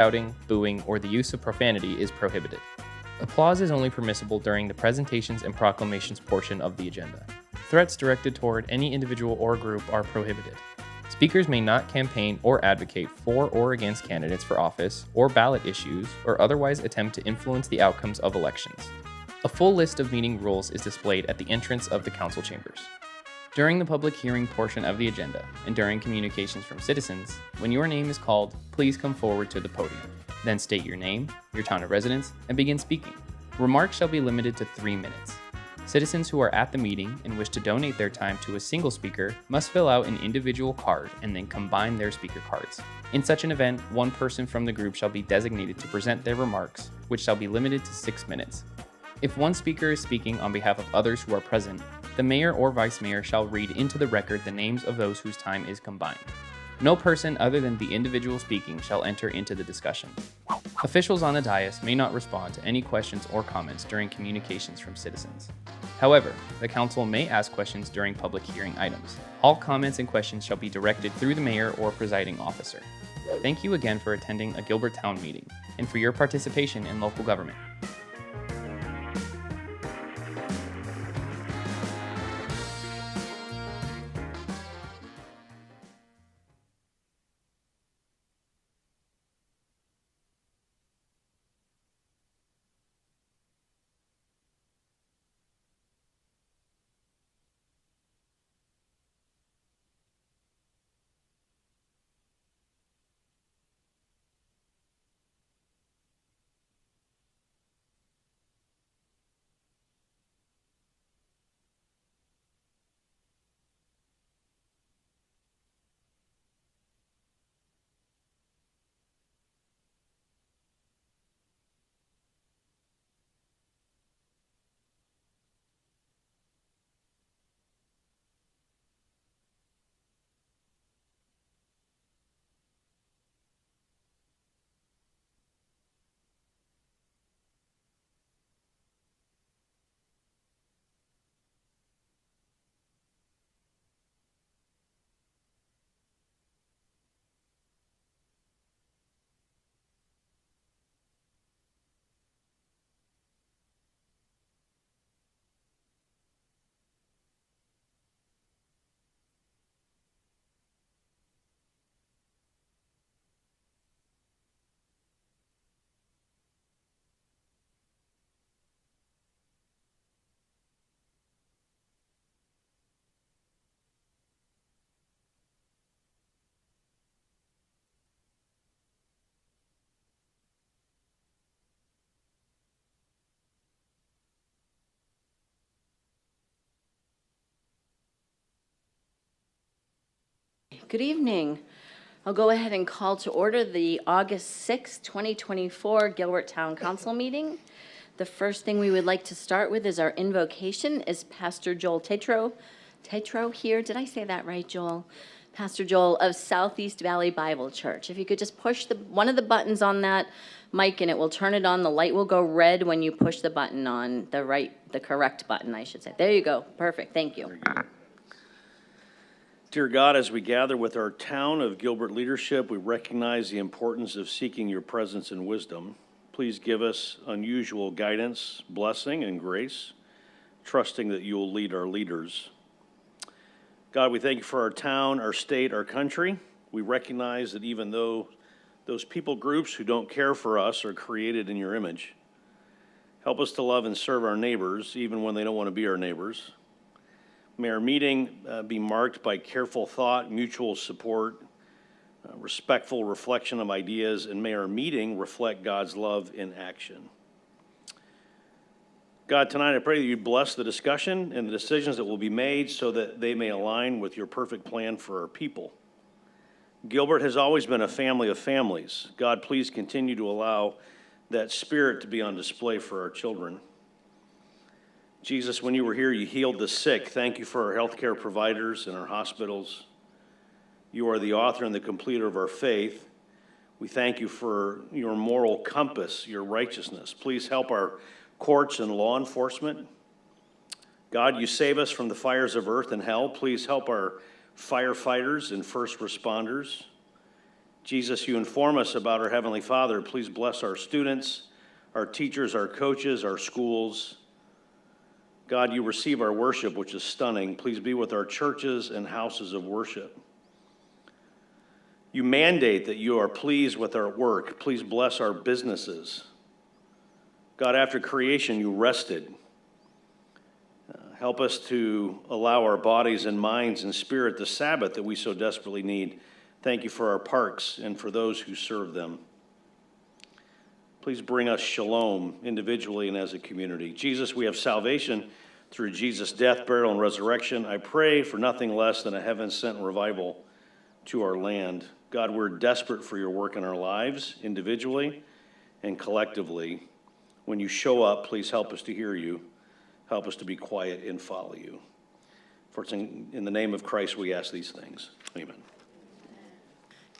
shouting, booing, or the use of profanity is prohibited. Applause is only permissible during the presentations and proclamations portion of the agenda. Threats directed toward any individual or group are prohibited. Speakers may not campaign or advocate for or against candidates for office or ballot issues or otherwise attempt to influence the outcomes of elections. A full list of meeting rules is displayed at the entrance of the council chambers. During the public hearing portion of the agenda and during communications from citizens, when your name is called, please come forward to the podium. Then state your name, your town of residence, and begin speaking. Remarks shall be limited to 3 minutes. Citizens who are at the meeting and wish to donate their time to a single speaker must fill out an individual card and then combine their speaker cards. In such an event, one person from the group shall be designated to present their remarks, which shall be limited to 6 minutes. If one speaker is speaking on behalf of others who are present, the mayor or vice mayor shall read into the record the names of those whose time is combined. No person other than the individual speaking shall enter into the discussion. Officials on the dais may not respond to any questions or comments during communications from citizens. However, the council may ask questions during public hearing items. All comments and questions shall be directed through the mayor or presiding officer. Thank you again for attending a Gilbert Town meeting and for your participation in local government. Good evening. I'll go ahead and call to order the August 6, 2024 Gilbert Town Council meeting. The first thing we would like to start with is our invocation. Is Pastor Joel Tetro here? Did I say that right, Joel? Pastor Joel of Southeast Valley Bible Church. If you could just push one of the buttons on that mic and it will turn it on. The light will go red when you push the button on the correct button, I should say. There you go. Perfect. Thank you. Dear God, as we gather with our town of Gilbert leadership, we recognize the importance of seeking your presence and wisdom. Please give us unusual guidance, blessing, and grace, trusting that you will lead our leaders. God, we thank you for our town, our state, our country. We recognize that even though those people groups who don't care for us are created in your image, help us to love and serve our neighbors, even when they don't want to be our neighbors. May our meeting be marked by careful thought, mutual support, respectful reflection of ideas, and may our meeting reflect God's love in action. God, tonight I pray that you bless the discussion and the decisions that will be made so that they may align with your perfect plan for our people. Gilbert has always been a family of families. God, please continue to allow that spirit to be on display for our children. Jesus, when you were here, you healed the sick. Thank you for our healthcare providers and our hospitals. You are the author and the completer of our faith. We thank you for your moral compass, your righteousness. Please help our courts and law enforcement. God, you save us from the fires of earth and hell. Please help our firefighters and first responders. Jesus, you inform us about our Heavenly Father. Please bless our students, our teachers, our coaches, our schools. God, you receive our worship, which is stunning. Please be with our churches and houses of worship. You mandate that you are pleased with our work. Please bless our businesses. God, after creation, you rested. Help us to allow our bodies and minds and spirit the Sabbath that we so desperately need. Thank you for our parks and for those who serve them. Please bring us shalom individually and as a community. Jesus, we have salvation through Jesus' death, burial, and resurrection. I pray for nothing less than a heaven-sent revival to our land. God, we're desperate for your work in our lives, individually and collectively. When you show up, please help us to hear you. Help us to be quiet and follow you. For it's in the name of Christ we ask these things. Amen.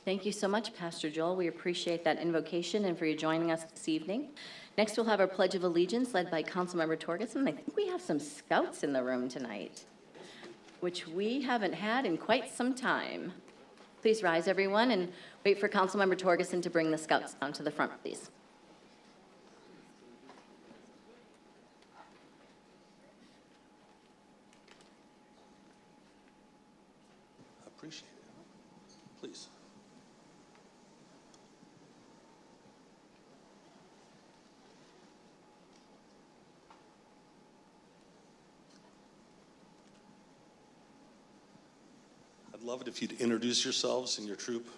Thank you so much, Pastor Joel. We appreciate that invocation and for you joining us this evening. Next, we'll have our Pledge of Allegiance led by Councilmember Torgerson. I think we have some scouts in the room tonight, which we haven't had in quite some time. Please rise, everyone, and wait for Councilmember Torgerson to bring the scouts down to the front, please. Appreciate it. Please. I'd love it if you'd introduce yourselves and your troop,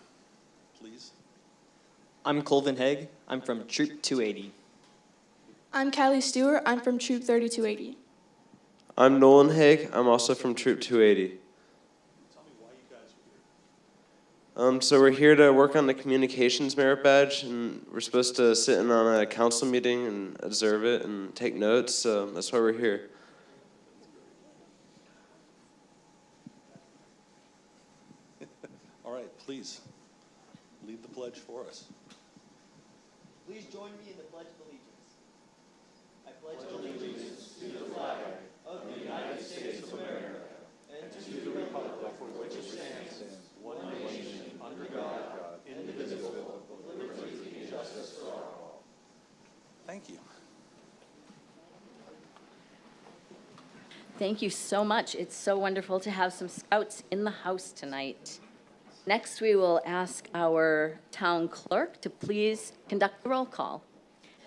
please. I'm Colvin Haig. I'm from Troop 280. I'm Callie Stewart. I'm from Troop 3280. I'm Nolan Haig. I'm also from Troop 280. Tell me why you guys are here. So we're here to work on the communications merit badge, and we're supposed to sit in on a council meeting and observe it and take notes, so that's why we're here. All right, please, lead the pledge for us. Please join me in the Pledge of Allegiance. I pledge allegiance to the flag of the United States of America and to the republic for which it stands, one nation, under God, indivisible, with liberty and justice for all. Thank you. Thank you so much. It's so wonderful to have some scouts in the house tonight. Next, we will ask our town clerk to please conduct the roll call.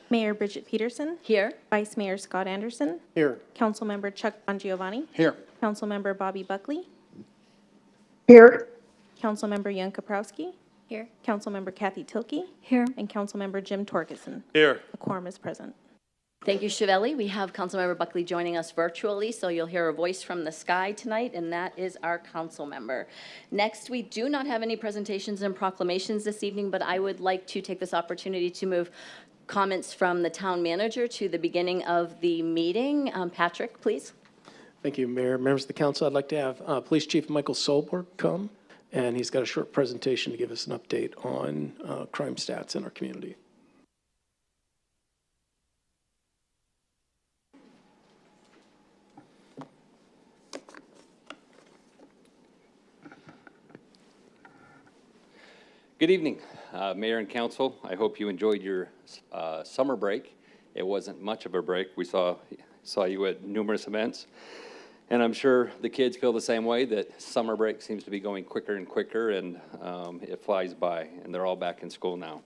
Mayor Bridget Peterson. Here. Vice Mayor Scott Anderson. Here. Councilmember Chuck Bongiovanni. Here. Councilmember Bobby Buckley. Here. Councilmember Jan Kaprowski. Here. Councilmember Kathy Tilkey. Here. And Councilmember Jim Torgerson. Here. A quorum is present. Thank you, Chiavelli. We have Councilmember Buckley joining us virtually, so you'll hear a voice from the sky tonight, and that is our council member. Next, we do not have any presentations and proclamations this evening, but I would like to take this opportunity to move comments from the town manager to the beginning of the meeting. Patrick, please. Thank you, Mayor. Members of the council, I'd like to have Police Chief Michael Solberg come, and he's got a short presentation to give us an update on crime stats in our community. Good evening, Mayor and Council. I hope you enjoyed your summer break. It wasn't much of a break. We saw you at numerous events. And I'm sure the kids feel the same way, that summer break seems to be going quicker and quicker, and it flies by, and they're all back in school now.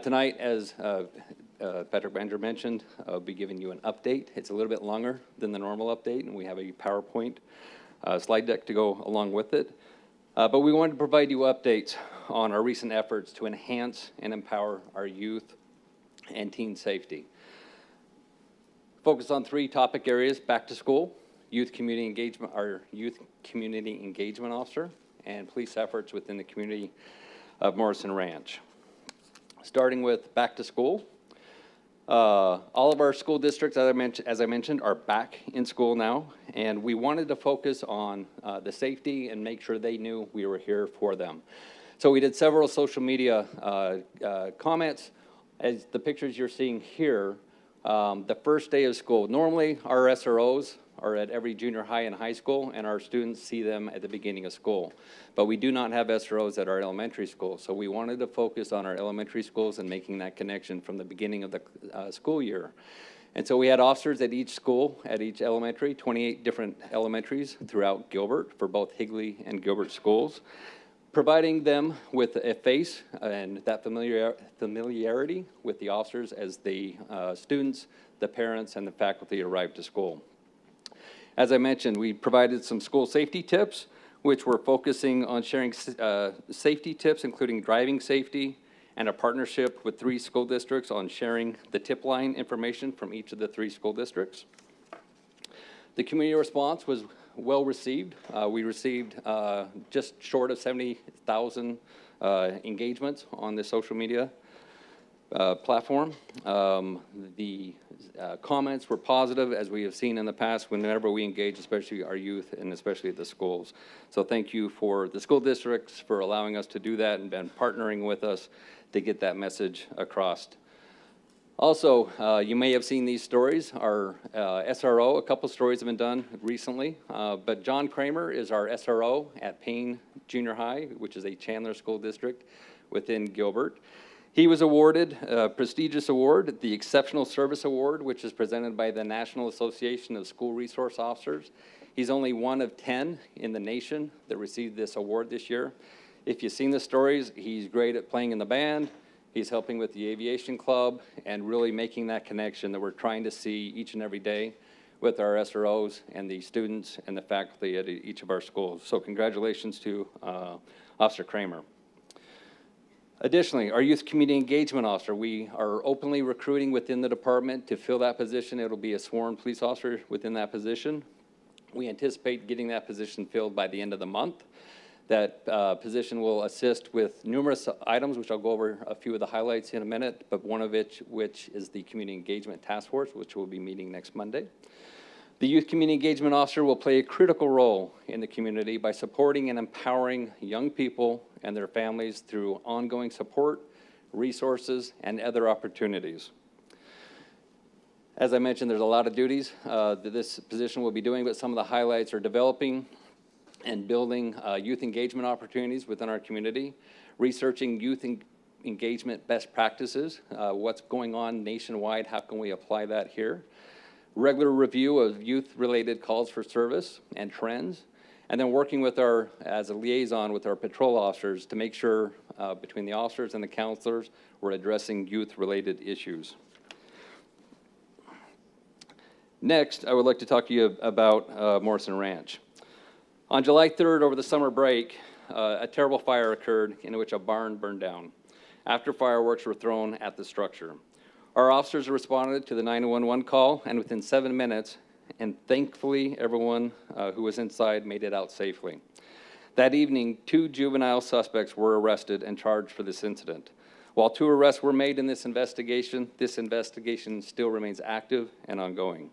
Tonight, as Patrick Banger mentioned, I'll be giving you an update. It's a little bit longer than the normal update, and we have a PowerPoint slide deck to go along with it. But we wanted to provide you updates on our recent efforts to enhance and empower our youth and teen safety. Focus on 3 topic areas: back to school, youth community engagement, our youth community engagement officer, and police efforts within the community of Morrison Ranch. Starting with back to school, all of our school districts, as I mentioned, are back in school now, and we wanted to focus on the safety and make sure they knew we were here for them. So we did several social media comments. As the pictures you're seeing here, the first day of school, normally our SROs are at every junior high and high school, and our students see them at the beginning of school. But we do not have SROs at our elementary schools, so we wanted to focus on our elementary schools and making that connection from the beginning of the school year. And so we had officers at each school, at each elementary, 28 different elementaries throughout Gilbert for both Higley and Gilbert schools, providing them with a face and that familiarity with the officers as the students, the parents, and the faculty arrived to school. As I mentioned, we provided some school safety tips, which we're focusing on sharing safety tips, including driving safety, and a partnership with 3 school districts on sharing the tip line information from each of the 3 school districts. The community response was well received. We received just short of 70,000 engagements on the social media platform. The comments were positive, as we have seen in the past whenever we engage, especially our youth and especially at the schools. So thank you for the school districts for allowing us to do that and partnering with us to get that message across. Also, you may have seen these stories. Our SRO, a couple stories have been done recently, but John Kramer is our SRO at Payne Junior High, which is a Chandler School District within Gilbert. He was awarded a prestigious award, the Exceptional Service Award, which is presented by the National Association of School Resource Officers. He's only one of 10 in the nation that received this award this year. If you've seen the stories, he's great at playing in the band. He's helping with the aviation club and really making that connection that we're trying to see each and every day with our SROs and the students and the faculty at each of our schools. So congratulations to Officer Kramer. Additionally, our Youth Community Engagement Officer, we are openly recruiting within the department to fill that position. It'll be a sworn police officer within that position. We anticipate getting that position filled by the end of the month. That position will assist with numerous items, which I'll go over a few of the highlights in a minute, but one of which is the Community Engagement Task Force, which we'll be meeting next Monday. The Youth Community Engagement Officer will play a critical role in the community by supporting and empowering young people and their families through ongoing support, resources, and other opportunities. As I mentioned, there's a lot of duties that this position will be doing, but some of the highlights are developing and building youth engagement opportunities within our community, researching youth engagement best practices, what's going on nationwide, how can we apply that here, regular review of youth-related calls for service and trends, and then working with as a liaison with our patrol officers to make sure between the officers and the counselors we're addressing youth-related issues. Next, I would like to talk to you about Morrison Ranch. On July 3rd, over the summer break, a terrible fire occurred in which a barn burned down after fireworks were thrown at the structure. Our officers responded to the 911 call, and within 7 minutes, and thankfully everyone who was inside made it out safely. That evening, 2 juvenile suspects were arrested and charged for this incident. While 2 arrests were made in this investigation still remains active and ongoing.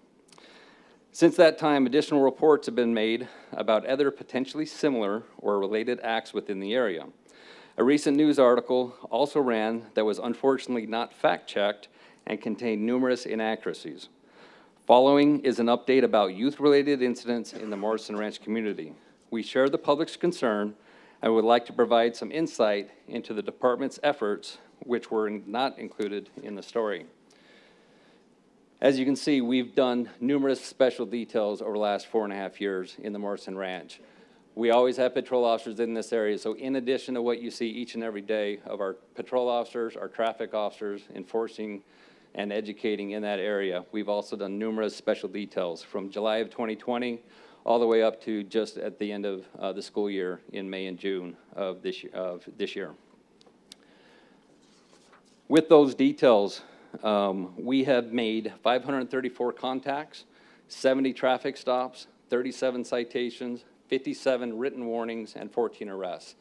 Since that time, additional reports have been made about other potentially similar or related acts within the area. A recent news article also ran that was unfortunately not fact-checked and contained numerous inaccuracies. Following is an update about youth-related incidents in the Morrison Ranch community. We share the public's concern and would like to provide some insight into the department's efforts, which were not included in the story. As you can see, we've done numerous special details over the last 4.5 years in the Morrison Ranch. We always have patrol officers in this area, so in addition to what you see each and every day of our patrol officers, our traffic officers enforcing and educating in that area, we've also done numerous special details from July of 2020 all the way up to just at the end of the school year in May and June of this year. With those details, we have made 534 contacts, 70 traffic stops, 37 citations, 57 written warnings, and 14 arrests.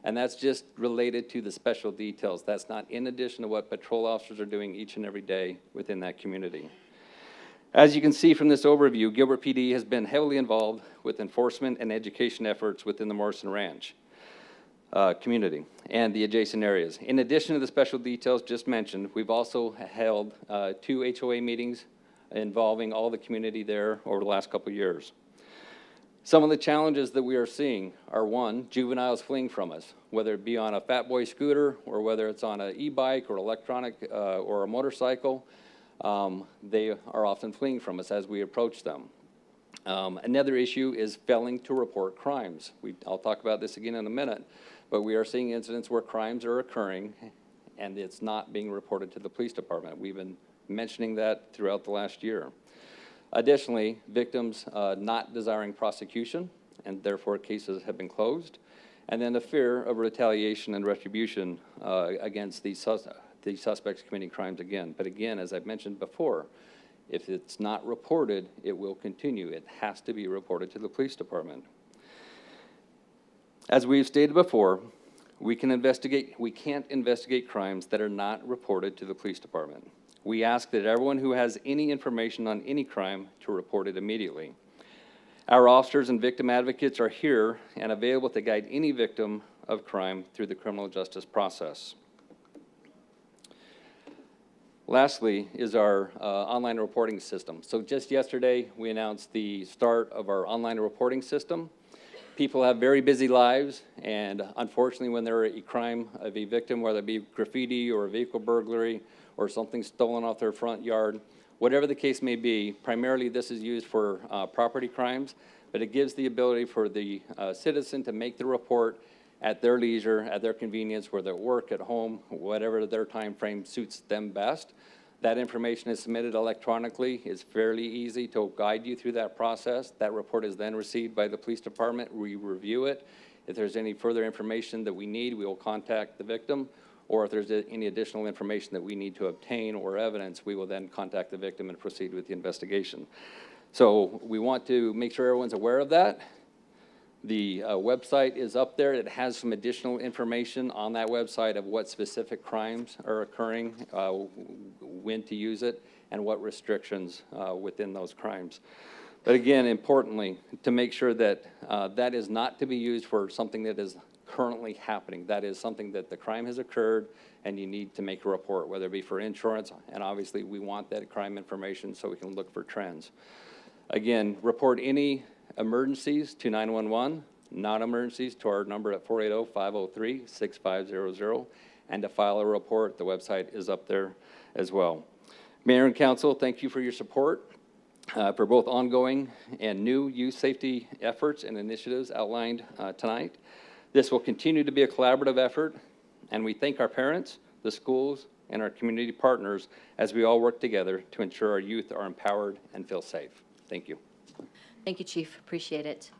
And that's just related to the special details. That's not in addition to what patrol officers are doing each and every day within that community. As you can see from this overview, Gilbert PD has been heavily involved with enforcement and education efforts within the Morrison Ranch community and the adjacent areas. In addition to the special details just mentioned, we've also held 2 HOA meetings involving all the community there over the last couple of years. Some of the challenges that we are seeing are, one, juveniles fleeing from us, whether it be on a fat boy scooter or whether it's on an e-bike or electronic or a motorcycle. They are often fleeing from us as we approach them. Another issue is failing to report crimes. I'll talk about this again in a minute, but we are seeing incidents where crimes are occurring and it's not being reported to the police department. We've been mentioning that throughout the last year. Additionally, victims not desiring prosecution, and therefore cases have been closed. And then the fear of retaliation and retribution against these suspects committing crimes again. But again, as I've mentioned before, if it's not reported, it will continue. It has to be reported to the police department. As we've stated before, we can't investigate crimes that are not reported to the police department. We ask that everyone who has any information on any crime to report it immediately. Our officers and victim advocates are here and available to guide any victim of crime through the criminal justice process. Lastly is our online reporting system. So just yesterday, we announced the start of our online reporting system. People have very busy lives, and unfortunately, when they're a crime of a victim, whether it be graffiti or a vehicle burglary or something stolen off their front yard, whatever the case may be, primarily this is used for property crimes, but it gives the ability for the citizen to make the report at their leisure, at their convenience, whether at work, at home, whatever their time frame suits them best. That information is submitted electronically. It's fairly easy to guide you through that process. That report is then received by the police department. We review it. If there's any further information that we need, we will contact the victim. Or if there's any additional information that we need to obtain or evidence, we will then contact the victim and proceed with the investigation. So we want to make sure everyone's aware of that. The website is up there. It has some additional information on that website of what specific crimes are occurring, when to use it, and what restrictions within those crimes. But again, importantly, to make sure that that is not to be used for something that is currently happening. That is something that the crime has occurred and you need to make a report, whether it be for insurance, and obviously we want that crime information so we can look for trends. Again, report any emergencies to 911, non-emergencies to our number at 480-503-6500, and to file a report, the website is up there as well. Mayor and Council, thank you for your support for both ongoing and new youth safety efforts and initiatives outlined tonight. This will continue to be a collaborative effort, and we thank our parents, the schools, and our community partners as we all work together to ensure our youth are empowered and feel safe. Thank you. Thank you, Chief. Appreciate it.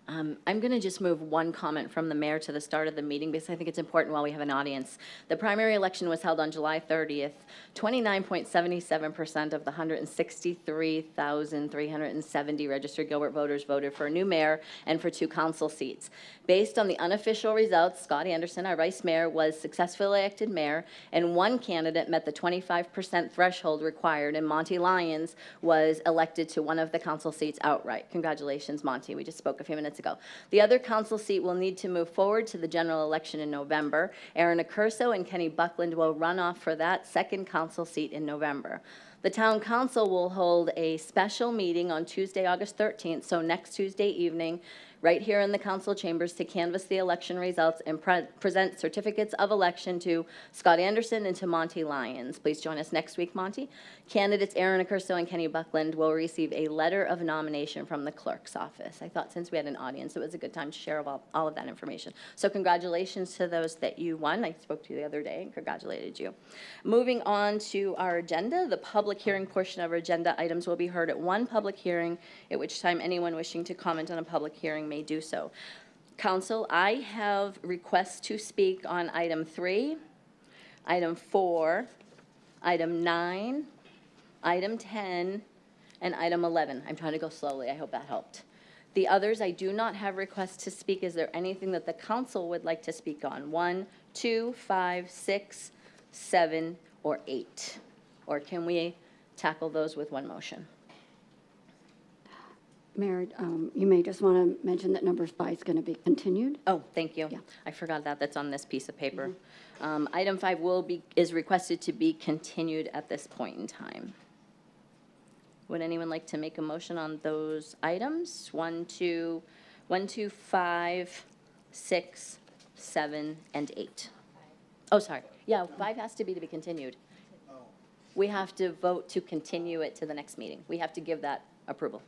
I'm going to just move one comment from the mayor to the start of the meeting because I think it's important while we have an audience. The primary election was held on July 30th. 29.77% of the 163,370 registered Gilbert voters voted for a new mayor and for 2 council seats. Based on the unofficial results, Scott Anderson, our vice mayor, was successfully elected mayor, and 1 candidate met the 25% threshold required, and Monty Lyons was elected to one of the council seats outright. Congratulations, Monty. We just spoke a few minutes ago. The other council seat will need to move forward to the general election in November. Aaron Accurso and Kenny Buckland will run off for that second council seat in November. The town council will hold a special meeting on Tuesday, August 13th, so next Tuesday evening, right here in the council chambers to canvass the election results and present certificates of election to Scott Anderson and to Monty Lyons. Please join us next week, Monty. Candidates Aaron Accurso and Kenny Buckland will receive a letter of nomination from the clerk's office. I thought since we had an audience, it was a good time to share all of that information. So congratulations to those that you won. I spoke to you the other day and congratulated you. Moving on to our agenda, the public hearing portion of our agenda items will be heard at one public hearing, at which time anyone wishing to comment on a public hearing may do so. Council, I have requests to speak on item 3, item 4, item 9, item 10, and item 11. I'm trying to go slowly. I hope that helped. The others, I do not have requests to speak. Is there anything that the council would like to speak on? 1, 2, 5, 6, 7, or 8? Or can we tackle those with one motion? Mayor, you may just want to mention that number 5 is going to be continued. Oh, thank you. Yeah. I forgot that. That's on this piece of paper. Item 5 is requested to be continued at this point in time. Would anyone like to make a motion on those items? 1, 2, 5, 6, 7, and 8. Oh, sorry. Yeah, 5 has to be continued. We have to vote to continue it to the next meeting. We have to give that approval.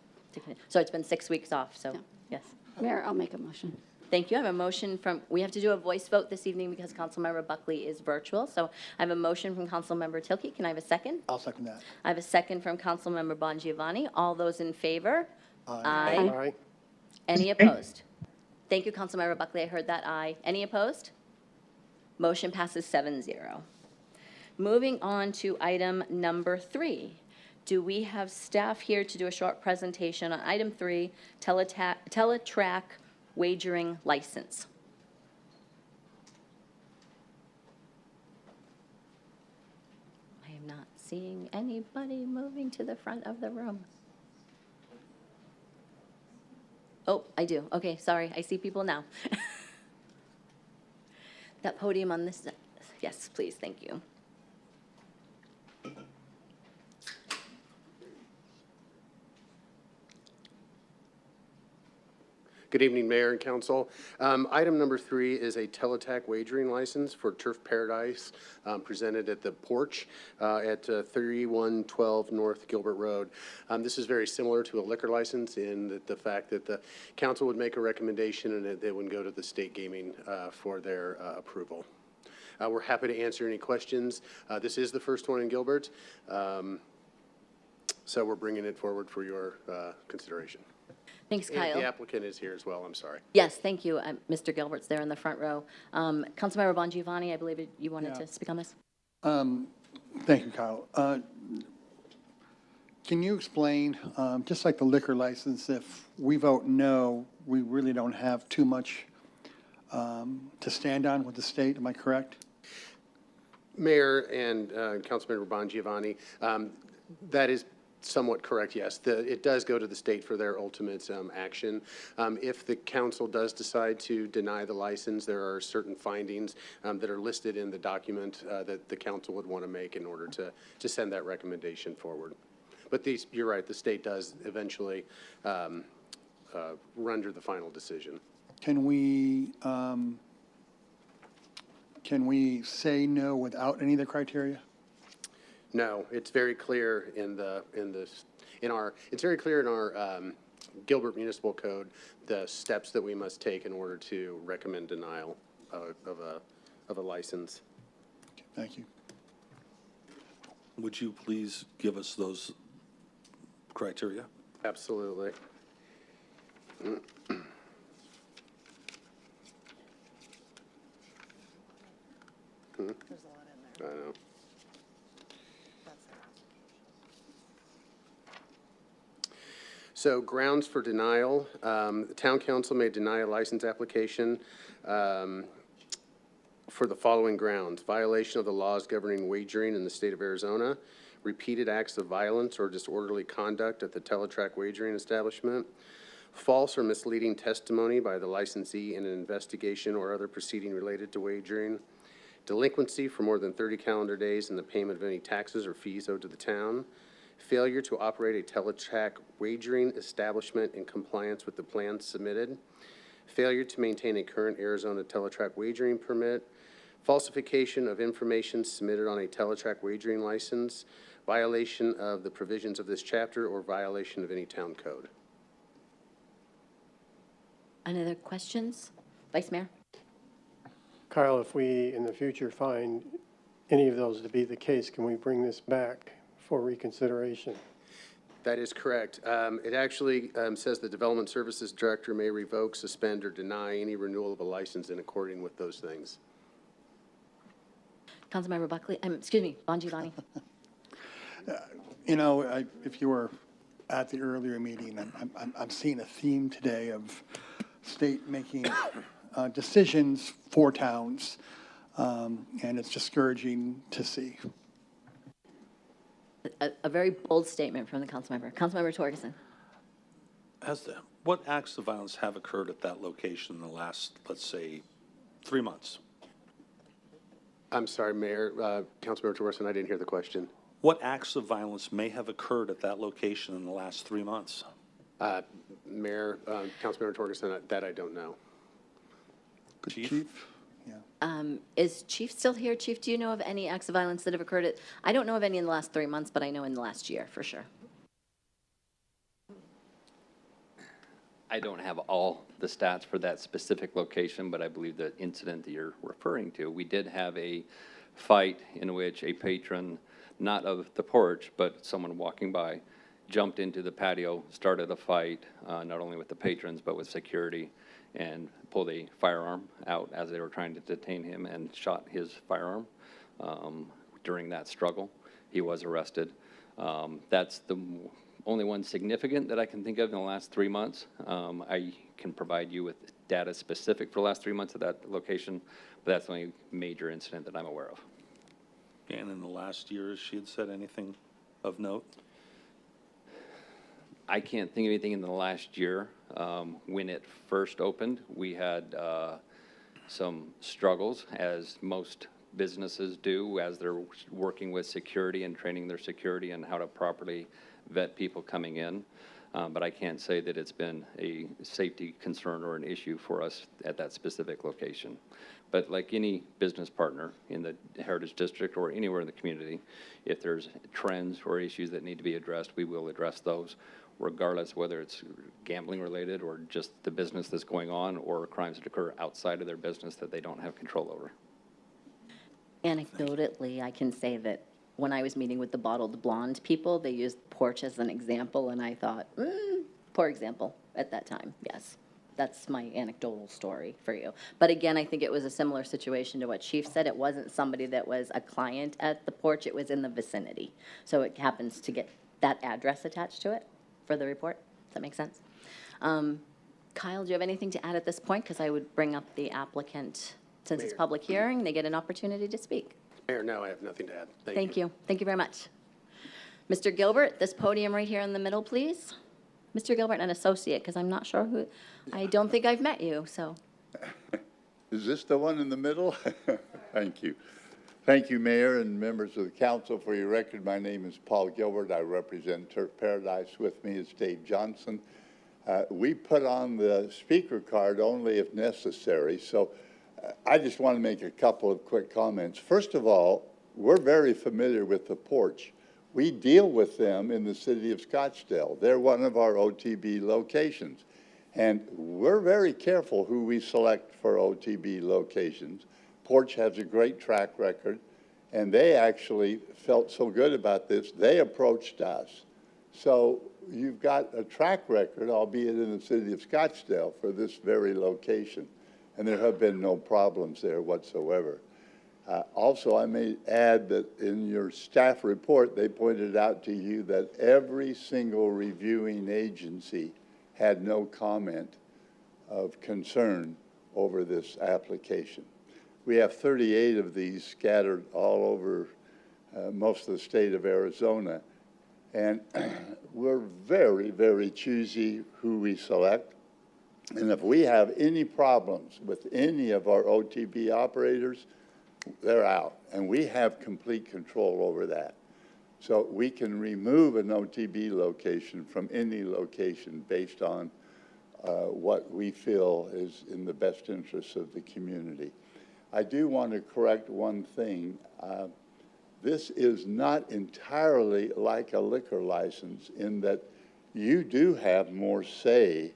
So it's been 6 weeks off, so, Yeah. yes. Mayor, I'll make a motion. Thank you. I have a motion from, we have to do a voice vote this evening because Councilmember Buckley is virtual. So I have a motion from Councilmember Tilkey. Can I have a second? I'll second that. I have a second from Councilmember Bongiovanni. All those in favor? Aye. Aye. Any opposed? Thank you, Councilmember Buckley. I heard that aye. Any opposed? Motion passes 7-0. Moving on to item number 3. Do we have staff here to do a short presentation on item 3, teletrack wagering license? I am not seeing anybody moving to the front of the room. Oh, I do. Okay, sorry. I see people now. That podium on this, yes, please, thank you. Good evening, Mayor and Council. Item number 3 is a teletrack wagering license for Turf Paradise, presented at the porch at 3112 North Gilbert Road. This is very similar to a liquor license in the fact that the council would make a recommendation and it would go to the state gaming for their approval. We're happy to answer any questions. This is the first one in Gilbert, so we're bringing it forward for your consideration. Thanks, And Kyle. the applicant is here as well, I'm sorry. Yes, thank you. Mr. Gilbert's there in the front row. Councilmember Bongiovanni, I believe you wanted to speak on this? Thank you, Kyle. Can you explain, just like the liquor license, if we vote no, we really don't have too much to stand on with the state, am I correct? Mayor and Councilmember Bongiovanni, that is somewhat correct, yes. It does go to the state for their ultimate action. If the council does decide to deny the license, there are certain findings that are listed in the document that the council would want to make in order to send that recommendation forward. But you're right, the state does eventually render the final decision. Can we say no without any of the criteria? No, it's very clear in our Gilbert Municipal Code, the steps that we must take in order to recommend denial of a license. Okay, thank you. Would you please give us those criteria? Absolutely. There's a lot in there. I know. So grounds for denial, the town council may deny a license application for the following grounds: violation of the laws governing wagering in the state of Arizona, repeated acts of violence or disorderly conduct at the teletrack wagering establishment, false or misleading testimony by the licensee in an investigation or other proceeding related to wagering, delinquency for more than 30 calendar days in the payment of any taxes or fees owed to the town, failure to operate a teletrack wagering establishment in compliance with the plans submitted, failure to maintain a current Arizona teletrack wagering permit, falsification of information submitted on a teletrack wagering license, violation of the provisions of this chapter, or violation of any town code. Any other questions? Vice Mayor? Kyle, if we in the future find any of those to be the case, can we bring this back for reconsideration? That is correct. It actually says the Development Services Director may revoke, suspend, or deny any renewal of a license in according with those things. Councilmember Buckley, excuse me, Bongiovanni. You know, if you were at the earlier meeting, I'm seeing a theme today of state making decisions for towns, and it's discouraging to see. A very bold statement from the councilmember. Councilmember Torgerson. What acts of violence have occurred at that location in the last, let's say, 3 months? I'm sorry, Mayor, Councilmember Torgerson, I didn't hear the question. What acts of violence may have occurred at that location in the last 3 months? Mayor, Councilmember Torgerson, that I don't know. Chief? Is Chief still here? Chief, do you know of any acts of violence that have occurred I don't know of any in the last 3 months, but I know in the last year, for sure. I don't have all the stats for that specific location, but I believe the incident that you're referring to, we did have a fight in which a patron, not of the porch, but someone walking by, jumped into the patio, started a fight, not only with the patrons, but with security, and pulled a firearm out as they were trying to detain him and shot his firearm. During that struggle, he was arrested. That's the only one significant that I can think of in the last 3 months. I can provide you with data specific for the last 3 months of that location, but that's the only major incident that I'm aware of. And in the last year, has she had said anything of note? I can't think of anything in the last year. When it first opened, we had some struggles, as most businesses do, as they're working with security and training their security and how to properly vet people coming in. But I can't say that it's been a safety concern or an issue for us at that specific location. But like any business partner in the Heritage District or anywhere in the community, if there's trends or issues that need to be addressed, we will address those, regardless whether it's gambling related or just the business that's going on or crimes that occur outside of their business that they don't have control over. Anecdotally, I can say that when I was meeting with the Bottled Blonde people, they used porch as an example, and I thought, poor example at that time, yes. That's my anecdotal story for you. But again, I think it was a similar situation to what Chief said. It wasn't somebody that was a client at the porch, it was in the vicinity. So it happens to get that address attached to it for the report. Does that make sense? Kyle, do you have anything to add at this point? Because I would bring up the applicant. Since it's public hearing, they get an opportunity to speak. Mayor, no, I have nothing to add. Thank you. Thank you very much. Mr. Gilbert, this podium right here in the middle, please. Mr. Gilbert, an associate, because I'm not sure who, I don't think I've met you, so. Is this the one in the middle? Thank you. Thank you, Mayor and members of the council. For your record, my name is Paul Gilbert. I represent Turf Paradise. With me is Dave Johnson. We put on the speaker card only if necessary, so I just want to make a couple of quick comments. First of all, we're very familiar with the porch. We deal with them in the city of Scottsdale. They're one of our OTB locations. And we're very careful who we select for OTB locations. Porch has a great track record, and they actually felt so good about this, they approached us. So you've got a track record, albeit in the city of Scottsdale, for this very location. And there have been no problems there whatsoever. Also, I may add that in your staff report, they pointed out to you that every single reviewing agency had no comment of concern over this application. We have 38 of these scattered all over most of the state of Arizona. And we're very, very choosy who we select. And if we have any problems with any of our OTB operators, they're out. And we have complete control over that. So we can remove an OTB location from any location based on what we feel is in the best interests of the community. I do want to correct one thing. This is not entirely like a liquor license in that you do have more say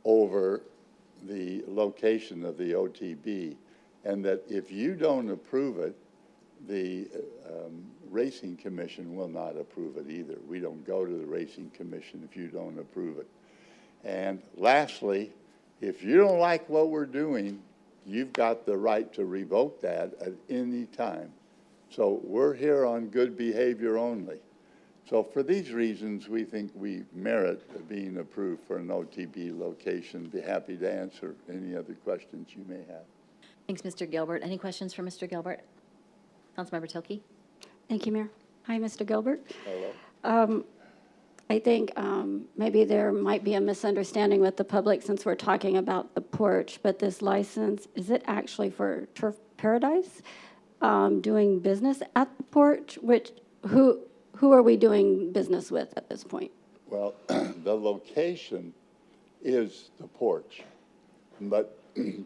over the location of the OTB, and that if you don't approve it, the Racing Commission will not approve it either. We don't go to the Racing Commission if you don't approve it. And lastly, if you don't like what we're doing, you've got the right to revoke that at any time. So we're here on good behavior only. So for these reasons, we think we merit being approved for an OTB location. Be happy to answer any other questions you may have. Thanks, Mr. Gilbert. Any questions for Mr. Gilbert? Councilmember Tilkey? Thank you, Mayor. Hi, Mr. Gilbert. Hello. I think maybe there might be a misunderstanding with the public since we're talking about the porch, but this license, is it actually for Turf Paradise? doing business at the porch? Who are we doing business with at this point? Well, the location is the porch, but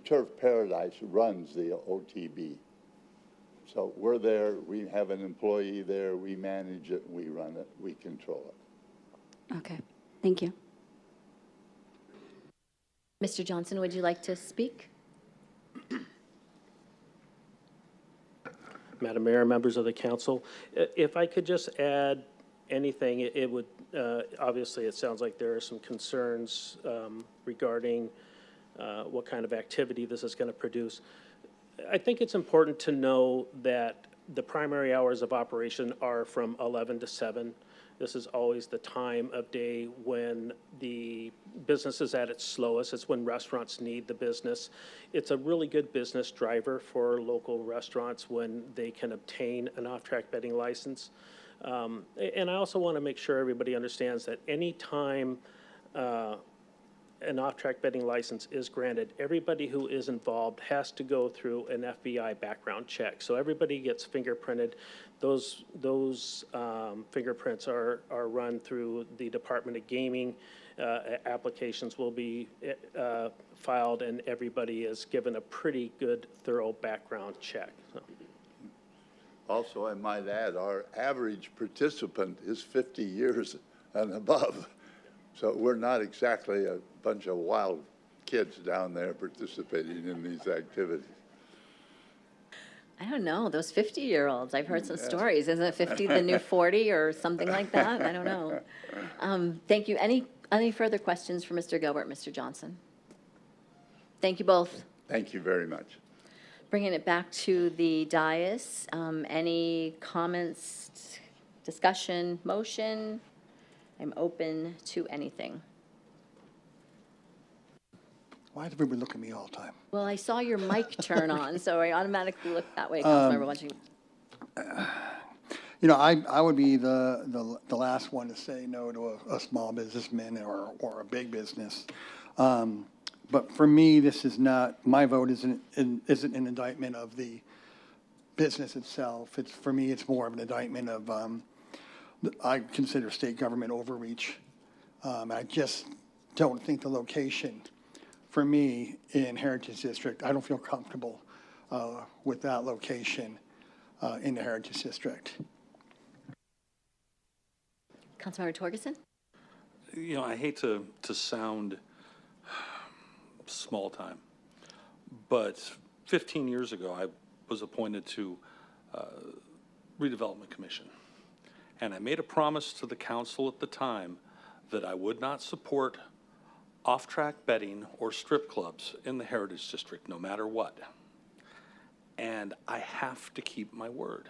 Turf Paradise runs the OTB. So we're there, we have an employee there, we manage it, we run it, we control it. Okay, thank you. Mr. Johnson, would you like to speak? Madam Mayor, members of the council, if I could just add anything, it would, obviously, it sounds like there are some concerns regarding what kind of activity this is going to produce. I think it's important to know that the primary hours of operation are from 11 to 7. This is always the time of day when the business is at its slowest. It's when restaurants need the business. It's a really good business driver for local restaurants when they can obtain an off-track betting license. And I also want to make sure everybody understands that any time an off-track betting license is granted, everybody who is involved has to go through an FBI background check. So everybody gets fingerprinted. Those fingerprints are run through the Department of Gaming. Applications will be filed, and everybody is given a pretty good, thorough background check. So. Also, I might add, our average participant is 50 years and above. So we're not exactly a bunch of wild kids down there participating in these activities. I don't know, those 50-year-olds, I've heard some stories. Isn't 50 the new 40 or something like that? I don't know. Thank you. Any further questions for Mr. Gilbert, Mr. Johnson? Thank you both. Thank you very much. Bringing it back to the dais, any comments, discussion, motion? I'm open to anything. Why does everybody look at me all the time? Well, I saw your mic turn on, so I automatically looked that way, Councilmember Washington. You know, I would be the last one to say no to a small businessman or a big business. But for me, this is not, my vote isn't an indictment of the business itself. For me, it's more of an indictment of, I consider state government overreach. I just don't think the location, for me, in Heritage District, I don't feel comfortable with that location in the Heritage District. Councilmember Torgerson? You know, I hate to sound small time, but 15 years ago, I was appointed to Redevelopment Commission. And I made a promise to the council at the time that I would not support off-track betting or strip clubs in the Heritage District, no matter what. And I have to keep my word.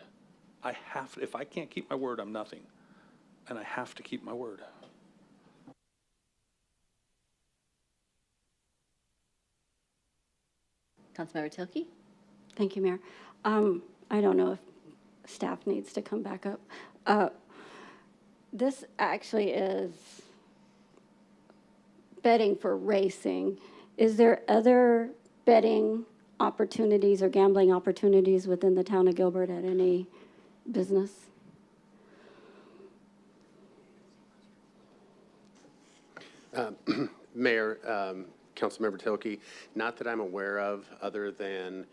If I can't keep my word, I'm nothing. And I have to keep my word. Councilmember Tilke? Thank you, Mayor. I don't know if staff needs to come back up. This actually is betting for racing. Is there other betting opportunities or gambling opportunities within the town of Gilbert at any business? Mayor, Councilmember Tilke, not that I'm aware of, other than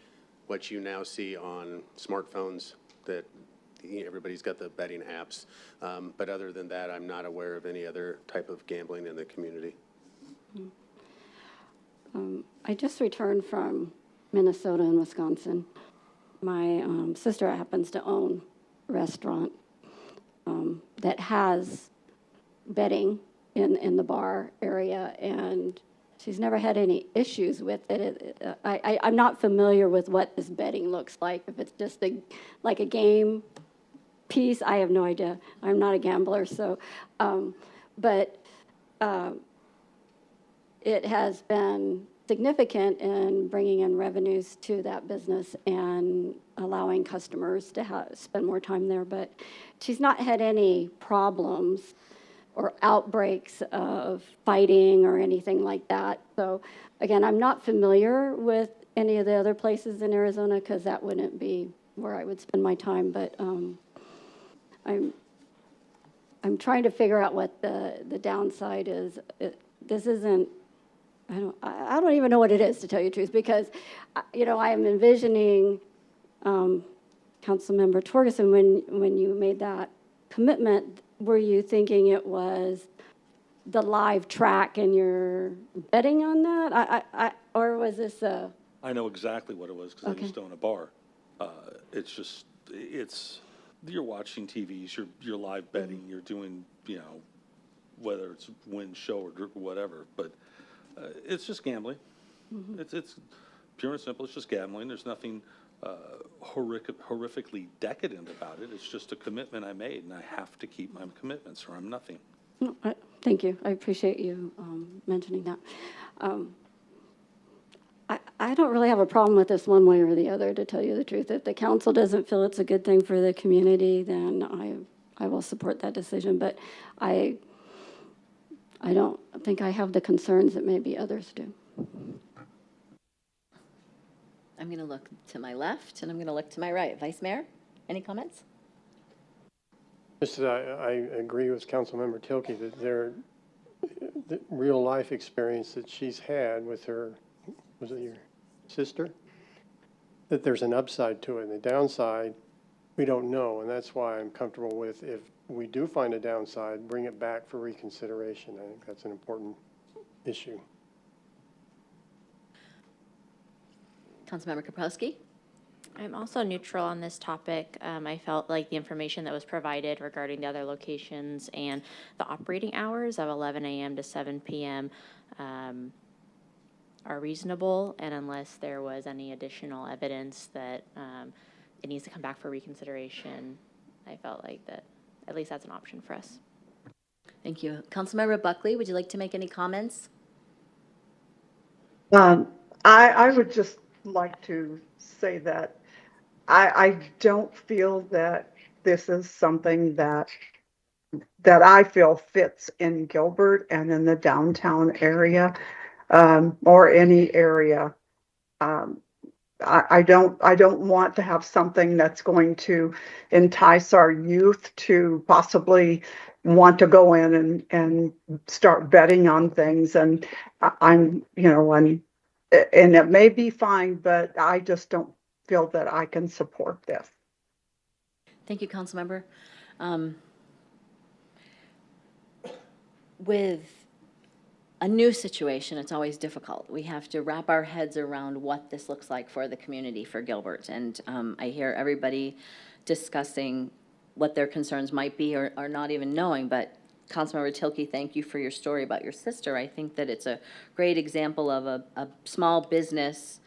what you now see on smartphones that everybody's got the betting apps. But other than that, I'm not aware of any other type of gambling in the community. I just returned from Minnesota and Wisconsin. My sister happens to own a restaurant that has betting in the bar area, and she's never had any issues with it. I'm not familiar with what this betting looks like. If it's just like a game piece, I have no idea. I'm not a gambler, so, but it has been significant in bringing in revenues to that business and allowing customers to spend more time there. But she's not had any problems or outbreaks of fighting or anything like that. So again, I'm not familiar with any of the other places in Arizona because that wouldn't be where I would spend my time, but I'm trying to figure out what the downside is. This isn't, I don't even know what it is, to tell you the truth, because, you know, I am envisioning, Councilmember Torgerson, when you made that commitment, were you thinking it was the live track and you're betting on that? Or was this a... I know exactly what it was because I used to own a bar. You're watching TVs, you're live betting, you're doing, you know, whether it's win, show, or whatever, but it's just gambling. It's pure and simple, it's just gambling. There's nothing horrifically decadent about it. It's just a commitment I made, and I have to keep my commitments or I'm nothing. Thank you. I appreciate you mentioning that. I don't really have a problem with this one way or the other, to tell you the truth. If the council doesn't feel it's a good thing for the community, then I will support that decision. But I don't think I have the concerns that maybe others do. I'm going to look to my left, and I'm going to look to my right. Vice Mayor, any comments? Just I agree with Councilmember Tilke that the real life experience that she's had with her, was it your sister? That there's an upside to it, and the downside, we don't know, and that's why I'm comfortable with, if we do find a downside, bring it back for reconsideration. I think that's an important issue. Councilmember Kaprowski? I'm also neutral on this topic. I felt like the information that was provided regarding the other locations and the operating hours of 11 a.m. to 7 p.m. Are reasonable, and unless there was any additional evidence that it needs to come back for reconsideration, I felt like that at least that's an option for us. Thank you. Councilmember Buckley, would you like to make any comments? I would just like to say that I don't feel that this is something that I feel fits in Gilbert and in the downtown area, or any area. I don't want to have something that's going to entice our youth to possibly want to go in and start betting on things. And and it may be fine, but I just don't feel that I can support this. Thank you, Councilmember. With a new situation, it's always difficult. We have to wrap our heads around what this looks like for the community, for Gilbert. And I hear everybody discussing what their concerns might be, or not even knowing. But Councilmember Tilke, thank you for your story about your sister. I think that it's a great example of a small business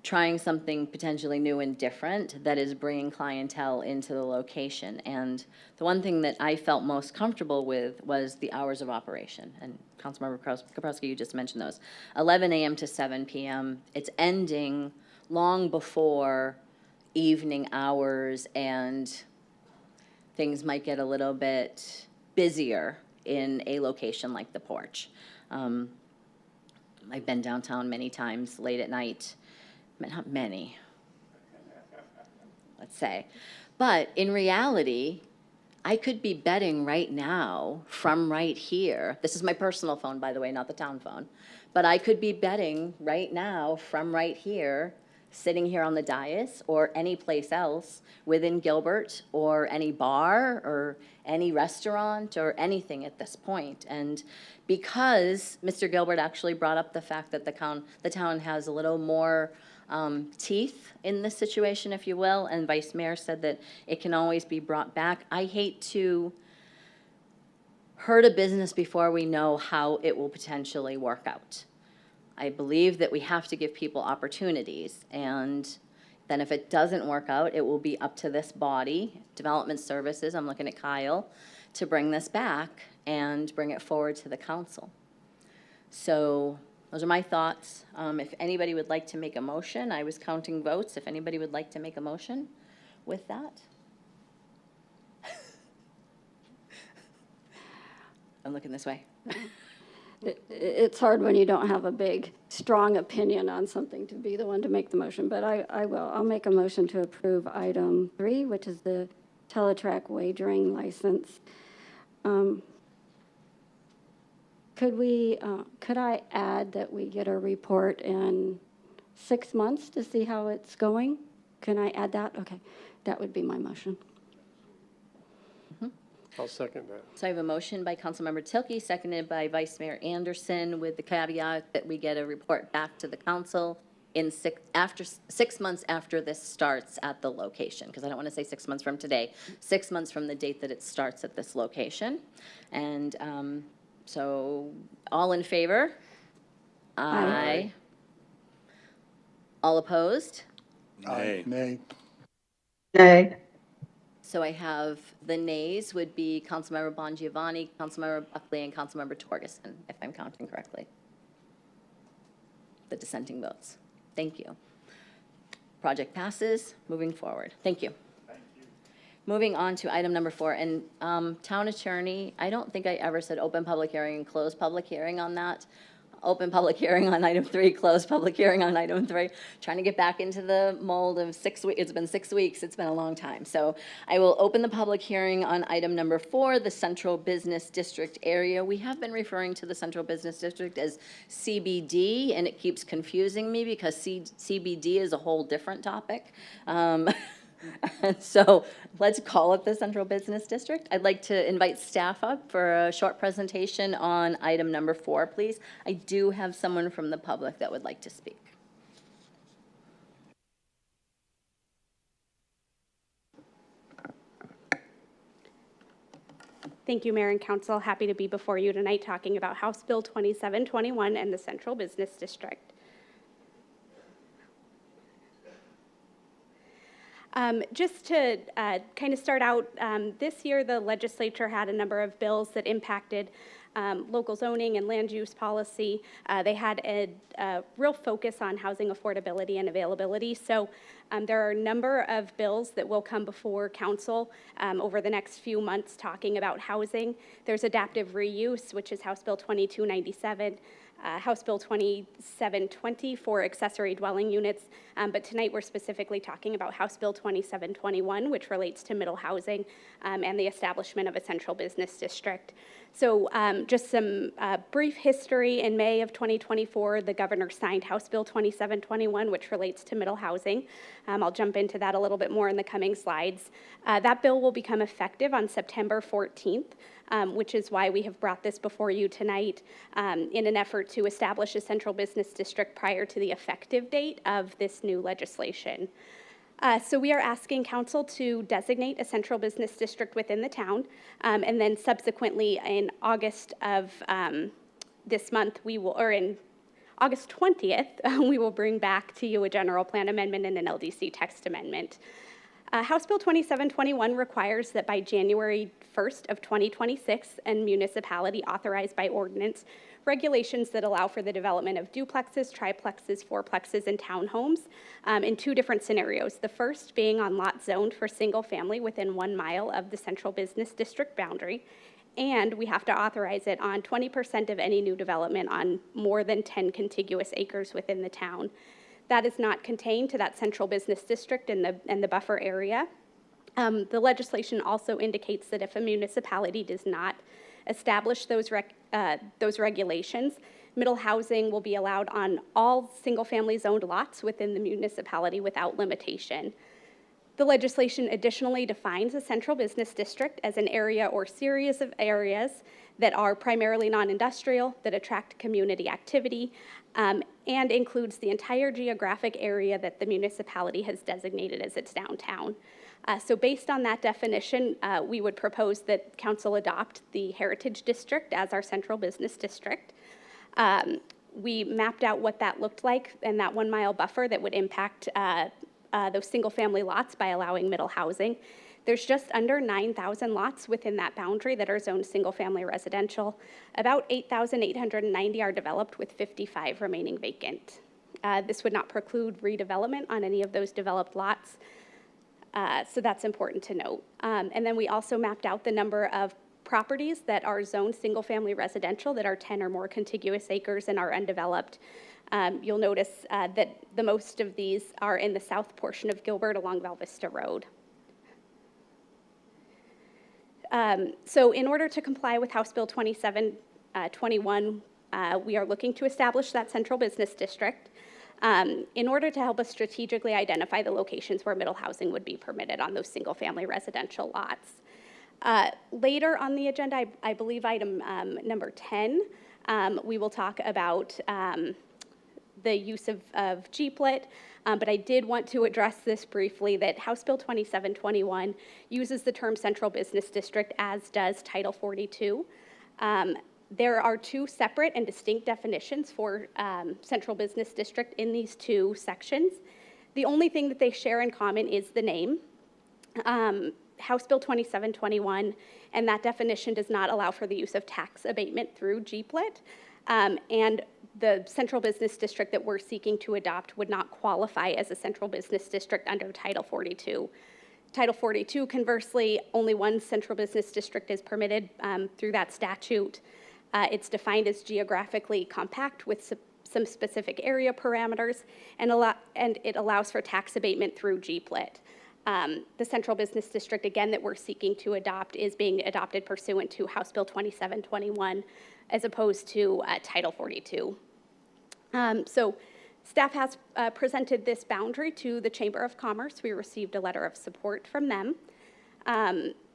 trying something potentially new and different that is bringing clientele into the location. And the one thing that I felt most comfortable with was the hours of operation. And Councilmember Kaprowski, you just mentioned those. 11 a.m. to 7 p.m. It's ending long before evening hours, and things might get a little bit busier in a location like the Porch. I've been downtown many times late at night. Not many, let's say. But in reality, I could be betting right now from right here. This is my personal phone, by the way, not the town phone. But I could be betting right now from right here, sitting here on the dais, or any place else within Gilbert, or any bar, or any restaurant, or anything at this point. And because Mr. Gilbert actually brought up the fact that the town has a little more teeth in this situation, if you will, and Vice Mayor said that it can always be brought back. I hate to hurt a business before we know how it will potentially work out. I believe that we have to give people opportunities, and then if it doesn't work out, it will be up to this body, Development Services, I'm looking at Kyle, to bring this back and bring it forward to the council. So those are my thoughts. If anybody would like to make a motion, I was counting votes. If anybody would like to make a motion with that. I'm looking this way. It's hard when you don't have a big, strong opinion on something to be the one to make the motion, but I will. I'll make a motion to approve item 3, which is the Teletrack wagering license. Could I add that we get a report in 6 months to see how it's going? Can I add that? Okay, that would be my motion. I'll second that. So I have a motion by Councilmember Tilke, seconded by Vice Mayor Anderson, with the caveat that we get a report back to the council in 6 months after this starts at the location, because I don't want to say 6 months from today, 6 months from the date that it starts at this location. And so all in favor? Aye. All opposed? Nay. Nay. Nay. So I have the nays would be Councilmember Bongiovanni, Councilmember Buckley, and Councilmember Torgerson, if I'm counting correctly. The dissenting votes. Thank you. Project passes. Moving forward. Thank you. Thank you. Moving on to item number 4. And Town Attorney, I don't think I ever said open public hearing and close public hearing on that. Open public hearing on item 3, close public hearing on item 3. Trying to get back into the mold of 6 weeks. It's been 6 weeks. It's been a long time. So I will open the public hearing on item number 4, the Central Business District area. We have been referring to the Central Business District as CBD, and it keeps confusing me because CBD is a whole different topic. So let's call it the Central Business District. I'd like to invite staff up for a short presentation on item number 4, please. I do have someone from the public that would like to speak. Thank you, Mayor and Council. Happy to be before you tonight talking about House Bill 2721 and the Central Business District. Just to kind of start out, this year the legislature had a number of bills that impacted local zoning and land use policy. They had a real focus on housing affordability and availability. So there are a number of bills that will come before council over the next few months talking about housing. There's adaptive reuse, which is House Bill 2297. House Bill 2720 for accessory dwelling units, but tonight we're specifically talking about House Bill 2721, which relates to middle housing and the establishment of a central business district. So just some brief history. In May of 2024, the governor signed House Bill 2721, which relates to middle housing. I'll jump into that a little bit more in the coming slides. That bill will become effective on September 14th. Which is why we have brought this before you tonight in an effort to establish a central business district prior to the effective date of this new legislation. So we are asking council to designate a central business district within the town, and then subsequently in August of this month, in August 20th, we will bring back to you a general plan amendment and an LDC text amendment. House Bill 2721 requires that by January 1st of 2026, a municipality authorized by ordinance regulations that allow for the development of duplexes, triplexes, fourplexes, and townhomes in 2 different scenarios. The first being on lots zoned for single family within 1 mile of the central business district boundary. And we have to authorize it on 20% of any new development on more than 10 contiguous acres within the town. That is not contained to that central business district and the buffer area. The legislation also indicates that if a municipality does not establish those regulations, middle housing will be allowed on all single-family zoned lots within the municipality without limitation. The legislation additionally defines a central business district as an area or series of areas that are primarily non-industrial, that attract community activity, and includes the entire geographic area that the municipality has designated as its downtown. So based on that definition, we would propose that council adopt the Heritage District as our central business district. We mapped out what that looked like and that 1 mile buffer that would impact those single family lots by allowing middle housing. There's just under 9,000 lots within that boundary that are zoned single-family residential. About 8,890 are developed with 55 remaining vacant. This would not preclude redevelopment on any of those developed lots, so that's important to note. And then we also mapped out the number of properties that are zoned single-family residential that are 10 or more contiguous acres and are undeveloped. You'll notice that the most of these are in the south portion of Gilbert along Val Vista Road. So in order to comply with House Bill 2721, we are looking to establish that central business district in order to help us strategically identify the locations where middle housing would be permitted on those single-family residential lots. Later on the agenda, I believe item number 10, we will talk about the use of GPLIT, but I did want to address this briefly, that House Bill 2721 uses the term central business district, as does Title 42. There are two separate and distinct definitions for central business district in these two sections. The only thing that they share in common is the name. House Bill 2721, and that definition does not allow for the use of tax abatement through GPLIT, and the central business district that we're seeking to adopt would not qualify as a central business district under Title 42. Title 42, conversely, only one central business district is permitted through that statute. It's defined as geographically compact with some specific area parameters, and it allows for tax abatement through GPLIT. The central business district, again, that we're seeking to adopt is being adopted pursuant to House Bill 2721 as opposed to Title 42. So staff has presented this boundary to the Chamber of Commerce. We received a letter of support from them.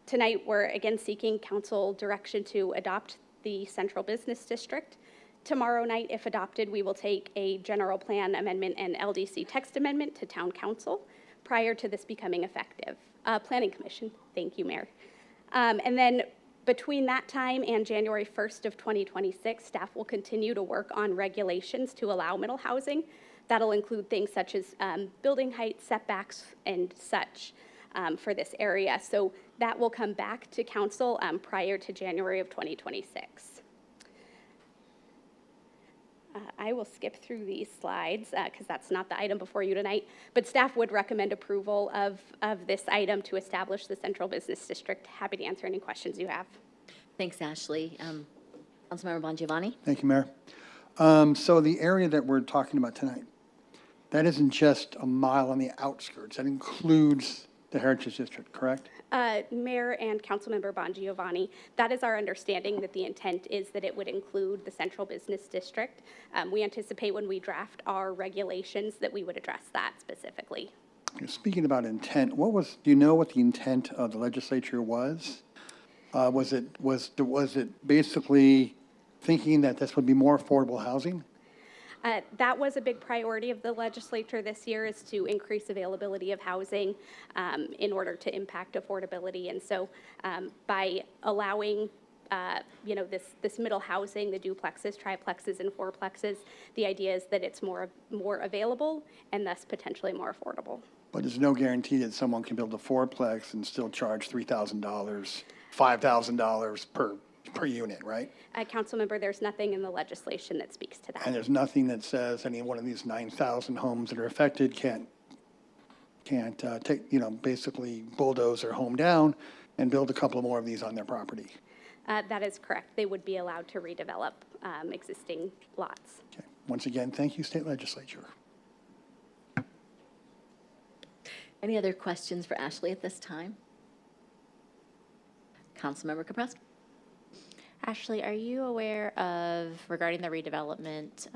Tonight, we're again seeking council direction to adopt the central business district. Tomorrow night, if adopted, we will take a general plan amendment and LDC text amendment to town council prior to this becoming effective. Planning Commission, thank you, Mayor. And then between that time and January 1st of 2026, staff will continue to work on regulations to allow middle housing. That'll include things such as building height, setbacks, and such for this area. So that will come back to council prior to January of 2026. I will skip through these slides because that's not the item before you tonight, but staff would recommend approval of this item to establish the central business district. Happy to answer any questions you have. Thanks, Ashley. Councilmember Bongiovanni. Thank you, Mayor. So the area that we're talking about tonight, that isn't just a mile on the outskirts. That includes the Heritage District, correct? Mayor and Councilmember Bongiovanni, that is our understanding, that the intent is that it would include the central business district. We anticipate when we draft our regulations that we would address that specifically. Speaking about intent, do you know what the intent of the legislature was? Was it basically thinking that this would be more affordable housing? That was a big priority of the legislature this year, is to increase availability of housing in order to impact affordability. And so by allowing this middle housing, the duplexes, triplexes, and fourplexes, the idea is that it's more available and thus potentially more affordable. But there's no guarantee that someone can build a fourplex and still charge $3,000, $5,000 per unit, right? Councilmember, there's nothing in the legislation that speaks to that. And there's nothing that says any one of these 9,000 homes that are affected can't basically bulldoze their home down and build a couple more of these on their property. That is correct. They would be allowed to redevelop existing lots. Okay. Once again, thank you, State Legislature. Any other questions for Ashley at this time? Councilmember Kaprowski. Ashley, are you aware of, regarding the redevelopment,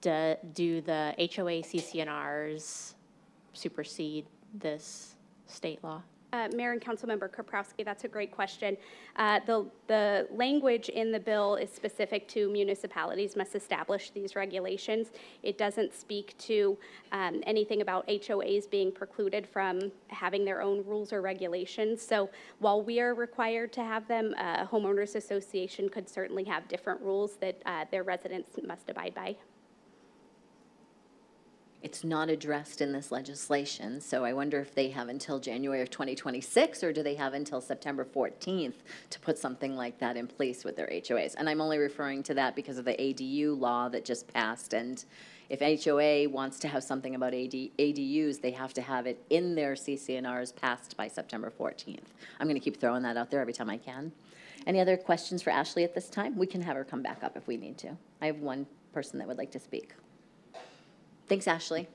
do the HOA CCNRs supersede this state law? Mayor and Councilmember Kaprowski, that's a great question. The language in the bill is specific to municipalities must establish these regulations. It doesn't speak to anything about HOAs being precluded from having their own rules or regulations. So while we are required to have them, a homeowners association could certainly have different rules that their residents must abide by. It's not addressed in this legislation, so I wonder if they have until January of 2026, or do they have until September 14th to put something like that in place with their HOAs? And I'm only referring to that because of the ADU law that just passed, and if HOA wants to have something about ADUs, they have to have it in their CCNRs passed by September 14th. I'm going to keep throwing that out there every time I can. Any other questions for Ashley at this time? We can have her come back up if we need to. I have one person that would like to speak. Thanks, Ashley.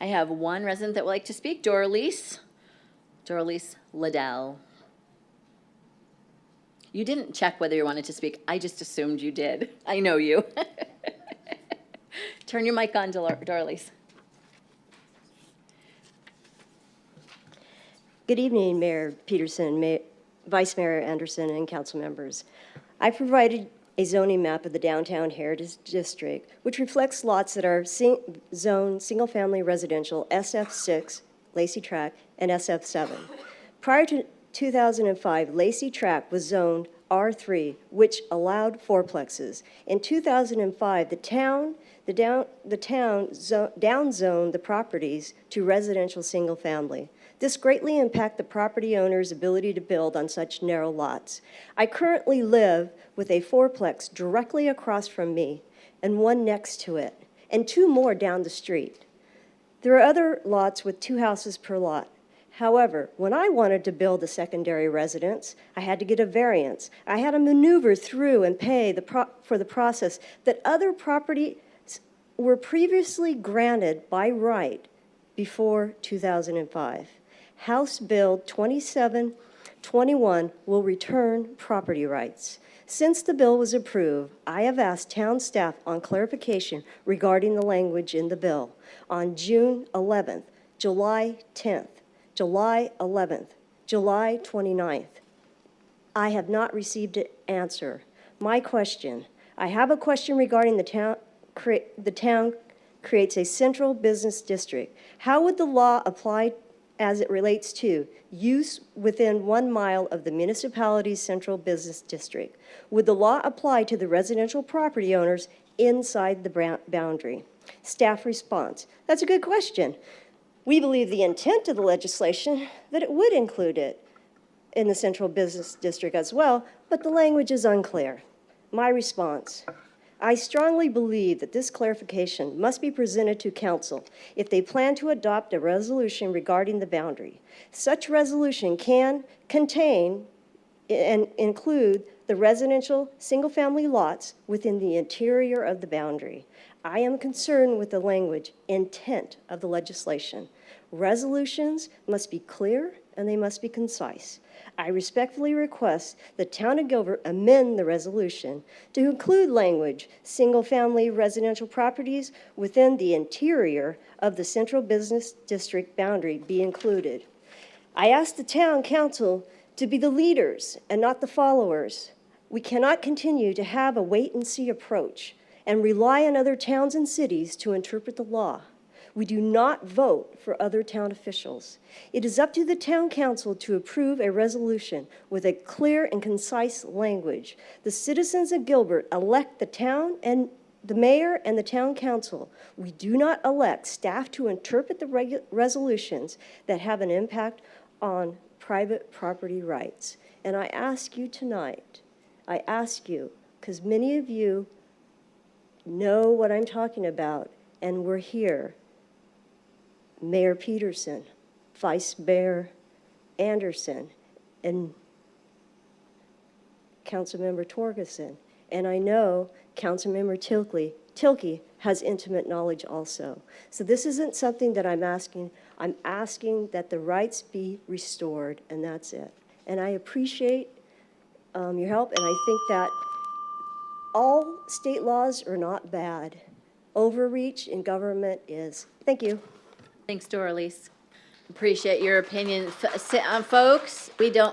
I have one resident that would like to speak, Doralise Liddell. You didn't check whether you wanted to speak. I just assumed you did. I know you. Turn your mic on, Doralise. Good evening, Mayor Peterson, Vice Mayor Anderson, and council members. I provided a zoning map of the downtown Heritage District, which reflects lots that are zoned single-family residential SF6, Lacey Track, and SF7. Prior to 2005, Lacey Track was zoned R3, which allowed fourplexes. In 2005, the town downzoned the properties to residential single-family. This greatly impacted the property owner's ability to build on such narrow lots. I currently live with a fourplex directly across from me and one next to it, and two more down the street. There are other lots with 2 houses per lot. However, when I wanted to build a secondary residence, I had to get a variance. I had to maneuver through and pay for the process that other properties were previously granted by right before 2005. House Bill 2721 will return property rights. Since the bill was approved, I have asked town staff on clarification regarding the language in the bill on June 11th, July 10th, July 11th, July 29th. I have not received an answer. My question, I have a question regarding the town creates a central business district. How would the law apply as it relates to use within 1 mile of the municipality's central business district? Would the law apply to the residential property owners inside the boundary? Staff response, that's a good question. We believe the intent of the legislation that it would include it in the central business district as well, but the language is unclear. My response, I strongly believe that this clarification must be presented to council if they plan to adopt a resolution regarding the boundary. Such resolution can contain and include the residential single-family lots within the interior of the boundary. I am concerned with the language intent of the legislation. Resolutions must be clear and they must be concise. I respectfully request the Town of Gilbert amend the resolution to include language, single-family residential properties within the interior of the central business district boundary be included. I ask the Town Council to be the leaders and not the followers. We cannot continue to have a wait-and-see approach and rely on other towns and cities to interpret the law. We do not vote for other town officials. It is up to the town council to approve a resolution with a clear and concise language. The citizens of Gilbert elect the town and the mayor and the town council. We do not elect staff to interpret the resolutions that have an impact on private property rights. And I ask you tonight, I ask you, because many of you know what I'm talking about, and we're here, Mayor Peterson, Vice Mayor Anderson, and Councilmember Torgerson. And I know Councilmember Tilkey has intimate knowledge also. So this isn't something that I'm asking. I'm asking that the rights be restored, and that's it. And I appreciate your help, and I think that all state laws are not bad. Overreach in government is. Thank you. Thanks, Doralise. Appreciate your opinion. Folks, we do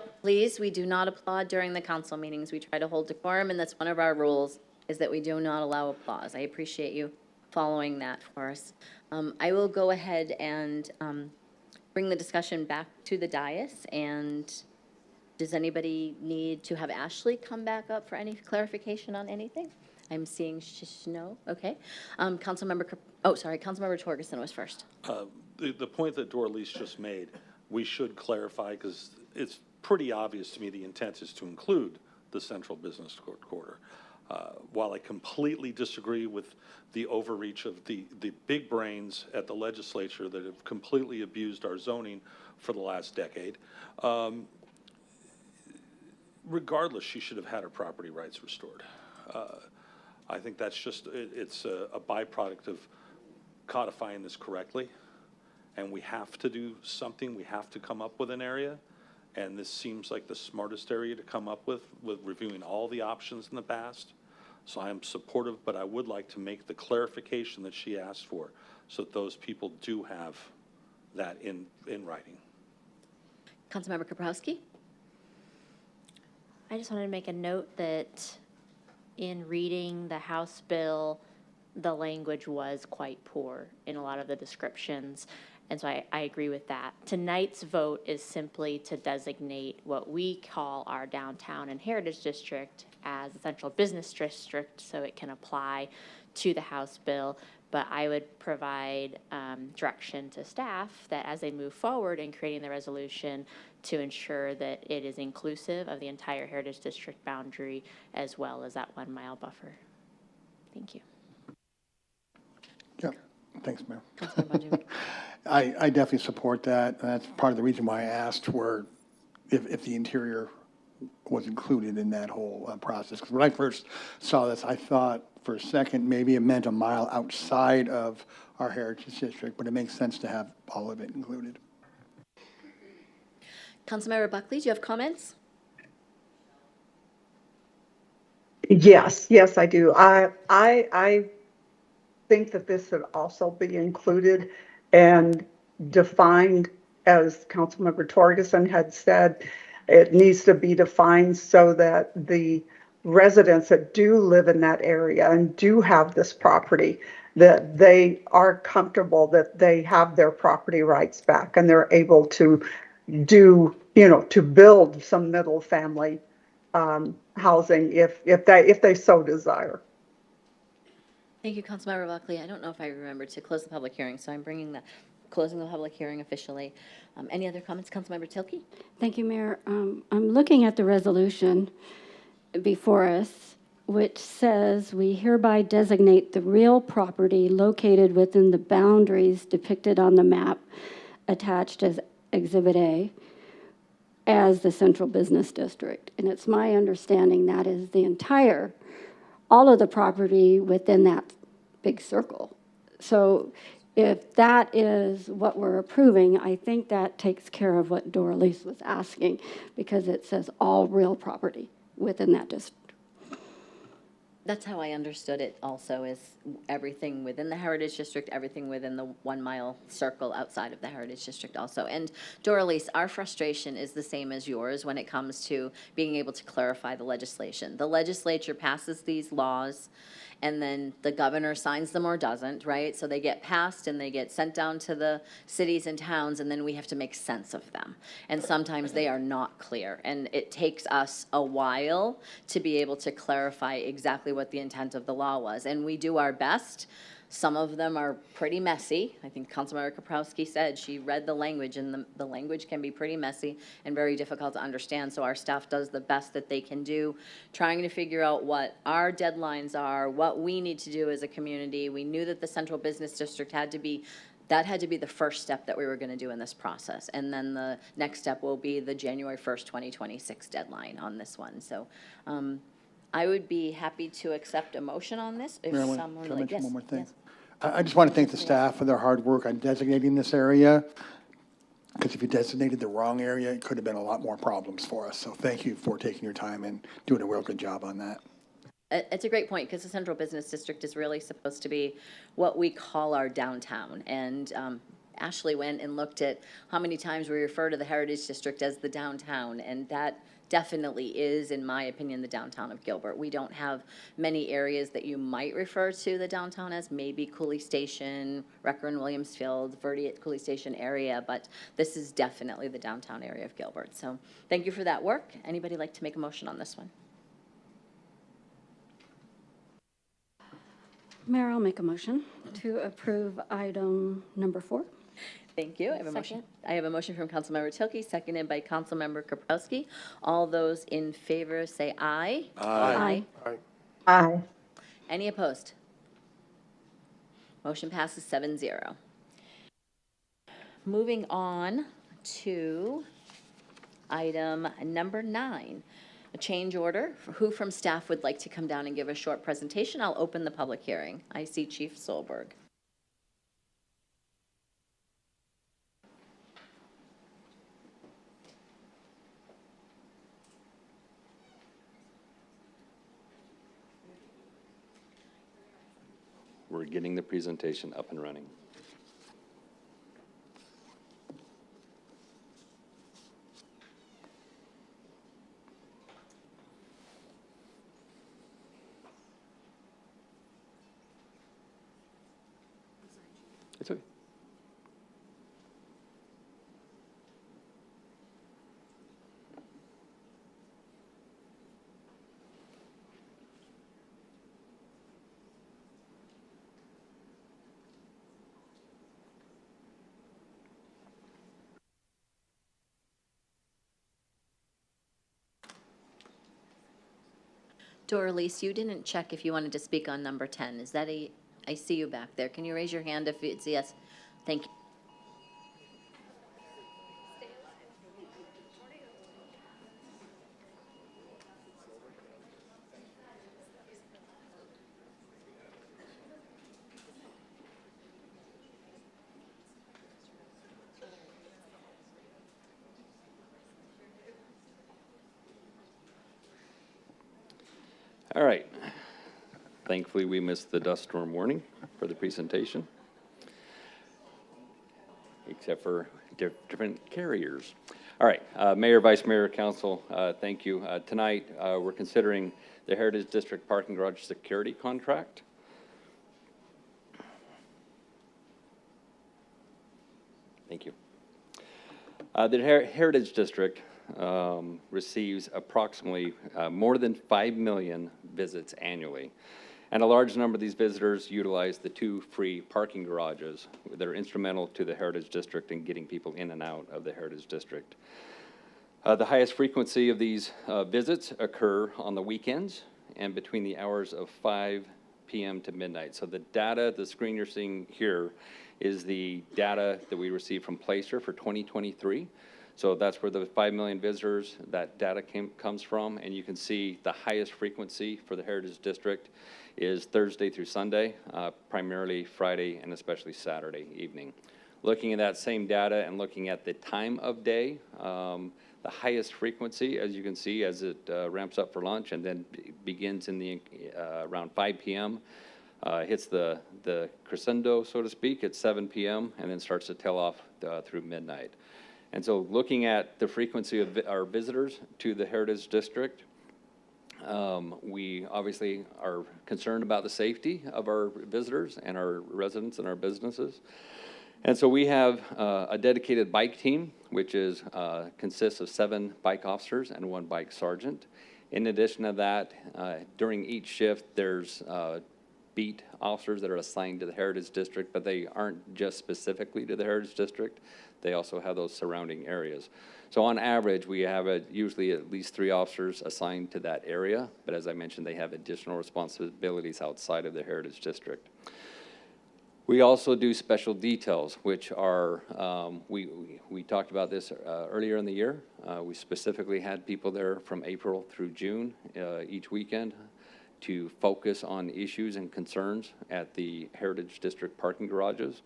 not applaud during the council meetings. We try to hold decorum, and that's one of our rules, is that we do not allow applause. I appreciate you following that for us. I will go ahead and bring the discussion back to the dais. And does anybody need to have Ashley come back up for any clarification on anything? I'm seeing no, okay. Councilmember Torgerson was first. The point that Dorlise just made, we should clarify, because it's pretty obvious to me the intent is to include the central business quarter. While I completely disagree with the overreach of the big brains at the legislature that have completely abused our zoning for the last decade, regardless, she should have had her property rights restored. I think that's just, it's a byproduct of codifying this correctly, and we have to do something. We have to come up with an area, and this seems like the smartest area to come up with reviewing all the options in the past. So I am supportive, but I would like to make the clarification that she asked for so that those people do have that in writing. Councilmember Kaprowski? I just wanted to make a note that in reading the House bill, the language was quite poor in a lot of the descriptions. And so I agree with that. Tonight's vote is simply to designate what we call our downtown and heritage district as a central business district so it can apply to the House bill. But I would provide direction to staff that as they move forward in creating the resolution to ensure that it is inclusive of the entire heritage district boundary as well as that 1 mile buffer. Thank you. Yeah, thanks, Mayor. I definitely support that. That's part of the reason why I asked for if the interior was included in that whole process. Because when I first saw this, I thought for a second maybe it meant a mile outside of our heritage district, but it makes sense to have all of it included. Councilmember Buckley, do you have comments? Yes, I do. I think that this should also be included and defined, as Councilmember Torgerson had said. It needs to be defined so that the residents that do live in that area and do have this property, that they are comfortable that they have their property rights back and they're able to do, to build some middle family housing if they so desire. Thank you, Councilmember Buckley. I don't know if I remember to close the public hearing, so I'm closing the public hearing officially. Any other comments, Councilmember Tilke? Thank you, Mayor. I'm looking at the resolution before us, which says we hereby designate the real property located within the boundaries depicted on the map attached as Exhibit A as the central business district. And it's my understanding that is all of the property within that big circle. So if that is what we're approving, I think that takes care of what Dorlise was asking, because it says all real property within that district. That's how I understood it also, is everything within the Heritage District, everything within the 1 mile circle outside of the Heritage District also. And Doralise, our frustration is the same as yours when it comes to being able to clarify the legislation. The legislature passes these laws and then the governor signs them or doesn't, right? So they get passed and they get sent down to the cities and towns, and then we have to make sense of them. And sometimes they are not clear, and it takes us a while to be able to clarify exactly what the intent of the law was. And we do our best. Some of them are pretty messy. I think Councilmember Kaprowski said she read the language, and the language can be pretty messy and very difficult to understand. So our staff does the best that they can do, trying to figure out what our deadlines are, what we need to do as a community. We knew that the Central Business District had to be the first step that we were going to do in this process. And then the next step will be the January 1st, 2026 deadline on this one. So I would be happy to accept a motion on this if someone would like. Yes. One more thing. Yes. I just want to thank the staff for their hard work on designating this area, because if you designated the wrong area, it could have been a lot more problems for us. So thank you for taking your time and doing a real good job on that. It's a great point, because the Central Business District is really supposed to be what we call our downtown. And Ashley went and looked at how many times we refer to the Heritage District as the downtown, and that definitely is, in my opinion, the downtown of Gilbert. We don't have many areas that you might refer to the downtown as, maybe Cooley Station, Recker and Williamsfield, Verde at Cooley Station area, but this is definitely the downtown area of Gilbert. So thank you for that work. Anybody like to make a motion on this one? Mayor, I'll make a motion to approve item number 4. Thank you. I have a motion. Second. I have a motion from Councilmember Tilke, seconded by Councilmember Kaprowski. All those in favor say aye. Aye. Aye. Aye. Any opposed? Motion passes 7-0. Moving on to item number 9, a change order. Who from staff would like to come down and give a short presentation? I'll open the public hearing. I see Chief Solberg. We're getting the presentation up and running. It's okay. Doralice, you didn't check if you wanted to speak on number 10. Is that I see you back there. Can you raise your hand if it's yes? Thank you. All right. Thankfully, we missed the dust storm warning for the presentation, except for different carriers. All right, Mayor, Vice Mayor, Council, thank you. Tonight, we're considering the Heritage District Parking Garage Security Contract. Thank you. The Heritage District receives approximately more than 5 million visits annually. And a large number of these visitors utilize the 2 free parking garages that are instrumental to the Heritage District in getting people in and out of the Heritage District. The highest frequency of these visits occur on the weekends and between the hours of 5 p.m. to midnight. So the data, the screen you're seeing here, is the data that we received from Placer for 2023. So that's where the 5 million visitors, that data comes from. And you can see the highest frequency for the Heritage District is Thursday through Sunday, primarily Friday and especially Saturday evening. Looking at that same data and looking at the time of day, the highest frequency, as you can see, as it ramps up for lunch and then begins in the around 5 p.m., hits the crescendo, so to speak, at 7 p.m. and then starts to tail off through midnight. And so looking at the frequency of our visitors to the Heritage District, we obviously are concerned about the safety of our visitors and our residents and our businesses. And so we have a dedicated bike team, which consists of 7 bike officers and 1 bike sergeant. In addition to that, during each shift, there's beat officers that are assigned to the Heritage District, but they aren't just specifically to the Heritage District. They also have those surrounding areas. So on average, we have usually at least 3 officers assigned to that area, but as I mentioned, they have additional responsibilities outside of the Heritage District. We also do special details, which are, we talked about this earlier in the year. We specifically had people there from April through June each weekend to focus on issues and concerns at the Heritage District parking garages.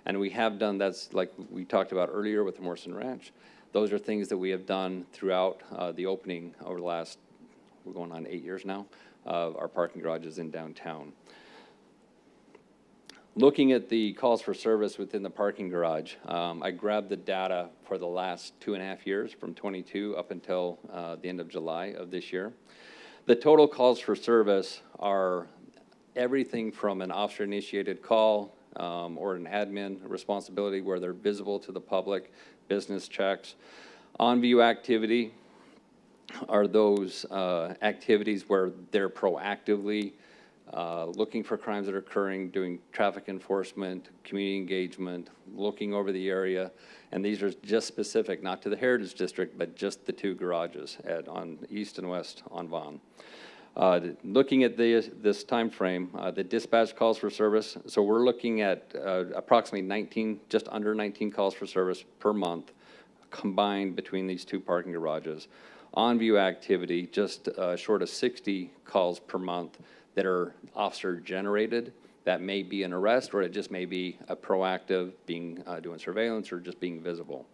And we have done, that's like we talked about earlier with the Morrison Ranch. Those are things that we have done throughout the opening over the last, we're going on 8 years now, of our parking garages in downtown. Looking at the calls for service within the parking garage, I grabbed the data for the last 2.5 years, from 22 up until the end of July of this year. The total calls for service are everything from an officer-initiated call or an admin responsibility where they're visible to the public, business checks. On-view activity are those activities where they're proactively looking for crimes that are occurring, doing traffic enforcement, community engagement, looking over the area. And these are just specific, not to the Heritage District, but just the 2 garages on east and west on Vaughan. Looking at this time frame, the dispatch calls for service. So we're looking at approximately 19, just under 19 calls for service per month combined between these 2 parking garages. On-view activity, just short of 60 calls per month that are officer generated. That may be an arrest, or it just may be a proactive doing surveillance or just being visible.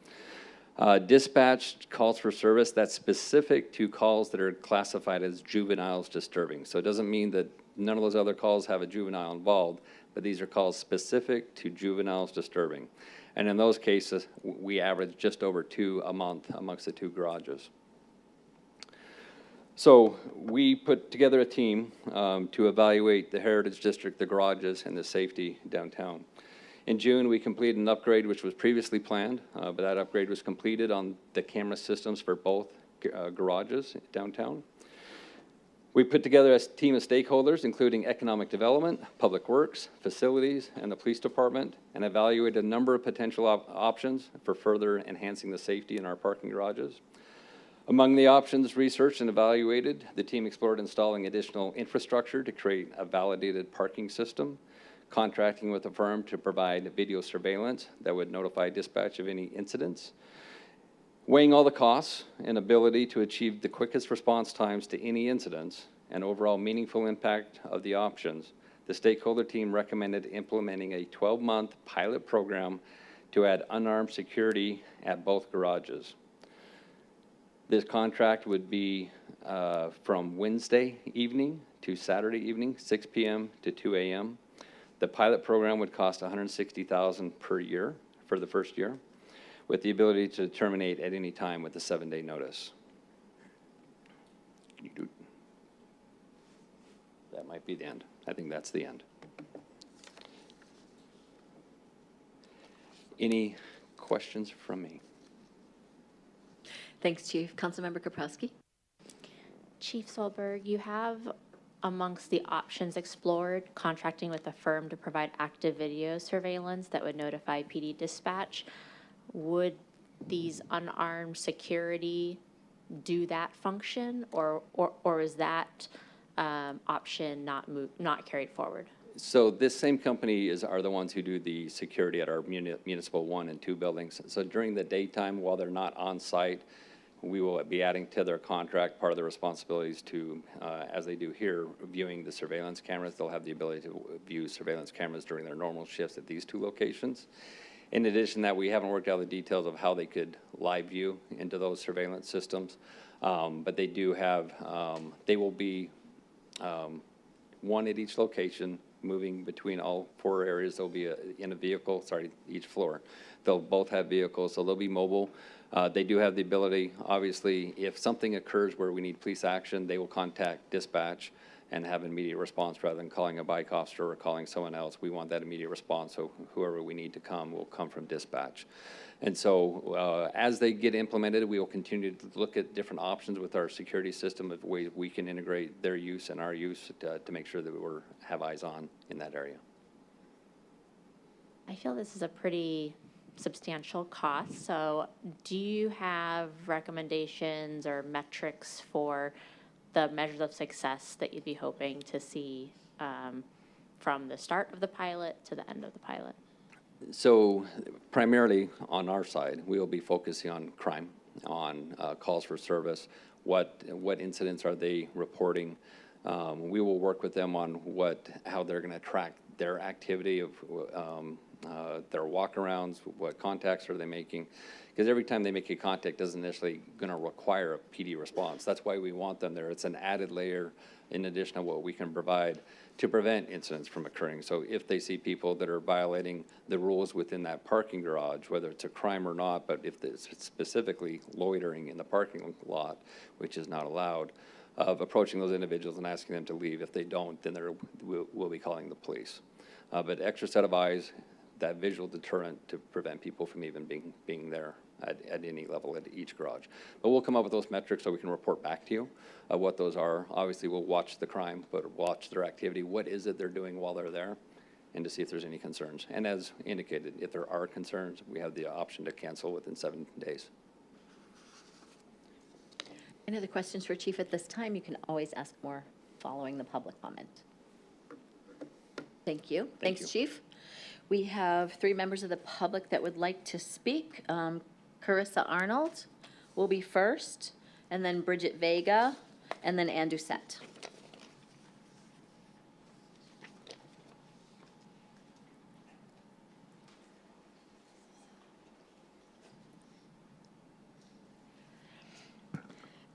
Dispatched calls for service, that's specific to calls that are classified as juveniles disturbing. So it doesn't mean that none of those other calls have a juvenile involved, but these are calls specific to juveniles disturbing. And in those cases, we average just over 2 a month amongst the 2 garages. So we put together a team to evaluate the Heritage District, the garages, and the safety downtown. In June, we completed an upgrade which was previously planned, but that upgrade was completed on the camera systems for both garages downtown. We put together a team of stakeholders, including economic development, public works, facilities, and the police department, and evaluated a number of potential options for further enhancing the safety in our parking garages. Among the options researched and evaluated, the team explored installing additional infrastructure to create a validated parking system, contracting with a firm to provide video surveillance that would notify dispatch of any incidents, weighing all the costs and ability to achieve the quickest response times to any incidents and overall meaningful impact of the options. The stakeholder team recommended implementing a 12-month pilot program to add unarmed security at both garages. This contract would be from Wednesday evening to Saturday evening, 6 p.m. to 2 a.m. The pilot program would cost $160,000 per year for the first year, with the ability to terminate at any time with a 7-day notice. That might be the end. I think that's the end. Any questions from me? Thanks, Chief. Councilmember Kaprowski. Chief Solberg, you have amongst the options explored contracting with a firm to provide active video surveillance that would notify PD dispatch. Would these unarmed security do that function, or is that option not carried forward? So this same company are the ones who do the security at our municipal 1 and 2 buildings. So during the daytime, while they're not on site, we will be adding to their contract part of the responsibilities to, as they do here, viewing the surveillance cameras. They'll have the ability to view surveillance cameras during their normal shifts at these 2 locations. In addition to that, we haven't worked out the details of how they could live view into those surveillance systems, but they do have, they will be 1 at each location, moving between all 4 areas. They'll be in a vehicle, each floor. They'll both have vehicles, so they'll be mobile. They do have the ability, obviously, if something occurs where we need police action, they will contact dispatch and have an immediate response rather than calling a bike officer or calling someone else. We want that immediate response, so whoever we need to come will come from dispatch. And so as they get implemented, we will continue to look at different options with our security system of ways we can integrate their use and our use to make sure that we have eyes on in that area. I feel this is a pretty substantial cost. So do you have recommendations or metrics for the measures of success that you'd be hoping to see from the start of the pilot to the end of the pilot? So primarily on our side, we will be focusing on crime, on calls for service, what incidents are they reporting. We will work with them on how they're going to track their activity of their walkarounds, what contacts are they making, because every time they make a contact doesn't necessarily going to require a PD response. That's why we want them there. It's an added layer in addition to what we can provide to prevent incidents from occurring. So if they see people that are violating the rules within that parking garage, whether it's a crime or not, but if it's specifically loitering in the parking lot, which is not allowed, of approaching those individuals and asking them to leave. If they don't, then we'll be calling the police. But extra set of eyes, that visual deterrent to prevent people from even being there at any level at each garage. But we'll come up with those metrics so we can report back to you what those are. Obviously, we'll watch the crime, but watch their activity. What is it they're doing while they're there? And to see if there's any concerns. And as indicated, if there are concerns, we have the option to cancel within 7 days. Any other questions for Chief at this time? You can always ask more following the public comment. Thank you. Thanks, Chief. We have 3 members of the public that would like to speak. Carissa Arnold will be first, and then Bridget Vega, and then Ann Doucette.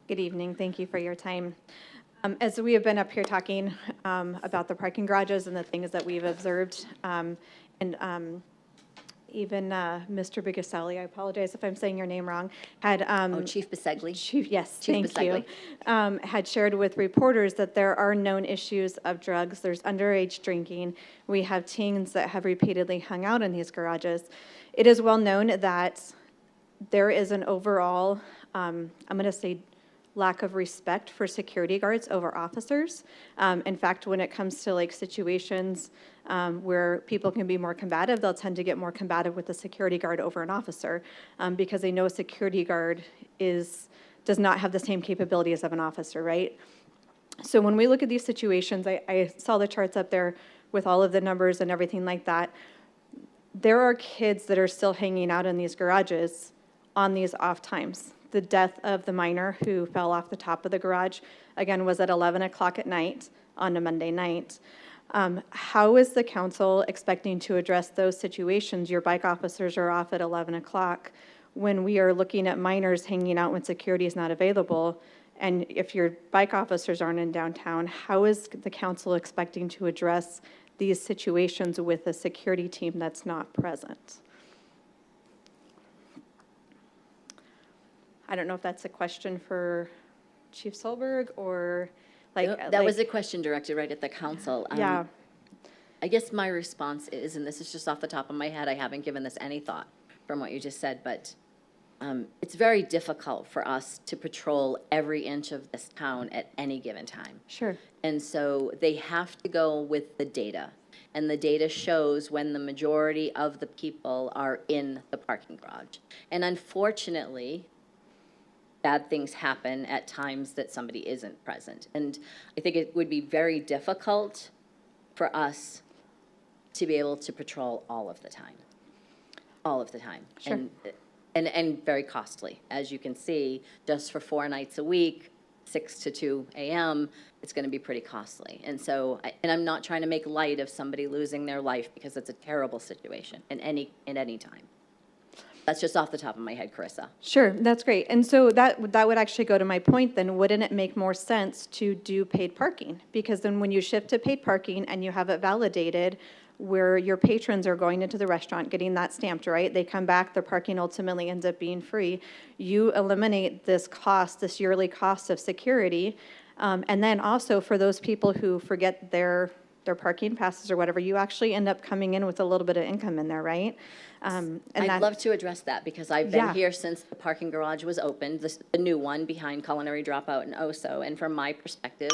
Good evening. Thank you for your time. As we have been up here talking about the parking garages and the things that we've observed, and even Mr. Bigaselli, I apologize if I'm saying your name wrong, had Chief Bisegli. Chief, yes, Chief thank you. Had shared with reporters that there are known issues of drugs. There's underage drinking. We have teens that have repeatedly hung out in these garages. It is well known that there is an overall, I'm going to say, lack of respect for security guards over officers. In fact, when it comes to like situations where people can be more combative, they'll tend to get more combative with the security guard over an officer because they know a security guard does not have the same capabilities of an officer, right? So when we look at these situations, I saw the charts up there with all of the numbers and everything like that. There are kids that are still hanging out in these garages on these off times. The death of the minor who fell off the top of the garage, again, was at 11 o'clock at night on a Monday night. How is the council expecting to address those situations? Your bike officers are off at 11 o'clock when we are looking at minors hanging out when security is not available. And if your bike officers aren't in downtown, how is the council expecting to address these situations with a security team that's not present? I don't know if that's a question for Chief Solberg or That was a question directed right at the council. Yeah. I guess my response is, and this is just off the top of my head, I haven't given this any thought from what you just said, but it's very difficult for us to patrol every inch of this town at any given time. Sure. And so they have to go with the data. And the data shows when the majority of the people are in the parking garage. And unfortunately, bad things happen at times that somebody isn't present. And I think it would be very difficult for us to be able to patrol all of the time. All of the time. Sure. And very costly. As you can see, just for 4 nights a week, 6 to 2 a.m., it's going to be pretty costly. And so, and I'm not trying to make light of somebody losing their life because it's a terrible situation in any time. That's just off the top of my head, Carissa. Sure, that's great. And so that would actually go to my point then. Wouldn't it make more sense to do paid parking? Because then when you shift to paid parking and you have it validated where your patrons are going into the restaurant, getting that stamped, right? They come back, their parking ultimately ends up being free. You eliminate this cost, this yearly cost of security. And then also for those people who forget their parking passes or whatever, you actually end up coming in with a little bit of income in there, right? And I'd love to address that because I've been here since the parking garage was opened, the new one behind Culinary Dropout and Oso. And from my perspective,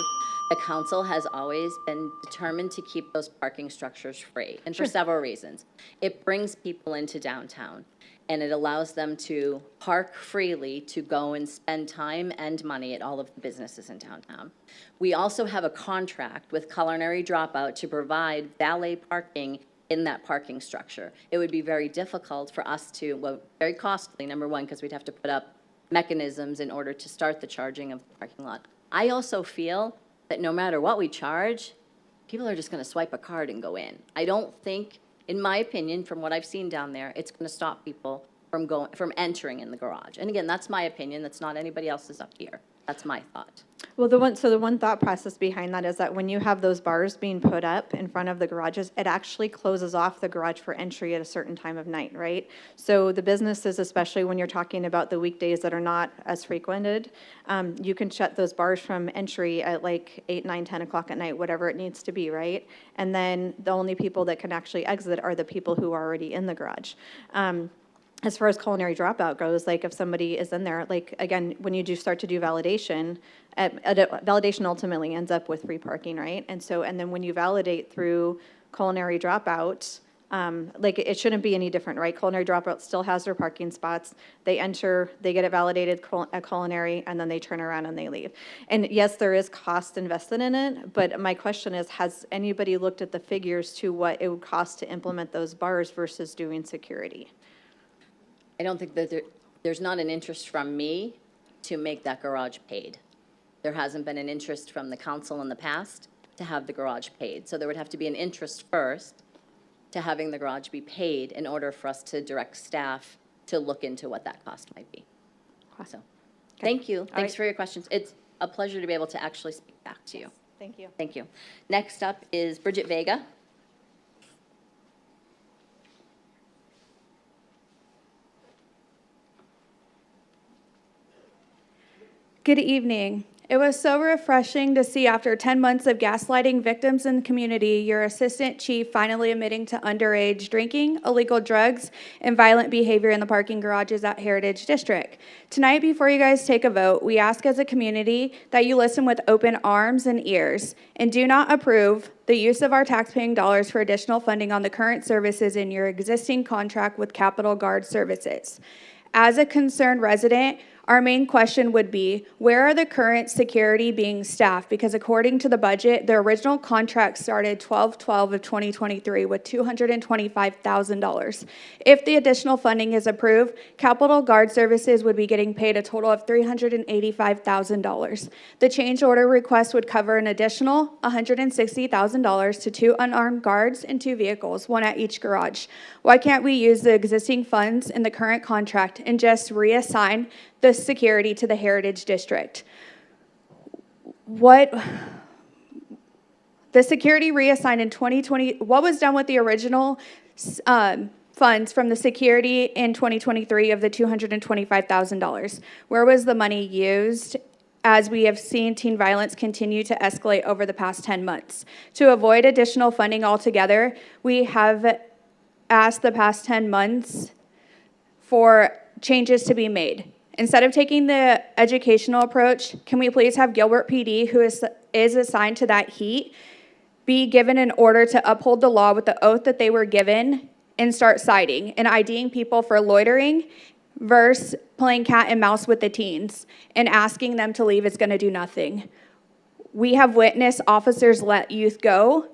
the council has always been determined to keep those parking structures free, and for several reasons. It brings people into downtown, and it allows them to park freely to go and spend time and money at all of the businesses in downtown. We also have a contract with Culinary Dropout to provide valet parking in that parking structure. It would be very difficult for us to, well, very costly, number one, because we'd have to put up mechanisms in order to start the charging of the parking lot. I also feel that no matter what we charge, people are just going to swipe a card and go in. I don't think, in my opinion, from what I've seen down there, it's going to stop people from entering in the garage. And again, that's my opinion. That's not anybody else's up here. That's my thought. Well, the one thought process behind that is that when you have those bars being put up in front of the garages, it actually closes off the garage for entry at a certain time of night, right? So the businesses, especially when you're talking about the weekdays that are not as frequented, you can shut those bars from entry at like 8, 9, 10 o'clock at night, whatever it needs to be, right? And then the only people that can actually exit are the people who are already in the garage. as far as culinary dropout goes, like if somebody is in there, like again, when you do start to do validation, validation ultimately ends up with free parking, right? And so, and then when you validate through culinary dropout, like it shouldn't be any different, right? Culinary dropout still has their parking spots. They enter, they get it validated at culinary, and then they turn around and they leave. And yes, there is cost invested in it, but my question is, has anybody looked at the figures to what it would cost to implement those bars versus doing security? I don't think that there's not an interest from me to make that garage paid. There hasn't been an interest from the council in the past to have the garage paid. So there would have to be an interest first to having the garage be paid in order for us to direct staff to look into what that cost might be. So, thank you. Thanks for your questions. It's a pleasure to be able to actually speak back to you. Thank you. Thank you. Next up is Bridget Vega. Good evening. It was so refreshing to see after 10 months of gaslighting victims in the community, your assistant chief finally admitting to underage drinking, illegal drugs, and violent behavior in the parking garages at Heritage District. Tonight, before you guys take a vote, we ask as a community that you listen with open arms and ears and do not approve the use of our taxpaying dollars for additional funding on the current services in your existing contract with Capitol Guard Services. As a concerned resident, our main question would be, where are the current security being staffed? Because according to the budget, the original contract started 12/12 of 2023 with $225,000. If the additional funding is approved, Capitol Guard Services would be getting paid a total of $385,000. The change order request would cover an additional $160,000 to 2 unarmed guards and 2 vehicles, 1 at each garage. Why can't we use the existing funds in the current contract and just reassign the security to the Heritage District? The security reassigned in 2020, what was done with the original funds from the security in 2023 of the $225,000? Where was the money used, as we have seen teen violence continue to escalate over the past 10 months? To avoid additional funding altogether, we have asked the past 10 months for changes to be made. Instead of taking the educational approach, can we please have Gilbert PD, who is assigned to that heat, be given an order to uphold the law with the oath that they were given and start citing and IDing people for loitering versus playing cat and mouse with the teens and asking them to leave is going to do nothing. We have witnessed officers let youth go,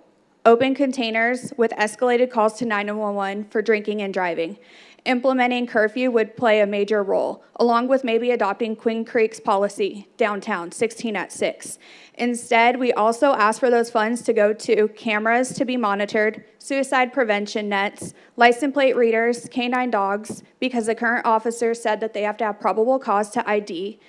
open containers with escalated calls to 911 for drinking and driving. Implementing curfew would play a major role, along with maybe adopting Queen Creek's policy downtown, 16 at 6. Instead, we also ask for those funds to go to cameras to be monitored, suicide prevention nets, license plate readers, canine dogs, because the current officers said that they have to have probable cause to ID,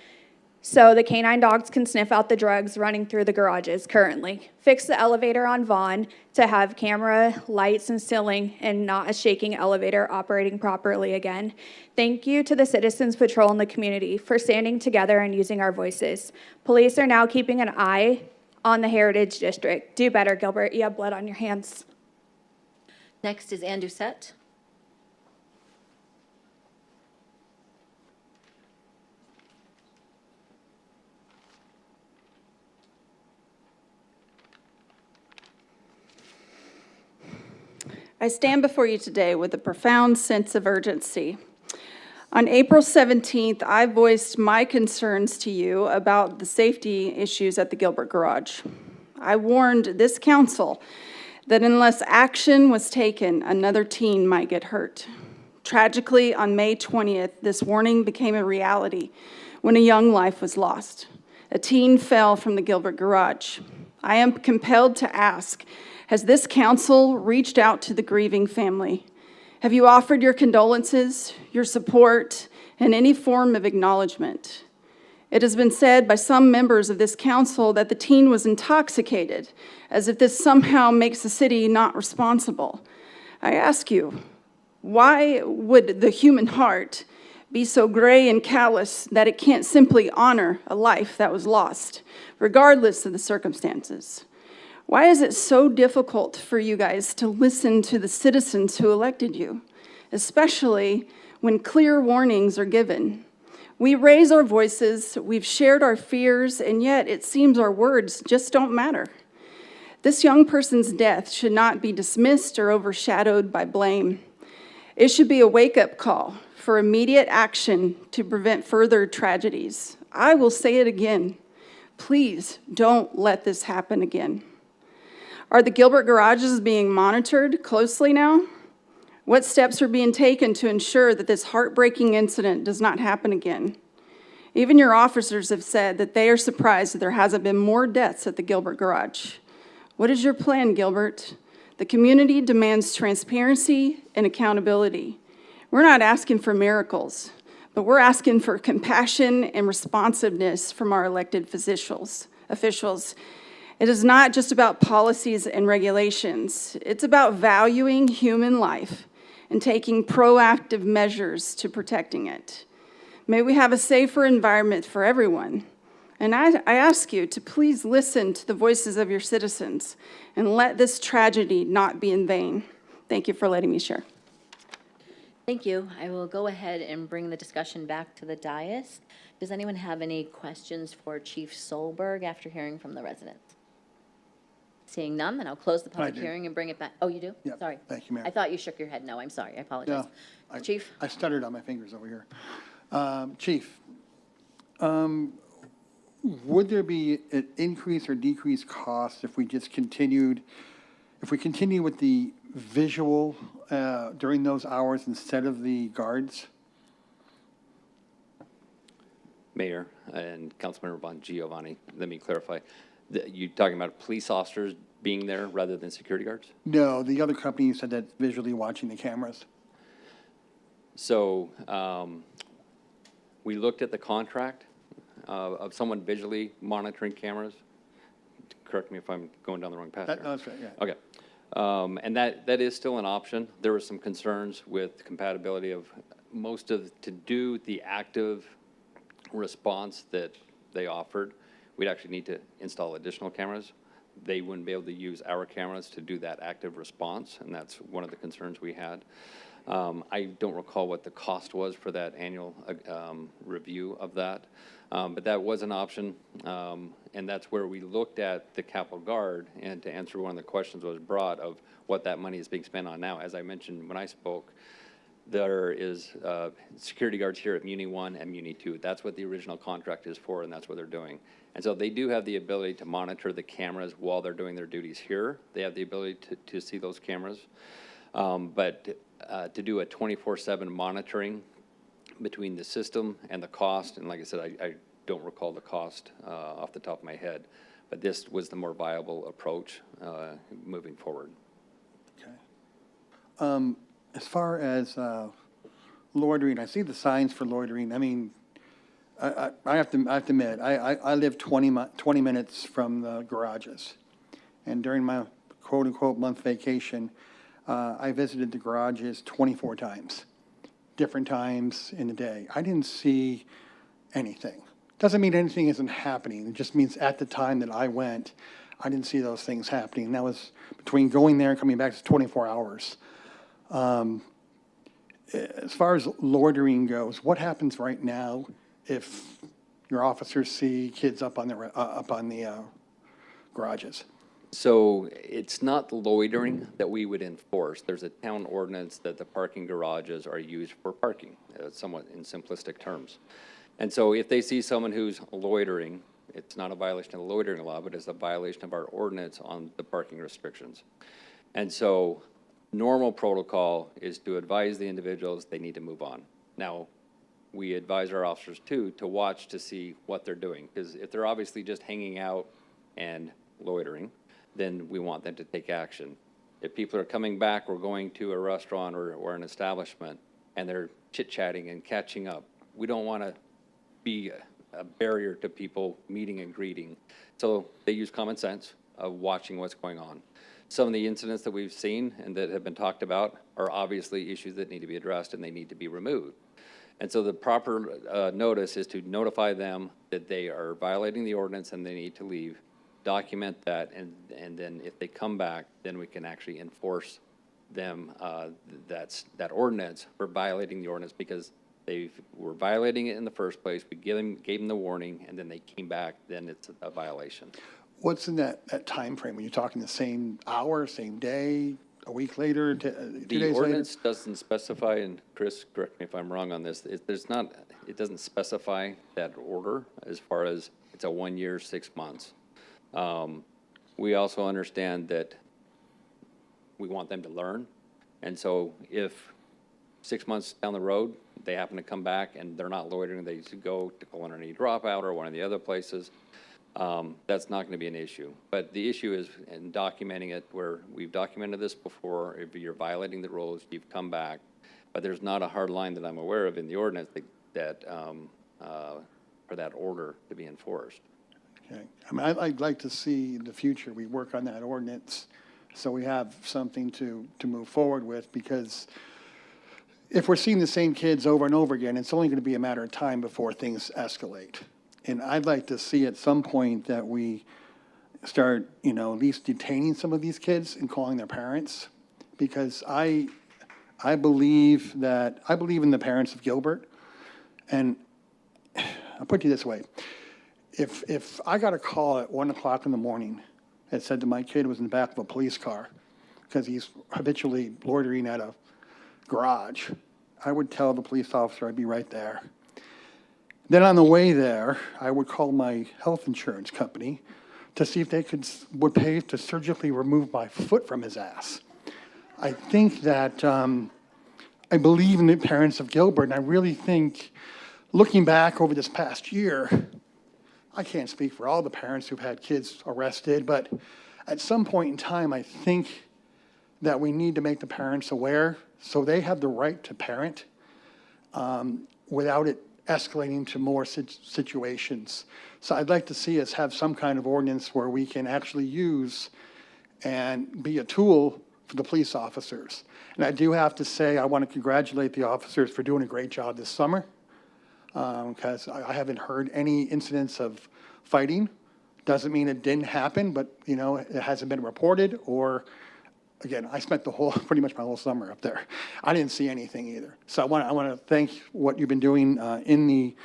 so the canine dogs can sniff out the drugs running through the garages currently. Fix the elevator on Vaughn to have camera, lights, and ceiling, and not a shaking elevator operating properly again. Thank you to the Citizens Patrol in the community for standing together and using our voices. Police are now keeping an eye on the Heritage District. Do better, Gilbert. You have blood on your hands. Next is Ann Doucette. I stand before you today with a profound sense of urgency. On April 17th, I voiced my concerns to you about the safety issues at the Gilbert Garage. I warned this council that unless action was taken, another teen might get hurt. Tragically, on May 20th, this warning became a reality when a young life was lost. A teen fell from the Gilbert Garage. I am compelled to ask, has this council reached out to the grieving family? Have you offered your condolences, your support, and any form of acknowledgement? It has been said by some members of this council that the teen was intoxicated, as if this somehow makes the city not responsible. I ask you, why would the human heart be so gray and callous that it can't simply honor a life that was lost, regardless of the circumstances? Why is it so difficult for you guys to listen to the citizens who elected you, especially when clear warnings are given. We raise our voices, we've shared our fears, and yet it seems our words just don't matter. This young person's death should not be dismissed or overshadowed by blame. It should be a wake-up call for immediate action to prevent further tragedies. I will say it again. Please don't let this happen again. Are the Gilbert garages being monitored closely now? What steps are being taken to ensure that this heartbreaking incident does not happen again? Even your officers have said that they are surprised that there hasn't been more deaths at the Gilbert garage. What is your plan, Gilbert? The community demands transparency and accountability. We're not asking for miracles, but we're asking for compassion and responsiveness from our elected officials. It is not just about policies and regulations. It's about valuing human life and taking proactive measures to protecting it. May we have a safer environment for everyone. And I ask you to please listen to the voices of your citizens and let this tragedy not be in vain. Thank you for letting me share. Thank you. I will go ahead and bring the discussion back to the dais. Does anyone have any questions for Chief Solberg after hearing from the residents? Seeing none, then I'll close the public hearing and bring it back. Oh, you do? Yep. Sorry. Thank you, Mayor. I thought you shook your head. No, I'm sorry. I apologize. No, Chief? I stuttered on my fingers over here. Chief, would there be an increase or decrease cost if we just continued, if we continue with the visual during those hours instead of the guards? Mayor and Councilmember Bon Giovanni, let me clarify. You talking about police officers being there rather than security guards? No, the other company said that visually watching the cameras. So we looked at the contract of someone visually monitoring cameras. Correct me if I'm going down the wrong path here. That's right, yeah. Okay. And that is still an option. There were some concerns with compatibility of to do the active response that they offered. We'd actually need to install additional cameras. They wouldn't be able to use our cameras to do that active response, and that's one of the concerns we had. I don't recall what the cost was for that annual review of that, but that was an option, and that's where we looked at the Capitol Guard, and to answer one of the questions was brought of what that money is being spent on now. As I mentioned when I spoke, there is security guards here at Muni 1 and Muni 2. That's what the original contract is for, and that's what they're doing. And so they do have the ability to monitor the cameras while they're doing their duties here. They have the ability to see those cameras. But to do a 24/7 monitoring between the system and the cost, and like I said, I don't recall the cost off the top of my head, but this was the more viable approach moving forward. Okay. As far as loitering, I see the signs for loitering. I mean, I have to admit, I live 20 minutes from the garages. And during my quote-unquote month vacation, I visited the garages 24 times, different times in the day. I didn't see anything. Doesn't mean anything isn't happening. It just means at the time that I went, I didn't see those things happening. And that was between going there and coming back to 24 hours. As far as loitering goes, what happens right now if your officers see kids up on the garages? So it's not loitering that we would enforce. There's a town ordinance that the parking garages are used for parking, somewhat in simplistic terms. And so if they see someone who's loitering, it's not a violation of the loitering law, but it's a violation of our ordinance on the parking restrictions. And so normal protocol is to advise the individuals they need to move on. Now, we advise our officers too to watch to see what they're doing, because if they're obviously just hanging out and loitering, then we want them to take action. If people are coming back or going to a restaurant or an establishment and they're chit-chatting and catching up, we don't want to be a barrier to people meeting and greeting. So they use common sense of watching what's going on. Some of the incidents that we've seen and that have been talked about are obviously issues that need to be addressed and they need to be removed. And so the proper notice is to notify them that they are violating the ordinance and they need to leave, document that, and then if they come back, then we can actually enforce them, that ordinance for violating the ordinance because they were violating it in the first place. We gave them the warning, and then they came back, then it's a violation. What's in that time frame? When you're talking the same hour, same day, a week later, 2 days later? The ordinance doesn't specify, and Chris, correct me if I'm wrong on this, it doesn't specify that order as far as it's a 1 year, 6 months. We also understand that we want them to learn. And so if 6 months down the road, they happen to come back and they're not loitering, they should go to culinary dropout or one of the other places, that's not going to be an issue. But the issue is in documenting it where we've documented this before. If you're violating the rules, you've come back. But there's not a hard line that I'm aware of in the ordinance that for that order to be enforced. Okay. I mean, I'd like to see in the future, we work on that ordinance so we have something to move forward with, because if we're seeing the same kids over and over again, it's only going to be a matter of time before things escalate. And I'd like to see at some point that we start, at least detaining some of these kids and calling their parents, because I believe in the parents of Gilbert. And I'll put it this way. If I got a call at 1 o'clock in the morning that said that my kid was in the back of a police car because he's habitually loitering at a garage, I would tell the police officer I'd be right there. Then on the way there, I would call my health insurance company to see if they would pay to surgically remove my foot from his ass. I think that I believe in the parents of Gilbert, and I really think, looking back over this past year, I can't speak for all the parents who've had kids arrested, but at some point in time, I think that we need to make the parents aware so they have the right to parent without it escalating to more situations. So I'd like to see us have some kind of ordinance where we can actually use and be a tool for the police officers. And I do have to say, I want to congratulate the officers for doing a great job this summer, because I haven't heard any incidents of fighting. Doesn't mean it didn't happen, but it hasn't been reported. Or again, I spent pretty much my whole summer up there. I didn't see anything either. So I want to thank what you've been doing in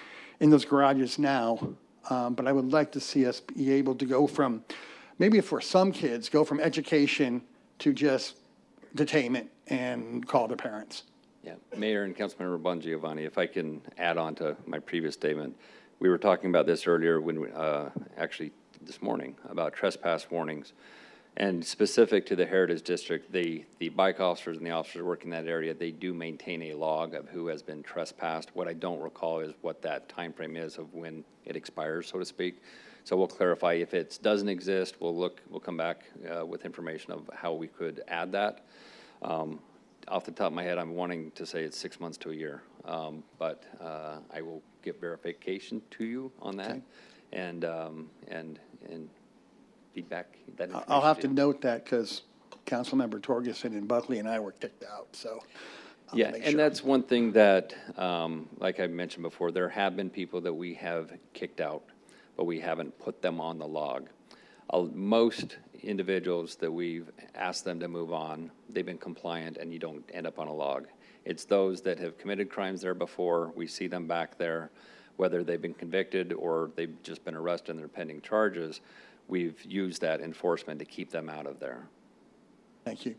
those garages now. But I would like to see us be able to go from, maybe for some kids, go from education to just detainment and call their parents. Yeah, Mayor and Councilmember Bongiovanni, if I can add on to my previous statement, we were talking about this earlier actually this morning, about trespass warnings. And specific to the Heritage District, the bike officers and the officers working in that area, they do maintain a log of who has been trespassed. What I don't recall is what that time frame is of when it expires, so to speak. So we'll clarify if it doesn't exist. We'll come back with information of how we could add that. Off the top of my head, I'm wanting to say it's 6 months to a year, but I will get verification to you on that, okay. and feedback that information. I'll have to note that because Councilmember Torgerson and Buckley and I were kicked out, so. Yeah, and that's one thing that, like I mentioned before, there have been people that we have kicked out, but we haven't put them on the log. Most individuals that we've asked them to move on, they've been compliant and you don't end up on a log. It's those that have committed crimes there before, we see them back there, whether they've been convicted or they've just been arrested and they're pending charges, we've used that enforcement to keep them out of there. Thank you.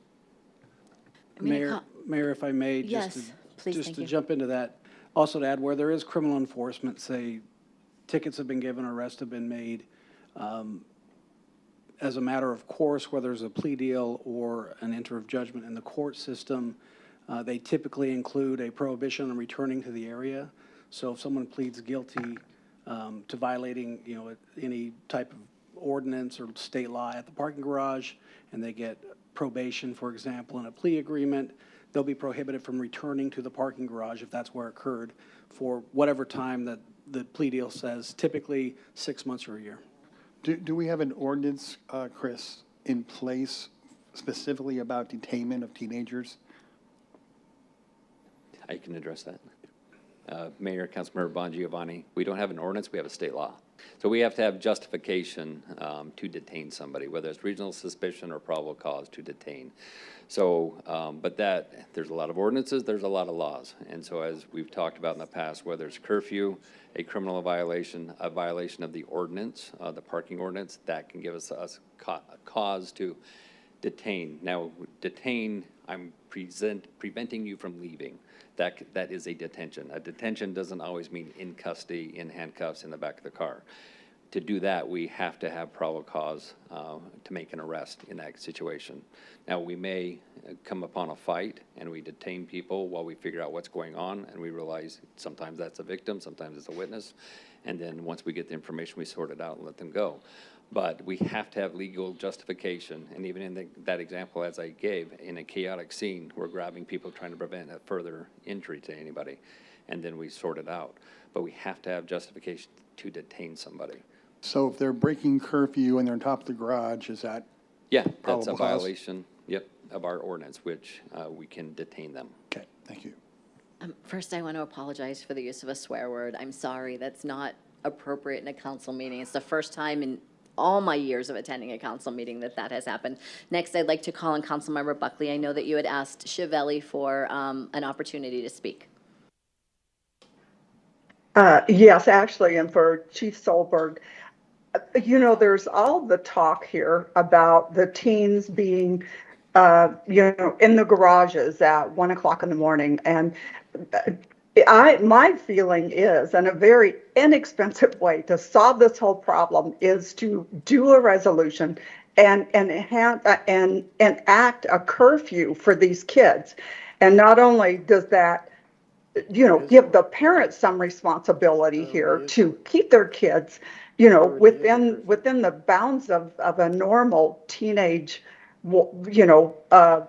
Mayor, if I may, Yes, please, just thank to you. jump into that, also to add where there is criminal enforcement, say tickets have been given, arrests have been made, as a matter of course, whether there's a plea deal or an enter of judgment in the court system, they typically include a prohibition on returning to the area. So if someone pleads guilty to violating, any type of ordinance or state law at the parking garage, and they get probation, for example, in a plea agreement, they'll be prohibited from returning to the parking garage if that's where it occurred for whatever time that the plea deal says, typically 6 months or a year. Do we have an ordinance, Chris, in place specifically about detainment of teenagers? I can address that. Mayor, Councilmember Bongiovanni, we don't have an ordinance, we have a state law. So we have to have justification to detain somebody, whether it's reasonable suspicion or probable cause to detain. So, but there's a lot of ordinances, there's a lot of laws. And so as we've talked about in the past, whether it's curfew, a criminal violation, a violation of the ordinance, the parking ordinance, that can give us a cause to detain. Now, detain, I'm preventing you from leaving. That is a detention. A detention doesn't always mean in custody, in handcuffs, in the back of the car. To do that, we have to have probable cause to make an arrest in that situation. Now, we may come upon a fight and we detain people while we figure out what's going on, and we realize sometimes that's a victim, sometimes it's a witness, and then once we get the information, we sort it out and let them go. But we have to have legal justification, and even in that example as I gave, in a chaotic scene, we're grabbing people trying to prevent a further injury to anybody, and then we sort it out. But we have to have justification to detain somebody. So if they're breaking curfew and they're on top of the garage, is that? Yeah, that's a probable cause? violation, yep, of our ordinance, which we can detain them. Okay, thank you. First, I want to apologize for the use of a swear word. I'm sorry, that's not appropriate in a council meeting. It's the first time in all my years of attending a council meeting that has happened. Next, I'd like to call on Councilmember Buckley. I know that you had asked Chiavelli for an opportunity to speak. Yes, actually, and for Chief Solberg, you know, there's all the talk here about the teens being, you know, in the garages at 1 o'clock in the morning. And my feeling is, and a very inexpensive way to solve this whole problem is to do a resolution and enact a curfew for these kids. And not only does that, you know, give the parents some responsibility here to keep their kids, you know, within the bounds of a normal teenage, you know,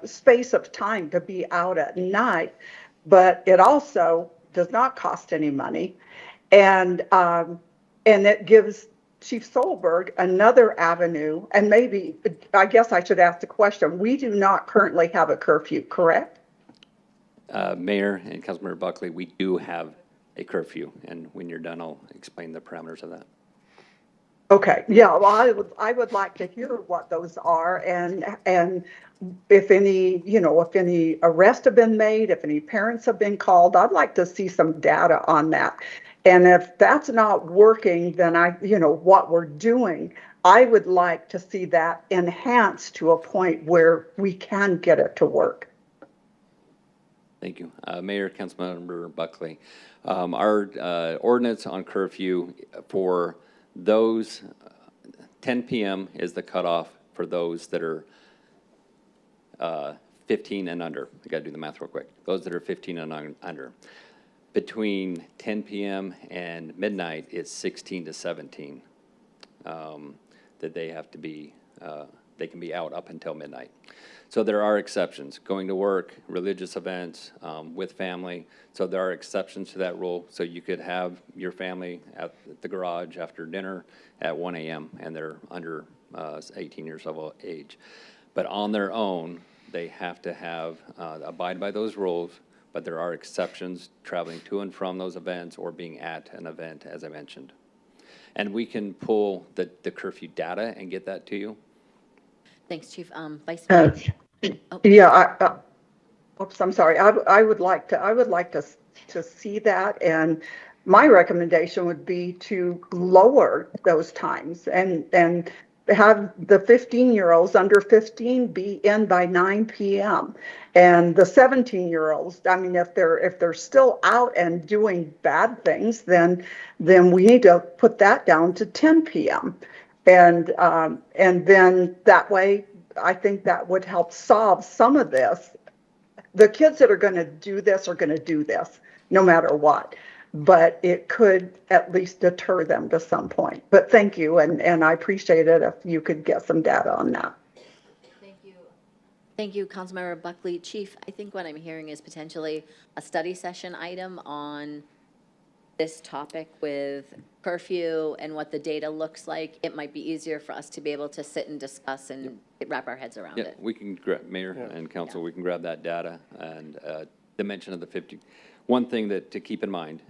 space of time to be out at night, but it also does not cost any money, and it gives Chief Solberg another avenue. And maybe, I guess I should ask the question: we do not currently have a curfew, correct? Mayor and Councilmember Buckley, we do have a curfew, and when you're done, I'll explain the parameters of that. Okay, yeah, well, I would like to hear what those are, and if any, you know, if any arrests have been made, if any parents have been called. I'd like to see some data on that. And if that's not working, then you know, what we're doing, I would like to see that enhanced to a point where we can get it to work. Thank you. Mayor, Councilmember Buckley, our ordinance on curfew for those, 10 p.m. is the cutoff for those that are 15 and under. I got to do the math real quick. Those that are 15 and under. Between 10 p.m. and midnight, it's 16 to 17 that they have to be, they can be out up until midnight. So there are exceptions, going to work, religious events, with family. So there are exceptions to that rule. So you could have your family at the garage after dinner at 1 a.m. and they're under 18 years of age. But on their own, they have to have, abide by those rules, but there are exceptions traveling to and from those events or being at an event, as I mentioned. And we can pull the curfew data and get that to you. Thanks, Chief. Vice Mayor. Yeah, oops, I'm sorry. I would like to see that, and my recommendation would be to lower those times and have the 15-year-olds under 15 be in by 9 p.m. and the 17-year-olds. I mean, if they're still out and doing bad things, then we need to put that down to 10 p.m. And then that way, I think that would help solve some of this. The kids that are going to do this are going to do this no matter what, but it could at least deter them to some point. But thank you, and I appreciate it if you could get some data on that. Thank you, Councilmember Buckley. Chief, I think what I'm hearing is potentially a study session item on this topic with curfew and what the data looks like. It might be easier for us to be able to sit and discuss and wrap our heads around it. We can grab, Mayor and Council, we can grab that data and the mention of the 50. One thing that to keep in mind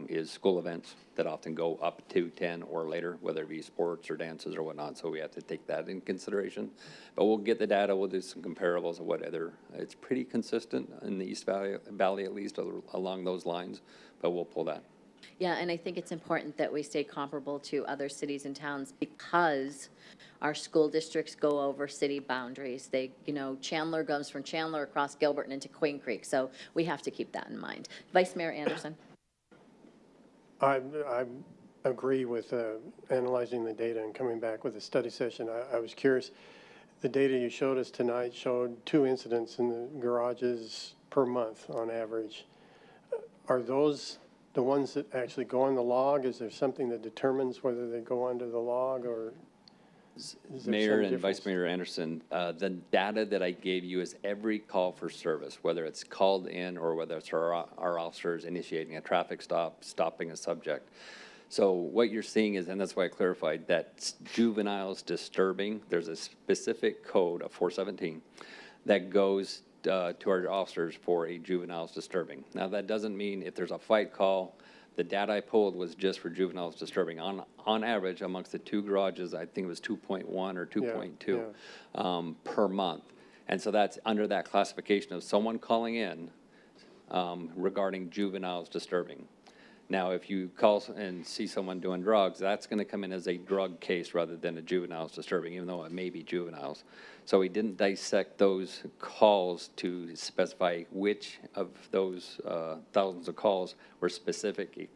is school events that often go up to 10 or later, whether it be sports or dances or whatnot, so we have to take that in consideration. But we'll get the data, we'll do some comparables of what other, it's pretty consistent in the East Valley at least along those lines, but we'll pull that. Yeah, and I think it's important that we stay comparable to other cities and towns because our school districts go over city boundaries. They, you know, Chandler goes from Chandler across Gilbert and into Queen Creek, so we have to keep that in mind. Vice Mayor Anderson. I agree with analyzing the data and coming back with a study session. I was curious, the data you showed us tonight showed 2 incidents in the garages per month on average. Are those the ones that actually go on the log? Is there something that determines whether they go onto the log, or is there Mayor some and difference? Vice Mayor Anderson, the data that I gave you is every call for service, whether it's called in or whether it's our officers initiating a traffic stop, stopping a subject. So what you're seeing is, and that's why I clarified, that juveniles disturbing, there's a specific code of 417 that goes to our officers for a juveniles disturbing. Now, that doesn't mean if there's a fight call, the data I pulled was just for juveniles disturbing. On average, amongst the 2 garages, I think it was 2.1 or 2.2 per month. And so that's under that classification of someone calling in regarding juveniles disturbing. Now, if you call and see someone doing drugs, that's going to come in as a drug case rather than a juveniles disturbing, even though it may be juveniles. So we didn't dissect those calls to specify which of those thousands of calls were specifically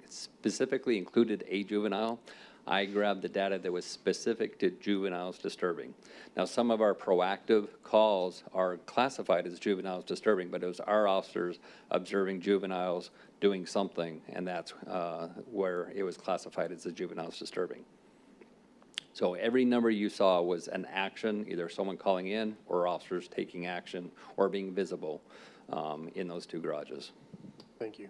included a juvenile. I grabbed the data that was specific to juveniles disturbing. Now, some of our proactive calls are classified as juveniles disturbing, but it was our officers observing juveniles doing something, and that's where it was classified as a juveniles disturbing. So every number you saw was an action, either someone calling in or officers taking action or being visible in those 2 garages. Thank you.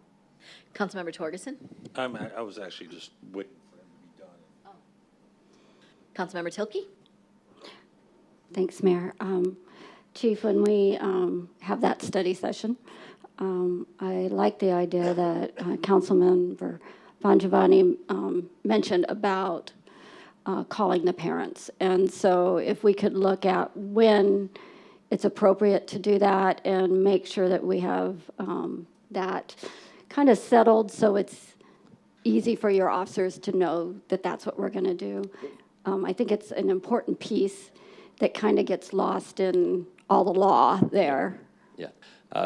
Councilmember Torgerson. I was actually just waiting for him to be done. Councilmember Tilkey. Thanks, Mayor. Chief, when we have that study session, I like the idea that Councilmember Bongiovanni mentioned about calling the parents. And so if we could look at when it's appropriate to do that and make sure that we have that kind of settled so it's easy for your officers to know that that's what we're going to do. I think it's an important piece that kind of gets lost in all the law there. Yeah.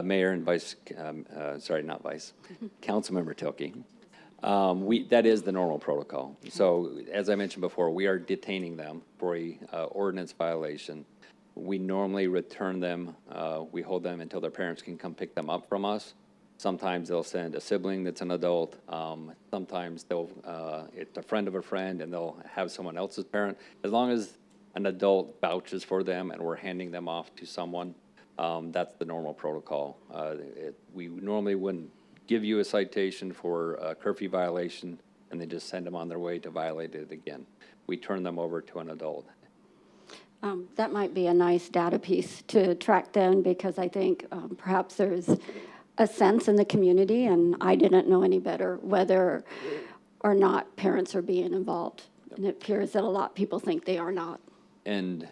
Mayor and Vice, sorry, not Vice, Councilmember Tilkey. That is the normal protocol. So as I mentioned before, we are detaining them for a ordinance violation. We normally return them. We hold them until their parents can come pick them up from us. Sometimes they'll send a sibling that's an adult. Sometimes it's a friend of a friend, and they'll have someone else's parent. As long as an adult vouches for them and we're handing them off to someone, that's the normal protocol. We normally wouldn't give you a citation for a curfew violation and then just send them on their way to violate it again. We turn them over to an adult. That might be a nice data piece to track then, because I think perhaps there's a sense in the community, and I didn't know any better, whether or not parents are being involved. And it appears that a lot of people think they are not. And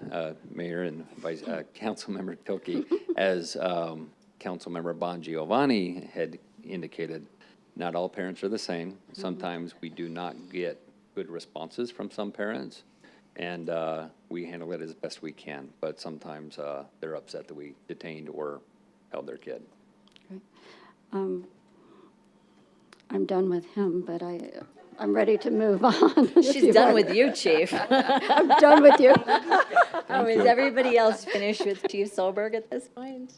Mayor and Councilmember Tilkey, as Councilmember Bongiovanni had indicated, not all parents are the same. Sometimes we do not get good responses from some parents, and we handle it as best we can. But sometimes they're upset that we detained or held their kid. Okay. I'm done with him, but I'm ready to move on. She's done with you, Chief. I'm done with you. Is everybody else finished with Chief Solberg at this point?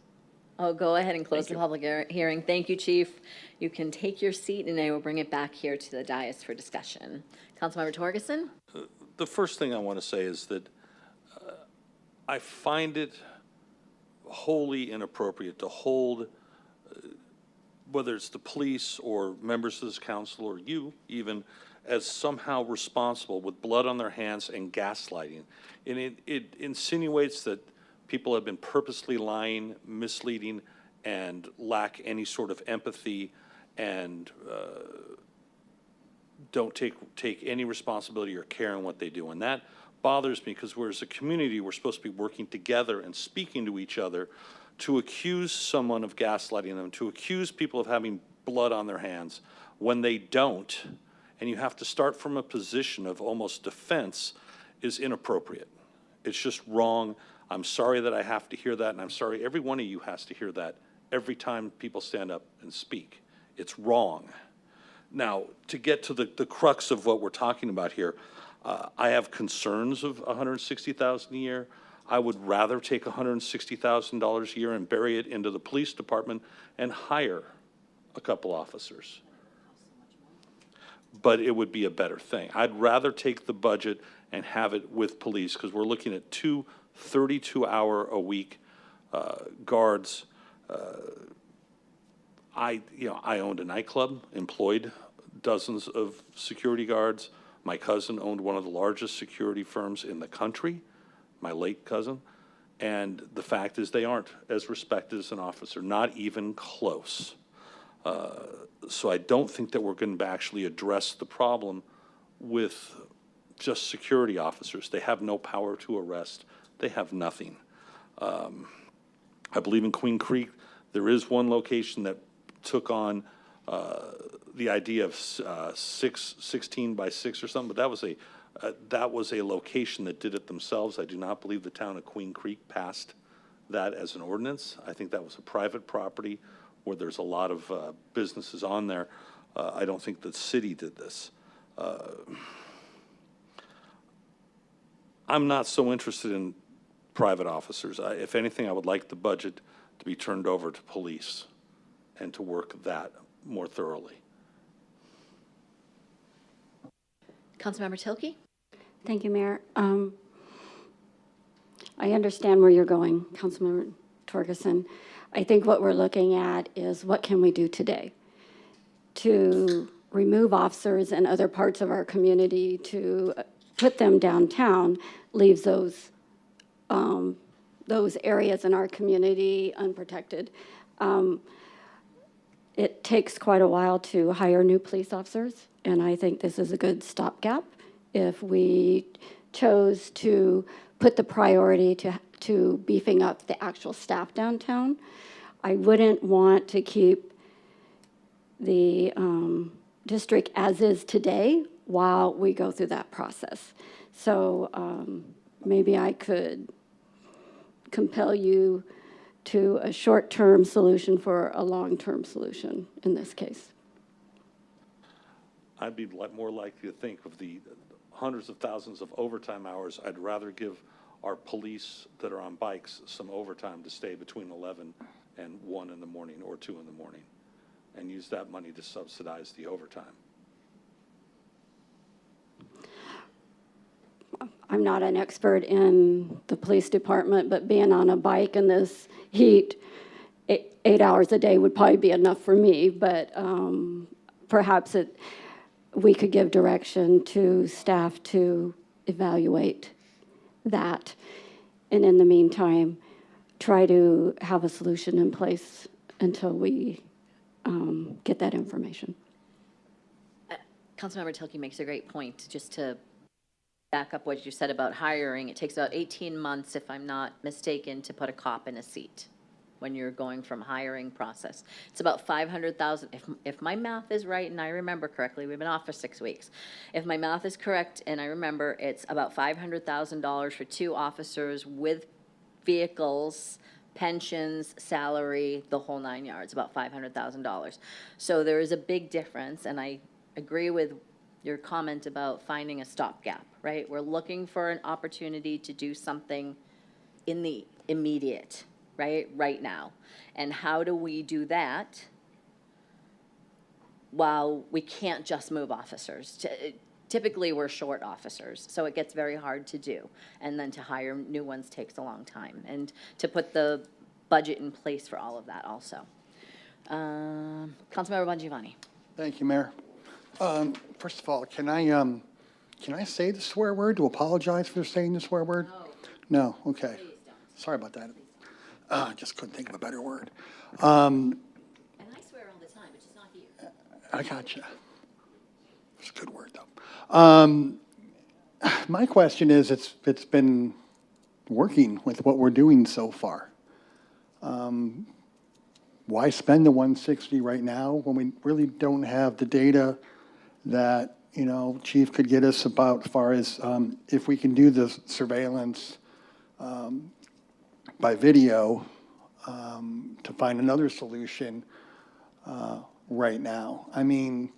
Oh, go ahead and close the public hearing. Thank you, Chief. You can take your seat, and I will bring it back here to the dais for discussion. Councilmember Torgerson? The first thing I want to say is that I find it wholly inappropriate to hold, whether it's the police or members of this council or you even, as somehow responsible with blood on their hands and gaslighting. And it insinuates that people have been purposely lying, misleading, and lack any sort of empathy and don't take any responsibility or care in what they do. And that bothers me because we're, as a community, we're supposed to be working together and speaking to each other to accuse someone of gaslighting them, to accuse people of having blood on their hands when they don't, and you have to start from a position of almost defense, is inappropriate. It's just wrong. I'm sorry that I have to hear that, and I'm sorry every one of you has to hear that every time people stand up and speak. It's wrong. Now, to get to the crux of what we're talking about here, I have concerns of $160,000 a year. I would rather take $160,000 a year and bury it into the police department and hire a couple officers. But it would be a better thing. I'd rather take the budget and have it with police, because we're looking at two 32-hour-a-week guards. I owned a nightclub, employed dozens of security guards. My cousin owned one of the largest security firms in the country, my late cousin, and the fact is they aren't as respected as an officer, not even close. So I don't think that we're going to actually address the problem with just security officers. They have no power to arrest. They have nothing. I believe in Queen Creek, there is one location that took on the idea of 16 by 6 or something, but that was a location that did it themselves. I do not believe the town of Queen Creek passed that as an ordinance. I think that was a private property where there's a lot of businesses on there. I don't think the city did this. I'm not so interested in private officers. If anything, I would like the budget to be turned over to police and to work that more thoroughly. Councilmember Tilkey? Thank you, Mayor. I understand where you're going, Councilmember Torgerson. I think what we're looking at is what can we do today to remove officers in other parts of our community, to put them downtown, leaves those areas in our community unprotected. It takes quite a while to hire new police officers, and I think this is a good stopgap. If we chose to put the priority to beefing up the actual staff downtown, I wouldn't want to keep the district as is today while we go through that process. So maybe I could compel you to a short-term solution for a long-term solution in this case. I'd be more likely to think of the hundreds of thousands of overtime hours. I'd rather give our police that are on bikes some overtime to stay between 11 and 1 in the morning or 2 in the morning and use that money to subsidize the overtime. I'm not an expert in the police department, but being on a bike in this heat, 8 hours a day would probably be enough for me, but perhaps we could give direction to staff to evaluate that. And in the meantime, try to have a solution in place until we get that information. Councilmember Tilkey makes a great point. Just to back up what you said about hiring, it takes about 18 months, if I'm not mistaken, to put a cop in a seat when you're going from hiring process. It's about $500,000. If my math is right and I remember correctly, we've been off for 6 weeks. If my math is correct and I remember, it's about $500,000 for 2 officers with vehicles, pensions, salary, the whole 9 yards, about $500,000. So there is a big difference, and I agree with your comment about finding a stopgap, right? We're looking for an opportunity to do something in the immediate, right now. And how do we do that while we can't just move officers? Typically, we're short officers, so it gets very hard to do. And then to hire new ones takes a long time. And to put the budget in place for all of that also. Councilmember Bongiovanni. Thank you, Mayor. First of all, can I say the swear word to apologize for saying the swear word? No. No? Okay. Sorry about that. I just couldn't think of a better word. And I swear all the time, but just not here. I gotcha. It's a good word, though. My question is, it's been working with what we're doing so far. Why spend the 160 right now when we really don't have the data that, you know, Chief could get us about as far as if we can do the surveillance by video to find another solution right now. I mean,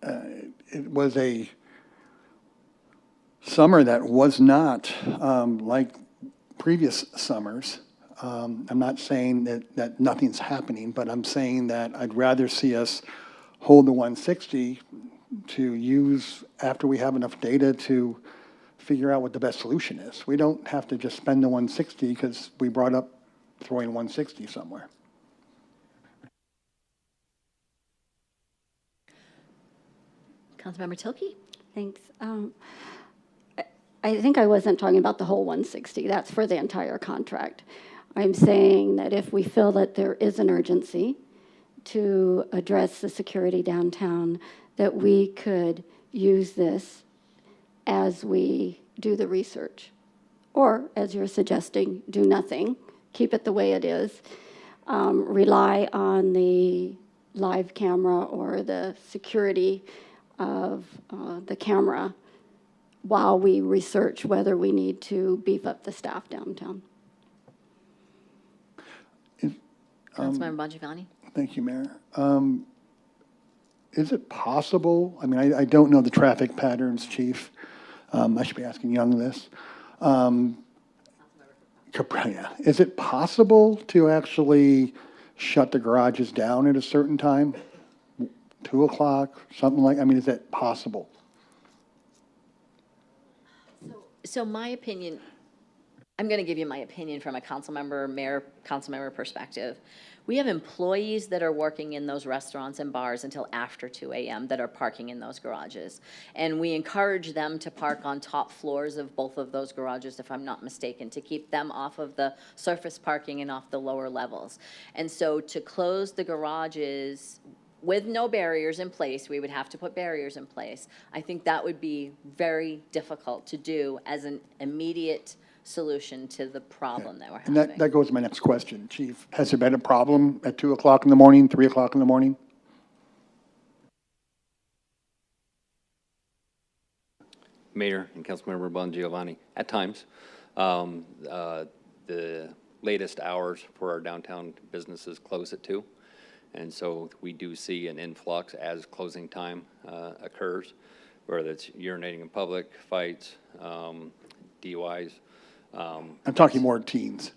it was a summer that was not like previous summers. I'm not saying that nothing's happening, but I'm saying that I'd rather see us hold the 160 to use after we have enough data to figure out what the best solution is. We don't have to just spend the 160 because we brought up throwing 160 somewhere. Councilmember Tilkey? Thanks. I think I wasn't talking about the whole 160. That's for the entire contract. I'm saying that if we feel that there is an urgency to address the security downtown, that we could use this as we do the research. Or, as you're suggesting, do nothing, keep it the way it is, rely on the live camera or the security of the camera while we research whether we need to beef up the staff downtown. Councilmember Bongiovanni? Thank you, Mayor. Is it possible, I mean, I don't know the traffic patterns, Chief. I should be asking Young this. Yeah. Is it possible to actually shut the garages down at a certain time? 2 o'clock, something like, I mean, is that possible? So my opinion, I'm going to give you my opinion from a mayor, council member perspective. We have employees that are working in those restaurants and bars until after 2 a.m. that are parking in those garages. And we encourage them to park on top floors of both of those garages, if I'm not mistaken, to keep them off of the surface parking and off the lower levels. And so to close the garages with no barriers in place, we would have to put barriers in place. I think that would be very difficult to do as an immediate solution to the problem that we're having. And that goes to my next question, Chief. Has there been a problem at 2 o'clock in the morning, 3 o'clock in the morning? Mayor and Councilmember Bongiovanni, at times, the latest hours for our downtown businesses close at 2. And so we do see an influx as closing time occurs, whether it's urinating in public, fights, DUIs. I'm talking more teens.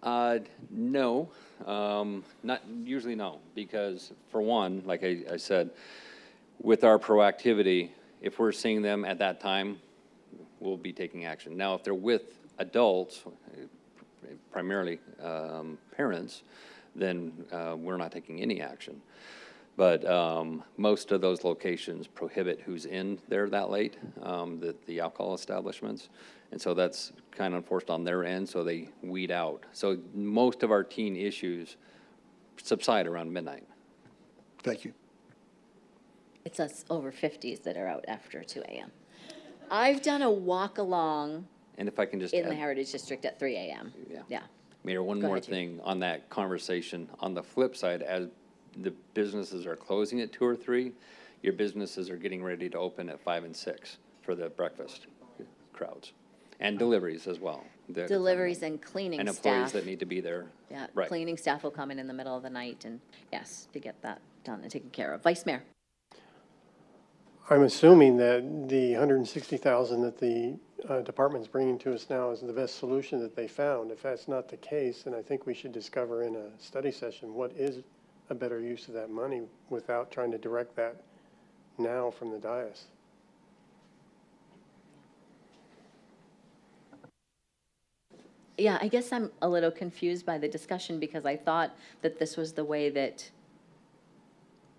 No, not usually no, because for one, like I said, with our proactivity, if we're seeing them at that time, we'll be taking action. Now, if they're with adults, primarily parents, then we're not taking any action. But most of those locations prohibit who's in there that late, the alcohol establishments. And so that's kind of enforced on their end, so they weed out. So most of our teen issues subside around midnight. Thank you. It's us over 50s that are out after 2 a.m. I've done a walk along And if I can just in the add, Heritage District at 3 a.m. Yeah. Mayor, one Go more ahead, Chief. thing on that conversation. On the flip side, as the businesses are closing at 2 or 3, your businesses are getting ready to open at 5 and 6 for the breakfast crowds. And deliveries as well. Deliveries and cleaning and staff. employees that need to be there. Yeah, Right. cleaning staff will come in the middle of the night and, yes, to get that done and taken care of. Vice Mayor? I'm assuming that the $160,000 that the department's bringing to us now is the best solution that they found. If that's not the case, then I think we should discover in a study session what is a better use of that money without trying to direct that now from the dais. Yeah, I guess I'm a little confused by the discussion because I thought that this was the way that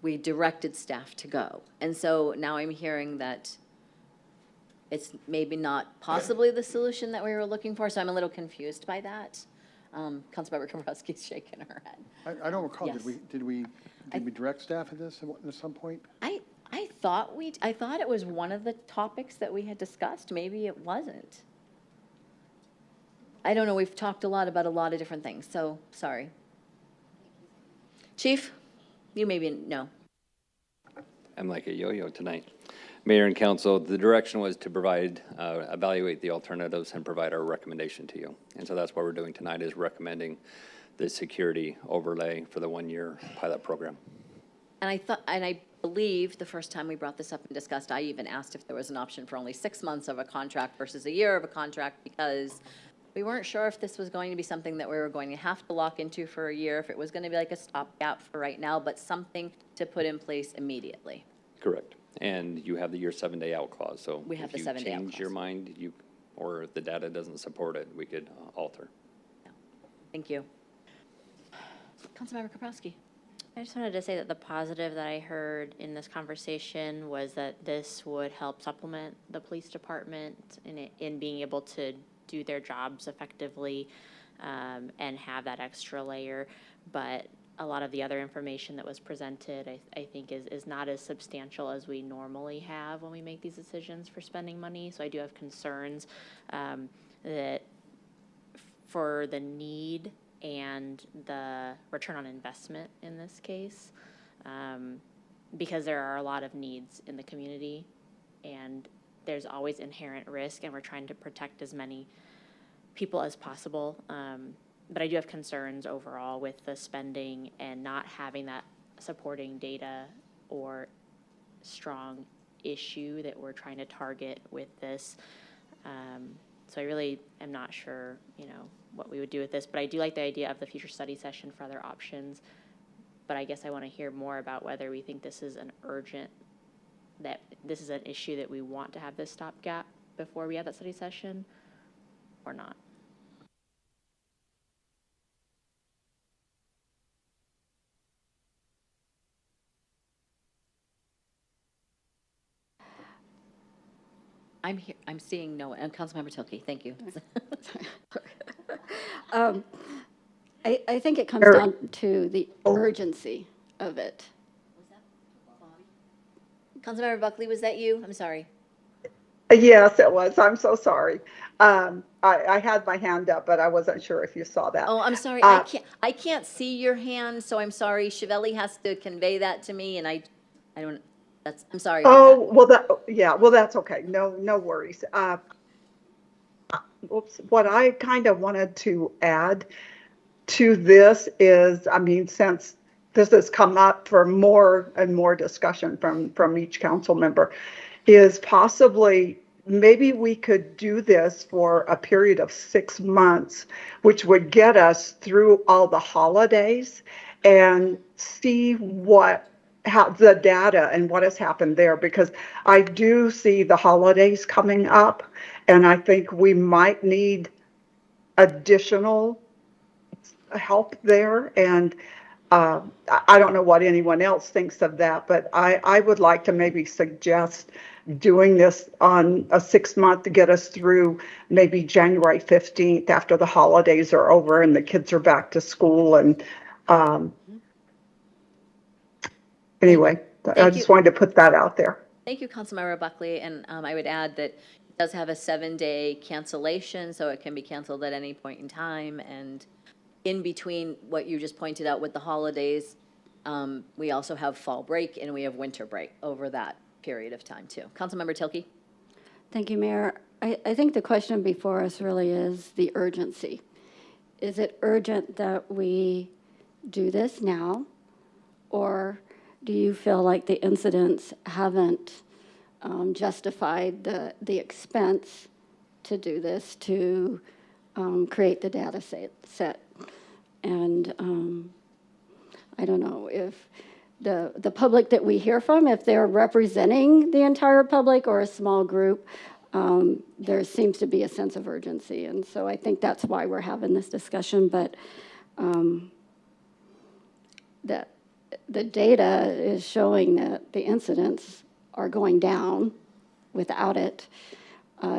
we directed staff to go. And so now I'm hearing that it's maybe not possibly the solution that we were looking for, so I'm a little confused by that. Councilmember Komrowski's shaking her head. I don't recall, Yes. did we Did we direct staff at this at some point? I thought it was one of the topics that we had discussed. Maybe it wasn't. I don't know. We've talked a lot about a lot of different things, so sorry. Chief, you maybe no. I'm like a yo-yo tonight. Mayor and council, the direction was to provide, evaluate the alternatives and provide our recommendation to you. And so that's what we're doing tonight, is recommending the security overlay for the one-year pilot program. And I believe the first time we brought this up and discussed, I even asked if there was an option for only 6 months of a contract versus a year of a contract, because we weren't sure if this was going to be something that we were going to have to lock into for a year, if it was going to be like a stopgap for right now, but something to put in place immediately. Correct. And you have the 7-day out clause, so We have the 7-day out if you change clause. your mind, or if the data doesn't support it, we could alter. Thank you. Councilmember Kaprowski. I just wanted to say that the positive that I heard in this conversation was that this would help supplement the police department in being able to do their jobs effectively and have that extra layer. But a lot of the other information that was presented, I think is not as substantial as we normally have when we make these decisions for spending money. So I do have concerns that for the need and the return on investment in this case, because there are a lot of needs in the community and there's always inherent risk, and we're trying to protect as many people as possible. But I do have concerns overall with the spending and not having that supporting data or strong issue that we're trying to target with this. So I really am not sure, what we would do with this, but I do like the idea of the future study session for other options. But I guess I want to hear more about whether we think this is that this is an issue that we want to have this stopgap before we have that study session or not. I'm here. I'm seeing no. And Councilmember Tilke, thank you. I think it comes down to the urgency of it. Councilmember Buckley, was that you? I'm sorry. Yes, it was. I'm so sorry. I had my hand up, but I wasn't sure if you saw that. Oh, I'm sorry. I can't see your hand, so I'm sorry. Chevelle has to convey that to me, and I don't. I'm sorry. Oh, well, that's okay. No worries. What I kind of wanted to add to this is, since this has come up for more and more discussion from each council member, is possibly maybe we could do this for a period of 6 months, which would get us through all the holidays and see how the data and what has happened there, because I do see the holidays coming up, and I think we might need additional help there. And I don't know what anyone else thinks of that, but I would like to maybe suggest doing this on a 6-month to get us through maybe January 15th after the holidays are over and the kids are back to school. And anyway, I just wanted to put that out there. Thank you, Councilmember Buckley. And I would add that it does have a 7-day cancellation, so it can be canceled at any point in time. And in between what you just pointed out with the holidays, we also have fall break and we have winter break over that period of time too. Councilmember Tilke. Thank you, Mayor. I think the question before us really is the urgency. Is it urgent that we do this now, or do you feel like the incidents haven't justified the expense to do this, to create the data set? And I don't know if the public that we hear from, if they're representing the entire public or a small group, there seems to be a sense of urgency. And so I think that's why we're having this discussion. But the data is showing that the incidents are going down without it,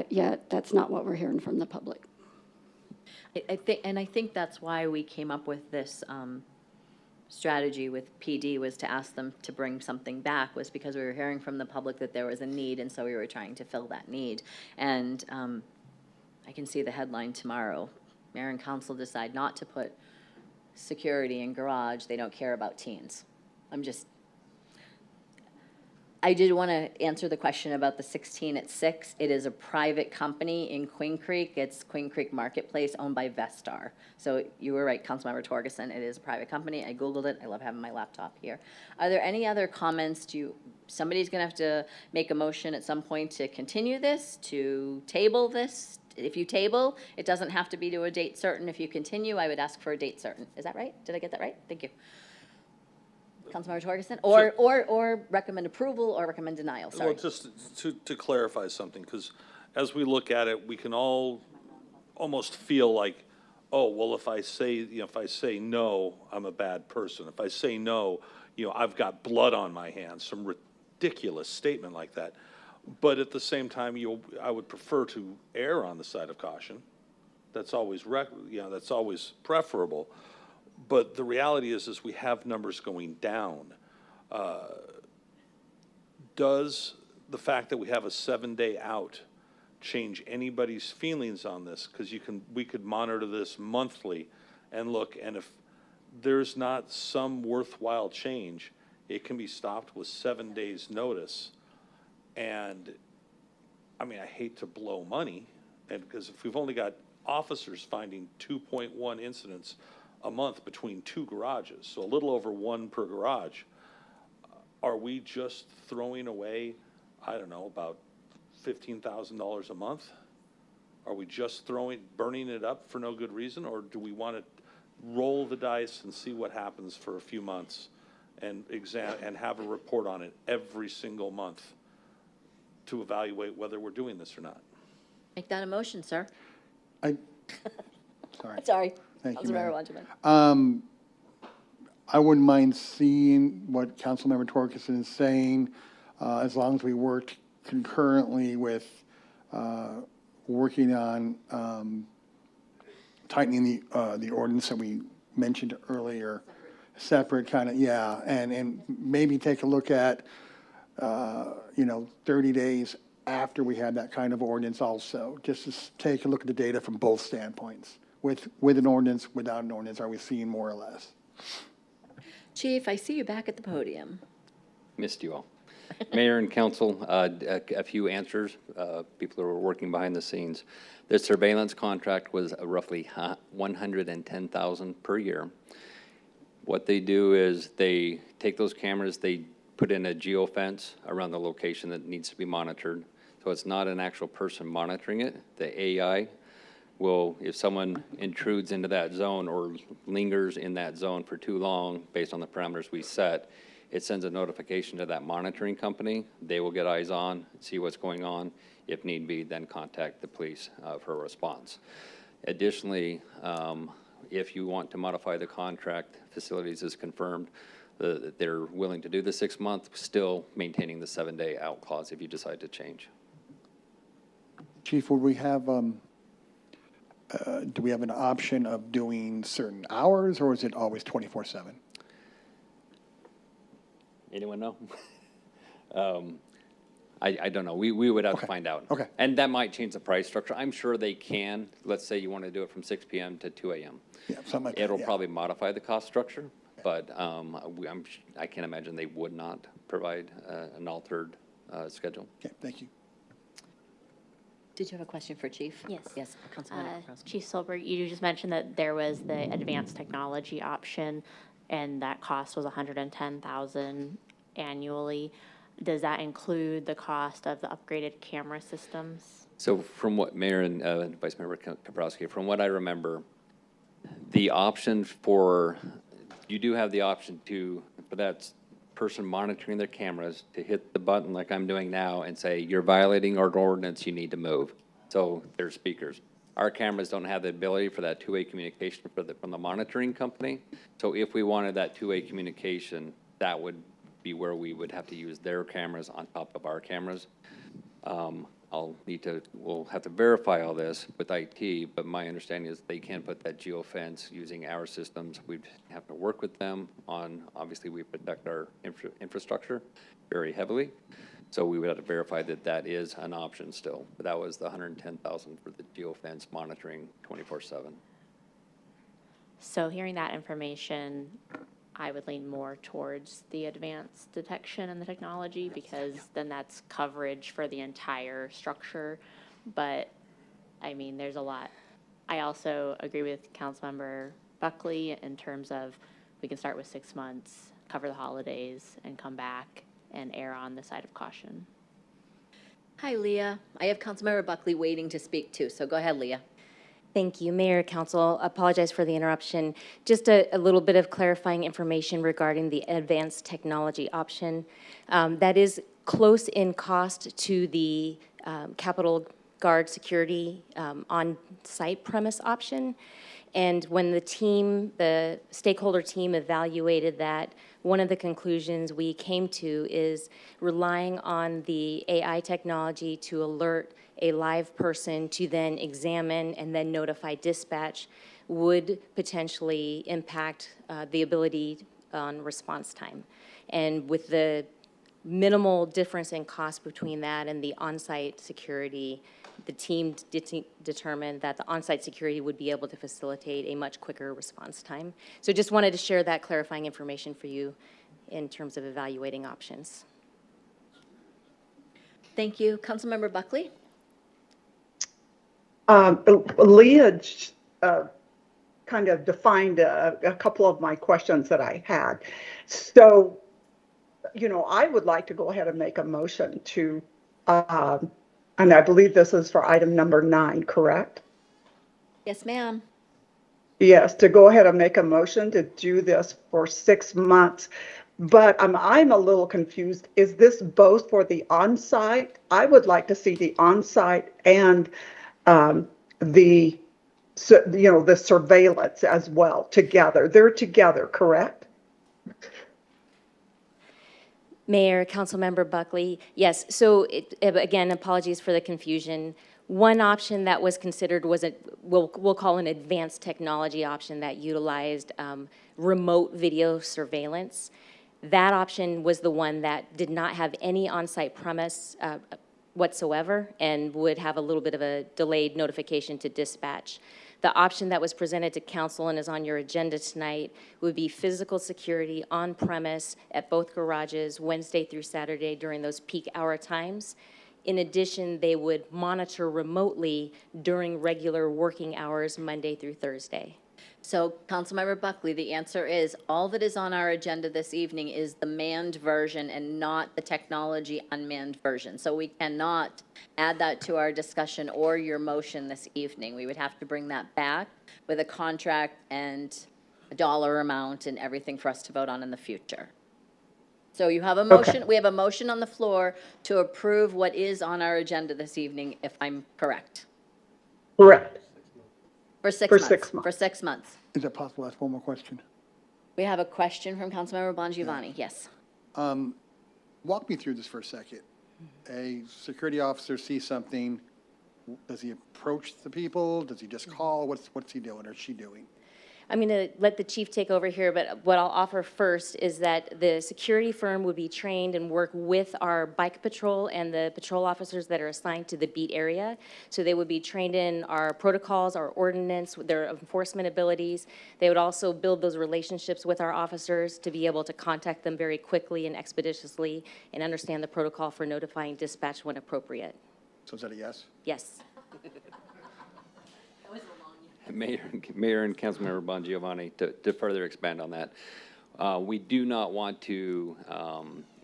yet that's not what we're hearing from the public. I think that's why we came up with this strategy with PD was to ask them to bring something back, was because we were hearing from the public that there was a need, and so we were trying to fill that need. And I can see the headline tomorrow. Mayor and council decide not to put security in garage. They don't care about teens. I did want to answer the question about the 16 at 6. It is a private company in Queen Creek. It's Queen Creek Marketplace, owned by Vestar. So you were right, Councilmember Torgerson. It is a private company. I Googled it. I love having my laptop here. Are there any other comments? Somebody's going to have to make a motion at some point to continue this, to table this. If you table, it doesn't have to be to a date certain. If you continue, I would ask for a date certain. Is that right? Did I get that right? Thank you. Councilmember Torgerson, or recommend approval or recommend denial, sorry. Well, just to clarify something, because as we look at it, we can all almost feel like, oh, well, if I say no, I'm a bad person. If I say no, I've got blood on my hands, some ridiculous statement like that. But at the same time, I would prefer to err on the side of caution. That's always, that's always preferable. But the reality is we have numbers going down. Does the fact that we have a 7-day out change anybody's feelings on this? Because we could monitor this monthly and look, and if there's not some worthwhile change, it can be stopped with 7 days' notice. And I mean, I hate to blow money, and because if we've only got officers finding 2.1 incidents a month between 2 garages, so a little over 1 per garage, are we just throwing away, I don't know, about $15,000 a month? Are we just burning it up for no good reason, or do we want to roll the dice and see what happens for a few months and have a report on it every single month to evaluate whether we're doing this or not? Make that a motion, sir. Sorry. Thank you, Mayor. I wouldn't mind seeing what Councilmember Torgerson is saying, as long as we worked concurrently with working on tightening the ordinance that we mentioned earlier. Separate kind of, yeah, and maybe take a look at 30 days after we had that kind of ordinance also, just to take a look at the data from both standpoints. With an ordinance, without an ordinance, are we seeing more or less? Chief, I see you back at the podium. Missed you all. Mayor and council, a few answers, people who are working behind the scenes. The surveillance contract was roughly $110,000 per year. What they do is they take those cameras, they put in a geofence around the location that needs to be monitored. So it's not an actual person monitoring it. The AI will, if someone intrudes into that zone or lingers in that zone for too long, based on the parameters we set, it sends a notification to that monitoring company. They will get eyes on, see what's going on. If need be, then contact the police for a response. Additionally, if you want to modify the contract, Facilities has confirmed that they're willing to do the 6-month, still maintaining the 7-day out clause if you decide to change. Chief, would we have, do we have an option of doing certain hours, or is it always 24/7? Anyone know? I don't know. We would have to find out. Okay. And that might change the price structure. I'm sure they can. Let's say you want to do it from 6 p.m. to 2 a.m. Yeah, something like that. It'll yeah. probably modify the cost structure, but I can't imagine they would not provide an altered schedule. Okay, thank you. Did you have a question for Chief? Yes. Yes, Councilman Krasinski. Chief Solberg, you just mentioned that there was the advanced technology option, and that cost was $110,000 annually. Does that include the cost of the upgraded camera systems? So from what Mayor and Vice Mayor Kaprowski, from what I remember, the option you do have the option for that person monitoring their cameras to hit the button like I'm doing now and say, you're violating our ordinance, you need to move. So there's speakers. Our cameras don't have the ability for that two-way communication from the monitoring company. So if we wanted that two-way communication, that would be where we would have to use their cameras on top of our cameras. we'll have to verify all this with IT, but my understanding is they can put that geofence using our systems. We'd have to work with them on, obviously, we protect our infrastructure very heavily. So we would have to verify that that is an option still. But that was the $110,000 for the geofence monitoring 24/7. So hearing that information, I would lean more towards the advanced detection and the technology, because then that's coverage for the entire structure. But, I mean, there's a lot. I also agree with Councilmember Buckley in terms of we can start with 6 months, cover the holidays, and come back and err on the side of caution. Hi, Leah. I have Councilmember Buckley waiting to speak too, so go ahead, Leah. Thank you, Mayor, Council. Apologize for the interruption. Just a little bit of clarifying information regarding the advanced technology option. That is close in cost to the Capitol Guard security on-site premise option. And when the stakeholder team evaluated that, one of the conclusions we came to is relying on the AI technology to alert a live person to then examine and then notify dispatch would potentially impact the ability on response time. And with the minimal difference in cost between that and the on-site security, the team determined that the on-site security would be able to facilitate a much quicker response time. So just wanted to share that clarifying information for you in terms of evaluating options. Thank you. Councilmember Buckley? Leah kind of defined a couple of my questions that I had. So, I would like to go ahead and make a motion to, and I believe this is for item number 9, correct? Yes, ma'am. Yes, to go ahead and make a motion to do this for 6 months. But I'm a little confused. Is this both for the on-site? I would like to see the on-site and the surveillance as well together. They're together, correct? Mayor, Councilmember Buckley, yes. So again, apologies for the confusion. One option that was considered was we'll call an advanced technology option that utilized remote video surveillance. That option was the one that did not have any on-site premise whatsoever and would have a little bit of a delayed notification to dispatch. The option that was presented to council and is on your agenda tonight would be physical security on premise at both garages Wednesday through Saturday during those peak hour times. In addition, they would monitor remotely during regular working hours Monday through Thursday. So, Councilmember Buckley, the answer is all that is on our agenda this evening is the manned version and not the technology unmanned version. So we cannot add that to our discussion or your motion this evening. We would have to bring that back with a contract and a dollar amount and everything for us to vote on in the future. So you have a motion. Okay. We have a motion on the floor to approve what is on our agenda this evening, if I'm correct. Correct. For 6 For months. 6 months. For 6 months. Is it possible to ask one more question? We have a question from Councilmember Bongiovanni. Yes. Walk me through this for a second. A security officer sees something. Does he approach the people? Does he just call? What's he doing or she doing? I'm going to let the chief take over here, but what I'll offer first is that the security firm would be trained and work with our bike patrol and the patrol officers that are assigned to the beat area. So they would be trained in our protocols, our ordinance, their enforcement abilities. They would also build those relationships with our officers to be able to contact them very quickly and expeditiously and understand the protocol for notifying dispatch when appropriate. So is that a yes? Yes. Mayor and Councilmember Bongiovanni, to further expand on that, we do not want to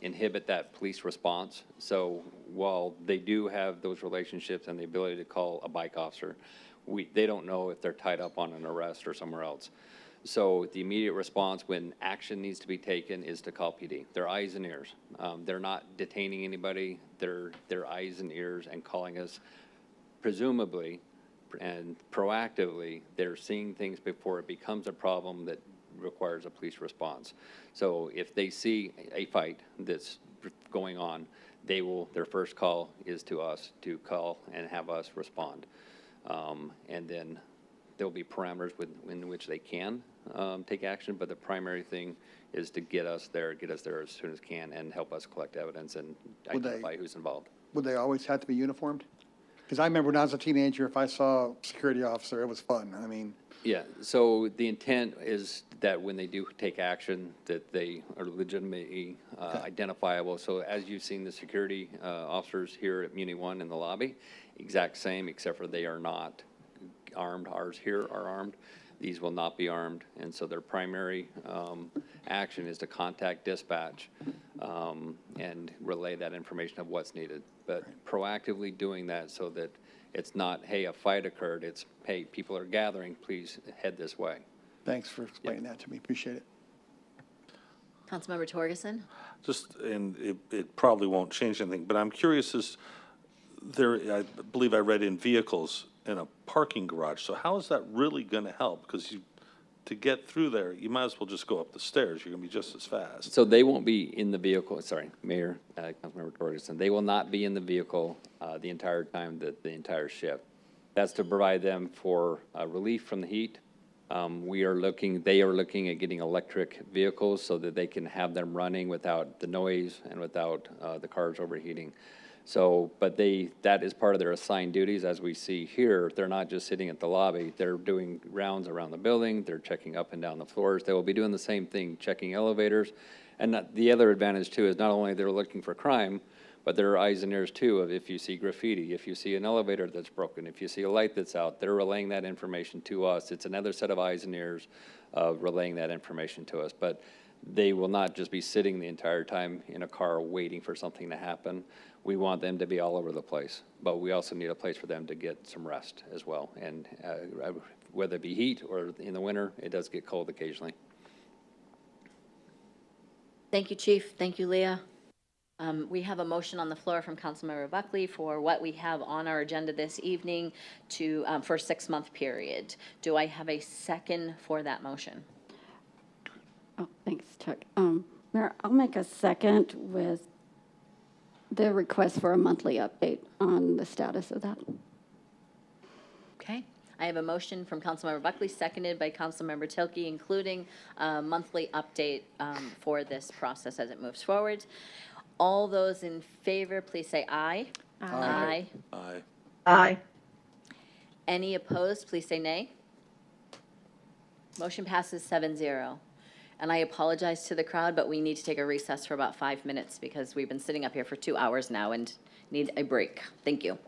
inhibit that police response. So while they do have those relationships and the ability to call a bike officer, they don't know if they're tied up on an arrest or somewhere else. So the immediate response when action needs to be taken is to call PD. They're eyes and ears. They're not detaining anybody. They're eyes and ears and calling us, presumably, and proactively, they're seeing things before it becomes a problem that requires a police response. So if they see a fight that's going on, their first call is to us to call and have us respond. And then there'll be parameters in which they can take action, but the primary thing is to get us there as soon as can and help us collect evidence and identify who's involved. Would they always have to be uniformed? Because I remember when I was a teenager, if I saw a security officer, it was fun. I mean, Yeah, so the intent is that when they do take action, that they are legitimately identifiable. So as you've seen the security officers here at Muni One in the lobby, exact same, except for they are not armed. Ours here are armed. These will not be armed, and so their primary action is to contact dispatch and relay that information of what's needed. But proactively doing that so that it's not, hey, a fight occurred. It's, hey, people are gathering. Please head this way. thanks for explaining that to me. Appreciate it. Councilmember Torgerson? Just, and it probably won't change anything, but I'm curious I believe I read in vehicles in a parking garage. So how is that really going to help? Because to get through there, you might as well just go up the stairs. You're going to be just as fast. So they won't be in the vehicle, sorry, Mayor, Councilmember Torgerson, they will not be in the vehicle the entire time, the entire shift. That's to provide them for relief from the heat. They are looking at getting electric vehicles so that they can have them running without the noise and without the cars overheating. So, but that is part of their assigned duties. As we see here, they're not just sitting at the lobby. They're doing rounds around the building. They're checking up and down the floors. They will be doing the same thing, checking elevators. And the other advantage too is not only they're looking for crime, but there are eyes and ears too of if you see graffiti, if you see an elevator that's broken, if you see a light that's out, they're relaying that information to us. It's another set of eyes and ears relaying that information to us. But they will not just be sitting the entire time in a car waiting for something to happen. We want them to be all over the place, but we also need a place for them to get some rest as well. And whether it be heat or in the winter, it does get cold occasionally. Thank you, Chief. Thank you, Leah. We have a motion on the floor from Councilmember Buckley for what we have on our agenda this evening for a 6-month period. Do I have a second for that motion? Oh, thanks, Chuck. Mayor, I'll make a second with the request for a monthly update on the status of that. Okay. I have a motion from Councilmember Buckley, seconded by Councilmember Tilke, including a monthly update for this process as it moves forward. All those in favor, please say aye. Aye. Aye. Aye. Aye. Any opposed, please say nay. Motion passes 7-0. And I apologize to the crowd, but we need to take a recess for about 5 minutes because we've been sitting up here for 2 hours now and need a break. Thank you.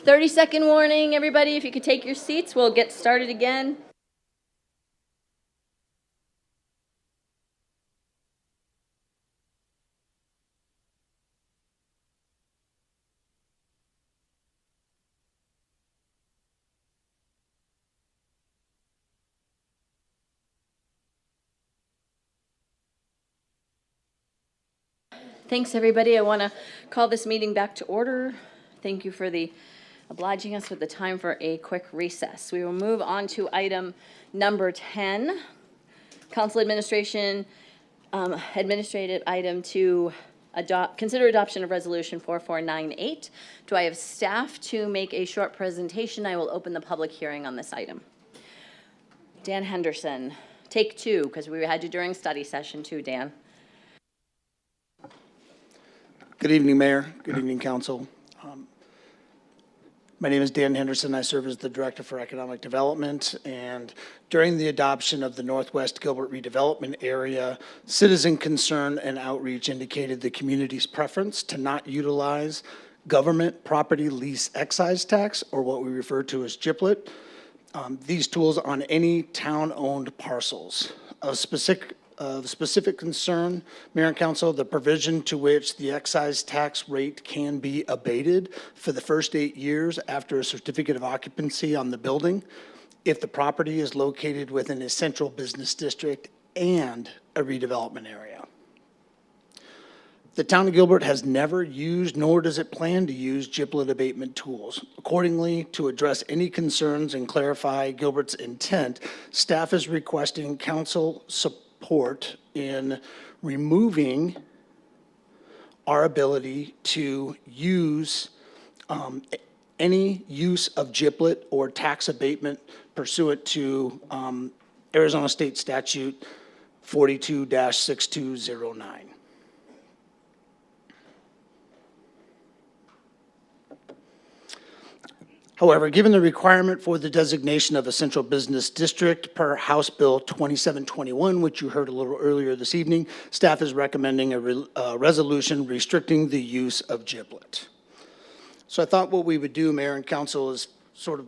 30-second warning, everybody. If you could take your seats, we'll get started again. Thanks, everybody. I want to call this meeting back to order. Thank you for obliging us with the time for a quick recess. We will move on to item number 10, Council Administration, administrative item to consider adoption of Resolution 4498. Do I have staff to make a short presentation? I will open the public hearing on this item. Dan Henderson, take two, because we had you during study session too, Dan. Good evening, Mayor. Good evening, Council. My name is Dan Henderson. I serve as the Director for Economic Development. And during the adoption of the Northwest Gilbert redevelopment area, citizen concern and outreach indicated the community's preference to not utilize government property lease excise tax, or what we refer to as GIPLET, these tools on any town-owned parcels. Of specific concern, Mayor and Council, the provision to which the excise tax rate can be abated for the first 8 years after a certificate of occupancy on the building if the property is located within a central business district and a redevelopment area. The town of Gilbert has never used, nor does it plan to use, GIPLET abatement tools. Accordingly, to address any concerns and clarify Gilbert's intent, staff is requesting council support in removing our ability to use any use of GIPLET or tax abatement pursuant to Arizona State Statute 42-6209. However, given the requirement for the designation of a central business district per House Bill 2721, which you heard a little earlier this evening, staff is recommending a resolution restricting the use of GIPLET. So I thought what we would do, Mayor and Council, is sort of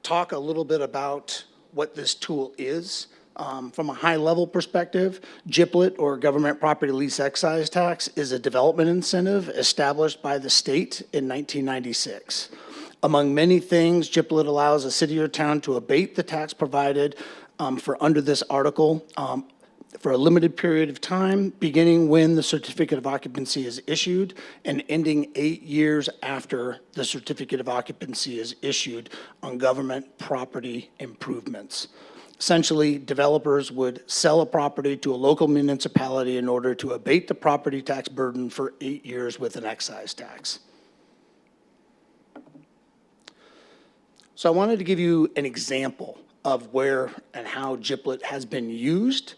talk a little bit about what this tool is. From a high-level perspective, GIPLET, or Government Property Lease Excise Tax, is a development incentive established by the state in 1996. Among many things, GIPLET allows a city or town to abate the tax provided for under this article for a limited period of time, beginning when the certificate of occupancy is issued and ending 8 years after the certificate of occupancy is issued on government property improvements. Essentially, developers would sell a property to a local municipality in order to abate the property tax burden for 8 years with an excise tax. So I wanted to give you an example of where and how GIPLET has been used.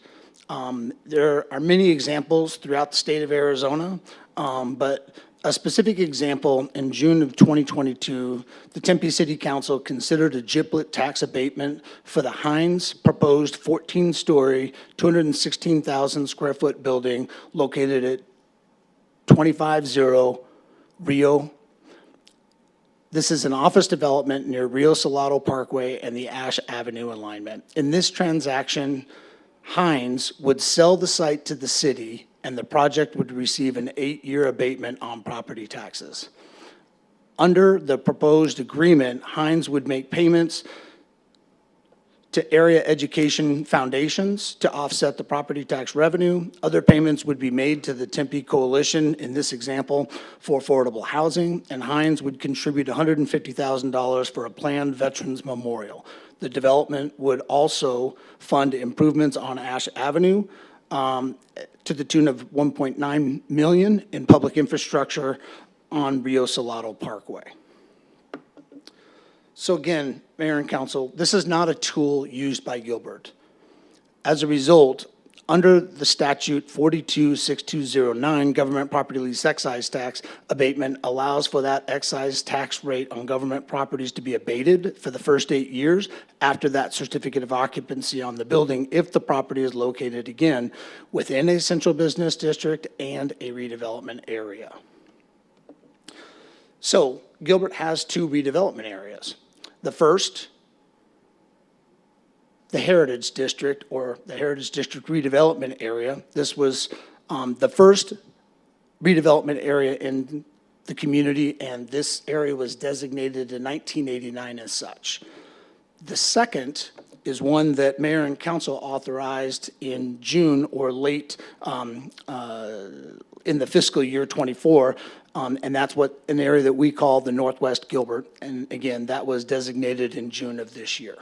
There are many examples throughout the state of Arizona, but a specific example, in June of 2022, the Tempe City Council considered a GIPLET tax abatement for the Hines proposed 14-story, 216,000 square foot building located at 250 Rio. This is an office development near Rio Salado Parkway and the Ash Avenue alignment. In this transaction, Hines would sell the site to the city, and the project would receive an 8-year abatement on property taxes. Under the proposed agreement, Hines would make payments to area education foundations to offset the property tax revenue. Other payments would be made to the Tempe Coalition, in this example, for affordable housing, and Hines would contribute $150,000 for a planned Veterans Memorial. The development would also fund improvements on Ash Avenue to the tune of $1.9 million in public infrastructure on Rio Salado Parkway. So again, Mayor and Council, this is not a tool used by Gilbert. As a result, under the statute 42-6209, government property lease excise tax abatement allows for that excise tax rate on government properties to be abated for the first 8 years after that certificate of occupancy on the building if the property is located, again, within a central business district and a redevelopment area. So Gilbert has two redevelopment areas. The first, the Heritage District, or the Heritage District redevelopment area. This was the first redevelopment area in the community, and this area was designated in 1989 as such. The second is one that mayor and council authorized in June or late in the fiscal year 24, and that's an area that we call the Northwest Gilbert, and again, that was designated in June of this year.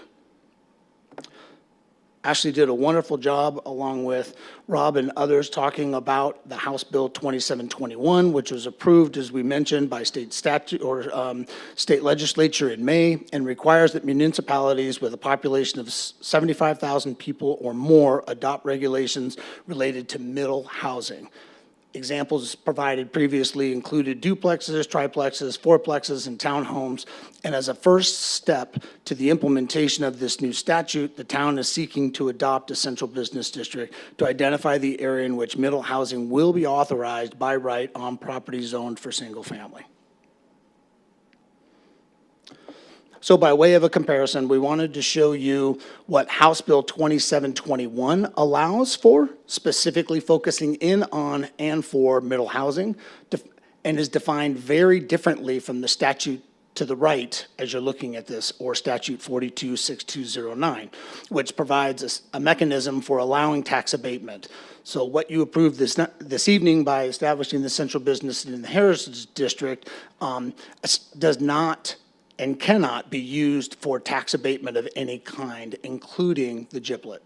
Ashley did a wonderful job, along with Rob and others, talking about the House Bill 2721, which was approved, as we mentioned, by state statute or state legislature in May, and requires that municipalities with a population of 75,000 people or more adopt regulations related to middle housing. Examples provided previously included duplexes, triplexes, fourplexes, and townhomes. And as a first step to the implementation of this new statute, the town is seeking to adopt a central business district to identify the area in which middle housing will be authorized by right on property zoned for single family. So by way of a comparison, we wanted to show you what House Bill 2721 allows for, specifically focusing in on and for middle housing, and is defined very differently from the statute to the right as you're looking at this, or statute 426209, which provides a mechanism for allowing tax abatement. So what you approved this evening by establishing the central business in the Heritage District does not and cannot be used for tax abatement of any kind, including the GIPLET.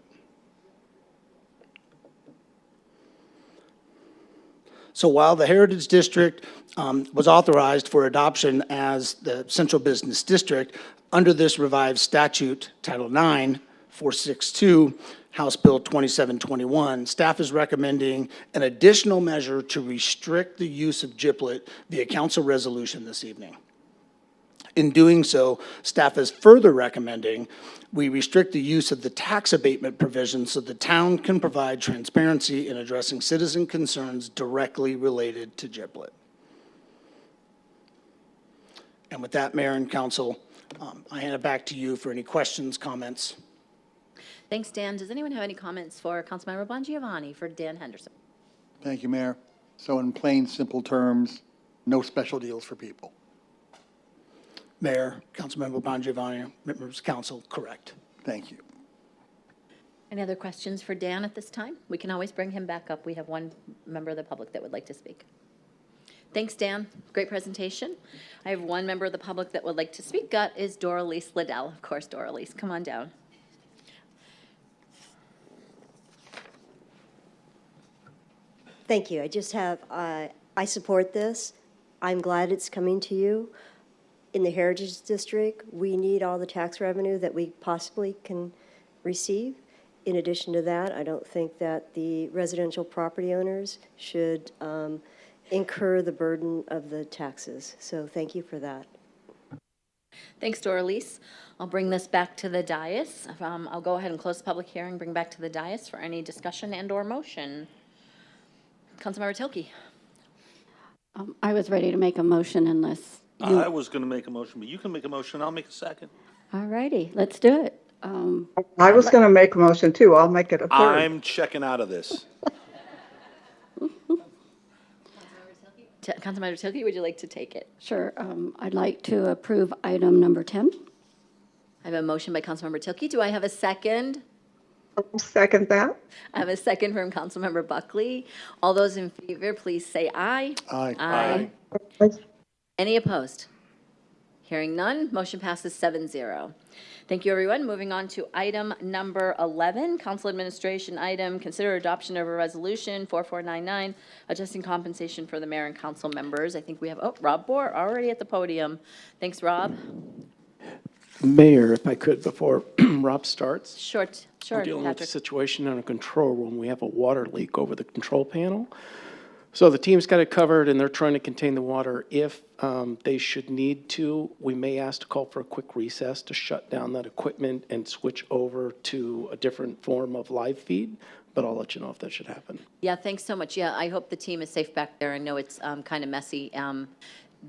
So while the Heritage District was authorized for adoption as the Central Business District, under this revised statute, Title IX, 462, House Bill 2721, staff is recommending an additional measure to restrict the use of GIPLET via council resolution this evening. In doing so, staff is further recommending we restrict the use of the tax abatement provision so the town can provide transparency in addressing citizen concerns directly related to GIPLET. And with that, Mayor and Council, I hand it back to you for any questions, comments. Thanks, Dan. Does anyone have any comments for Councilmember Bongiovanni for Dan Henderson? Thank you, Mayor. So in plain, simple terms, no special deals for people. Mayor, Councilmember Bongiovanni, members of council, correct. Thank you. Any other questions for Dan at this time? We can always bring him back up. We have one member of the public that would like to speak. Thanks, Dan. Great presentation. I have one member of the public that would like to speak. That is Doralise Liddell. Of course, Doralise, come on down. Thank you. I just have, I support this. I'm glad it's coming to you. In the Heritage District, we need all the tax revenue that we possibly can receive. In addition to that, I don't think that the residential property owners should incur the burden of the taxes. So thank you for that. Thanks, Doralise. I'll bring this back to the dais. I'll go ahead and close the public hearing, bring back to the dais for any discussion and or motion. Councilmember Tilke. I was ready to make a motion unless I was going to make a motion, but you can make a motion. I'll make a second. all righty, let's do it. I was going to make a motion too. I'll make it a third. I'm checking out of this. Councilmember Tilke, would you like to take it? Sure. I'd like to approve item number 10. I have a motion by Councilmember Tilke. Do I have a second? I'll second that. I have a second from Councilmember Buckley. All those in favor, please say aye. Aye. Aye. Any opposed? Hearing none, motion passes 7-0. Thank you, everyone. Moving on to item number 11, council administration item, consider adoption of a resolution 4499, adjusting compensation for the mayor and council members. I think we have, Rob Bohr already at the podium. Thanks, Rob. Mayor, if I could, before Rob starts. Sure, We're dealing with a Patrick. situation in a control room. We have a water leak over the control panel. So the team's got it covered, and they're trying to contain the water. If they should need to, we may ask to call for a quick recess to shut down that equipment and switch over to a different form of live feed, but I'll let you know if that should happen. Yeah, thanks so much. Yeah, I hope the team is safe back there. I know it's kind of messy.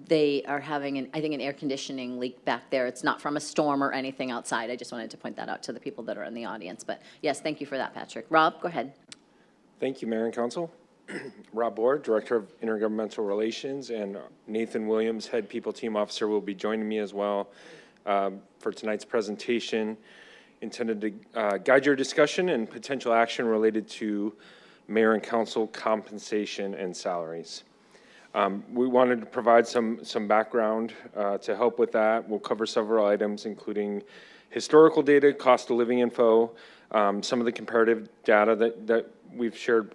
they are having, I think, an air conditioning leak back there. It's not from a storm or anything outside. I just wanted to point that out to the people that are in the audience. But yes, thank you for that, Patrick. Rob, go ahead. Thank you, Mayor and Council. Rob Board, Director of Intergovernmental Relations, and Nathan Williams, Head People Team Officer, will be joining me as well for tonight's presentation, intended to guide your discussion and potential action related to Mayor and Council compensation and salaries. We wanted to provide some background to help with that. We'll cover several items, including historical data, cost of living info, some of the comparative data that we've shared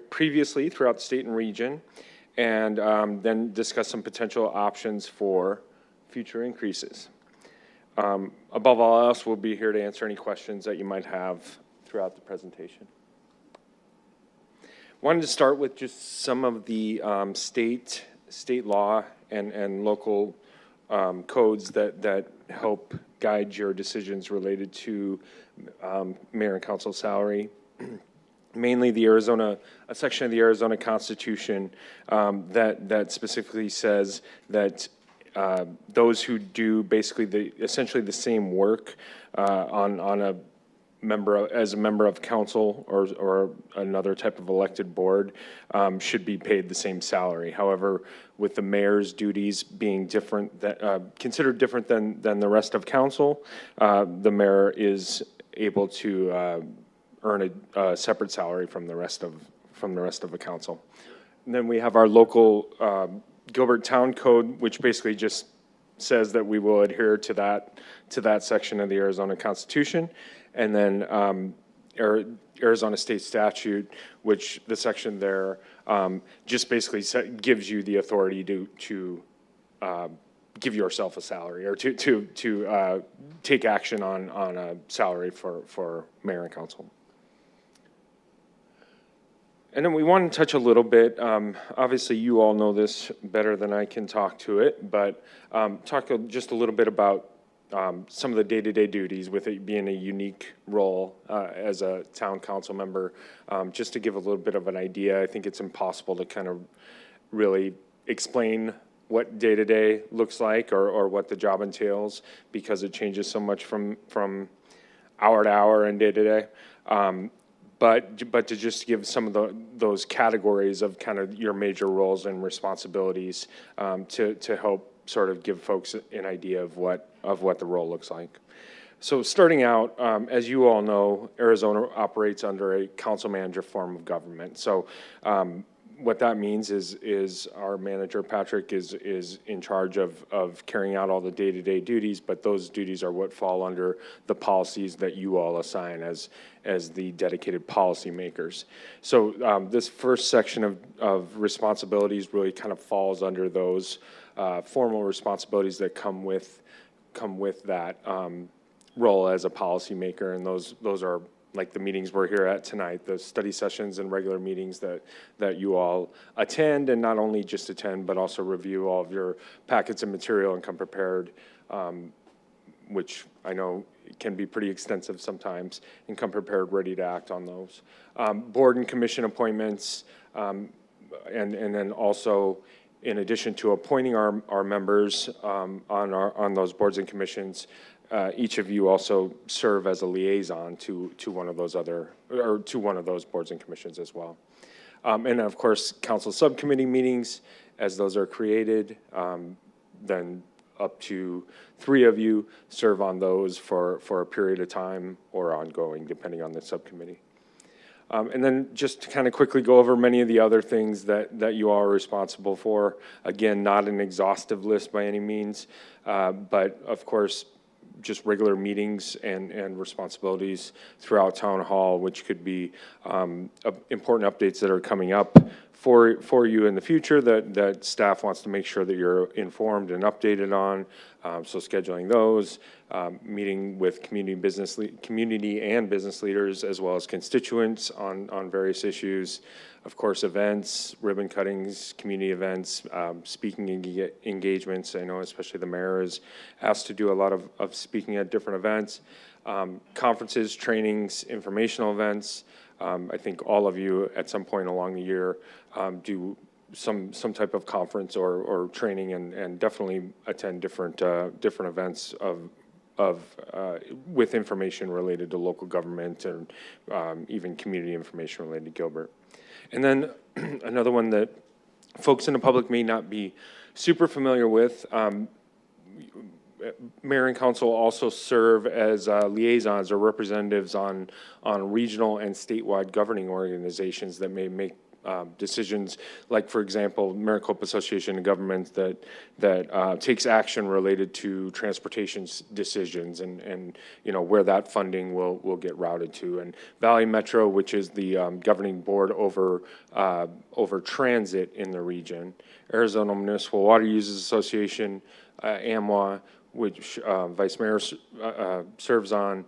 previously throughout the state and region, and then discuss some potential options for future increases. Above all else, we'll be here to answer any questions that you might have throughout the presentation. Wanted to start with just some of the state law and local codes that help guide your decisions related to mayor and council salary. Mainly a section of the Arizona Constitution that specifically says that those who do basically essentially the same work as a member of council or another type of elected board should be paid the same salary. However, with the mayor's duties being different, considered different than the rest of council, the mayor is able to earn a separate salary from the rest of the council. And then we have our local Gilbert Town Code, which basically just says that we will adhere to that section of the Arizona Constitution. And then Arizona State Statute, which the section there just basically gives you the authority to give yourself a salary or to take action on a salary for mayor and council. And then we want to touch a little bit, obviously you all know this better than I can talk to it, but talk just a little bit about some of the day-to-day duties with it being a unique role as a town council member. Just to give a little bit of an idea, I think it's impossible to kind of really explain what day-to-day looks like or what the job entails because it changes so much from hour to hour and day-to-day. But to just give some of those categories of kind of your major roles and responsibilities to help sort of give folks an idea of what the role looks like. So starting out, as you all know, Arizona operates under a council manager form of government. So what that means is our manager, Patrick, is in charge of carrying out all the day-to-day duties, but those duties are what fall under the policies that you all assign as the dedicated policy makers. So this first section of responsibilities really kind of falls under those formal responsibilities that come with that role as a policymaker, and those are like the meetings we're here at tonight, the study sessions and regular meetings that you all attend, and not only just attend, but also review all of your packets of material and come prepared, which I know can be pretty extensive sometimes, and come prepared, ready to act on those. Board and commission appointments, and then also, in addition to appointing our members on those boards and commissions, each of you also serve as a liaison to one of those boards and commissions as well. And of course, council subcommittee meetings, as those are created, then up to 3 of you serve on those for a period of time or ongoing, depending on the subcommittee. And then just to kind of quickly go over many of the other things that you all are responsible for. Again, not an exhaustive list by any means, but of course, just regular meetings and responsibilities throughout town hall, which could be important updates that are coming up for you in the future that staff wants to make sure that you're informed and updated on. So scheduling those, meeting with community and business leaders as well as constituents on various issues. Of course, events, ribbon cuttings, community events, speaking engagements. I know especially the mayor is asked to do a lot of speaking at different events. Conferences, trainings, informational events. I think all of you at some point along the year do some type of conference or training, and definitely attend different events with information related to local government and even community information related to Gilbert. And then another one that folks in the public may not be super familiar with, mayor and council also serve as liaisons or representatives on regional and statewide governing organizations that may make decisions, like, for example, Maricopa Association of Governments that takes action related to transportation decisions and where that funding will get routed to. And Valley Metro, which is the governing board over transit in the region. Arizona Municipal Water Users Association, AMWA, which Vice Mayor serves on.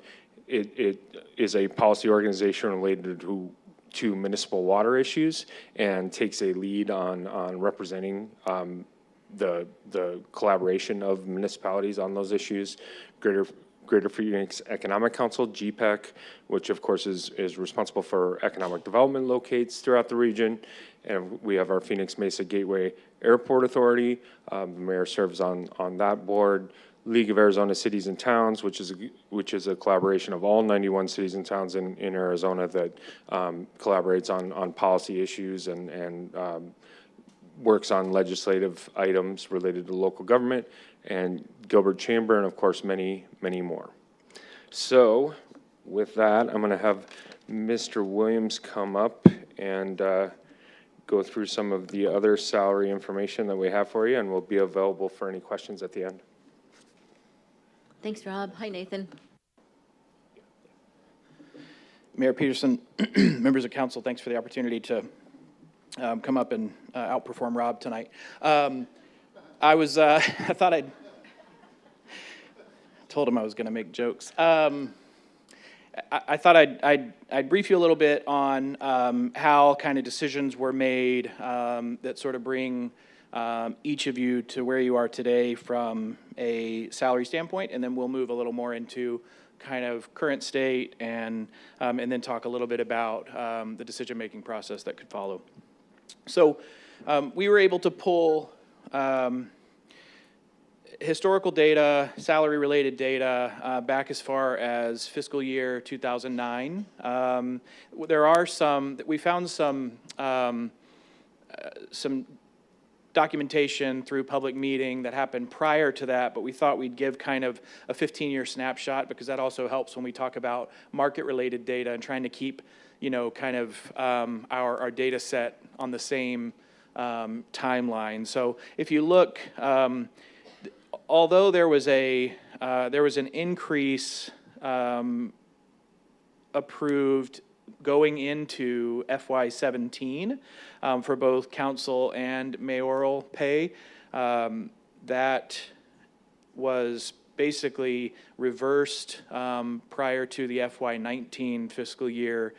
It is a policy organization related to municipal water issues and takes a lead on representing the collaboration of municipalities on those issues. Greater Phoenix Economic Council, GPEC, which of course is responsible for economic development locates throughout the region. And we have our Phoenix Mesa Gateway Airport Authority. The mayor serves on that board. League of Arizona Cities and Towns, which is a collaboration of all 91 cities and towns in Arizona that collaborates on policy issues and works on legislative items related to local government, and Gilbert Chamber, and of course many more. So with that, I'm going to have Mr. Williams come up and go through some of the other salary information that we have for you, and we'll be available for any questions at the end. Thanks, Rob. Hi, Nathan. Mayor Peterson, members of council, thanks for the opportunity to come up and outperform Rob tonight. I thought I'd told him I was going to make jokes. I thought I'd brief you a little bit on how kind of decisions were made that sort of bring each of you to where you are today from a salary standpoint, and then we'll move a little more into kind of current state and then talk a little bit about the decision-making process that could follow. So we were able to pull historical data, salary-related data, back as far as fiscal year 2009. We found some documentation through public meeting that happened prior to that, but we thought we'd give kind of a 15-year snapshot because that also helps when we talk about market-related data and trying to keep, kind of our data set on the same timeline. So if you look, although there was an increase approved going into FY17 for both council and mayoral pay, that was basically reversed prior to the FY19 fiscal year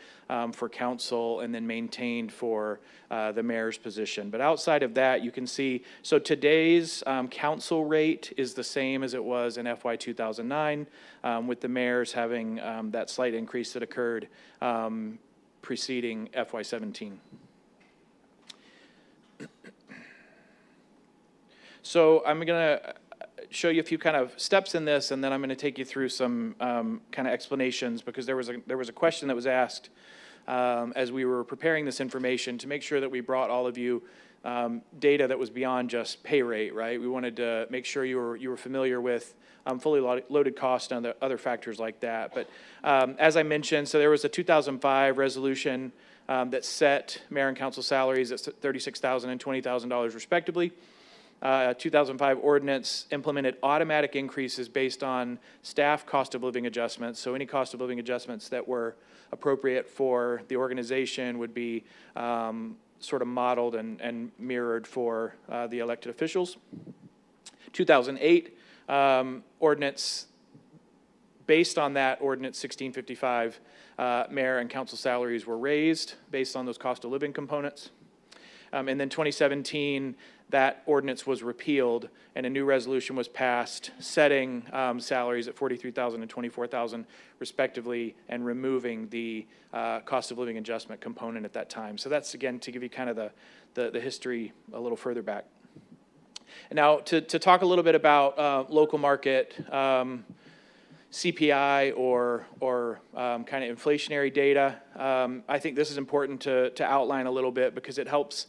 for council, and then maintained for the mayor's position. But outside of that, you can see, so today's council rate is the same as it was in FY 2009, with the mayors having that slight increase that occurred preceding FY 17. So I'm going to show you a few kind of steps in this, and then I'm going to take you through some kind of explanations, because there was a question that was asked as we were preparing this information to make sure that we brought all of you data that was beyond just pay rate, right? We wanted to make sure you were familiar with fully loaded cost and other factors like that. But as I mentioned, so there was a 2005 resolution that set mayor and council salaries at $36,000 and $20,000 respectively. 2005 ordinance implemented automatic increases based on staff cost of living adjustments. So any cost of living adjustments that were appropriate for the organization would be sort of modeled and mirrored for the elected officials. 2008 ordinance, based on that ordinance 1655, mayor and council salaries were raised based on those cost of living components. And then 2017, that ordinance was repealed and a new resolution was passed setting salaries at $43,000 and $24,000 respectively and removing the cost of living adjustment component at that time. So that's, again, to give you kind of the history a little further back. And now to talk a little bit about local market CPI or kind of inflationary data, I think this is important to outline a little bit because it helps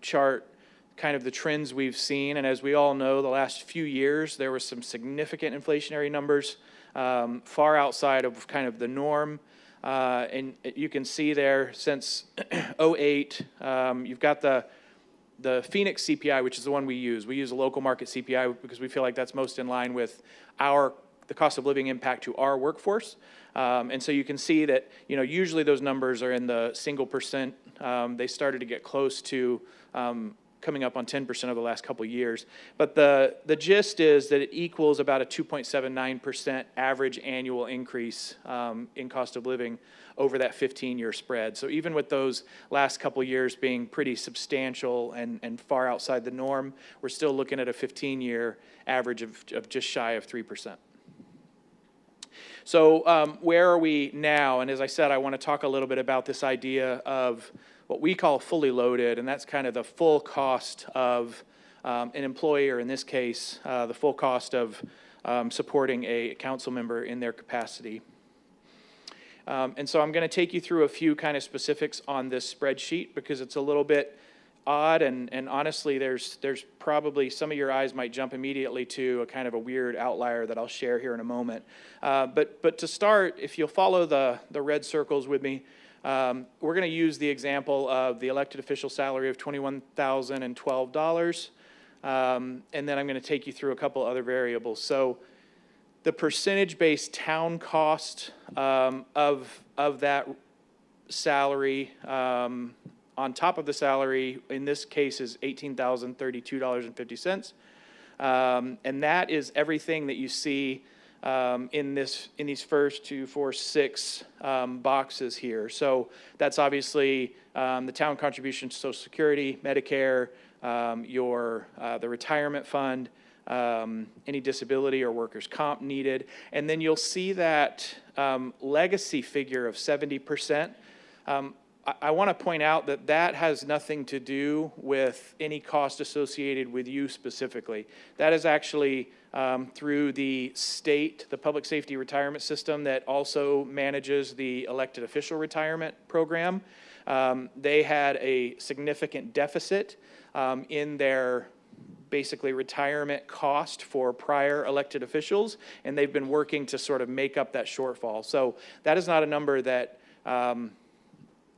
chart kind of the trends we've seen. And as we all know, the last few years, there were some significant inflationary numbers far outside of kind of the norm. And you can see there since 08, you've got the Phoenix CPI, which is the one we use. We use a local market CPI because we feel like that's most in line with the cost of living impact to our workforce. And so you can see that, usually those numbers are in the single percent. They started to get close to coming up on 10% over the last couple of years. But the gist is that it equals about a 2.79% average annual increase in cost of living over that 15-year spread. So even with those last couple of years being pretty substantial and far outside the norm, we're still looking at a 15-year average of just shy of 3%. So where are we now? And as I said, I want to talk a little bit about this idea of what we call fully loaded, and that's kind of the full cost of an employee, or in this case, the full cost of supporting a council member in their capacity. And so I'm going to take you through a few kind of specifics on this spreadsheet because it's a little bit odd, and honestly, there's probably some of your eyes might jump immediately to a kind of a weird outlier that I'll share here in a moment. But to start, if you'll follow the red circles with me, we're going to use the example of the elected official salary of $21,012, and then I'm going to take you through a couple other variables. So the percentage-based town cost of that salary on top of the salary, in this case, is $18,032.50. And that is everything that you see in these first 2, 4, 6 boxes here. So that's obviously the town contribution to Social Security, Medicare, the retirement fund, any disability or workers' comp needed. And then you'll see that legacy figure of 70%. I want to point out that that has nothing to do with any cost associated with you specifically. That is actually through the state, the public safety retirement system that also manages the elected official retirement program. They had a significant deficit in their basically retirement cost for prior elected officials, and they've been working to sort of make up that shortfall. So that is not a number that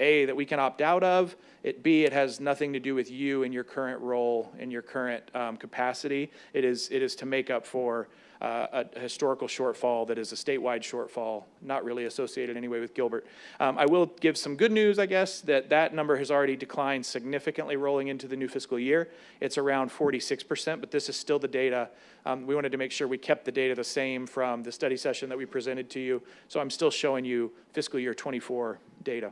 A, that we can opt out of, B, it has nothing to do with you and your current role and your current capacity. It is to make up for a historical shortfall that is a statewide shortfall, not really associated anyway with Gilbert. I will give some good news, I guess, that number has already declined significantly rolling into the new fiscal year. It's around 46%, but this is still the data. We wanted to make sure we kept the data the same from the study session that we presented to you. So I'm still showing you fiscal year 24 data.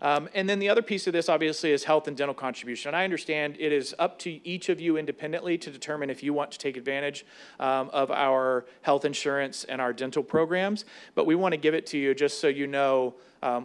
And then the other piece of this, obviously, is health and dental contribution. And I understand it is up to each of you independently to determine if you want to take advantage of our health insurance and our dental programs. But we want to give it to you just so you know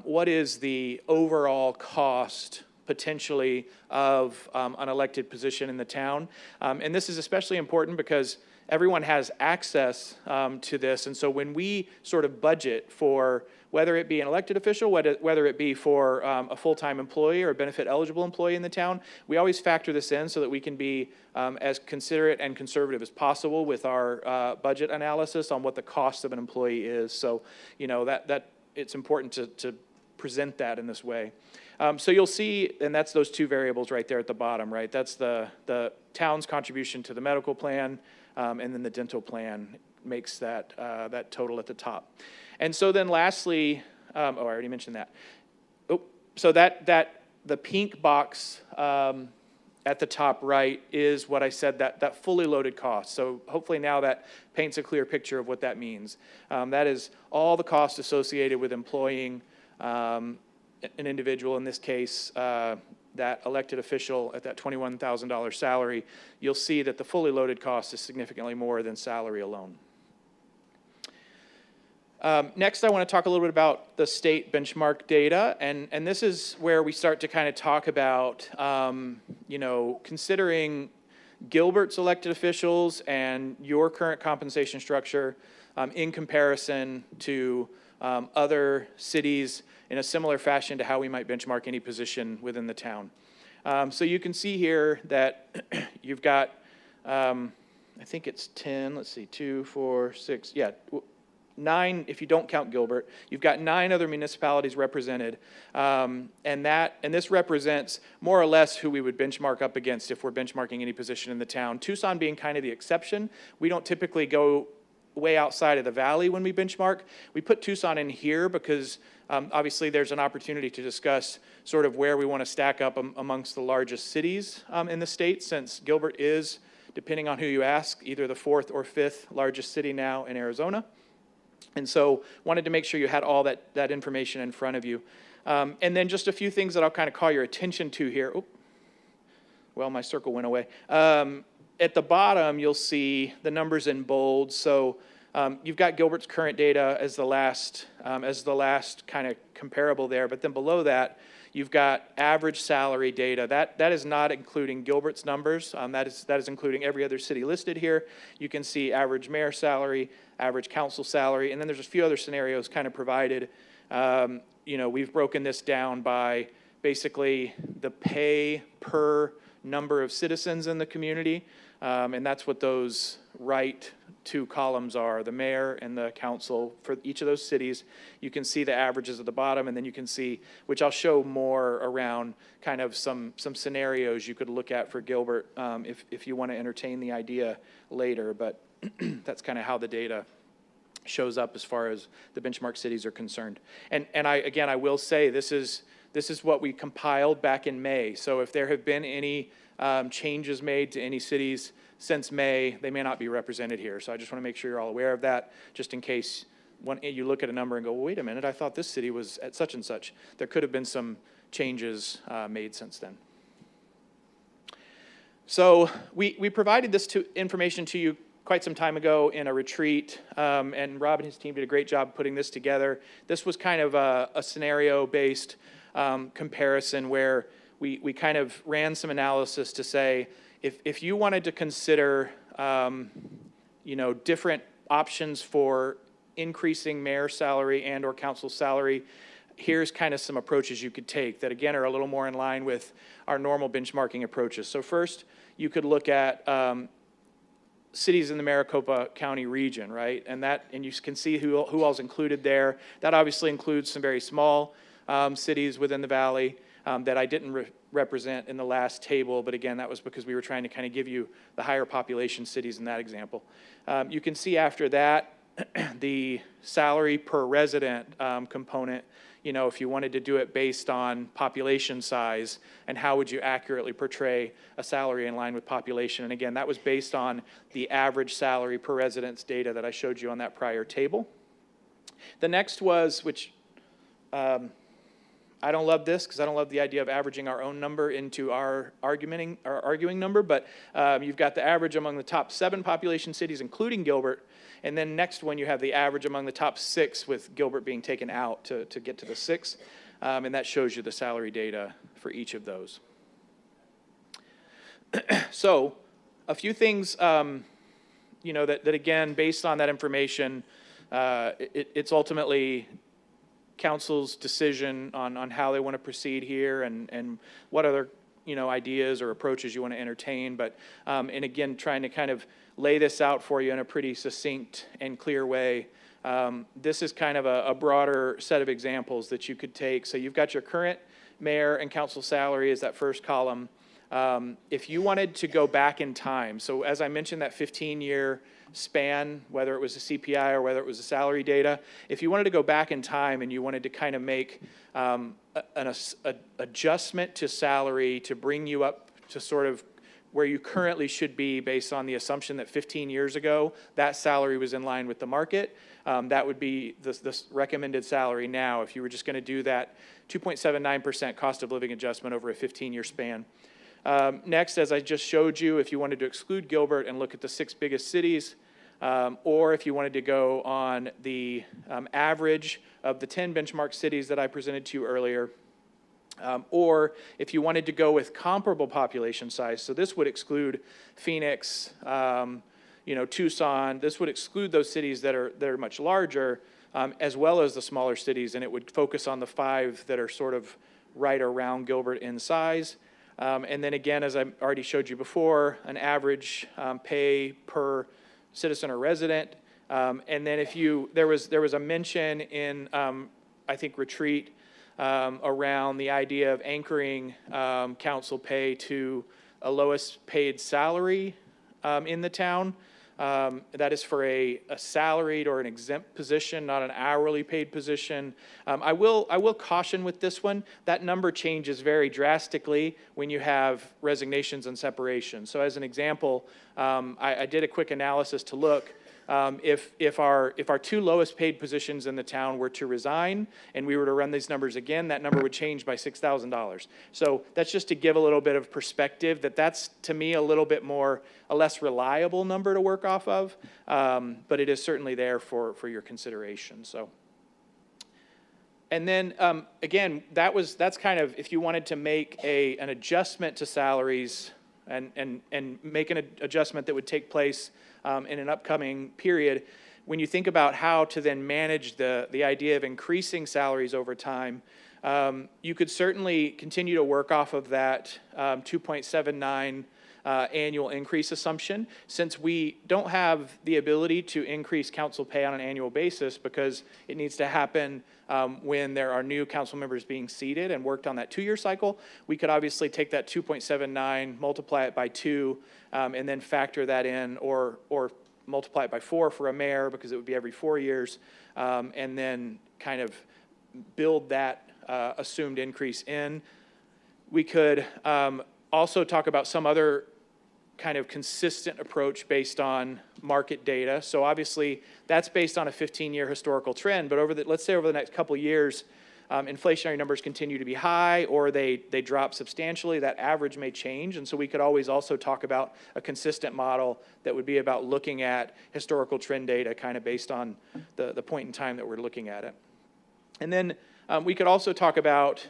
what is the overall cost potentially of an elected position in the town. And this is especially important because everyone has access to this. And so when we sort of budget for whether it be an elected official, whether it be for a full-time employee or a benefit-eligible employee in the town, we always factor this in so that we can be as considerate and conservative as possible with our budget analysis on what the cost of an employee is. So, that it's important to present that in this way. So you'll see, and that's those two variables right there at the bottom, right? That's the town's contribution to the medical plan, and then the dental plan makes that total at the top. And so then lastly, I already mentioned that. So that the pink box at the top right is what I said, that fully loaded cost. So hopefully now that paints a clear picture of what that means. That is all the costs associated with employing an individual, in this case, that elected official at that $21,000 salary, you'll see that the fully loaded cost is significantly more than salary alone. Next, I want to talk a little bit about the state benchmark data, and this is where we start to kind of talk about, considering Gilbert's elected officials and your current compensation structure in comparison to other cities in a similar fashion to how we might benchmark any position within the town. So you can see here that you've got, I think it's 10, let's see, 2, 4, 6, 9, if you don't count Gilbert. You've got 9 other municipalities represented, and this represents more or less who we would benchmark up against if we're benchmarking any position in the town. Tucson being kind of the exception. We don't typically go way outside of the valley when we benchmark. We put Tucson in here because obviously there's an opportunity to discuss sort of where we want to stack up amongst the largest cities in the state, since Gilbert is, depending on who you ask, either the 4th or 5th largest city now in Arizona. And so wanted to make sure you had all that information in front of you. And then just a few things that I'll kind of call your attention to here. Oh, well, my circle went away. At the bottom, you'll see the numbers in bold. So you've got Gilbert's current data as the last kind of comparable there. But then below that, you've got average salary data. That is not including Gilbert's numbers. That is including every other city listed here. You can see average mayor salary, average council salary, and then there's a few other scenarios kind of provided. We've broken this down by basically the pay per number of citizens in the community, and that's what those right 2 columns are, the mayor and the council for each of those cities. You can see the averages at the bottom, and then you can see, which I'll show more around kind of some scenarios you could look at for Gilbert if you want to entertain the idea later, but that's kind of how the data shows up as far as the benchmark cities are concerned. And I will say this is what we compiled back in May. So if there have been any changes made to any cities since May, they may not be represented here. So I just want to make sure you're all aware of that, just in case when you look at a number and go, well, wait a minute, I thought this city was at such and such. There could have been some changes made since then. So we provided this information to you quite some time ago in a retreat, and Rob and his team did a great job putting this together. This was kind of a scenario-based comparison where we kind of ran some analysis to say, if you wanted to consider different options for increasing mayor salary and or council salary, here's kind of some approaches you could take that, again, are a little more in line with our normal benchmarking approaches. So first, you could look at cities in the Maricopa County region, right? And you can see who all's included there. That obviously includes some very small cities within the valley that I didn't represent in the last table, but again, that was because we were trying to kind of give you the higher population cities in that example. You can see after that, the salary per resident component, if you wanted to do it based on population size and how would you accurately portray a salary in line with population. And again, that was based on the average salary per residence data that I showed you on that prior table. The next was, which I don't love this because I don't love the idea of averaging our own number into our arguing number, but you've got the average among the top 7 population cities, including Gilbert, and then next one you have the average among the top 6 with Gilbert being taken out to get to the 6, and that shows you the salary data for each of those. So a few things, that again, based on that information, it's ultimately council's decision on how they want to proceed here and what other ideas or approaches you want to entertain, but and again, trying to kind of lay this out for you in a pretty succinct and clear way. This is kind of a broader set of examples that you could take. So you've got your current mayor and council salary as that first column. If you wanted to go back in time, so as I mentioned, that 15-year span, whether it was a CPI or whether it was a salary data, if you wanted to go back in time and you wanted to kind of make an adjustment to salary to bring you up to sort of where you currently should be based on the assumption that 15 years ago, that salary was in line with the market. That would be the recommended salary now if you were just going to do that 2.79% cost of living adjustment over a 15-year span. Next, as I just showed you, if you wanted to exclude Gilbert and look at the 6 biggest cities, or if you wanted to go on the average of the 10 benchmark cities that I presented to you earlier, or if you wanted to go with comparable population size, so this would exclude Phoenix, Tucson, this would exclude those cities that are much larger, as well as the smaller cities, and it would focus on the 5 that are sort of right around Gilbert in size. And then again, as I already showed you before, an average pay per citizen or resident. And then there was a mention in, I think, retreat around the idea of anchoring council pay to a lowest paid salary in the town. That is for a salaried or an exempt position, not an hourly paid position. I will caution with this one, that number changes very drastically when you have resignations and separations. So as an example, I did a quick analysis to look. If our 2 lowest paid positions in the town were to resign and we were to run these numbers again, that number would change by $6,000. So that's just to give a little bit of perspective that's to me a less reliable number to work off of, but it is certainly there for your consideration. So. And then again, that's kind of if you wanted to make an adjustment to salaries and make an adjustment that would take place in an upcoming period, when you think about how to then manage the idea of increasing salaries over time, you could certainly continue to work off of that 2.79 annual increase assumption, since we don't have the ability to increase council pay on an annual basis because it needs to happen when there are new council members being seated and worked on that 2-year cycle. We could obviously take that 2.79, multiply it by 2, and then factor that in, or multiply it by 4 for a mayor because it would be every 4 years, and then kind of build that assumed increase in. We could also talk about some other kind of consistent approach based on market data. So obviously that's based on a 15-year historical trend, but let's say over the next couple of years, inflationary numbers continue to be high or they drop substantially, that average may change. And so we could always also talk about a consistent model that would be about looking at historical trend data kind of based on the point in time that we're looking at it. And then we could also talk about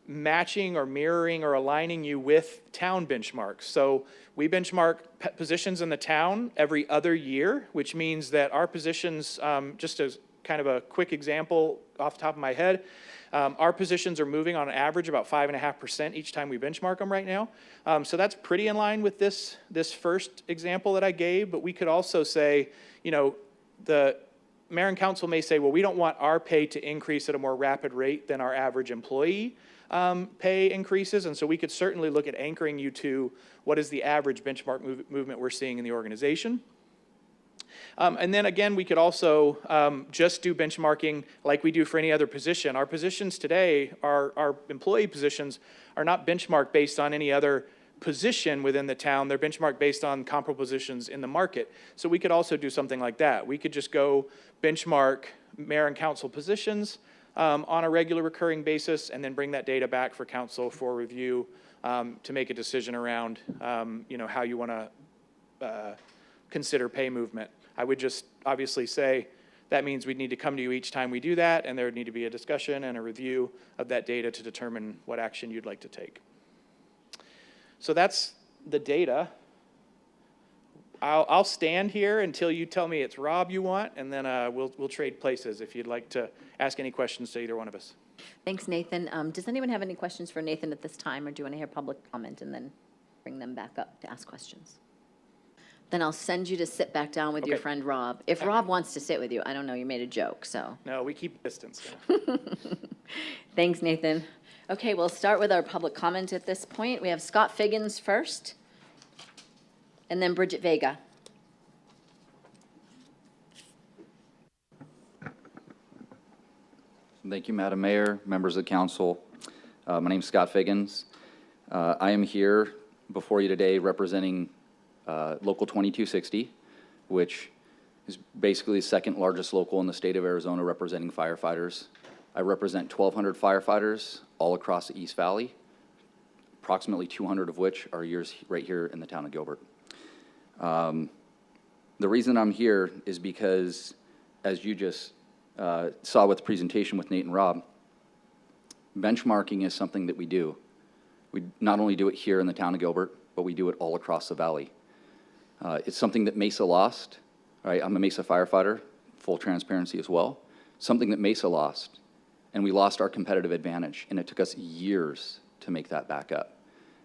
matching or mirroring or aligning you with town benchmarks. So we benchmark positions in the town every other year, which means that our positions, just as kind of a quick example off the top of my head, our positions are moving on average about 5.5% each time we benchmark them right now. So that's pretty in line with this first example that I gave, but we could also say, the mayor and council may say, well, we don't want our pay to increase at a more rapid rate than our average employee pay increases, and so we could certainly look at anchoring you to what is the average benchmark movement we're seeing in the organization. And then again, we could also just do benchmarking like we do for any other position. Our positions today, our employee positions, are not benchmarked based on any other position within the town. They're benchmarked based on comparable positions in the market. So we could also do something like that. We could just go benchmark mayor and council positions on a regular recurring basis and then bring that data back for council for review to make a decision around how you want to consider pay movement. I would just obviously say that means we'd need to come to you each time we do that, and there would need to be a discussion and a review of that data to determine what action you'd like to take. So that's the data. I'll stand here until you tell me it's Rob you want, and then we'll trade places if you'd like to ask any questions to either one of us. Thanks, Nathan. Does anyone have any questions for Nathan at this time, or do you want to hear public comment and then bring them back up to ask questions? Then I'll send you to sit back down with your friend Rob. If Rob wants to sit with you, I don't know, you made a joke, so. No, we keep distance. Thanks, Nathan. Okay, we'll start with our public comment at this point. We have Scott Figgins first, and then Bridget Vega. Thank you, Madam Mayor, members of council. My name is Scott Figgins. I am here before you today representing Local 2260, which is basically the second largest local in the state of Arizona representing firefighters. I represent 1,200 firefighters all across the East Valley, approximately 200 of which are yours right here in the town of Gilbert. The reason I'm here is because, as you just saw with the presentation with Nate and Rob, benchmarking is something that we do. We not only do it here in the town of Gilbert, but we do it all across the valley. It's something that Mesa lost, right? I'm a Mesa firefighter, full transparency as well. Something that Mesa lost, and we lost our competitive advantage, and it took us years to make that back up.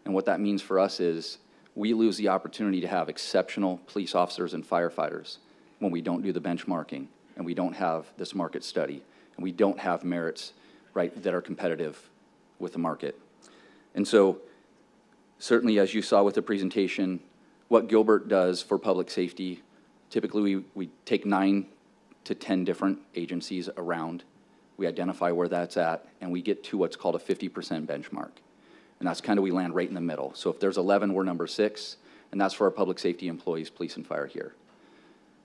And what that means for us is we lose the opportunity to have exceptional police officers and firefighters when we don't do the benchmarking, and we don't have this market study, and we don't have merits, right, that are competitive with the market. And so, certainly as you saw with the presentation, what Gilbert does for public safety, typically we take 9 to 10 different agencies around, we identify where that's at, and we get to what's called a 50% benchmark. And that's kind of, we land right in the middle. So if there's 11, we're number 6, and that's for our public safety employees, police and fire here.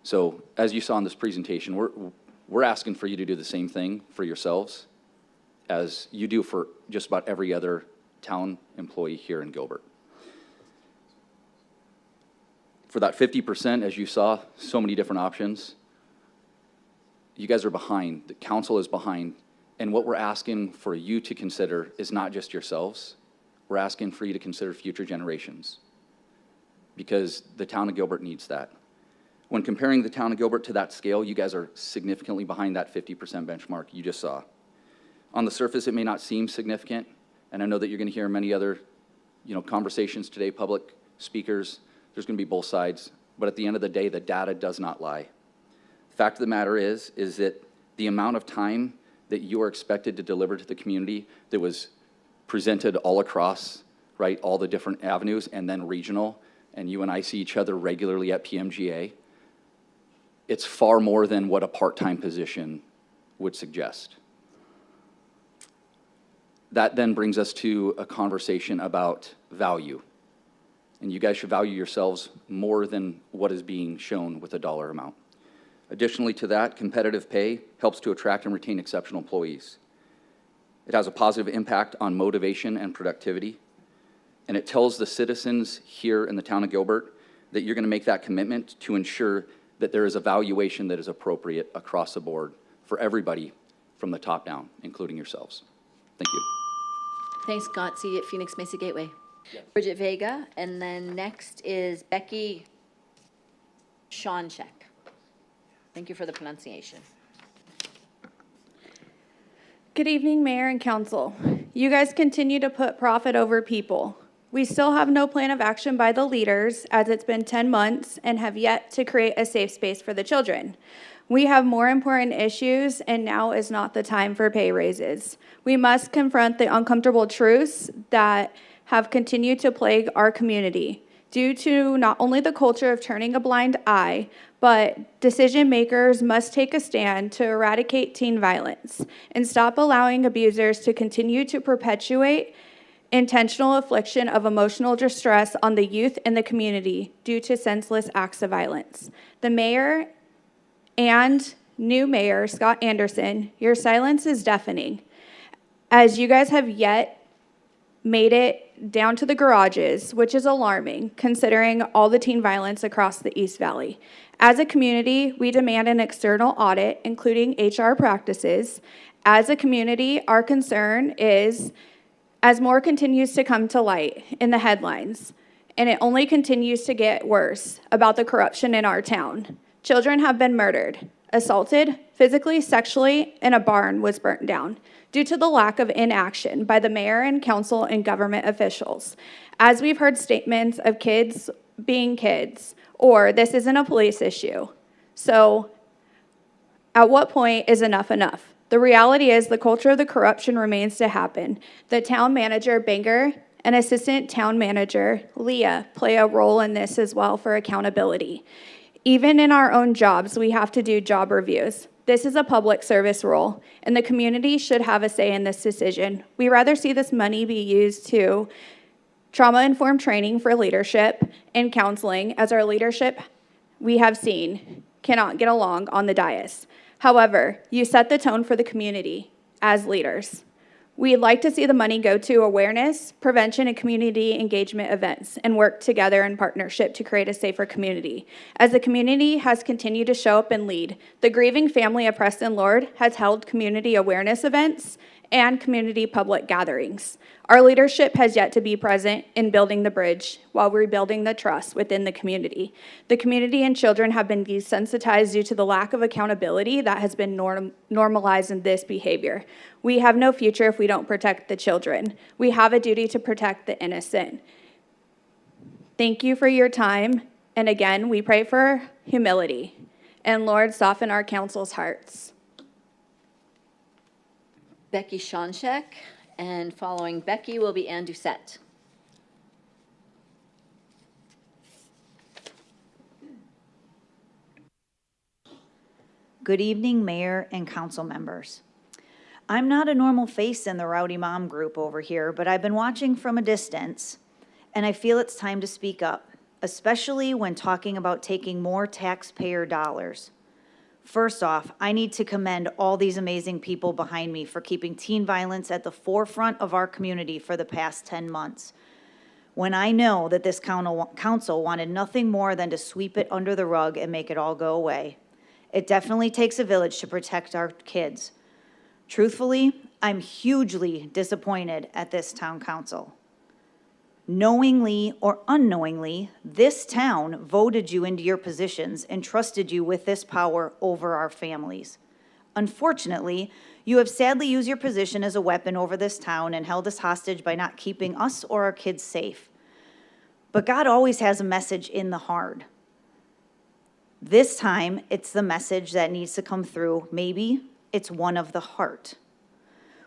So as you saw in this presentation, we're asking for you to do the same thing for yourselves as you do for just about every other town employee here in Gilbert. For that 50%, as you saw, so many different options. You guys are behind, the council is behind, and what we're asking for you to consider is not just yourselves, we're asking for you to consider future generations, because the town of Gilbert needs that. When comparing the town of Gilbert to that scale, you guys are significantly behind that 50% benchmark you just saw. On the surface, it may not seem significant, and I know that you're gonna hear many other, conversations today, public speakers, there's gonna be both sides, but at the end of the day, the data does not lie. The fact of the matter is that the amount of time that you are expected to deliver to the community that was presented all across, right, all the different avenues, and then regional, and you and I see each other regularly at PMGA, it's far more than what a part-time position would suggest. That then brings us to a conversation about value. And you guys should value yourselves more than what is being shown with a dollar amount. Additionally to that, competitive pay helps to attract and retain exceptional employees. It has a positive impact on motivation and productivity. And it tells the citizens here in the town of Gilbert that you're going to make that commitment to ensure that there is a valuation that is appropriate across the board for everybody from the top down, including yourselves. Thank you. Thanks, Scott. See you at Phoenix Mesa Gateway. Yes. Bridget Vega, and then next is Becky Schoncheck. Thank you for the pronunciation. Good evening, Mayor and Council. You guys continue to put profit over people. We still have no plan of action by the leaders, as it's been 10 months, and have yet to create a safe space for the children. We have more important issues, and now is not the time for pay raises. We must confront the uncomfortable truths that have continued to plague our community due to not only the culture of turning a blind eye, but decision makers must take a stand to eradicate teen violence and stop allowing abusers to continue to perpetuate intentional infliction of emotional distress on the youth and the community due to senseless acts of violence. The mayor and new mayor, Scott Anderson, your silence is deafening, as you guys have yet made it down to the garages, which is alarming considering all the teen violence across the East Valley. As a community, we demand an external audit, including HR practices. As a community, our concern is, as more continues to come to light in the headlines, and it only continues to get worse about the corruption in our town. Children have been murdered, assaulted, physically, sexually, and a barn was burnt down due to the lack of inaction by the mayor and council and government officials. As we've heard statements of kids being kids, or this isn't a police issue. So at what point is enough enough? The reality is the culture of the corruption remains to happen. The town manager, Banger, and assistant town manager, Leah, play a role in this as well for accountability. Even in our own jobs, we have to do job reviews. This is a public service role, and the community should have a say in this decision. We rather see this money be used to trauma-informed training for leadership and counseling, as our leadership we have seen cannot get along on the dais. However, you set the tone for the community as leaders. We'd like to see the money go to awareness, prevention, and community engagement events and work together in partnership to create a safer community. As the community has continued to show up and lead, the grieving family of Preston Lord has held community awareness events and community public gatherings. Our leadership has yet to be present in building the bridge while rebuilding the trust within the community. The community and children have been desensitized due to the lack of accountability that has been normalized in this behavior. We have no future if we don't protect the children. We have a duty to protect the innocent. Thank you for your time. And again, we pray for humility. And Lord, soften our council's hearts. Becky Shonshek, and following Becky will be Ann Doucette. Good evening, Mayor and council members. I'm not a normal face in the Rowdy Mom group over here, but I've been watching from a distance, and I feel it's time to speak up, especially when talking about taking more taxpayer dollars. First off, I need to commend all these amazing people behind me for keeping teen violence at the forefront of our community for the past 10 months. When I know that this council wanted nothing more than to sweep it under the rug and make it all go away. It definitely takes a village to protect our kids. Truthfully, I'm hugely disappointed at this town council. Knowingly or unknowingly, this town voted you into your positions and trusted you with this power over our families. Unfortunately, you have sadly used your position as a weapon over this town and held us hostage by not keeping us or our kids safe. But God always has a message in the hard. This time, it's the message that needs to come through. Maybe it's one of the heart.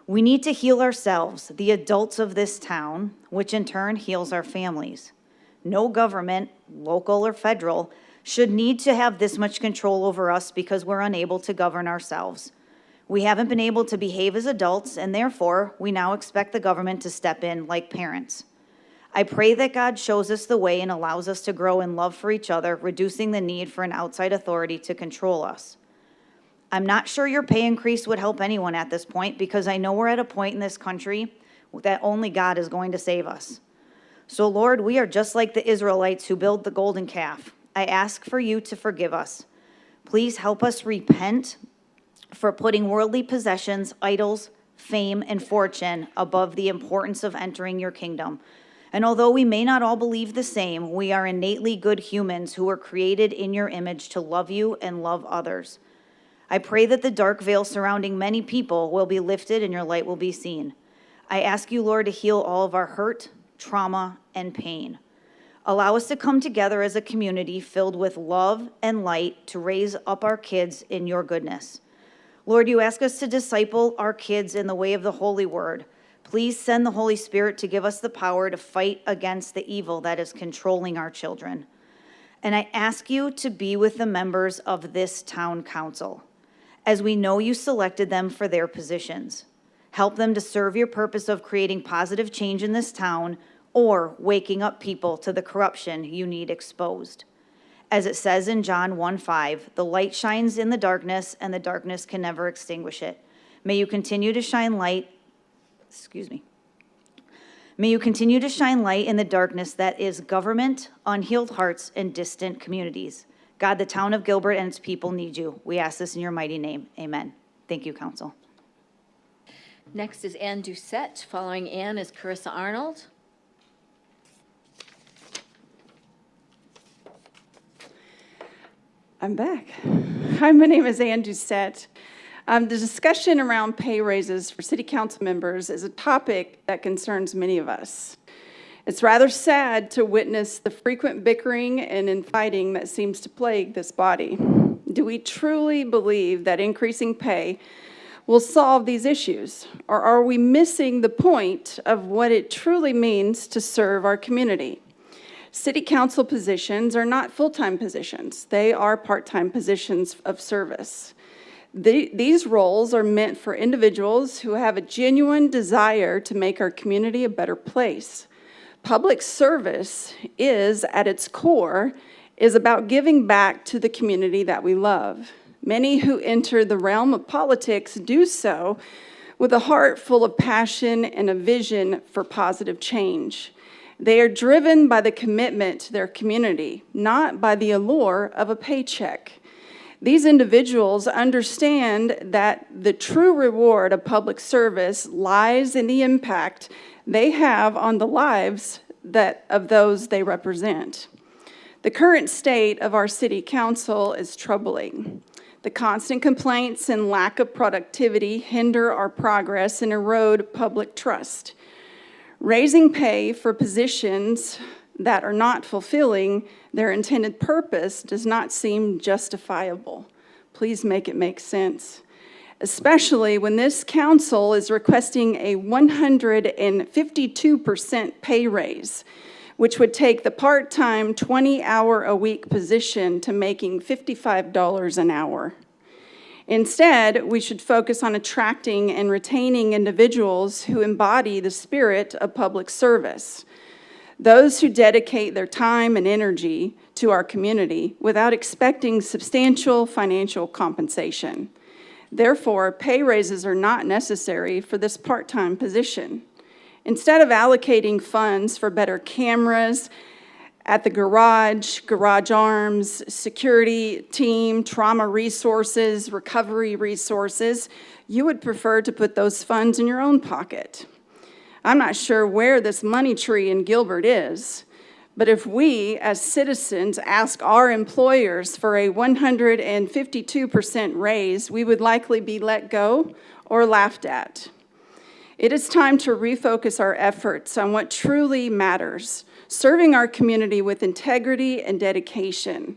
We need to heal ourselves, the adults of this town, which in turn heals our families. No government, local or federal, should need to have this much control over us because we're unable to govern ourselves. We haven't been able to behave as adults, and therefore, we now expect the government to step in like parents. I pray that God shows us the way and allows us to grow in love for each other, reducing the need for an outside authority to control us. I'm not sure your pay increase would help anyone at this point because I know we're at a point in this country that only God is going to save us. So Lord, we are just like the Israelites who built the golden calf. I ask for you to forgive us. Please help us repent for putting worldly possessions, idols, fame, and fortune above the importance of entering your kingdom. And although we may not all believe the same, we are innately good humans who were created in your image to love you and love others. I pray that the dark veil surrounding many people will be lifted and your light will be seen. I ask you, Lord, to heal all of our hurt, trauma, and pain. Allow us to come together as a community filled with love and light to raise up our kids in your goodness. Lord, you ask us to disciple our kids in the way of the Holy Word. Please send the Holy Spirit to give us the power to fight against the evil that is controlling our children. And I ask you to be with the members of this town council, as we know you selected them for their positions. Help them to serve your purpose of creating positive change in this town or waking up people to the corruption you need exposed. As it says in John 1:5, the light shines in the darkness and the darkness can never extinguish it. May you continue to shine light, May you continue to shine light in the darkness that is government, unhealed hearts, and distant communities. God, the town of Gilbert and its people need you. We ask this in your mighty name. Amen. Thank you, council. Next is Ann Doucette. Following Ann is Carissa Arnold. I'm back. Hi, my name is Ann Doucette. The discussion around pay raises for city council members is a topic that concerns many of us. It's rather sad to witness the frequent bickering and infighting that seems to plague this body. Do we truly believe that increasing pay will solve these issues? Or are we missing the point of what it truly means to serve our community? City council positions are not full-time positions. They are part-time positions of service. These roles are meant for individuals who have a genuine desire to make our community a better place. Public service is, at its core, is about giving back to the community that we love. Many who enter the realm of politics do so with a heart full of passion and a vision for positive change. They are driven by the commitment to their community, not by the allure of a paycheck. These individuals understand that the true reward of public service lies in the impact they have on the lives of those they represent. The current state of our city council is troubling. The constant complaints and lack of productivity hinder our progress and erode public trust. Raising pay for positions that are not fulfilling their intended purpose does not seem justifiable. Please make it make sense, especially when this council is requesting a 152% pay raise, which would take the part-time 20-hour-a-week position to making $55 an hour. Instead, we should focus on attracting and retaining individuals who embody the spirit of public service, those who dedicate their time and energy to our community without expecting substantial financial compensation. Therefore, pay raises are not necessary for this part-time position. Instead of allocating funds for better cameras at the garage arms, security team, trauma resources, recovery resources, you would prefer to put those funds in your own pocket. I'm not sure where this money tree in Gilbert is, but if we, as citizens, ask our employers for a 152% raise, we would likely be let go or laughed at. It is time to refocus our efforts on what truly matters, serving our community with integrity and dedication.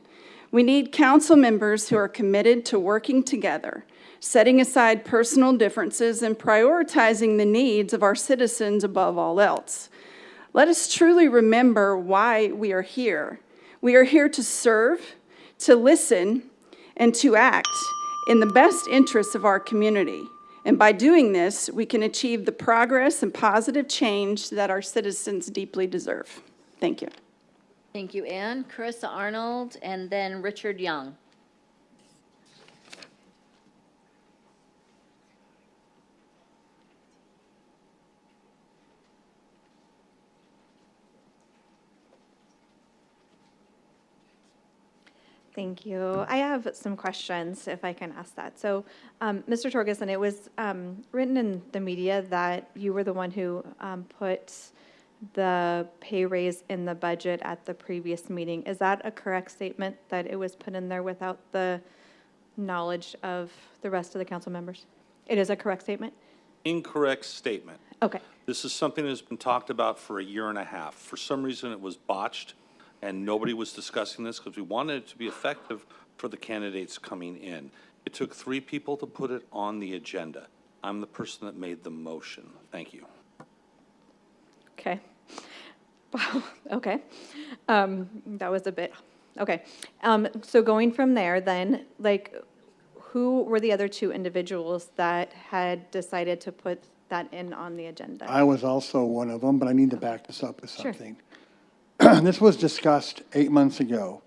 We need council members who are committed to working together, setting aside personal differences and prioritizing the needs of our citizens above all else. Let us truly remember why we are here. We are here to serve, to listen, and to act in the best interests of our community. And by doing this, we can achieve the progress and positive change that our citizens deeply deserve. Thank you. Thank you, Ann. Carissa Arnold, and then Richard Young. Thank you. I have some questions, if I can ask that. So, Mr. Torgerson, it was written in the media that you were the one who put the pay raise in the budget at the previous meeting. Is that a correct statement, that it was put in there without the knowledge of the rest of the council members? It is a correct statement? Incorrect statement. Okay. This is something that's been talked about for a year and a half. For some reason, it was botched, and nobody was discussing this because we wanted it to be effective for the candidates coming in. It took 3 people to put it on the agenda. I'm the person that made the motion. Thank you. Okay. Wow, okay. That was a bit, okay. So going from there then, like, who were the other 2 individuals that had decided to put that in on the agenda? I was also one of them, but I need to back this up with Sure. something. This was discussed 8 months ago.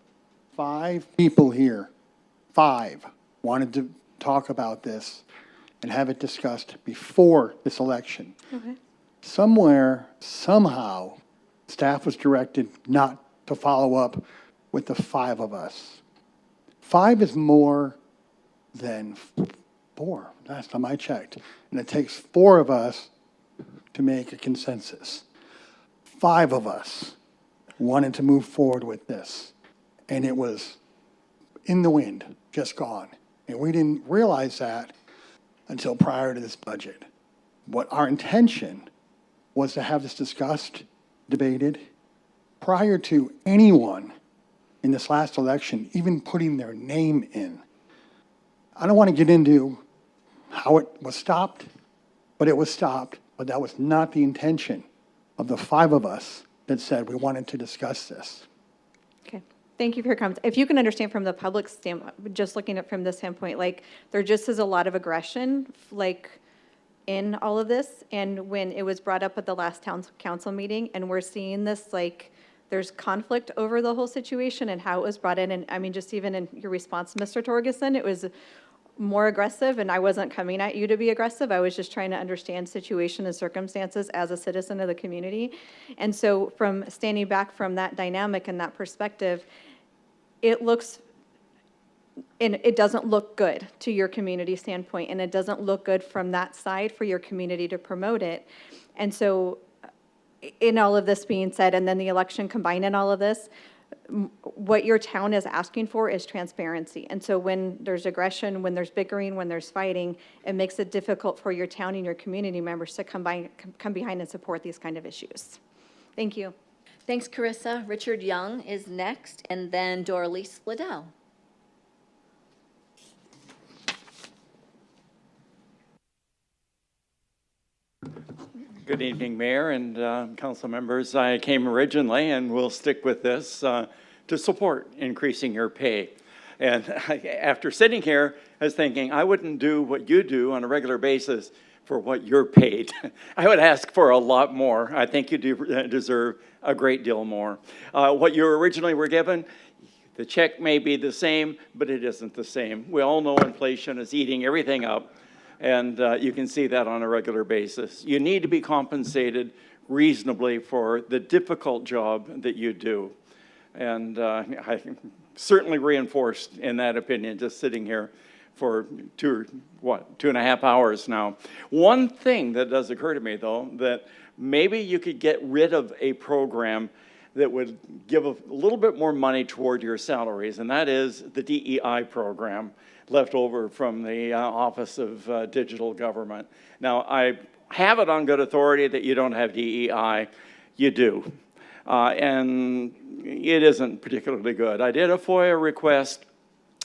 5 people here, 5, wanted to talk about this and have it discussed before this election. Okay. Somewhere, somehow, staff was directed not to follow up with the 5 of us. 5 is more than 4, last time I checked. And it takes 4 of us to make a consensus. 5 of us wanted to move forward with this. And it was in the wind, just gone. And we didn't realize that until prior to this budget. What our intention was to have this discussed, debated, prior to anyone in this last election even putting their name in. I don't want to get into how it was stopped, but it was stopped. But that was not the intention of the 5 of us that said we wanted to discuss this. Okay, thank you for your comments. If you can understand from the public standpoint, just looking at from this standpoint, like, there just is a lot of aggression, like, in all of this. And when it was brought up at the last town council meeting, and we're seeing this, like, there's conflict over the whole situation and how it was brought in. And I mean, just even in your response, Mr. Torgerson, it was more aggressive, and I wasn't coming at you to be aggressive. I was just trying to understand situation and circumstances as a citizen of the community. And so from standing back from that dynamic and that perspective, it looks, and it doesn't look good to your community standpoint, and it doesn't look good from that side for your community to promote it. And so in all of this being said, and then the election combined in all of this, what your town is asking for is transparency. And so when there's aggression, when there's bickering, when there's fighting, it makes it difficult for your town and your community members to come behind and support these kind of issues. Thank you. Thanks, Carissa. Richard Young is next, and then Doralise Liddell. Good evening, Mayor and council members. I came originally, and will stick with this, to support increasing your pay. And after sitting here, I was thinking, I wouldn't do what you do on a regular basis for what you're paid. I would ask for a lot more. I think you do deserve a great deal more. What you originally were given, the check may be the same, but it isn't the same. We all know inflation is eating everything up, and you can see that on a regular basis. You need to be compensated reasonably for the difficult job that you do. And I certainly reinforced in that opinion, just sitting here for 2.5 hours now. One thing that does occur to me, though, that maybe you could get rid of a program that would give a little bit more money toward your salaries, and that is the DEI program left over from the Office of Digital Government. Now, I have it on good authority that you don't have DEI. You do. And it isn't particularly good. I did a FOIA request,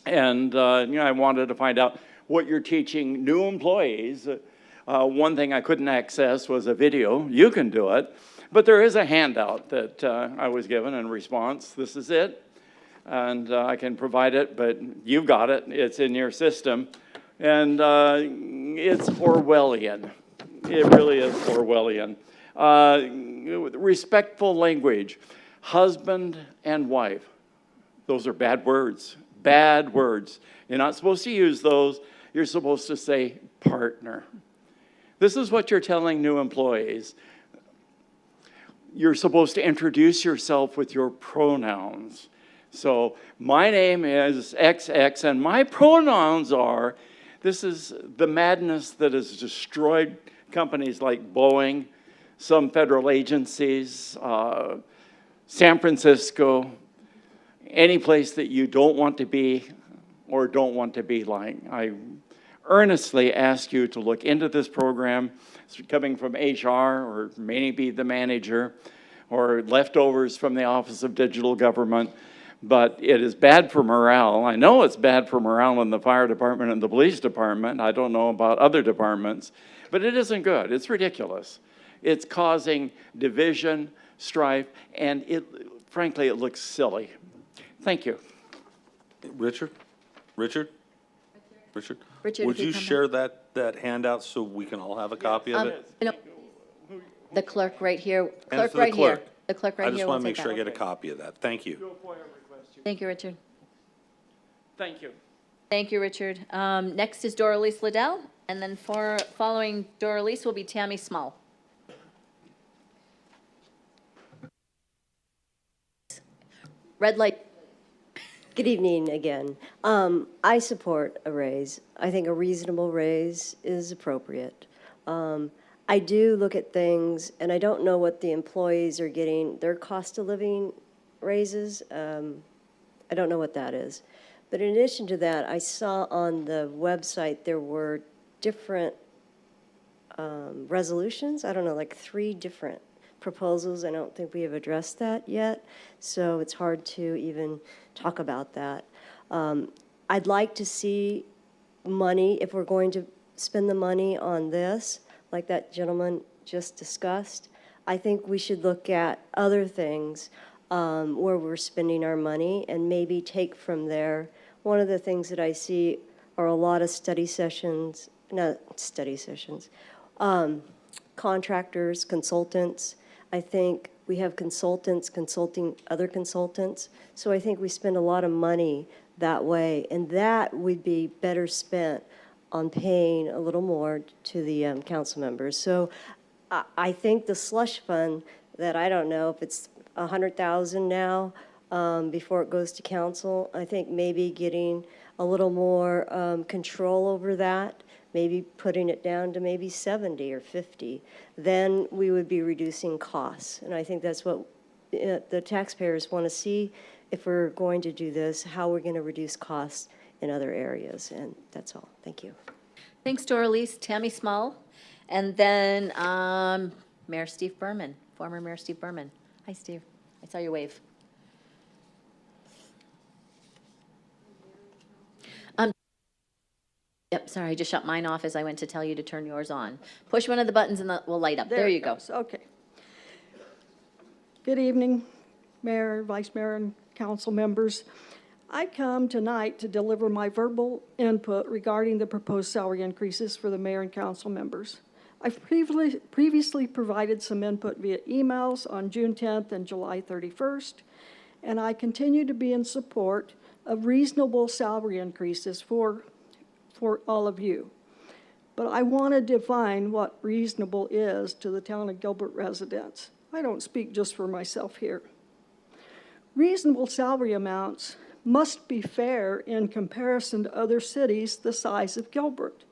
and I wanted to find out what you're teaching new employees. One thing I couldn't access was a video. You can do it. But there is a handout that I was given in response. This is it. And I can provide it, but you've got it. It's in your system. And it's Orwellian. It really is Orwellian. Respectful language. Husband and wife. Those are bad words. Bad words. You're not supposed to use those. You're supposed to say partner. This is what you're telling new employees. You're supposed to introduce yourself with your pronouns. So my name is XX, and my pronouns are, this is the madness that has destroyed companies like Boeing, some federal agencies, San Francisco, any place that you don't want to be or don't want to be like. I earnestly ask you to look into this program. It's coming from HR or maybe the manager or leftovers from the Office of Digital Government. But it is bad for morale. I know it's bad for morale in the fire department and the police department. I don't know about other departments, but it isn't good. It's ridiculous. It's causing division, strife, and frankly, it looks silly. Thank you. Richard, Richard, would you share that handout so we can all have a copy of it? No, the clerk right here. And Clerk for the right here. clerk. The clerk right I here. just will want to make take sure I that. get a copy of that. Thank you. Thank you, Richard. Thank you. Thank you, Richard. Next is Doralise Liddell, and then following Doralise will be Tammy Small. Red light. Good evening again. I support a raise. I think a reasonable raise is appropriate. I do look at things, and I don't know what the employees are getting, their cost of living raises. I don't know what that is. But in addition to that, I saw on the website there were different resolutions. I don't know, like 3 different proposals. I don't think we have addressed that yet, so it's hard to even talk about that. I'd like to see money, if we're going to spend the money on this, like that gentleman just discussed. I think we should look at other things where we're spending our money and maybe take from there. One of the things that I see are a lot of study sessions, not study sessions, Contractors, consultants. I think we have consultants consulting other consultants. So I think we spend a lot of money that way, and that would be better spent on paying a little more to the council members. So I think the slush fund that, I don't know if it's 100,000 now before it goes to council, I think maybe getting a little more control over that, maybe putting it down to maybe 70 or 50, then we would be reducing costs. And I think that's what the taxpayers want to see if we're going to do this, how we're going to reduce costs in other areas. And that's all. Thank you. Thanks, Doralice. Tammy Small. And then Mayor Steve Berman, former Mayor Steve Berman. Hi, Steve. I saw you wave. Yep, sorry, I just shut mine off as I went to tell you to turn yours on. Push one of the buttons and it will light up. There you go. Okay. Good evening, Mayor, Vice Mayor, and council members. I come tonight to deliver my verbal input regarding the proposed salary increases for the mayor and council members. I've previously provided some input via emails on June 10th and July 31st, and I continue to be in support of reasonable salary increases for all of you. But I want to define what reasonable is to the town of Gilbert residents. I don't speak just for myself here. Reasonable salary amounts must be fair in comparison to other cities the size of Gilbert.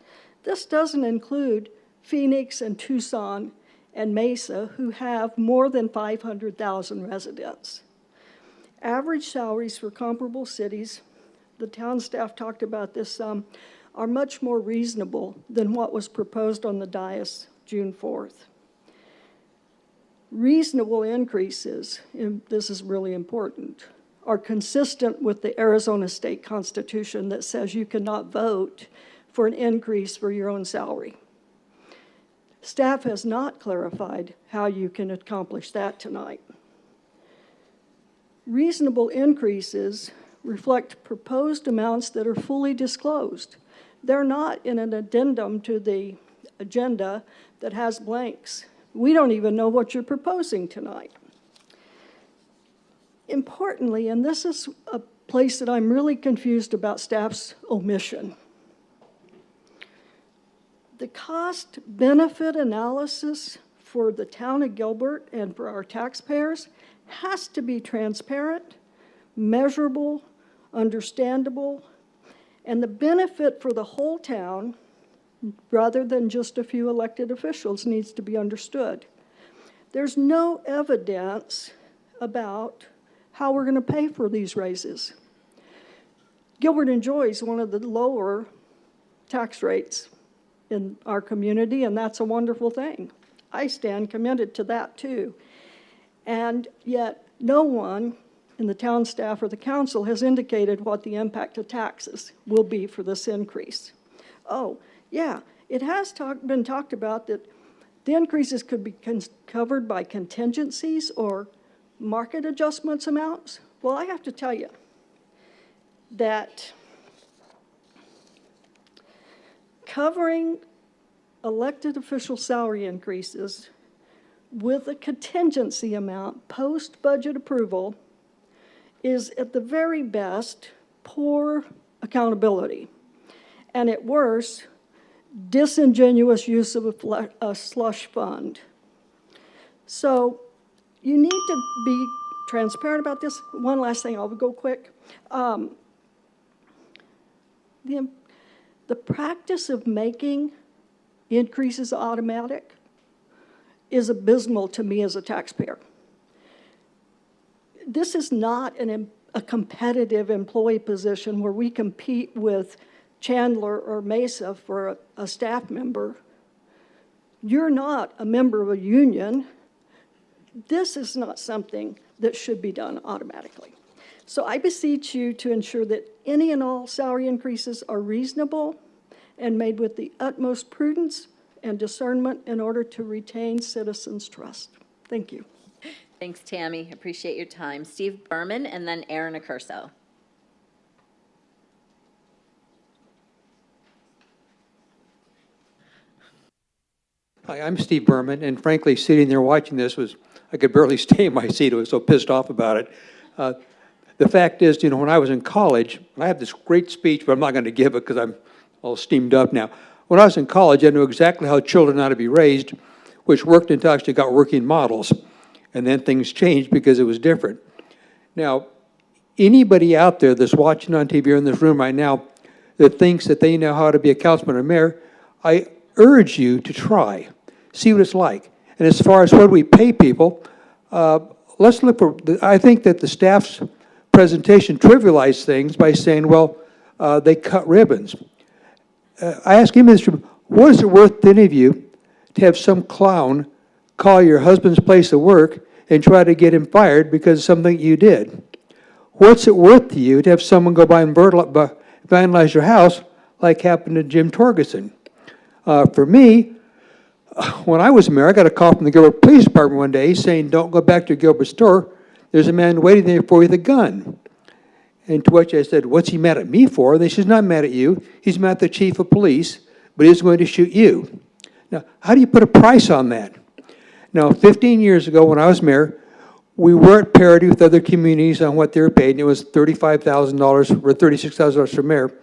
This doesn't include Phoenix and Tucson and Mesa, who have more than 500,000 residents. Average salaries for comparable cities, the town staff talked about this some, are much more reasonable than what was proposed on the dais June 4th. Reasonable increases, and this is really important, are consistent with the Arizona State Constitution that says you cannot vote for an increase for your own salary. Staff has not clarified how you can accomplish that tonight. Reasonable increases reflect proposed amounts that are fully disclosed. They're not in an addendum to the agenda that has blanks. We don't even know what you're proposing tonight. Importantly, and this is a place that I'm really confused about staff's omission, the cost-benefit analysis for the town of Gilbert and for our taxpayers has to be transparent, measurable, understandable, and the benefit for the whole town, rather than just a few elected officials, needs to be understood. There's no evidence about how we're going to pay for these raises. Gilbert enjoys one of the lower tax rates in our community, and that's a wonderful thing. I stand committed to that too. And yet no one in the town staff or the council has indicated what the impact of taxes will be for this increase. Oh, yeah, it has been talked about that the increases could be covered by contingencies or market adjustments amounts. Well, I have to tell you that covering elected official salary increases with a contingency amount post-budget approval is at the very best poor accountability, and at worst, disingenuous use of a slush fund. So you need to be transparent about this. One last thing, I'll go quick. The practice of making increases automatic is abysmal to me as a taxpayer. This is not a competitive employee position where we compete with Chandler or Mesa for a staff member. You're not a member of a union. This is not something that should be done automatically. So I beseech you to ensure that any and all salary increases are reasonable and made with the utmost prudence and discernment in order to retain citizens' trust. Thank you. Thanks, Tammy. Appreciate your time. Steve Berman and then Aaron Accurso. Hi, I'm Steve Berman, and frankly, sitting there watching this I could barely stay in my seat. I was so pissed off about it. The fact is, when I was in college, I have this great speech, but I'm not going to give it because I'm all steamed up now. When I was in college, I knew exactly how children ought to be raised, which worked until I actually got working models. And then things changed because it was different. Now, anybody out there that's watching on TV or in this room right now that thinks that they know how to be a councilman or mayor, I urge you to try. See what it's like. And as far as what we pay people, let's look for, I think that the staff's presentation trivialized things by saying, well, they cut ribbons. I ask him, what is it worth to any of you to have some clown call your husband's place of work and try to get him fired because of something you did? What's it worth to you to have someone go by and vandalize your house like happened to Jim Torgerson? For me, when I was mayor, I got a call from the Gilbert Police Department one day saying, don't go back to Gilbert store. There's a man waiting there for you with a gun. And to which I said, what's he mad at me for? They said, he's not mad at you. He's mad at the chief of police, but he's going to shoot you. Now, how do you put a price on that? Now, 15 years ago when I was mayor, we were at parity with other communities on what they were paid, and it was $35,000 or $36,000 for mayor.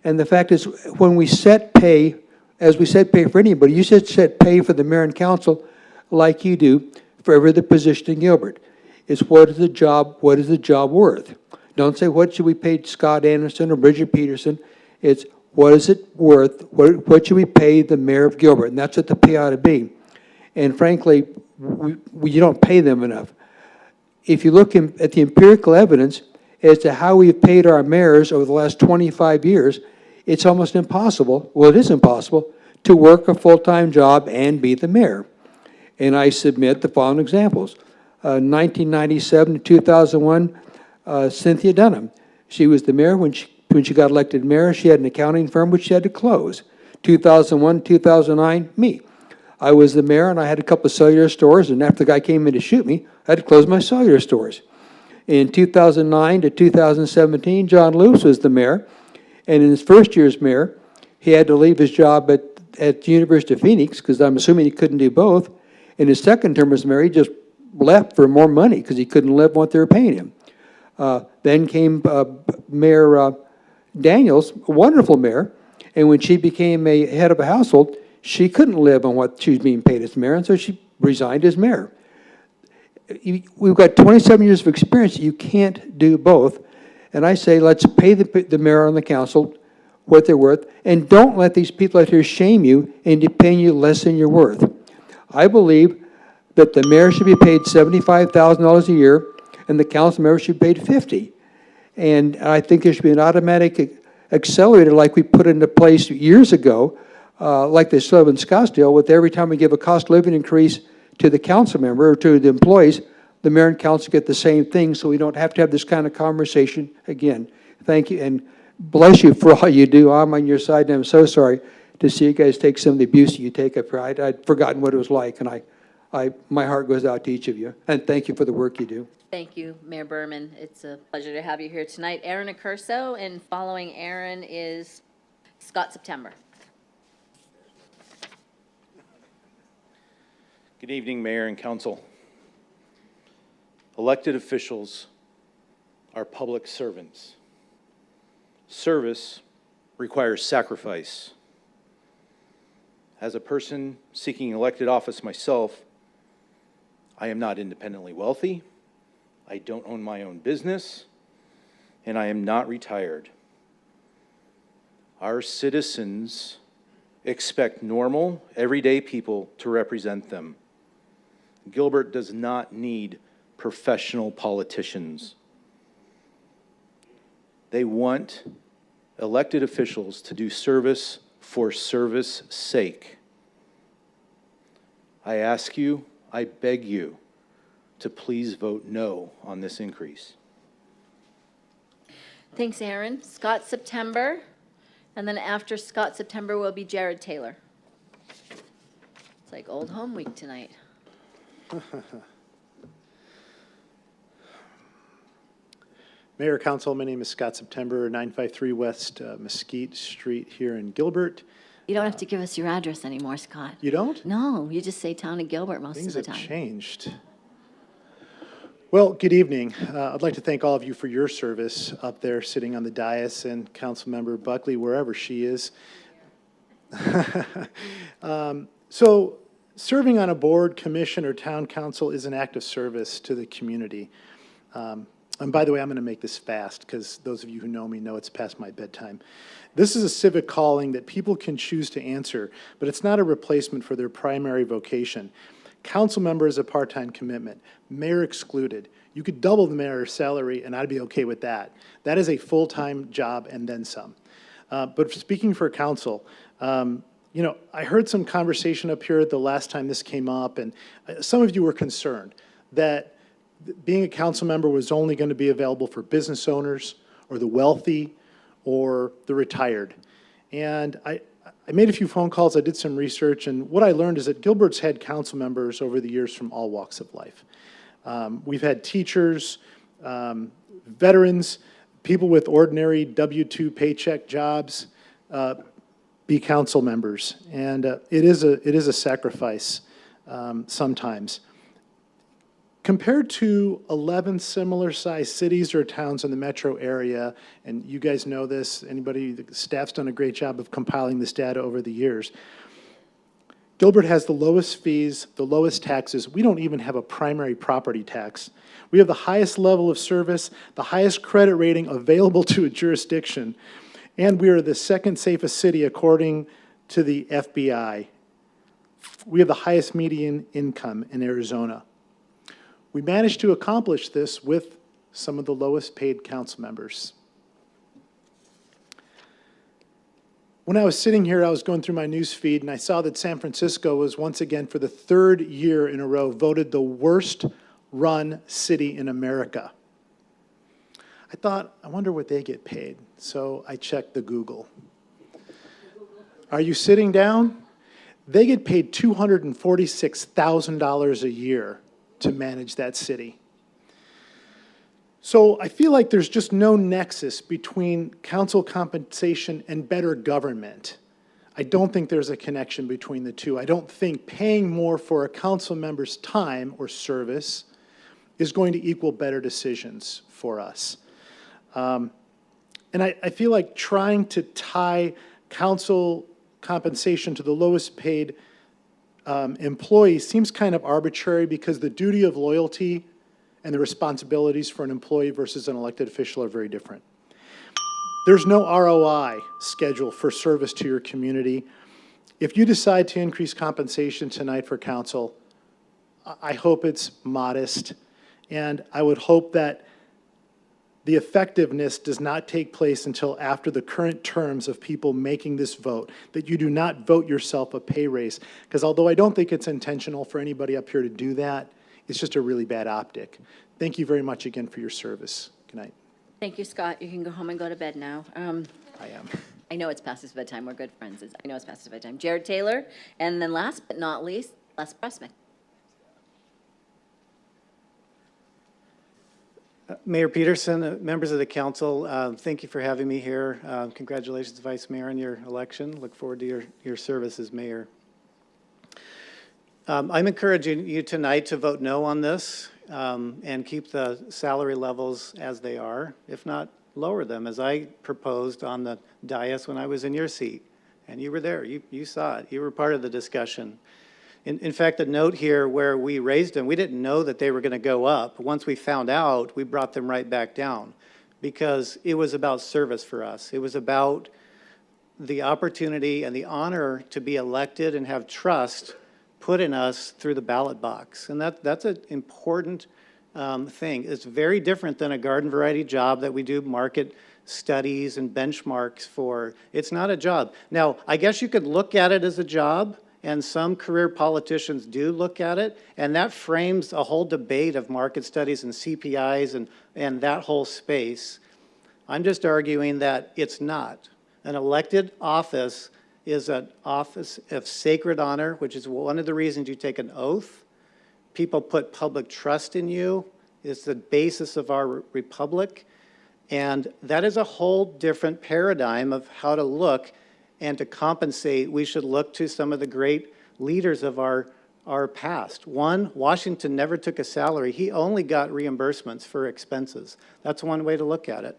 And the fact is, when we set pay, as we set pay for anybody, you should set pay for the mayor and council like you do for every other position in Gilbert. It's what is the job worth? Don't say, what should we pay Scott Anderson or Bridget Peterson? It's, what is it worth? What should we pay the mayor of Gilbert? And that's what the pay ought to be. And frankly, you don't pay them enough. If you look at the empirical evidence as to how we've paid our mayors over the last 25 years, it's almost impossible, well, it is impossible, to work a full-time job and be the mayor. And I submit the following examples. 1997 to 2001, Cynthia Dunham. She was the mayor when she got elected mayor. She had an accounting firm which she had to close. 2001, 2009, me. I was the mayor and I had a couple of cellular stores, and after the guy came in to shoot me, I had to close my cellular stores. In 2009 to 2017, John Lewis was the mayor, and in his first year as mayor, he had to leave his job at the University of Phoenix, because I'm assuming he couldn't do both. In his second term as mayor, he just left for more money because he couldn't live on what they were paying him. Then came Mayor Daniels, a wonderful mayor, and when she became a head of a household, she couldn't live on what she was being paid as mayor, and so she resigned as mayor. We've got 27 years of experience. You can't do both. And I say, let's pay the mayor and the council what they're worth, and don't let these people out here shame you into paying you less than you're worth. I believe that the mayor should be paid $75,000 a year, and the council member should be paid $50,000. And I think there should be an automatic accelerator like we put into place years ago, like they still have in Scottsdale, with every time we give a cost of living increase to the council member or to the employees, the mayor and council get the same thing, so we don't have to have this kind of conversation again. Thank you, and bless you for all you do. I'm on your side, and I'm so sorry to see you guys take some of the abuse that you take up here. I'd forgotten what it was like, and my heart goes out to each of you. And thank you for the work you do. Thank you, Mayor Berman. It's a pleasure to have you here tonight. Aaron Accurso, and following Aaron is Scott September. Good evening, Mayor and Council. Elected officials are public servants. Service requires sacrifice. As a person seeking elected office myself, I am not independently wealthy, I don't own my own business, and I am not retired. Our citizens expect normal, everyday people to represent them. Gilbert does not need professional politicians. They want elected officials to do service for service sake. I ask you, I beg you, to please vote no on this increase. Thanks, Aaron. Scott September, and then after Scott September will be Jared Taylor. It's like old home week tonight. Mayor, Council, my name is Scott September, 953 West Mesquite Street here in Gilbert. You don't have to give us your address anymore, Scott. You don't? No, you just say Town of Gilbert most Things of the have time. changed. Well, good evening. I'd like to thank all of you for your service up there, sitting on the dais, and Councilmember Buckley, wherever she is. So serving on a board, commission, or town council is an act of service to the community. And by the way, I'm going to make this fast because those of you who know me know it's past my bedtime. This is a civic calling that people can choose to answer, but it's not a replacement for their primary vocation. Council member is a part-time commitment, mayor excluded. You could double the mayor's salary and I'd be okay with that. That is a full-time job and then some. But speaking for council, you know, I heard some conversation up here the last time this came up, and some of you were concerned that being a council member was only going to be available for business owners or the wealthy or the retired. And I made a few phone calls, I did some research, and what I learned is that Gilbert's had council members over the years from all walks of life. We've had teachers, veterans, people with ordinary W-2 paycheck jobs be council members, and it is a sacrifice sometimes. Compared to 11 similar-sized cities or towns in the metro area, and you guys know this, the staff's done a great job of compiling this data over the years. Gilbert has the lowest fees, the lowest taxes. We don't even have a primary property tax. We have the highest level of service, the highest credit rating available to a jurisdiction, and we are the second safest city according to the FBI. We have the highest median income in Arizona. We managed to accomplish this with some of the lowest paid council members. When I was sitting here, I was going through my news feed and I saw that San Francisco was once again, for the third year in a row, voted the worst run city in America. I thought, I wonder what they get paid. So I checked the Google. Are you sitting down? They get paid $246,000 a year to manage that city. So I feel like there's just no nexus between council compensation and better government. I don't think there's a connection between the two. I don't think paying more for a council member's time or service is going to equal better decisions for us. And I feel like trying to tie council compensation to the lowest paid employee seems kind of arbitrary because the duty of loyalty and the responsibilities for an employee versus an elected official are very different. There's no ROI schedule for service to your community. If you decide to increase compensation tonight for council, I hope it's modest, and I would hope that the effectiveness does not take place until after the current terms of people making this vote, that you do not vote yourself a pay raise. Because although I don't think it's intentional for anybody up here to do that, it's just a really bad optic. Thank you very much again for your service. Good night. Thank you, Scott. You can go home and go to bed now. I am. I know it's past his bedtime. We're good friends. I know it's past his bedtime. Jared Taylor, and then last but not least, Les Pressman. Mayor Peterson, members of the council, thank you for having me here. Congratulations, Vice Mayor, on your election. Look forward to your service as mayor. I'm encouraging you tonight to vote no on this and keep the salary levels as they are, if not lower them, as I proposed on the dais when I was in your seat. And you were there. You saw it. You were part of the discussion. In fact, the note here where we raised them, we didn't know that they were going to go up. Once we found out, we brought them right back down because it was about service for us. It was about the opportunity and the honor to be elected and have trust put in us through the ballot box. And that's an important thing. It's very different than a garden variety job that we do market studies and benchmarks for. It's not a job. Now, I guess you could look at it as a job, and some career politicians do look at it, and that frames a whole debate of market studies and CPIs and that whole space. I'm just arguing that it's not. An elected office is an office of sacred honor, which is one of the reasons you take an oath. People put public trust in you. It's the basis of our republic. And that is a whole different paradigm of how to look And to compensate, we should look to some of the great leaders of our past. One, Washington never took a salary. He only got reimbursements for expenses. That's one way to look at it,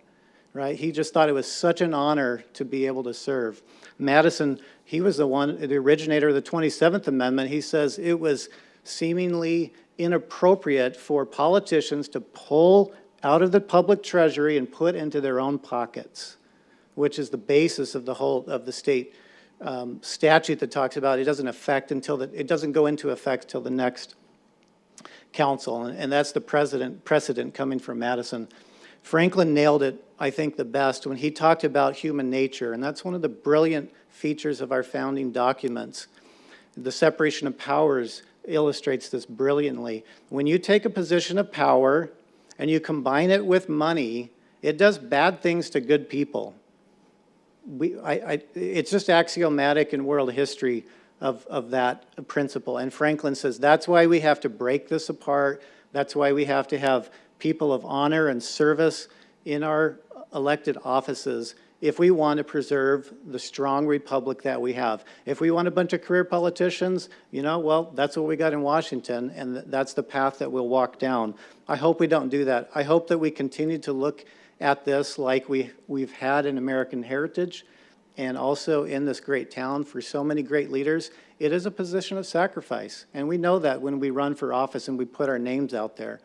right? He just thought it was such an honor to be able to serve. Madison, he was the originator of the 27th Amendment. He says it was seemingly inappropriate for politicians to pull out of the public treasury and put into their own pockets, which is the basis of the whole of the state statute that talks about it doesn't go into effect till the next council, and that's the precedent coming from Madison. Franklin nailed it, I think, the best when he talked about human nature, and that's one of the brilliant features of our founding documents. The separation of powers illustrates this brilliantly. When you take a position of power and you combine it with money, it does bad things to good people. It's just axiomatic in world history of that principle. And Franklin says that's why we have to break this apart. That's why we have to have people of honor and service in our elected offices if we want to preserve the strong republic that we have. If we want a bunch of career politicians, well, that's what we got in Washington, and that's the path that we'll walk down. I hope we don't do that. I hope that we continue to look at this like we've had in American heritage and also in this great town for so many great leaders. It is a position of sacrifice, and we know that when we run for office and we put our names out there.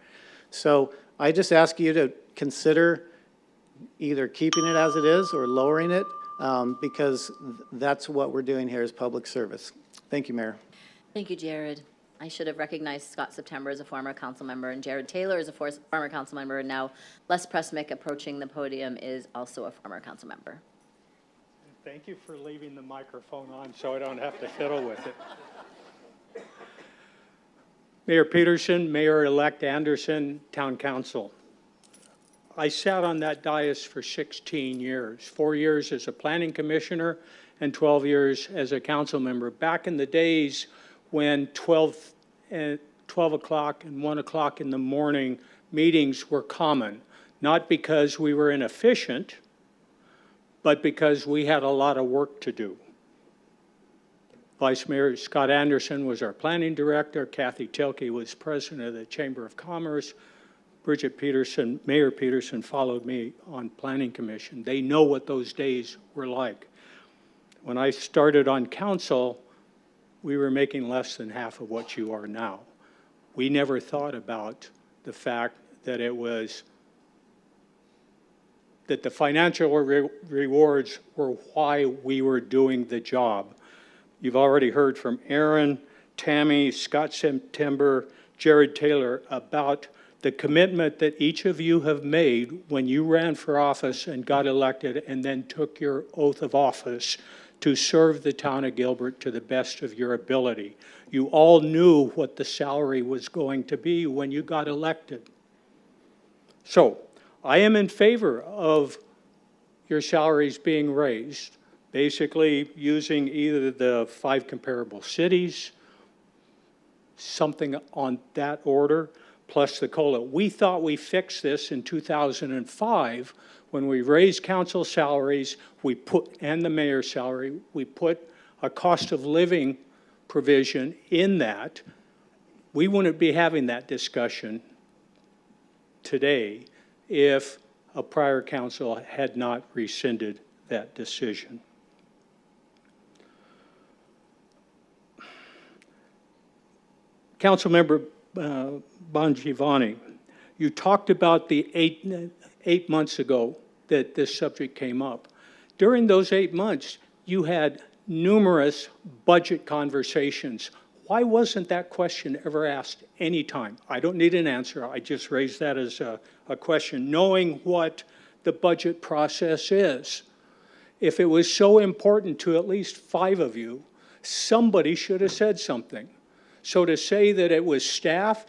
So I just ask you to consider either keeping it as it is or lowering it, because that's what we're doing here as public service. Thank you, Mayor. Thank you, Jared. I should have recognized Scott September as a former council member and Jared Taylor as a former council member, and now Les Pressmick approaching the podium is also a former council member. Thank you for leaving the microphone on so I don't have to fiddle with it. Mayor Peterson, Mayor-elect Anderson, Town Council. I sat on that dais for 16 years, 4 years as a planning commissioner and 12 years as a council member. Back in the days when 12 o'clock and 1 o'clock in the morning meetings were common, not because we were inefficient, but because we had a lot of work to do. Vice Mayor Scott Anderson was our planning director. Kathy Tilke was president of the Chamber of Commerce. Bridget Peterson, Mayor Peterson, followed me on Planning Commission. They know what those days were like. When I started on council, we were making less than half of what you are now. We never thought about the fact that that the financial rewards were why we were doing the job. You've already heard from Aaron, Tammy, Scott September, Jared Taylor about the commitment that each of you have made when you ran for office and got elected and then took your oath of office to serve the town of Gilbert to the best of your ability. You all knew what the salary was going to be when you got elected. So, I am in favor of your salaries being raised, basically using either the 5 comparable cities, something on that order, plus the COLA. We thought we fixed this in 2005 when we raised council salaries, and the mayor's salary, we put a cost of living provision in that. We wouldn't be having that discussion today if a prior council had not rescinded that decision. Councilmember Bongiovanni, you talked about the eight months ago that this subject came up. During those 8 months, you had numerous budget conversations. Why wasn't that question ever asked any time? I don't need an answer. I just raised that as a question, knowing what the budget process is. If it was so important to at least 5 of you, somebody should have said something. So to say that it was staff,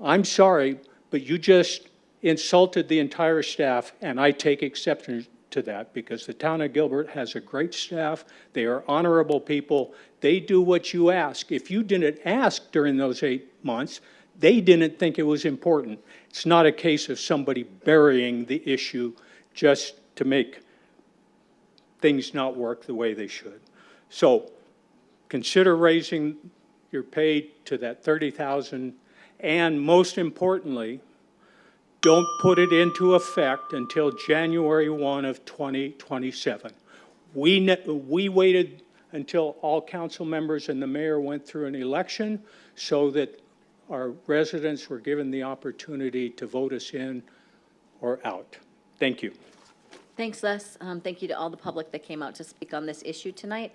I'm sorry, but you just insulted the entire staff, and I take exception to that because the town of Gilbert has a great staff. They are honorable people. They do what you ask. If you didn't ask during those 8 months, they didn't think it was important. It's not a case of somebody burying the issue just to make things not work the way they should. So consider raising your pay to that 30,000, and most importantly, don't put it into effect until January 1 of 2027. We waited until all council members and the mayor went through an election so that our residents were given the opportunity to vote us in or out. Thank you. Thanks, Les. Thank you to all the public that came out to speak on this issue tonight.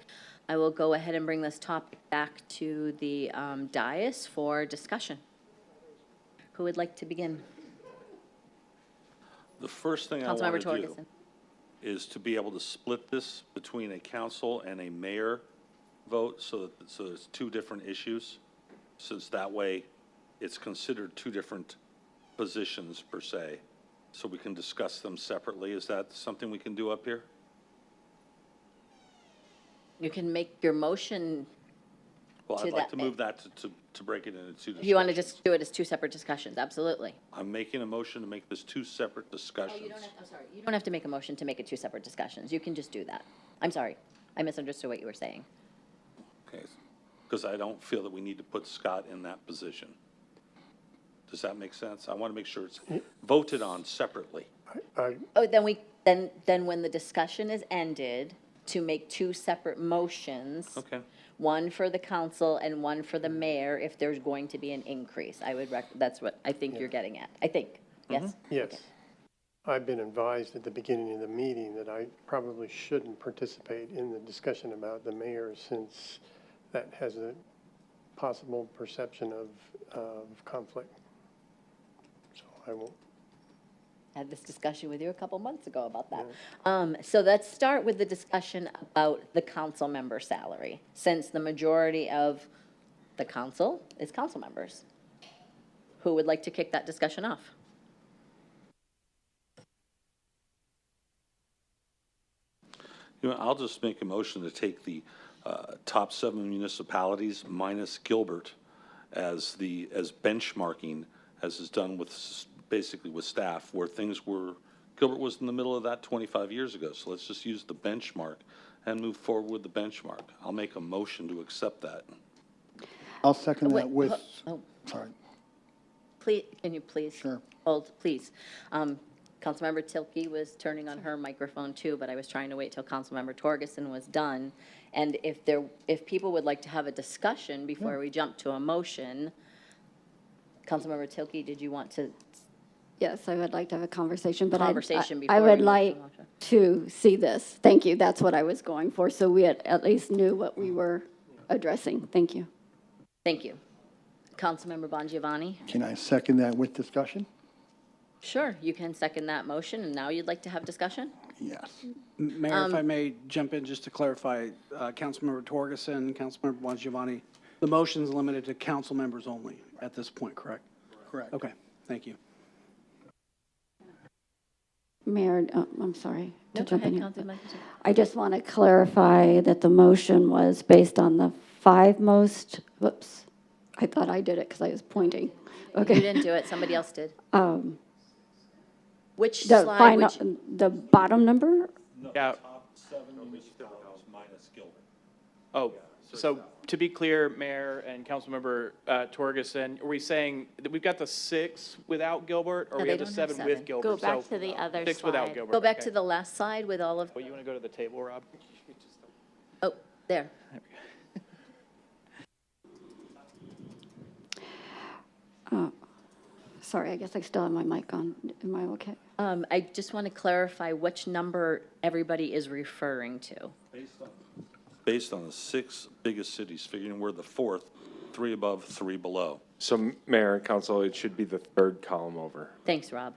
I will go ahead and bring this topic back to the dais for discussion. Who would like to begin? The first thing I want to do is to be able to split this between a council and a mayor vote so it's two different issues, since that way it's considered two different positions per se, so we can discuss them separately. Is that something we can do up here? You can make your motion. Well, I'd like to move that to break it into two discussions. If you want to just do it as two separate discussions, absolutely. I'm making a motion to make this two separate discussions. Oh, you don't have, I'm sorry, you don't have to make a motion to make it two separate discussions. You can just do that. I'm sorry. I misunderstood what you were saying. Okay, because I don't feel that we need to put Scott in that position. Does that make sense? I want to make sure it's voted on separately. Oh, then when the discussion is ended, to make two separate motions. Okay. One for the council and one for the mayor if there's going to be an increase. I would that's what I think you're getting at. I think. Yes? Yes. Okay. I've been advised at the beginning of the meeting that I probably shouldn't participate in the discussion about the mayor, since that has a possible perception of conflict. So I won't. Had this discussion with you a couple months ago about that. So let's start with the discussion about the council member salary, since the majority of the council is council members. Who would like to kick that discussion off? You know, I'll just make a motion to take the top 7 municipalities minus Gilbert as benchmarking, as is done with basically with staff, where things were, Gilbert was in the middle of that 25 years ago. So let's just use the benchmark and move forward with the benchmark. I'll make a motion to accept that. I'll second that with, sorry. Please, can you please? Sure. Hold, please. Councilmember Tilke was turning on her microphone too, but I was trying to wait till Councilmember Torgerson was done. And if people would like to have a discussion before we jump to a motion, Councilmember Tilke, did you want to? Yes, I would like to have a conversation, but Conversation I before would we like move to a motion. to see this. Thank you. That's what I was going for. So we at least knew what we were addressing. Thank you. Thank you. Councilmember Bongiovanni? Can I second that with discussion? Sure, you can second that motion, and now you'd like to have discussion? Yes. Mayor, if I may jump in just to clarify, Councilmember Torgerson, Councilmember Bongiovanni, the motion's limited to council members only at this point, correct? Correct. Okay, thank you. Mayor, I'm sorry to No, go jump in ahead, here. Councilmember. I just want to clarify that the motion was based on the 5 most, whoops, I thought I did it because I was pointing. Okay. You didn't do it, somebody else did. Which The slide, final, which, the bottom number? Yeah. Top 7 municipalities minus Gilbert. Oh, so to be clear, Mayor and Councilmember Torgerson, are we saying that we've got the 6 without Gilbert, or No, we they have the don't have 7 with 7. Gilbert? Go back So to the other 6 without slide. Gilbert. go back okay. to the last slide with all of, Oh, you want to go to the table, Rob? oh, there. Sorry, I guess I still have my mic on. Am I okay? I just want to clarify which number everybody is referring to. Based on the 6 biggest cities, figuring we're the 4th, 3 above, 3 below. So Mayor and Council, it should be the 3rd column over. Thanks, Rob.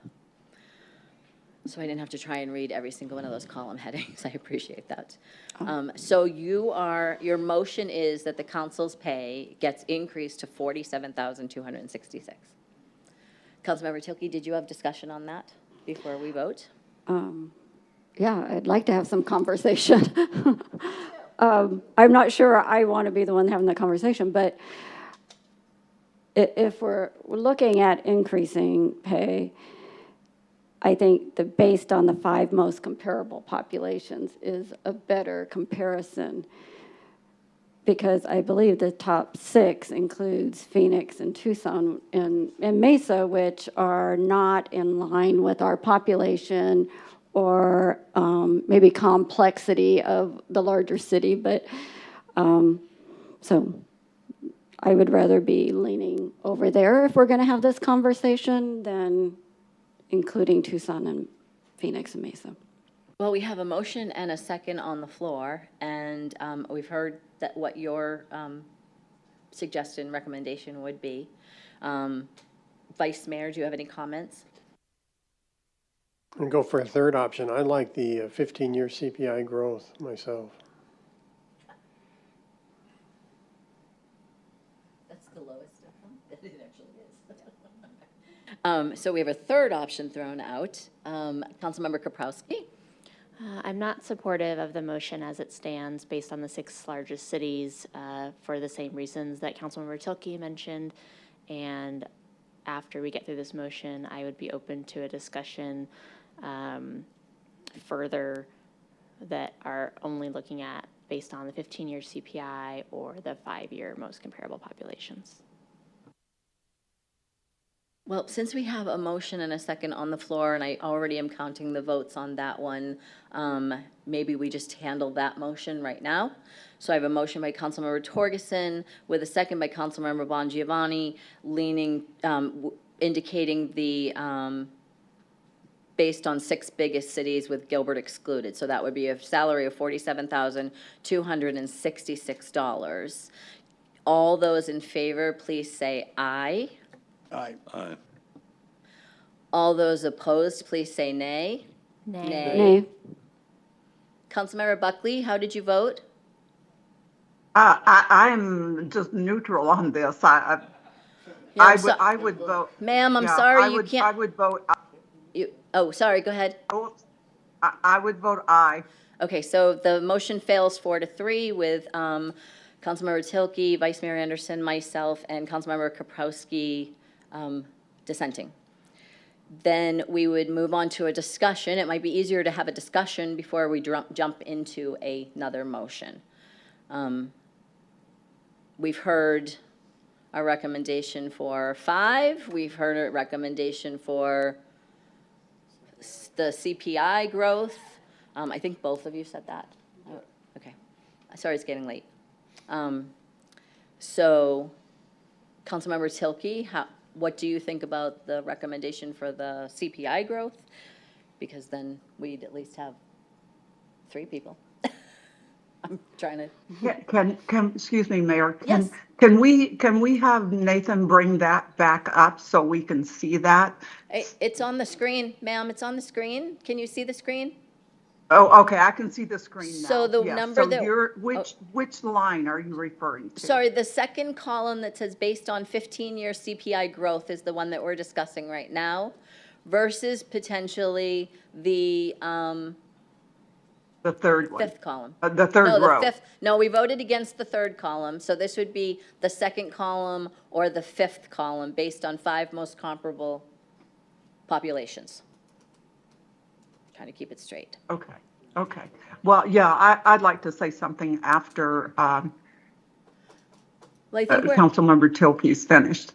So I didn't have to try and read every single one of those column headings. I appreciate that. So your motion is that the council's pay gets increased to $47,266. Councilmember Tilke, did you have discussion on that before we vote? Yeah, I'd like to have some conversation. I'm not sure I want to be the one having the conversation, but if we're looking at increasing pay, I think that based on the 5 most comparable populations is a better comparison, because I believe the top 6 includes Phoenix and Tucson and Mesa, which are not in line with our population or maybe complexity of the larger city. But so I would rather be leaning over there if we're going to have this conversation than including Tucson and Phoenix and Mesa. Well, we have a motion and a second on the floor, and we've heard that what your suggestion, recommendation would be. Vice Mayor, do you have any comments? And go for a third option. I like the 15-year CPI growth myself. That's the lowest of them. It actually is. So we have a third option thrown out. Councilmember Kaprowski. I'm not supportive of the motion as it stands based on the 6 largest cities for the same reasons that Councilmember Tilke mentioned. And after we get through this motion, I would be open to a discussion further that are only looking at based on the 15-year CPI or the 5-year most comparable populations. Well, since we have a motion and a second on the floor, and I already am counting the votes on that one, maybe we just handle that motion right now. So I have a motion by Councilmember Torgerson with a second by Councilmember Bongiovanni, leaning, indicating the, based on 6 biggest cities with Gilbert excluded. So that would be a salary of $47,266. All those in favor, please say aye. Aye. Aye. All those opposed, please say nay. Nay. Nay. Councilmember Buckley, how did you vote? I'm just neutral on this. Yeah, I would vote. Ma'am, I'm sorry, you can't. I would vote. Oh, sorry, go ahead. I would vote aye. Okay, so the motion fails 4-3 with Councilmember Tilke, Vice Mayor Anderson, myself, and Councilmember Kaprowski dissenting. Then we would move on to a discussion. It might be easier to have a discussion before we jump into another motion. We've heard a recommendation for 5. We've heard a recommendation for the CPI growth. I think both of you said that. Oh, okay. Sorry, it's getting late. So, Councilmember Tilke, what do you think about the recommendation for the CPI growth? Because then we'd at least have 3 people. I'm trying to. Can excuse me, Mayor. Yes. Can we have Nathan bring that back up so we can see that? It's on the screen, ma'am. It's on the screen. Can you see the screen? Oh, okay. I can see the screen now. So the Yes. number so that which line are you referring to? Sorry, the second column that says based on 15-year CPI growth is the one that we're discussing right now, versus potentially the third one. 5th column. The third row. The 5th. No, we voted against the 3rd column, so this would be the 2nd column or the 5th column based on 5 most comparable populations. Trying to keep it straight. Okay. Okay. Well, yeah, I'd like to say something after Well, I think Councilmember Tilke's finished.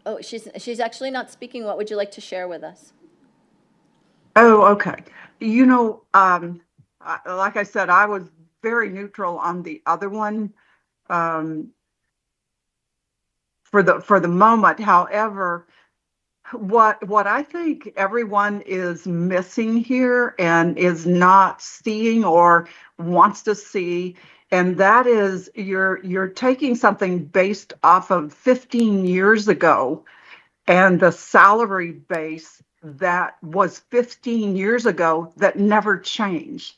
Oh, she's actually not speaking. What would you like to share with us? Oh, okay. You know, like I said, I was very neutral on the other one for the moment. However, what I think everyone is missing here and is not seeing or wants to see, and that is you're taking something based off of 15 years ago and the salary base that was 15 years ago that never changed.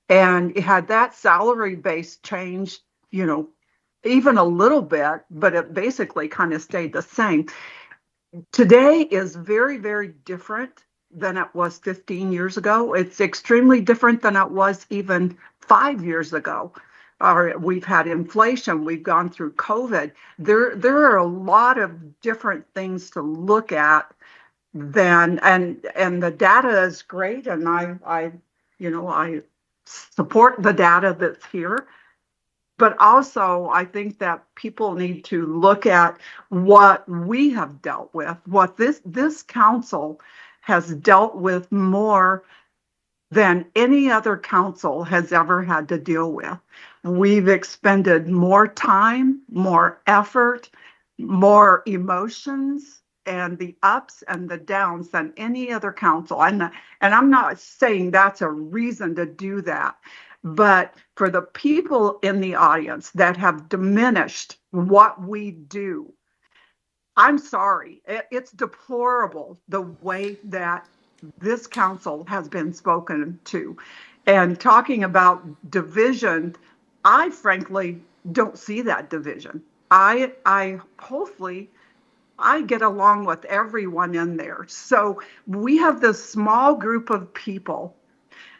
And had that salary base changed, you know, even a little bit, but it basically kind of stayed the same. Today is very, very different than it was 15 years ago. It's extremely different than it was even 5 years ago. We've had inflation, we've gone through COVID. There are a lot of different things to look at then, and the data is great, and I support the data that's here. But also, I think that people need to look at what we have dealt with, what this council has dealt with more than any other council has ever had to deal with. We've expended more time, more effort, more emotions, and the ups and the downs than any other council. And I'm not saying that's a reason to do that, but for the people in the audience that have diminished what we do, I'm sorry. It's deplorable the way that this council has been spoken to. And talking about division, I frankly don't see that division. Hopefully I get along with everyone in there. So we have this small group of people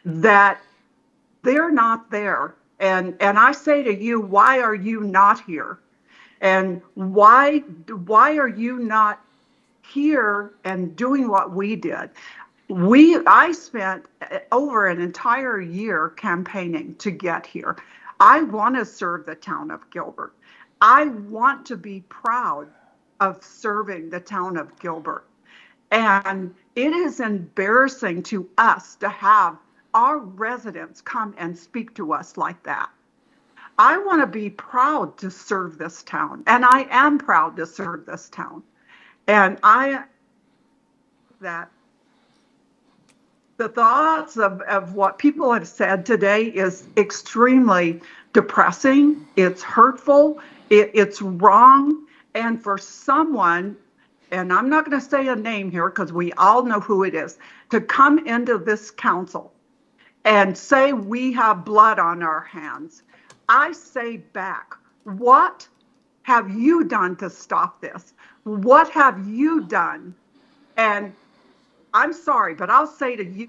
that they're not there. And I say to you, why are you not here? And why are you not here and doing what we did? I spent over an entire year campaigning to get here. I want to serve the town of Gilbert. I want to be proud of serving the town of Gilbert. And it is embarrassing to us to have our residents come and speak to us like that. I want to be proud to serve this town, and I am proud to serve this town. And that the thoughts of what people have said today is extremely depressing. It's hurtful. It's wrong. And for someone, and I'm not going to say a name here because we all know who it is, to come into this council and say we have blood on our hands, I say back, what have you done to stop this? What have you done? And I'm sorry, but I'll say to you,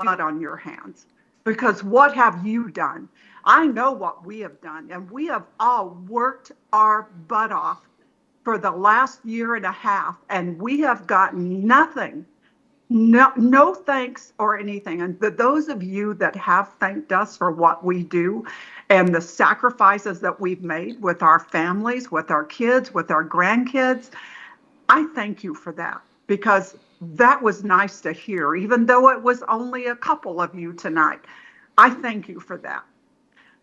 blood on your hands, because what have you done? I know what we have done, and we have all worked our butt off for the last year and a half, and we have gotten nothing. No thanks or anything. And those of you that have thanked us for what we do and the sacrifices that we've made with our families, with our kids, with our grandkids, I thank you for that, because that was nice to hear, even though it was only a couple of you tonight. I thank you for that.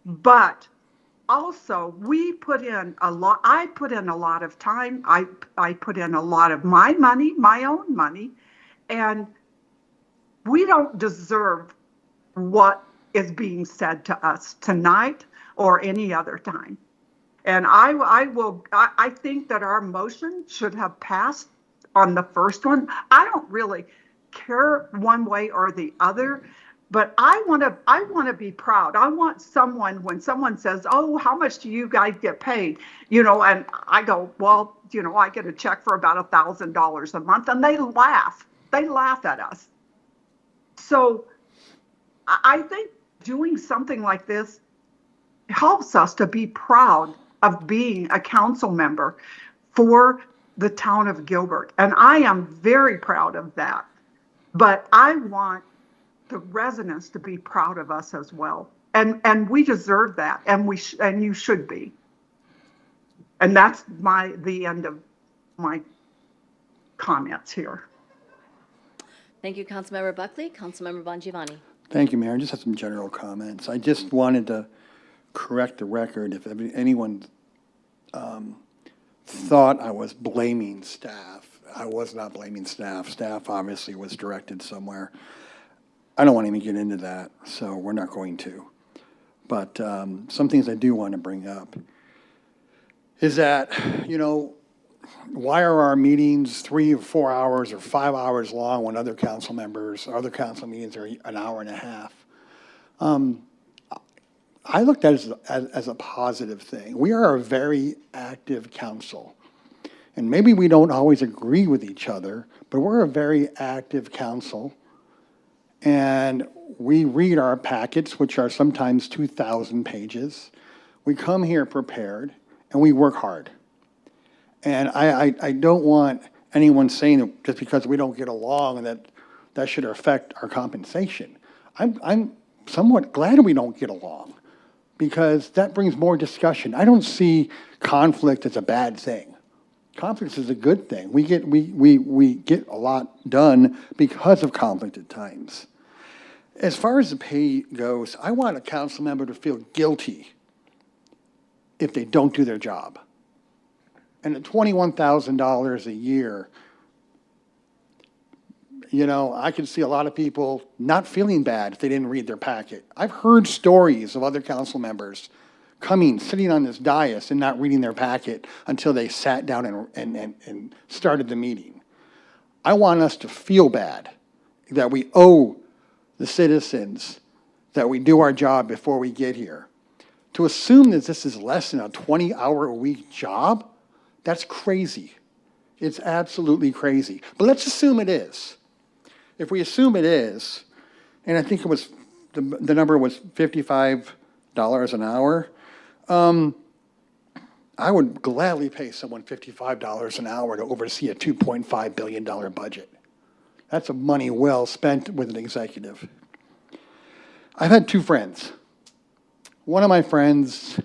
But also, we put in a lot. I put in a lot of time. I put in a lot of my money, my own money. And we don't deserve what is being said to us tonight or any other time. And I think that our motion should have passed on the first one. I don't really care one way or the other, but I want to be proud. I want someone, when someone says, "Oh, how much do you guys get paid?" And I go, "Well, I get a check for about $1,000 a month," and they laugh. They laugh at us. So I think doing something like this helps us to be proud of being a council member for the town of Gilbert. And I am very proud of that. But I want the residents to be proud of us as well. And we deserve that. And you should be. And that's the end of my comments here. Thank you, Councilmember Buckley. Councilmember Bongiovanni. Thank you, Mayor. I just have some general comments. I just wanted to correct the record. If anyone thought I was blaming staff, I was not blaming staff. Staff obviously was directed somewhere. I don't want to even get into that, so we're not going to. But some things I do want to bring up is that, why are our meetings 3 or 4 hours or 5 hours long when other council meetings are an hour and a half? I looked at it as a positive thing. We are a very active council. And maybe we don't always agree with each other, but we're a very active council. And we read our packets, which are sometimes 2,000 pages. We come here prepared, and we work hard. And I don't want anyone saying that just because we don't get along that should affect our compensation. I'm somewhat glad we don't get along because that brings more discussion. I don't see conflict as a bad thing. Conflict is a good thing. We get a lot done because of conflict at times. As far as the pay goes, I want a council member to feel guilty if they don't do their job. And at $21,000 a year, you know, I can see a lot of people not feeling bad if they didn't read their packet. I've heard stories of other council members sitting on this dais and not reading their packet until they sat down and started the meeting. I want us to feel bad that we owe the citizens that we do our job before we get here. To assume that this is less than a 20-hour-a-week job, that's crazy. It's absolutely crazy. But let's assume it is. If we assume it is, and I think it was the number was $55 an hour, I would gladly pay someone $55 an hour to oversee a $2.5 billion budget. That's a money well spent with an executive. I've had two friends. One of my friends,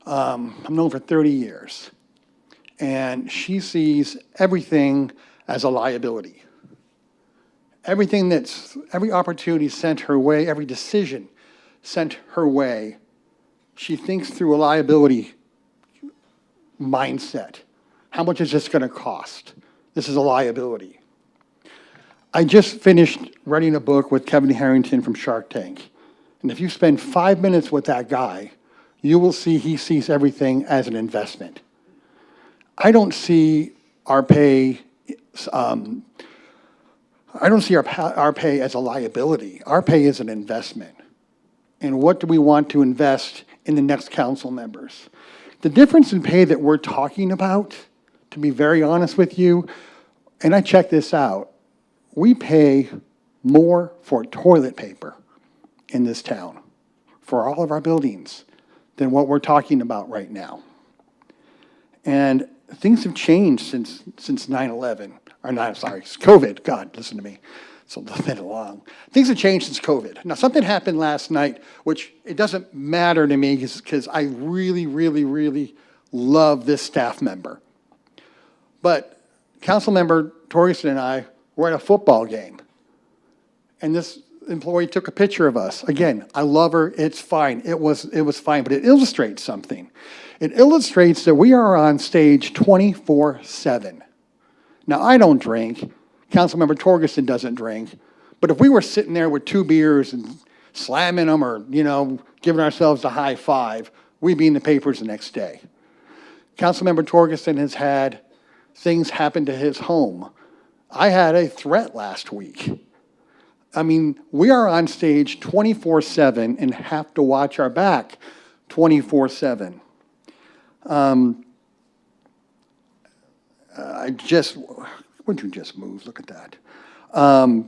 I've known for 30 years, and she sees everything as a liability. Every opportunity sent her way, every decision sent her way, she thinks through a liability mindset. How much is this going to cost? This is a liability. I just finished writing a book with Kevin Harrington from Shark Tank. And if you spend 5 minutes with that guy, you will see he sees everything as an investment. I don't see our pay our pay as a liability. Our pay is an investment. And what do we want to invest in the next council members? The difference in pay that we're talking about, to be very honest with you, and I checked this out, we pay more for toilet paper in this town, for all of our buildings, than what we're talking about right now. And things have changed since 9/11. Or not, sorry, COVID. God, listen to me. It's been long. Things have changed since COVID. Now, something happened last night, which it doesn't matter to me because I really, really, really love this staff member. But Councilmember Torgerson and I were at a football game, and this employee took a picture of us. Again, I love her. It's fine. It was fine, but it illustrates something. It illustrates that we are on stage 24/7. Now, I don't drink. Councilmember Torgerson doesn't drink. But if we were sitting there with 2 beers and slamming them or, you know, giving ourselves a high five, we'd be in the papers the next day. Councilmember Torgerson has had things happen to his home. I had a threat last week. I mean, we are on stage 24/7 and have to watch our back 24/7. Would you just move? Look at that. I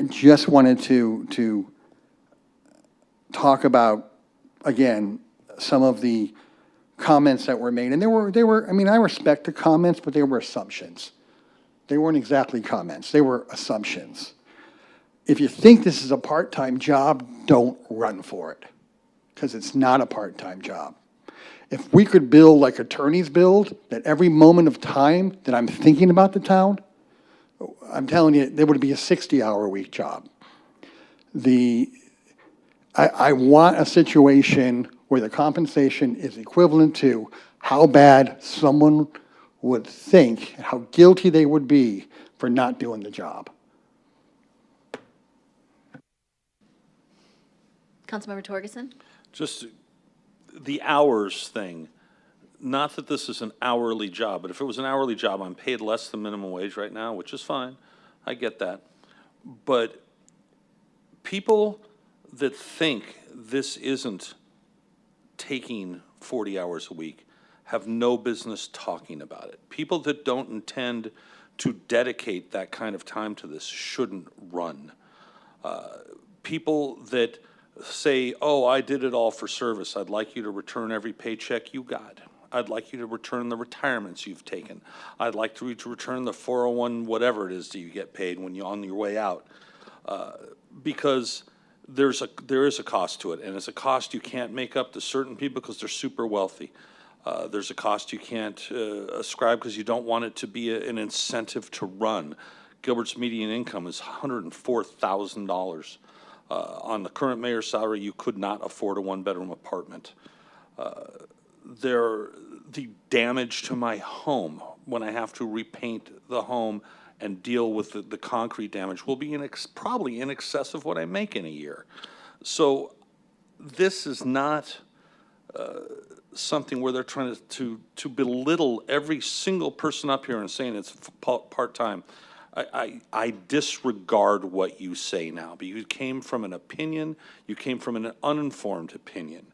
just wanted to talk about, again, some of the comments that were made. And they were, I mean, I respect the comments, but they were assumptions. They weren't exactly comments. They were assumptions. If you think this is a part-time job, don't run for it, because it's not a part-time job. If we could build like attorneys build, that every moment of time that I'm thinking about the town, I'm telling you, there would be a 60-hour-a-week job. I want a situation where the compensation is equivalent to how bad someone would think, how guilty they would be for not doing the job. Councilmember Torgerson? Just the hours thing, not that this is an hourly job, but if it was an hourly job, I'm paid less than minimum wage right now, which is fine. I get that. But people that think this isn't taking 40 hours a week have no business talking about it. People that don't intend to dedicate that kind of time to this shouldn't run. People that say, oh, I did it all for service. I'd like you to return every paycheck you got. I'd like you to return the retirements you've taken. I'd like you to return the 401, whatever it is that you get paid when you're on your way out. Because there is a cost to it, and it's a cost you can't make up to certain people because they're super wealthy. There's a cost you can't ascribe because you don't want it to be an incentive to run. Gilbert's median income is $104,000. On the current mayor's salary, you could not afford a one-bedroom apartment. The damage to my home when I have to repaint the home and deal with the concrete damage will be probably in excess of what I make in a year. So this is not something where they're trying to belittle every single person up here and saying it's part-time. I disregard what you say now, but you came from an opinion, you came from an uninformed opinion.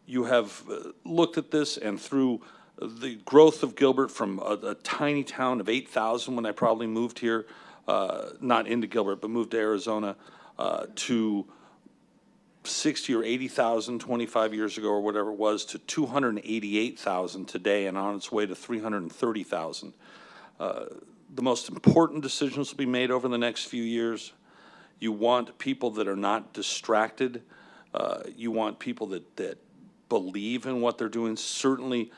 You have looked at this, and through the growth of Gilbert from a tiny town of 8,000 when I probably moved here, not into Gilbert, but moved to Arizona, to 60 or 80,000 25 years ago or whatever it was, to 288,000 today, and on its way to 330,000. The most important decisions will be made over the next few years. You want people that are not distracted. You want people that believe in what they're doing. Certainly,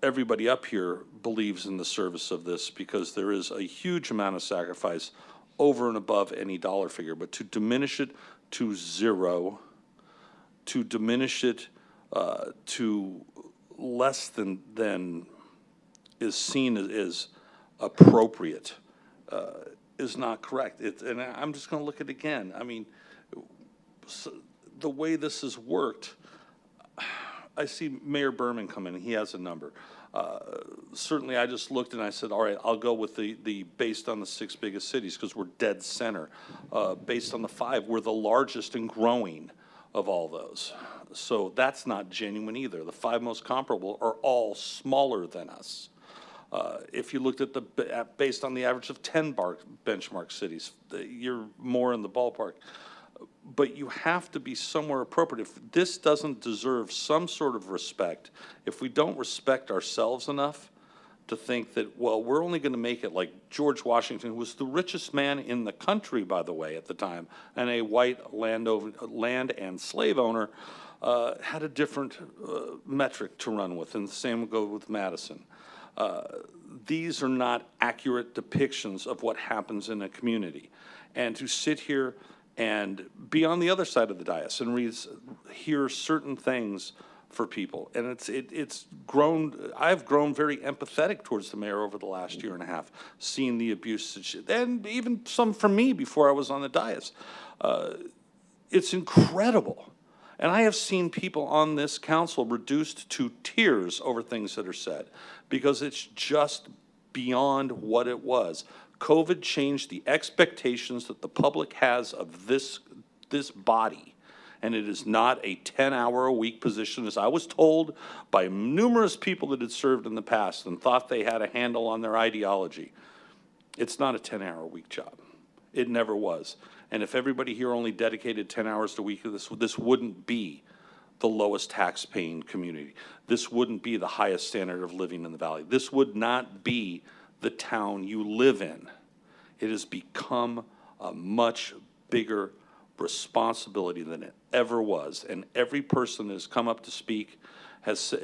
everybody up here believes in the service of this because there is a huge amount of sacrifice over and above any dollar figure. But to diminish it to zero, to diminish it to less than is seen as appropriate is not correct. And I'm just going to look at it again. I mean, the way this has worked, I see Mayor Berman come in, and he has a number. Certainly, I just looked and I said, all right, I'll go with the based on the 6 biggest cities because we're dead center. Based on the 5, we're the largest and growing of all those. So that's not genuine either. The 5 most comparable are all smaller than us. If you looked at based on the average of 10 benchmark cities, you're more in the ballpark. But you have to be somewhere appropriate. If this doesn't deserve some sort of respect, if we don't respect ourselves enough to think that, well, we're only going to make it like George Washington, who was the richest man in the country, by the way, at the time, and a white land and slave owner, had a different metric to run with, and the same would go with Madison. These are not accurate depictions of what happens in a community. And to sit here and be on the other side of the dais and hear certain things for people. And it's grown, I've grown very empathetic towards the mayor over the last year and a half, seeing the abuse, and even some from me before I was on the dais. It's incredible. And I have seen people on this council reduced to tears over things that are said because it's just beyond what it was. COVID changed the expectations that the public has of this body, and it is not a 10-hour-a-week position, as I was told by numerous people that had served in the past and thought they had a handle on their ideology. It's not a 10-hour-a-week job. It never was. And if everybody here only dedicated 10 hours a week to this wouldn't be the lowest tax-paying community. This wouldn't be the highest standard of living in the valley. This would not be the town you live in. It has become a much bigger responsibility than it ever was, and every person that has come up to speak has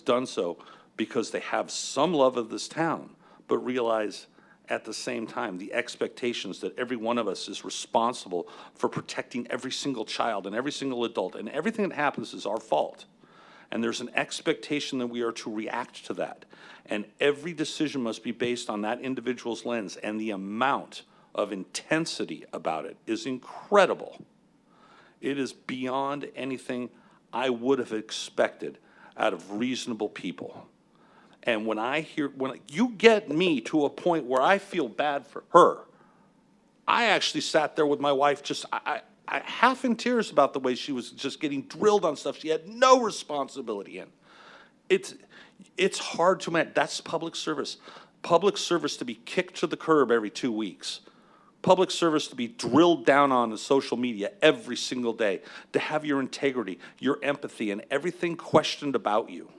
done so because they have some love of this town, but realize at the same time the expectations that every one of us is responsible for protecting every single child and every single adult, and everything that happens is our fault. And there's an expectation that we are to react to that. And every decision must be based on that individual's lens, and the amount of intensity about it is incredible. It is beyond anything I would have expected out of reasonable people. And when you get me to a point where I feel bad for her, I actually sat there with my wife I half in tears about the way she was just getting drilled on stuff she had no responsibility in. It's hard to imagine. That's public service. Public service to be kicked to the curb every 2 weeks public service to be drilled down on in social media every single day, to have your integrity, your empathy, and everything questioned about you.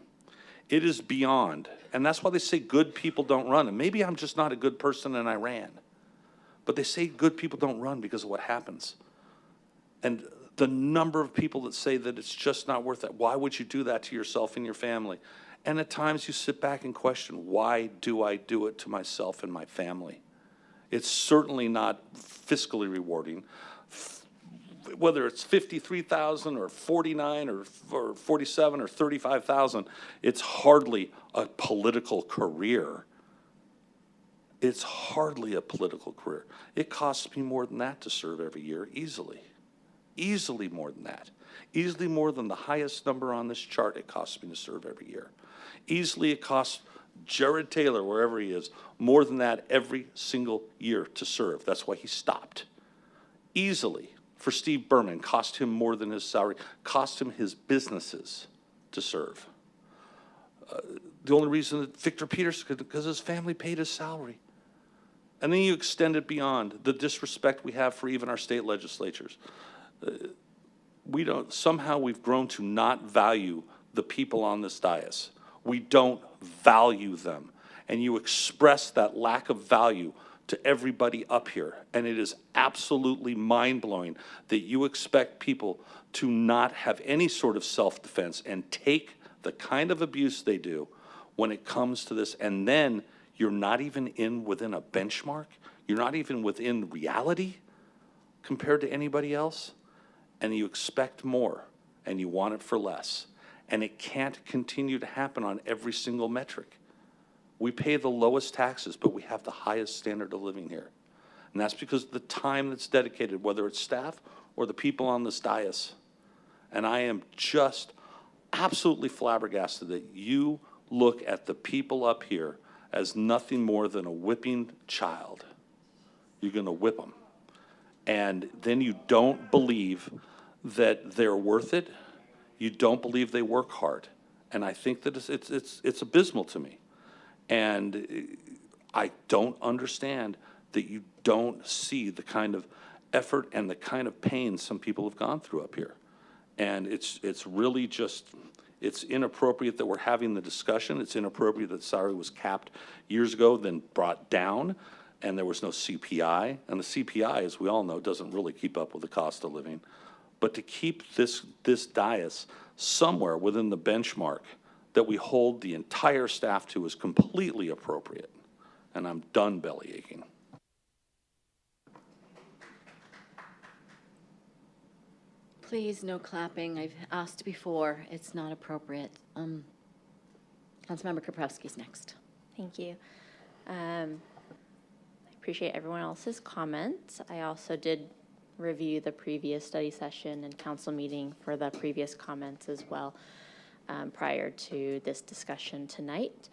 It is beyond. And that's why they say good people don't run. And maybe I'm just not a good person and I ran. But they say good people don't run because of what happens. And the number of people that say that it's just not worth it. Why would you do that to yourself and your family? And at times you sit back and question, why do I do it to myself and my family? It's certainly not fiscally rewarding. Whether it's 53,000 or 49 or 47 or 35,000, it's hardly a political career. It's hardly a political career. It costs me more than that to serve every year, easily. Easily more than that. Easily more than the highest number on this chart it costs me to serve every year. Easily it costs Jared Taylor, wherever he is, more than that every single year to serve. That's why he stopped. Easily. For Steve Berman, cost him more than his salary, cost him his businesses to serve. The only reason that Victor Peters could, because his family paid his salary. And then you extend it beyond the disrespect we have for even our state legislatures. Somehow we've grown to not value the people on this dais. We don't value them. And you express that lack of value to everybody up here. And it is absolutely mind-blowing that you expect people to not have any sort of self-defense and take the kind of abuse they do when it comes to this. And then you're not even within a benchmark. You're not even within reality compared to anybody else. And you expect more and you want it for less. And it can't continue to happen on every single metric. We pay the lowest taxes, but we have the highest standard of living here. And that's because of the time that's dedicated, whether it's staff or the people on this dais. And I am just absolutely flabbergasted that you look at the people up here as nothing more than a whipping child. You're going to whip them. And then you don't believe that they're worth it. You don't believe they work hard. And I think that it's abysmal to me. And I don't understand that you don't see the kind of effort and the kind of pain some people have gone through up here. And it's really just, it's inappropriate that we're having the discussion. It's inappropriate that salary was capped years ago, then brought down, and there was no CPI. And the CPI, as we all know, doesn't really keep up with the cost of living. But to keep this dais somewhere within the benchmark that we hold the entire staff to is completely appropriate. And I'm done belly aching. Please, no clapping. I've asked before. It's not appropriate. Councilmember Kaprowski's next. Thank you. I appreciate everyone else's comments. I also did review the previous study session and council meeting for the previous comments as well. Prior to this discussion tonight.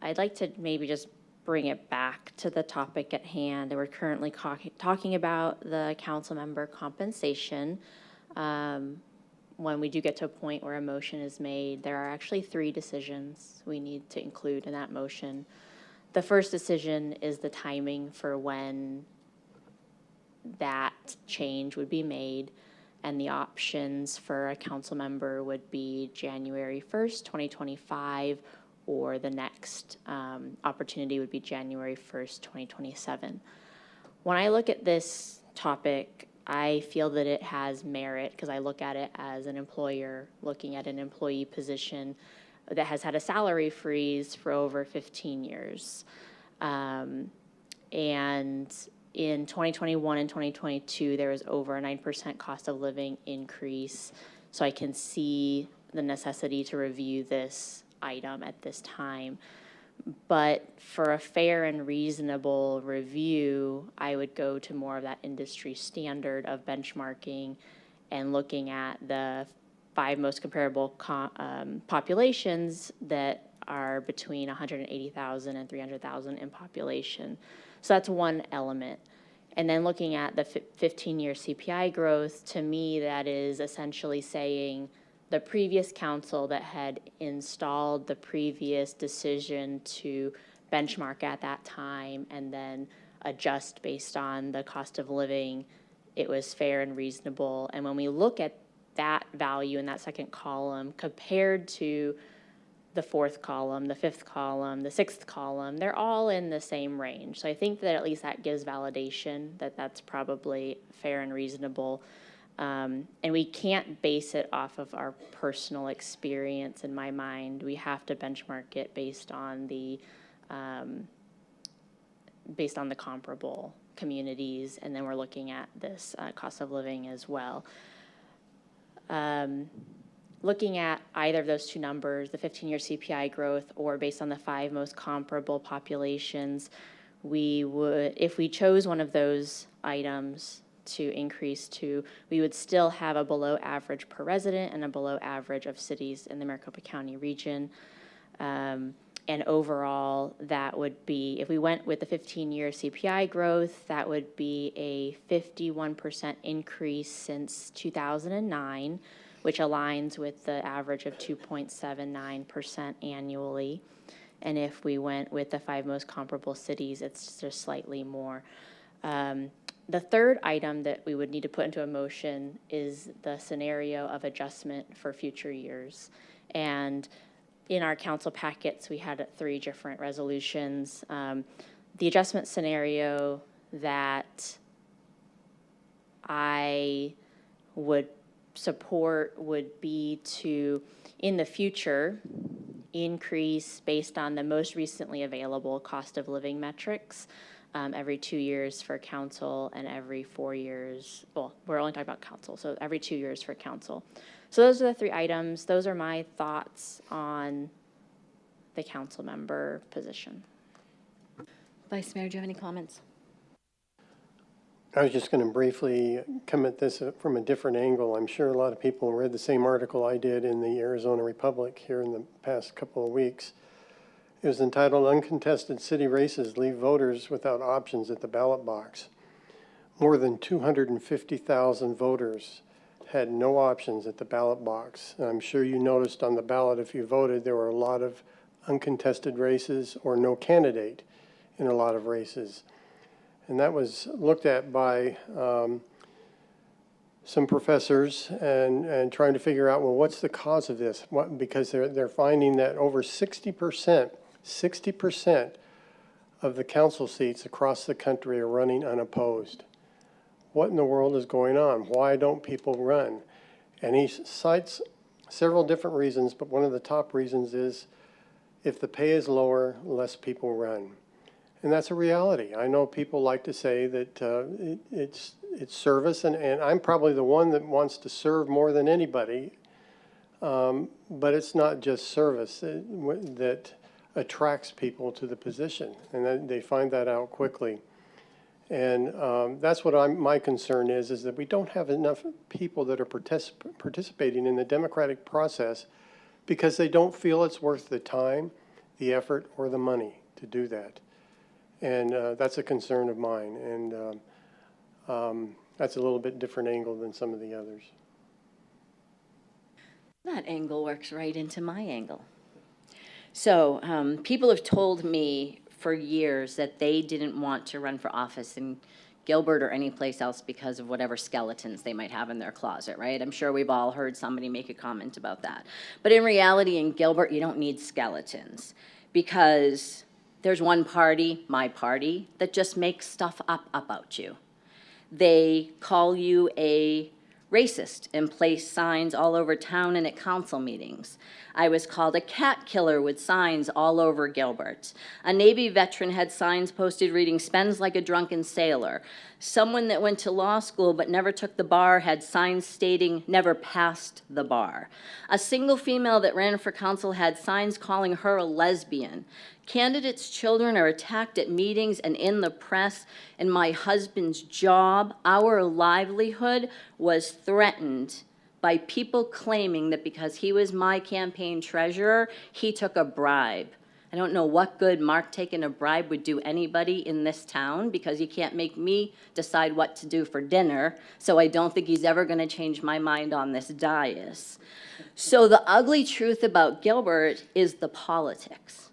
I'd like to maybe just bring it back to the topic at hand. We're currently talking about the council member compensation. When we do get to a point where a motion is made, there are actually 3 decisions we need to include in that motion. The first decision is the timing for when that change would be made. And the options for a council member would be January 1st, 2025, or the next opportunity would be January 1st, 2027. When I look at this topic, I feel that it has merit because I look at it as an employer looking at an employee position that has had a salary freeze for over 15 years. And in 2021 and 2022, there was over a 9% cost of living increase. So I can see the necessity to review this item at this time. But for a fair and reasonable review, I would go to more of that industry standard of benchmarking and looking at the 5 most comparable populations that are between 180,000 and 300,000 in population. So that's one element. And then looking at the 15-year CPI growth, to me, that is essentially saying the previous council that had installed the previous decision to benchmark at that time and then adjust based on the cost of living, it was fair and reasonable. And when we look at that value in that second column compared to the fourth column, the fifth column, the sixth column, they're all in the same range. So I think that at least that gives validation that that's probably fair and reasonable. And we can't base it off of our personal experience in my mind. We have to benchmark it based on the comparable communities, and then we're looking at this cost of living as well. Looking at either of those two numbers, the 15-year CPI growth or based on the 5 most comparable populations, we would, if we chose one of those items to increase to, we would still have a below average per resident and a below average of cities in the Maricopa County region. And overall, that would be, if we went with the 15-year CPI growth, that would be a 51% increase since 2009, which aligns with the average of 2.79% annually. And if we went with the 5 most comparable cities, it's just slightly more. The third item that we would need to put into a motion is the scenario of adjustment for future years. And in our council packets, we had 3 different resolutions. The adjustment scenario that I would support would be to, in the future, increase based on the most recently available cost of living metrics every 2 years for council and every 4 years. Well, we're only talking about council, so every 2 years for council. So those are the 3 items. Those are my thoughts on the council member position. Vice Mayor, do you have any comments? I was just going to briefly come at this from a different angle. I'm sure a lot of people read the same article I did in the Arizona Republic here in the past couple of weeks. It was entitled, "Uncontested City Races Leave Voters Without Options at the Ballot Box." More than 250,000 voters had no options at the ballot box. And I'm sure you noticed on the ballot, if you voted, there were a lot of uncontested races or no candidate in a lot of races. And that was looked at by some professors and trying to figure out, well, what's the cause of this? Because they're finding that over 60% of the council seats across the country are running unopposed. What in the world is going on? Why don't people run? And he cites several different reasons, but one of the top reasons is if the pay is lower, less people run. And that's a reality. I know people like to say that it's service, and I'm probably the one that wants to serve more than anybody, but it's not just service that attracts people to the position, and then they find that out quickly. And that's what my concern is that we don't have enough people that are participating in the democratic process because they don't feel it's worth the time, the effort, or the money to do that. And that's a concern of mine, and that's a little bit different angle than some of the others. That angle works right into my angle. So people have told me for years that they didn't want to run for office in Gilbert or any place else because of whatever skeletons they might have in their closet, right? I'm sure we've all heard somebody make a comment about that. But in reality, in Gilbert, you don't need skeletons because there's one party, my party, that just makes stuff up about you. They call you a racist and place signs all over town and at council meetings. I was called a cat killer with signs all over Gilbert. A Navy veteran had signs posted reading, "Spends like a drunken sailor." Someone that went to law school but never took the bar had signs stating, "Never passed the bar." A single female that ran for council had signs calling her a lesbian. Candidates' children are attacked at meetings and in the press, and my husband's job, our livelihood, was threatened by people claiming that because he was my campaign treasurer, he took a bribe. I don't know what good Mark taking a bribe would do anybody in this town because he can't make me decide what to do for dinner, so I don't think he's ever going to change my mind on this dais. So the ugly truth about Gilbert is the politics.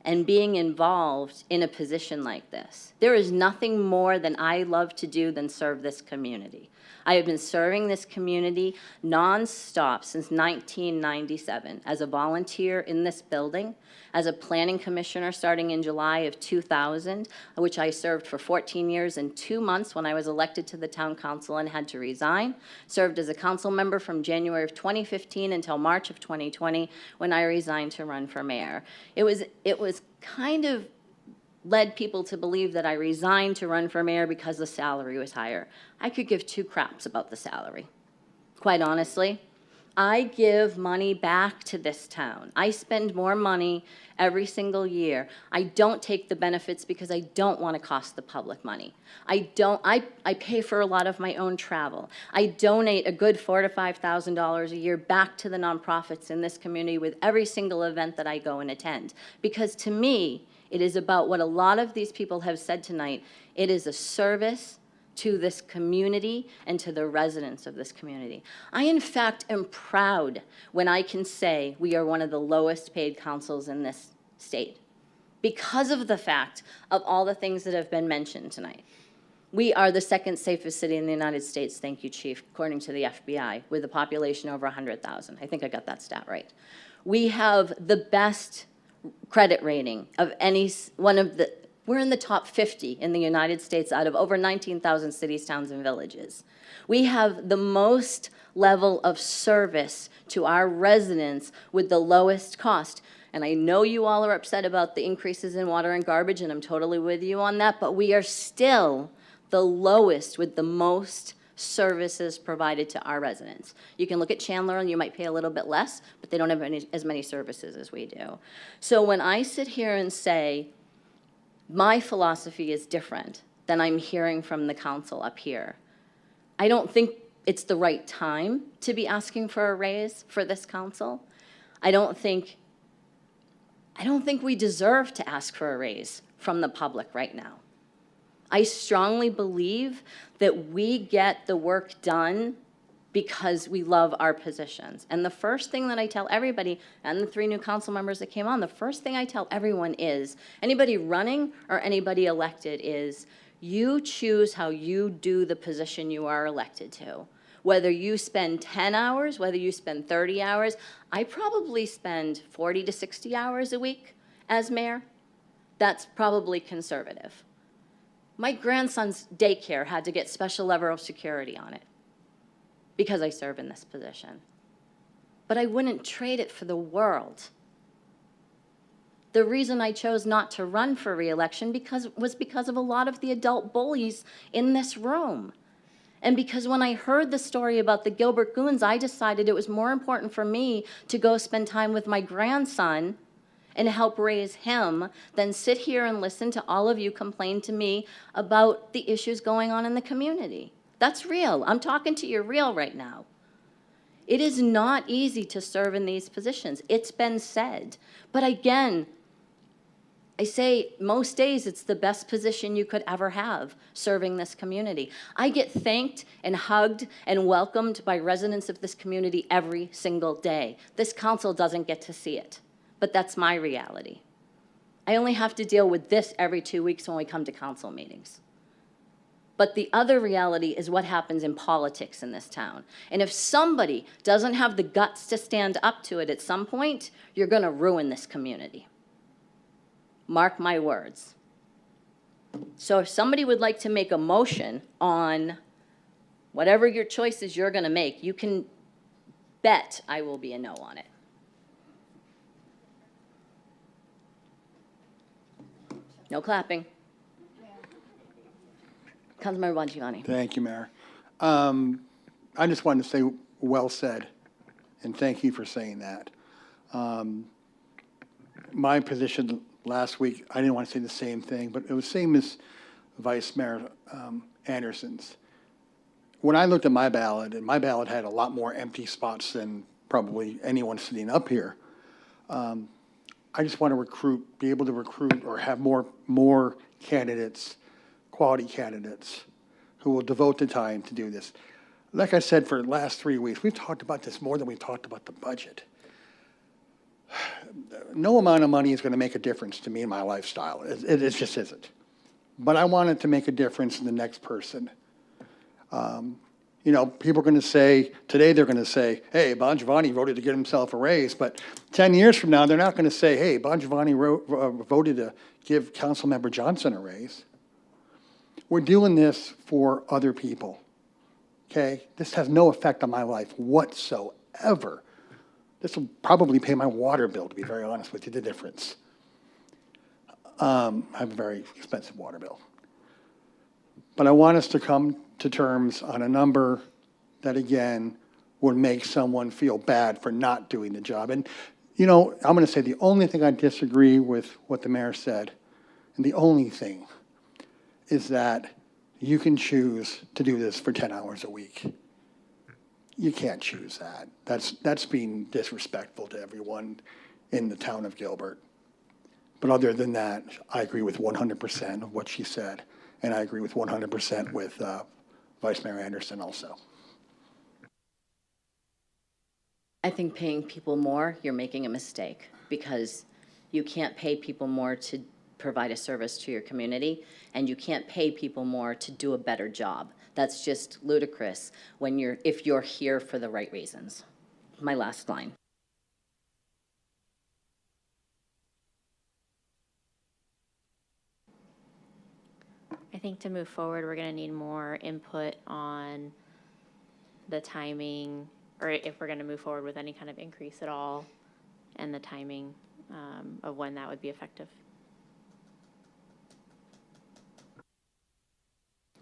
and being involved in a position like this. There is nothing more than I love to do than serve this community. I have been serving this community nonstop since 1997 as a volunteer in this building, as a planning commissioner starting in July of 2000, which I served for 14 years and 2 months when I was elected to the town council and had to resign. Served as a council member from January of 2015 until March of 2020 when I resigned to run for mayor. It was kind of led people to believe that I resigned to run for mayor because the salary was higher. I could give two craps about the salary. Quite honestly, I give money back to this town. I spend more money every single year. I don't take the benefits because I don't want to cost the public money. I pay for a lot of my own travel. I donate a good $4,000 to $5,000 a year back to the nonprofits in this community with every single event that I go and attend. Because to me, it is about what a lot of these people have said tonight. It is a service to this community and to the residents of this community. I, in fact, am proud when I can say we are one of the lowest paid councils in this state because of the fact of all the things that have been mentioned tonight. We are the second safest city in the United States, thank you, Chief, according to the FBI, with a population over 100,000. I think I got that stat right. We have the best credit rating of any one of the, we're in the top 50 in the United States out of over 19,000 cities, towns, and villages. We have the most level of service to our residents with the lowest cost. And I know you all are upset about the increases in water and garbage, and I'm totally with you on that, but we are still the lowest with the most services provided to our residents. You can look at Chandler and you might pay a little bit less, but they don't have as many services as we do. So when I sit here and say my philosophy is different than I'm hearing from the council up here, I don't think it's the right time to be asking for a raise for this council. I don't think we deserve to ask for a raise from the public right now. I strongly believe that we get the work done because we love our positions. And the first thing that I tell everybody, and the 3 new council members that came on, the first thing I tell everyone is, anybody running or anybody elected is, you choose how you do the position you are elected to. Whether you spend 10 hours, whether you spend 30 hours, I probably spend 40 to 60 hours a week as mayor. That's probably conservative. My grandson's daycare had to get special level of security on it because I serve in this position. But I wouldn't trade it for the world. The reason I chose not to run for re-election was because of a lot of the adult bullies in this room. And because when I heard the story about the Gilbert Goons, I decided it was more important for me to go spend time with my grandson and help raise him than sit here and listen to all of you complain to me about the issues going on in the community. That's real. I'm talking to you real right now. It is not easy to serve in these positions. It's been said. But again, I say most days it's the best position you could ever have, serving this community. I get thanked and hugged and welcomed by residents of this community every single day. This council doesn't get to see it. But that's my reality. I only have to deal with this every 2 weeks when we come to council meetings. But the other reality is what happens in politics in this town. And if somebody doesn't have the guts to stand up to it at some point, you're going to ruin this community. Mark my words. So if somebody would like to make a motion on whatever your choices you're going to make, you can bet I will be a no on it. No clapping. Councilmember Bongiovanni. Thank you, Mayor. I just wanted to say well said, and thank you for saying that. My position last week, I didn't want to say the same thing, but it was the same as Vice Mayor Anderson's. When I looked at my ballot, and my ballot had a lot more empty spots than probably anyone sitting up here, I just want to be able to recruit or have more candidates, quality candidates, who will devote the time to do this. Like I said, for the last 3 weeks, we've talked about this more than we've talked about the budget. no amount of money is going to make a difference to me in my lifestyle. It just isn't. But I want it to make a difference in the next person. You know, people are going to say, today they're going to say, hey, Bon Giovanni voted to get himself a raise. But 10 years from now, they're not going to say, hey, Bon Giovanni voted to give Councilmember Johnson a raise. We're doing this for other people, okay? This has no effect on my life whatsoever. This will probably pay my water bill, to be very honest with you, the difference. I have a very expensive water bill. But I want us to come to terms on a number that, again, would make someone feel bad for not doing the job. And, you know, I'm going to say the only thing I disagree with what the mayor said, and the only thing, is that you can choose to do this for 10 hours a week. You can't choose that. That's being disrespectful to everyone in the town of Gilbert. But other than that, I agree with 100% of what she said. And I agree with 100% with Vice Mayor Anderson also. I think paying people more, you're making a mistake, because you can't pay people more to provide a service to your community, and you can't pay people more to do a better job. That's just ludicrous if you're here for the right reasons. My last line. I think to move forward, we're going to need more input on the timing, or if we're going to move forward with any kind of increase at all, and the timing of when that would be effective.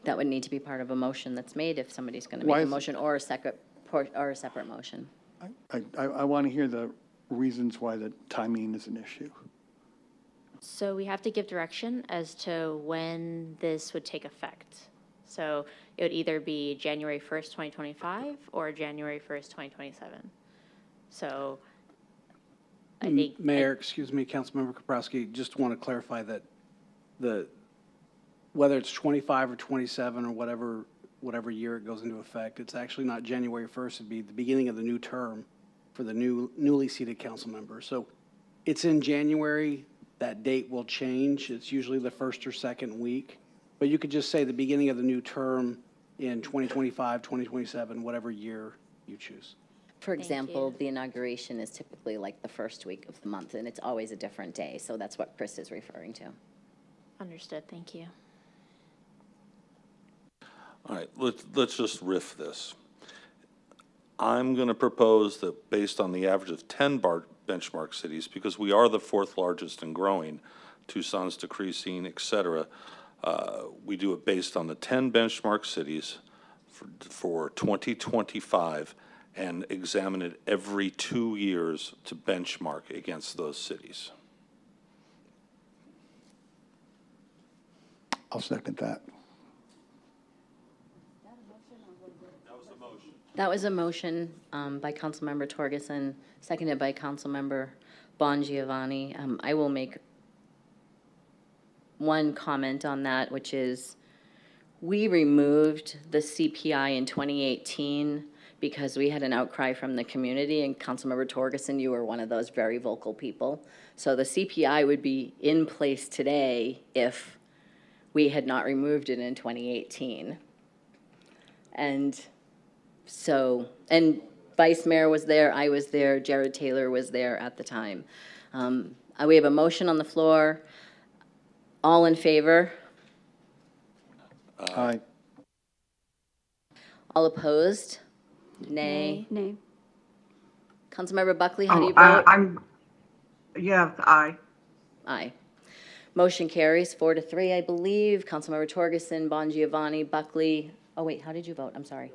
That would need to be part of a motion that's made if somebody's going to make a motion, or a separate motion. I want to hear the reasons why the timing is an issue. So we have to give direction as to when this would take effect. So it would either be January 1st, 2025 or January 1st, 2027. So I think... Mayor, excuse me, Councilmember Kaprowski, just want to clarify that whether it's 25 or 27 or whatever year it goes into effect, it's actually not January 1st. It'd be the beginning of the new term for the newly seated council members. So it's in January. That date will change. It's usually the first or second week. But you could just say the beginning of the new term in 2025, 2027, whatever year you choose. For example, the inauguration is typically like the first week of the month, and it's always a different day. So that's what Chris is referring to. Understood. Thank you. All right, let's just riff this. I'm going to propose that based on the average of 10 benchmark cities, because we are the fourth largest and growing, Tucson's decreasing, et cetera, we do it based on the 10 benchmark cities for 2025 and examine it every 2 years to benchmark against those cities. I'll second that. That was a motion by Councilmember Torgerson, seconded by Councilmember Bon Giovanni. I will make one comment on that, which is we removed the CPI in 2018 because we had an outcry from the community, and Councilmember Torgerson, you were one of those very vocal people. So the CPI would be in place today if we had not removed it in 2018. And so, and Vice Mayor was there, I was there, Jared Taylor was there at the time. We have a motion on the floor. All in favor? Aye. All opposed? Nay. Nay. Councilmember Buckley, how do you vote? Yeah, aye. Aye. Motion carries 4-3, I believe. Councilmember Torgerson, Bon Giovanni, Buckley. Oh, wait, how did you vote? I'm sorry.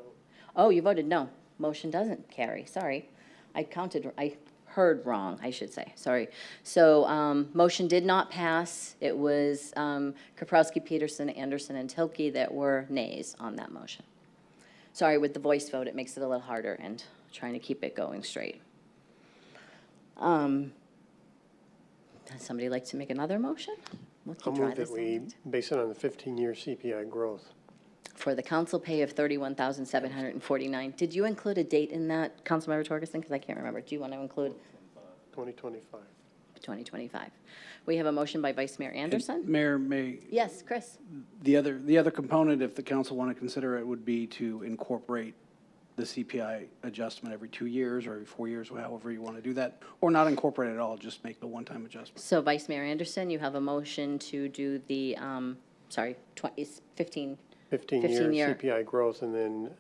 Oh, you voted no. Motion doesn't carry. Sorry. I heard wrong, I should say. Sorry. So motion did not pass. It was Kaprowski, Peterson, Anderson, and Tilke that were nays on that motion. Sorry, with the voice vote, it makes it a little harder and trying to keep it going straight. Does somebody like to make another motion? I'll move that we base it on the 15-year CPI growth. For the council pay of $31,749. Did you include a date in that, Councilmember Torgerson? Because I can't remember. Do you want to include 2025. 2025. We have a motion by Vice Mayor Anderson. Mayor, may, Yes, Chris? the other component, if the council want to consider it, would be to incorporate the CPI adjustment every 2 years or every 4 years, however you want to do that, or not incorporate it at all, just make the one-time adjustment. So Vice Mayor Anderson, you have a motion to do the, 15 15-year year. CPI growth, and then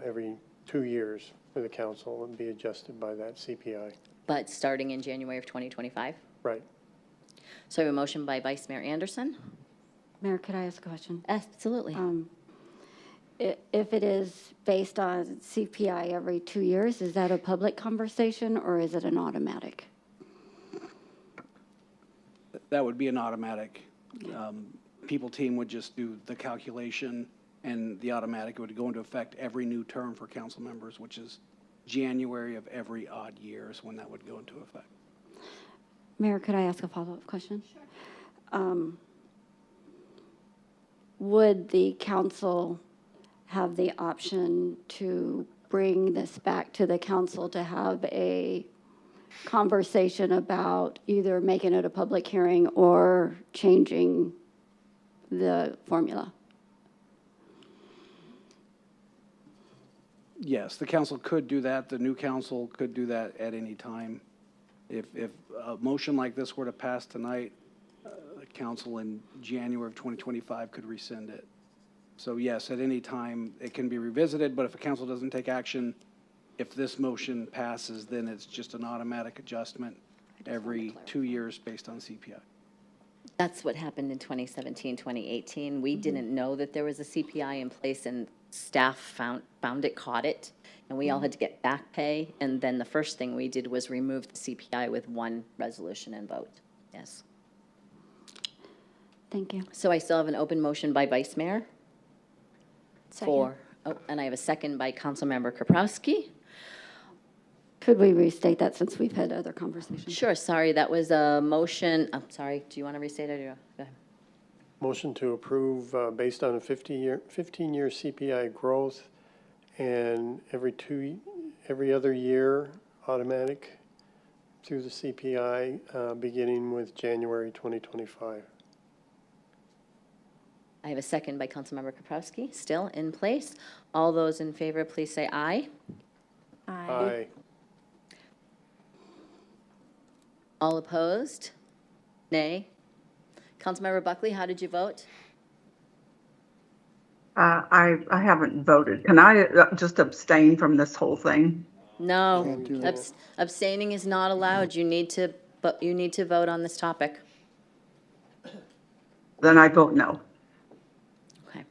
every 2 years for the council would be adjusted by that CPI. But starting in January of 2025? Right. So I have a motion by Vice Mayor Anderson. Mayor, could I ask a question? Absolutely. If it is based on CPI every 2 years, is that a public conversation or is it an automatic? That would be an automatic. People team would just do the calculation, and the automatic would go into effect every new term for council members, which is January of every odd year is when that would go into effect. Mayor, could I ask a follow-up question? Sure. Would the council have the option to bring this back to the council to have a conversation about either making it a public hearing or changing the formula? Yes, the council could do that. The new council could do that at any time. If a motion like this were to pass tonight, the council in January of 2025 could rescind it. So yes, at any time, it can be revisited, but if the council doesn't take action, if this motion passes, then it's just an automatic adjustment every 2 years based on CPI. That's what happened in 2017, 2018. We didn't know that there was a CPI in place, and staff found it, caught it, and we all had to get back pay. And then the first thing we did was remove the CPI with one resolution and vote. Yes. Thank you. So I still have an open motion by Vice Mayor. Second. And I have a second by Councilmember Kaprowski. Could we restate that since we've had other conversations? Sure, sorry, that was a motion. I'm sorry, do you want to restate it or go ahead? Motion to approve based on a 15-year CPI growth, and every other year automatic through the CPI beginning with January 2025. I have a second by Councilmember Kaprowski, still in place. All those in favor, please say aye. Aye. All opposed? Nay. Councilmember Buckley, how did you vote? I haven't voted. Can I just abstain from this whole thing? No, abstaining is not allowed. You need to vote on this topic. Then I vote no. Okay.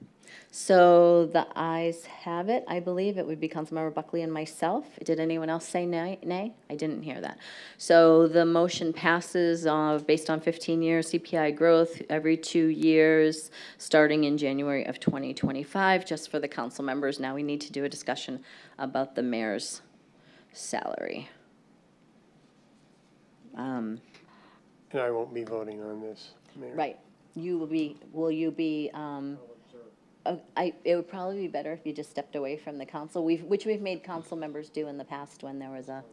So the ayes have it. I believe it would be Councilmember Buckley and myself. Did anyone else say nay? Nay? I didn't hear that. So the motion passes based on 15-year CPI growth every 2 years, starting in January of 2025. Just for the council members, now we need to do a discussion about the mayor's salary. And I won't be voting on this, Mayor. Right. Will you be, it would probably be better if you just stepped away from the council, which we've made council members do in the past when there was a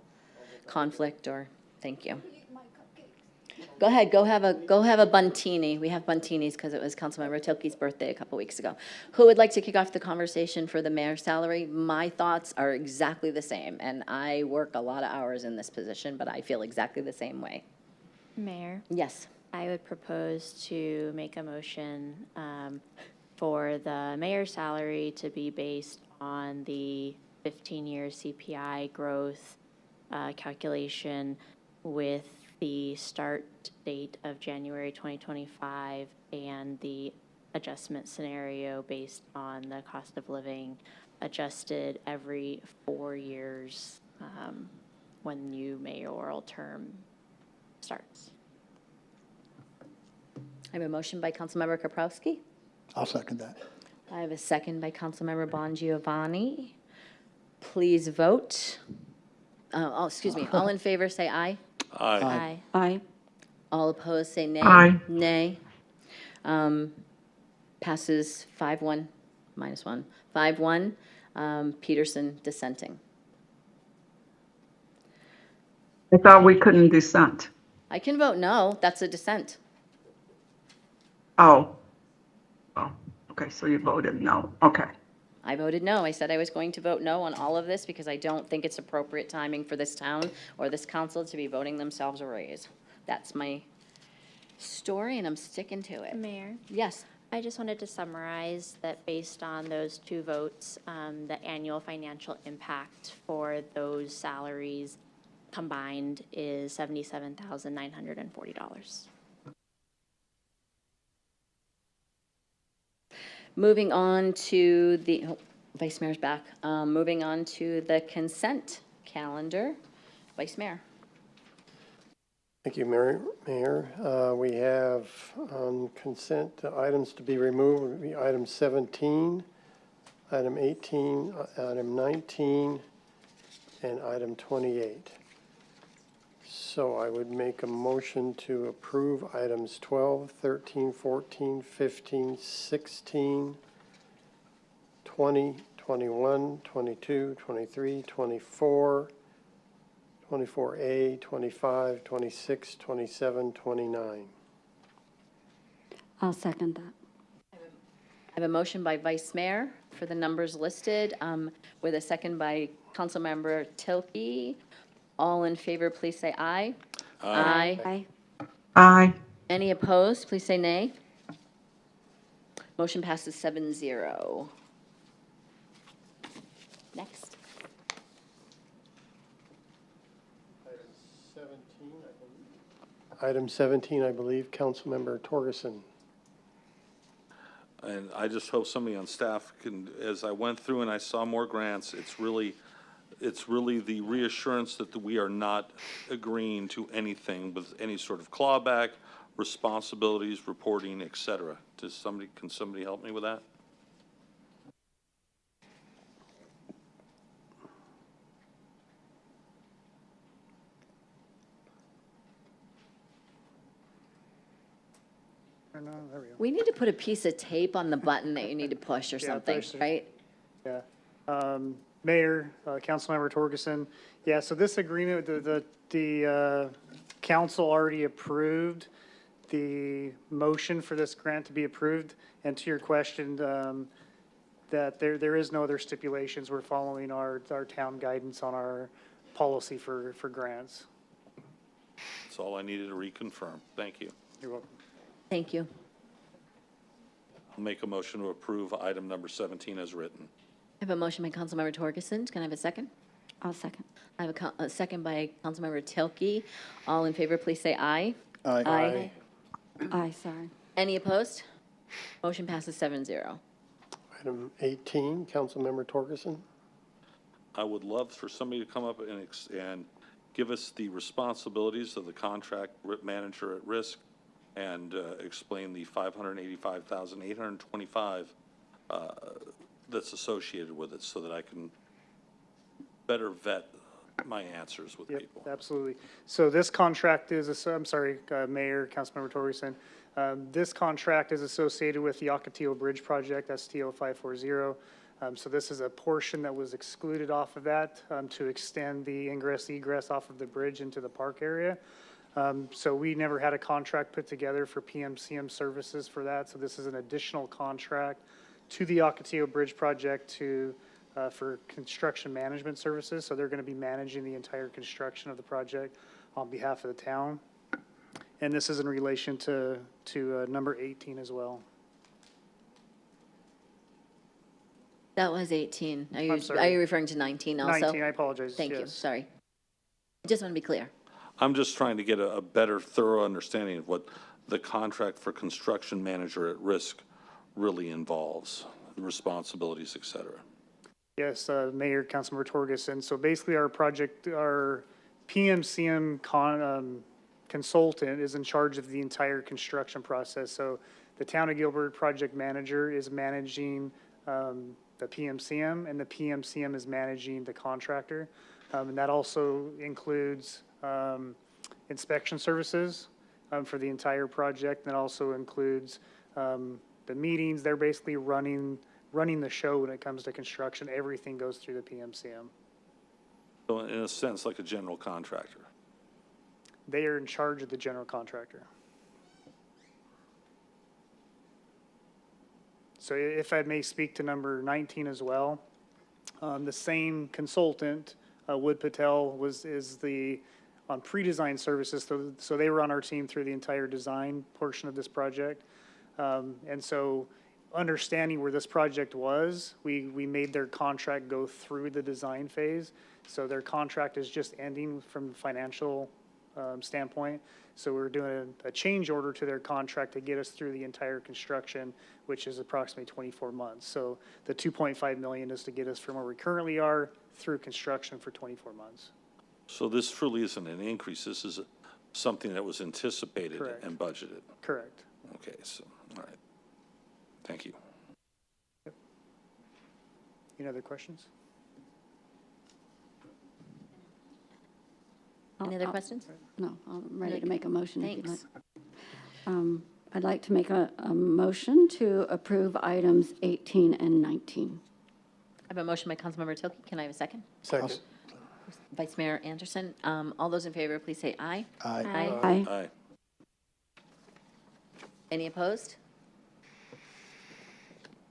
conflict or, thank you. Go ahead, go have a buntini. We have buntinis because it was Councilmember Tilke's birthday a couple weeks ago. Who would like to kick off the conversation for the mayor's salary? My thoughts are exactly the same, and I work a lot of hours in this position, but I feel exactly the same way. Mayor? Yes. I would propose to make a motion for the mayor's salary to be based on the 15-year CPI growth calculation with the start date of January 2025 and the adjustment scenario based on the cost of living adjusted every 4 years when new mayoral term starts. I have a motion by Councilmember Kaprowski. I'll second that. I have a second by Councilmember Bongiovanni. Please vote. Excuse me. All in favor, say aye. Aye. Aye. Aye. All opposed, say nay. Aye. Nay. Passes 5-1, -1. 5-1. Peterson dissenting. I thought we couldn't dissent. I can vote no, that's a dissent. Oh. Oh, okay, so you voted no. Okay. I voted no. I said I was going to vote no on all of this because I don't think it's appropriate timing for this town or this council to be voting themselves a raise. That's my story, and I'm sticking to it. Mayor? Yes. I just wanted to summarize that based on those two votes, the annual financial impact for those salaries combined is $77,940. Moving on to the, Vice Mayor's back. Moving on to the consent calendar. Vice Mayor. Thank you, Mayor. We have consent items to be removed would be item 17, item 18, item 19, and item 28. So I would make a motion to approve items 12, 13, 14, 15, 16, 20, 21, 22, 23, 24, 24A, 25, 26, 27, 29. I'll second that. I have a motion by Vice Mayor for the numbers listed, with a second by Councilmember Tilke. All in favor, please say aye. Aye. Aye. Aye. Any opposed, please say nay. Motion passes 7-0. Next. Item 17, I believe, Councilmember Torgerson. And I just hope somebody on staff can, as I went through and I saw more grants, it's really the reassurance that we are not agreeing to anything with any sort of clawback, responsibilities, reporting, et cetera. Can somebody help me with that? No, there we go. We need to put a piece of tape on the button that you need to push or something, push it. right? Yeah. Mayor, Councilmember Torgerson, yeah, so this agreement, the council already approved the motion for this grant to be approved. And to your question, that there is no other stipulations. We're following our town guidance on our policy for grants. That's all I needed to reconfirm. Thank you. You're welcome. Thank you. I'll make a motion to approve item number 17 as written. I have a motion by Councilmember Torgerson. Can I have a second? I'll second. I have a second by Councilmember Tilke. All in favor, please say aye. Aye. Aye. Aye, sorry. Any opposed? Motion passes 7-0. Item 18, Councilmember Torgerson. I would love for somebody to come up and give us the responsibilities of the contract manager at risk and explain the $585,825 that's associated with it so that I can better vet my answers with people. Absolutely. So this contract is, Mayor, Councilmember Torgerson, this contract is associated with the Ocotillo Bridge Project, STO 540. So this is a portion that was excluded off of that to extend the ingress egress off of the bridge into the park area. So we never had a contract put together for PMCM services for that. So this is an additional contract to the Ocotillo Bridge Project for construction management services. So they're going to be managing the entire construction of the project on behalf of the town. And this is in relation to number 18 as well. That was 18. I'm sorry. Are you referring to 19 also? 19, I apologize. Thank you, yes. sorry. I just want to be clear. I'm just trying to get a better, thorough understanding of what the contract for construction manager at risk really involves, the responsibilities, et cetera. Yes, Mayor, Councilmember Torgerson. So basically our PMCM consultant is in charge of the entire construction process. So the Town of Gilbert project manager is managing the PMCM, and the PMCM is managing the contractor. And that also includes inspection services for the entire project. And it also includes the meetings. They're basically running the show when it comes to construction. Everything goes through the PMCM. So in a sense, like a general contractor. They are in charge of the general contractor. So if I may speak to number 19 as well, the same consultant, Wood Patel, on pre-design services, so they were on our team through the entire design portion of this project. And so understanding where this project was, we made their contract go through the design phase. So their contract is just ending from a financial standpoint. So we're doing a change order to their contract to get us through the entire construction, which is approximately 24 months. So the 2.5 million is to get us from where we currently are through construction for 24 months. So this truly isn't an increase. This is something that was anticipated Correct. and budgeted. Correct. Okay, so, all right. Thank you. Any other questions? Any other questions? No, I'm ready to make a motion if you'd like. Thanks. I'd like to make a motion to approve items 18 and 19. I have a motion by Councilmember Tilke. Can I have a second? Second. Vice Mayor Anderson. All those in favor, please say aye. Aye. Aye. Aye. Any opposed?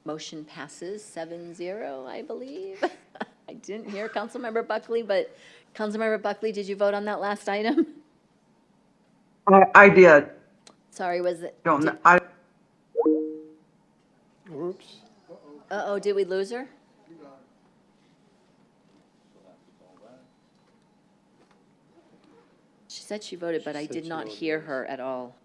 Motion passes 7-0, I believe. I didn't hear Councilmember Buckley, but Councilmember Buckley, did you vote on that last item? I did. Sorry, was it? Oops. Uh-oh, did we lose her? She said she voted, but I said did she not voted hear yes. her at all.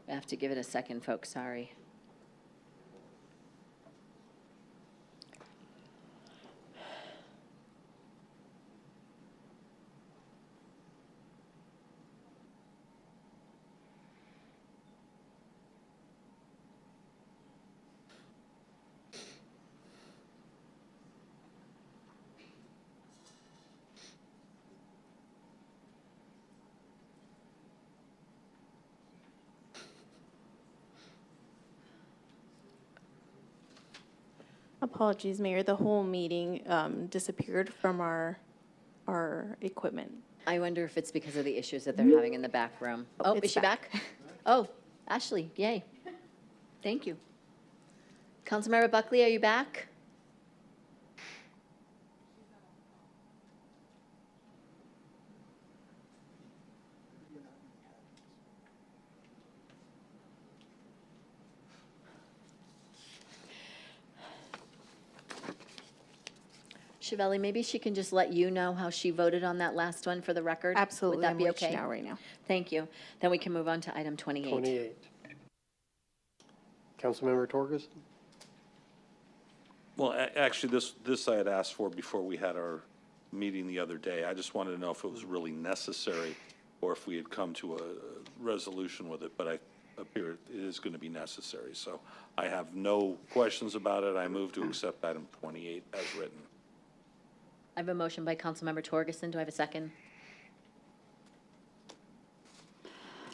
I have to give it a second, folks, sorry. Apologies, Mayor. The whole meeting disappeared from our equipment. I wonder if it's because of the issues that they're having in the back room. Oh, It's is she back? Oh, Ashley, yay. Thank you. Councilmember Buckley, are you back? Chevelle, maybe she can just let you know how she voted on that last one for the record? Absolutely. Would that I'm be reaching okay? out right now. Thank you. Then we can move on to item 28. 28. Councilmember Torgerson? Well, actually, this I had asked for before we had our meeting the other day. I just wanted to know if it was really necessary or if we had come to a resolution with it, but I appear it is going to be necessary. So I have no questions about it. I move to accept item 28 as written. I have a motion by Councilmember Torgerson. Do I have a second?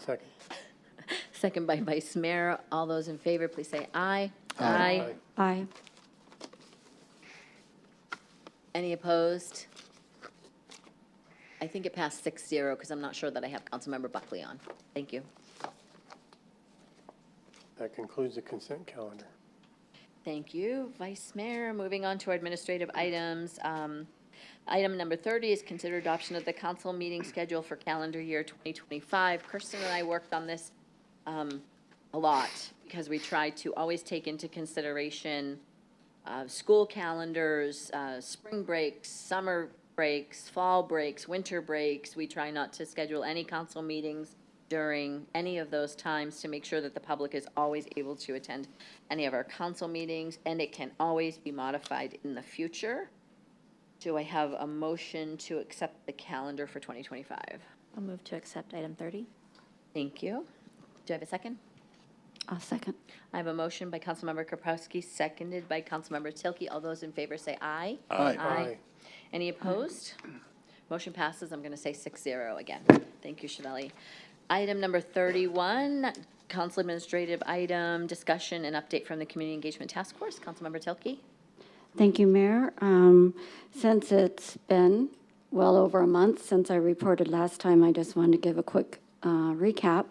Second. Second by Vice Mayor. All those in favor, please say aye. Aye. Aye. Any opposed? I think it passed 6-0 because I'm not sure that I have Councilmember Buckley on. Thank you. That concludes the consent calendar. Thank you, Vice Mayor. Moving on to our administrative items. Item number 30 is consider adoption of the council meeting schedule for calendar year 2025. Kirsten and I worked on this a lot because we tried to always take into consideration school calendars, spring breaks, summer breaks, fall breaks, winter breaks. We try not to schedule any council meetings during any of those times to make sure that the public is always able to attend any of our council meetings, and it can always be modified in the future. Do I have a motion to accept the calendar for 2025? I'll move to accept item 30. Thank you. Do I have a second? I'll second. I have a motion by Councilmember Kraprowski, seconded by Councilmember Tilke. All those in favor say aye. Aye. Aye. Any opposed? Motion passes. I'm going to say 6-0 again. Thank you, Chevelle. Item number 31, council administrative item, discussion and update from the Community Engagement Task Force. Councilmember Tilke. Thank you, Mayor. Since it's been well over a month since I reported last time, I just wanted to give a quick recap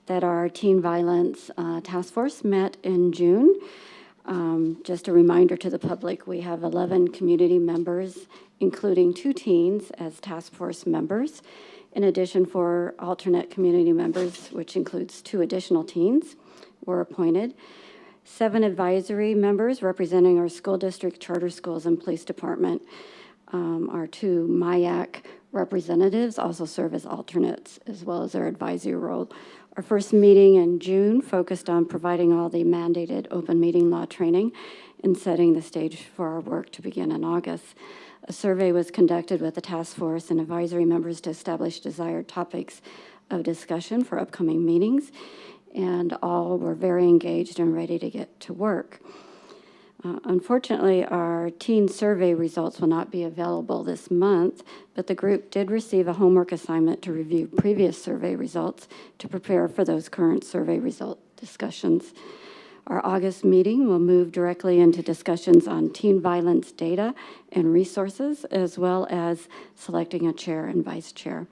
that our teen violence task force met in June. Just a reminder to the public, we have 11 community members, including 2 teens as task force members. In addition, 4 alternate community members, which includes 2 additional teens, were appointed. 7 advisory members representing our school district, charter schools, and police department. Our 2 MIAC representatives also serve as alternates, as well as their advisory role. Our first meeting in June focused on providing all the mandated open meeting law training and setting the stage for our work to begin in August. A survey was conducted with the task force and advisory members to establish desired topics of discussion for upcoming meetings, and all were very engaged and ready to get to work. Unfortunately, our teen survey results will not be available this month, but the group did receive a homework assignment to review previous survey results to prepare for those current survey result discussions. Our August meeting will move directly into discussions on teen violence data and resources, as well as selecting a chair and vice chair.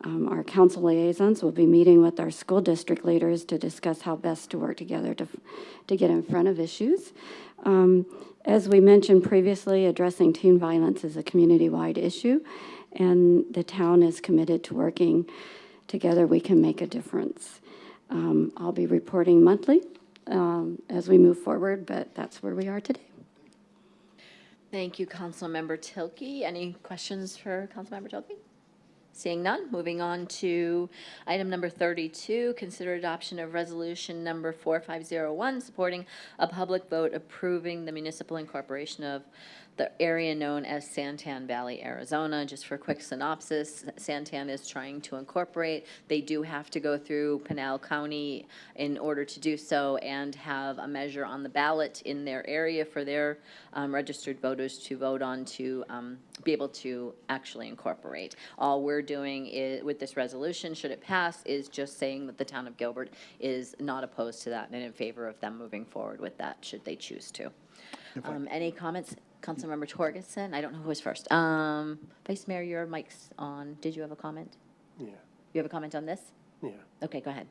Our council liaisons will be meeting with our school district leaders to discuss how best to work together to get in front of issues. As we mentioned previously, addressing teen violence is a community-wide issue, and the town is committed to working together. We can make a difference. I'll be reporting monthly as we move forward, but that's where we are today. Thank you, Councilmember Tilke. Any questions for Councilmember Tilke? Seeing none, moving on to item number 32, consider adoption of resolution number 4501, supporting a public vote approving the municipal incorporation of the area known as Santan Valley, Arizona. Just for a quick synopsis, Santan is trying to incorporate. They do have to go through Pinal County in order to do so and have a measure on the ballot in their area for their registered voters to vote on to be able to actually incorporate. All we're doing is, with this resolution, should it pass, is just saying that the town of Gilbert is not opposed to that and in favor of them moving forward with that, should they choose to. Any comments? Councilmember Torgerson, I don't know who was first. Vice Mayor, your mic's on. Did you have a comment? Yeah. You have a comment on this? Yeah. Okay, go ahead.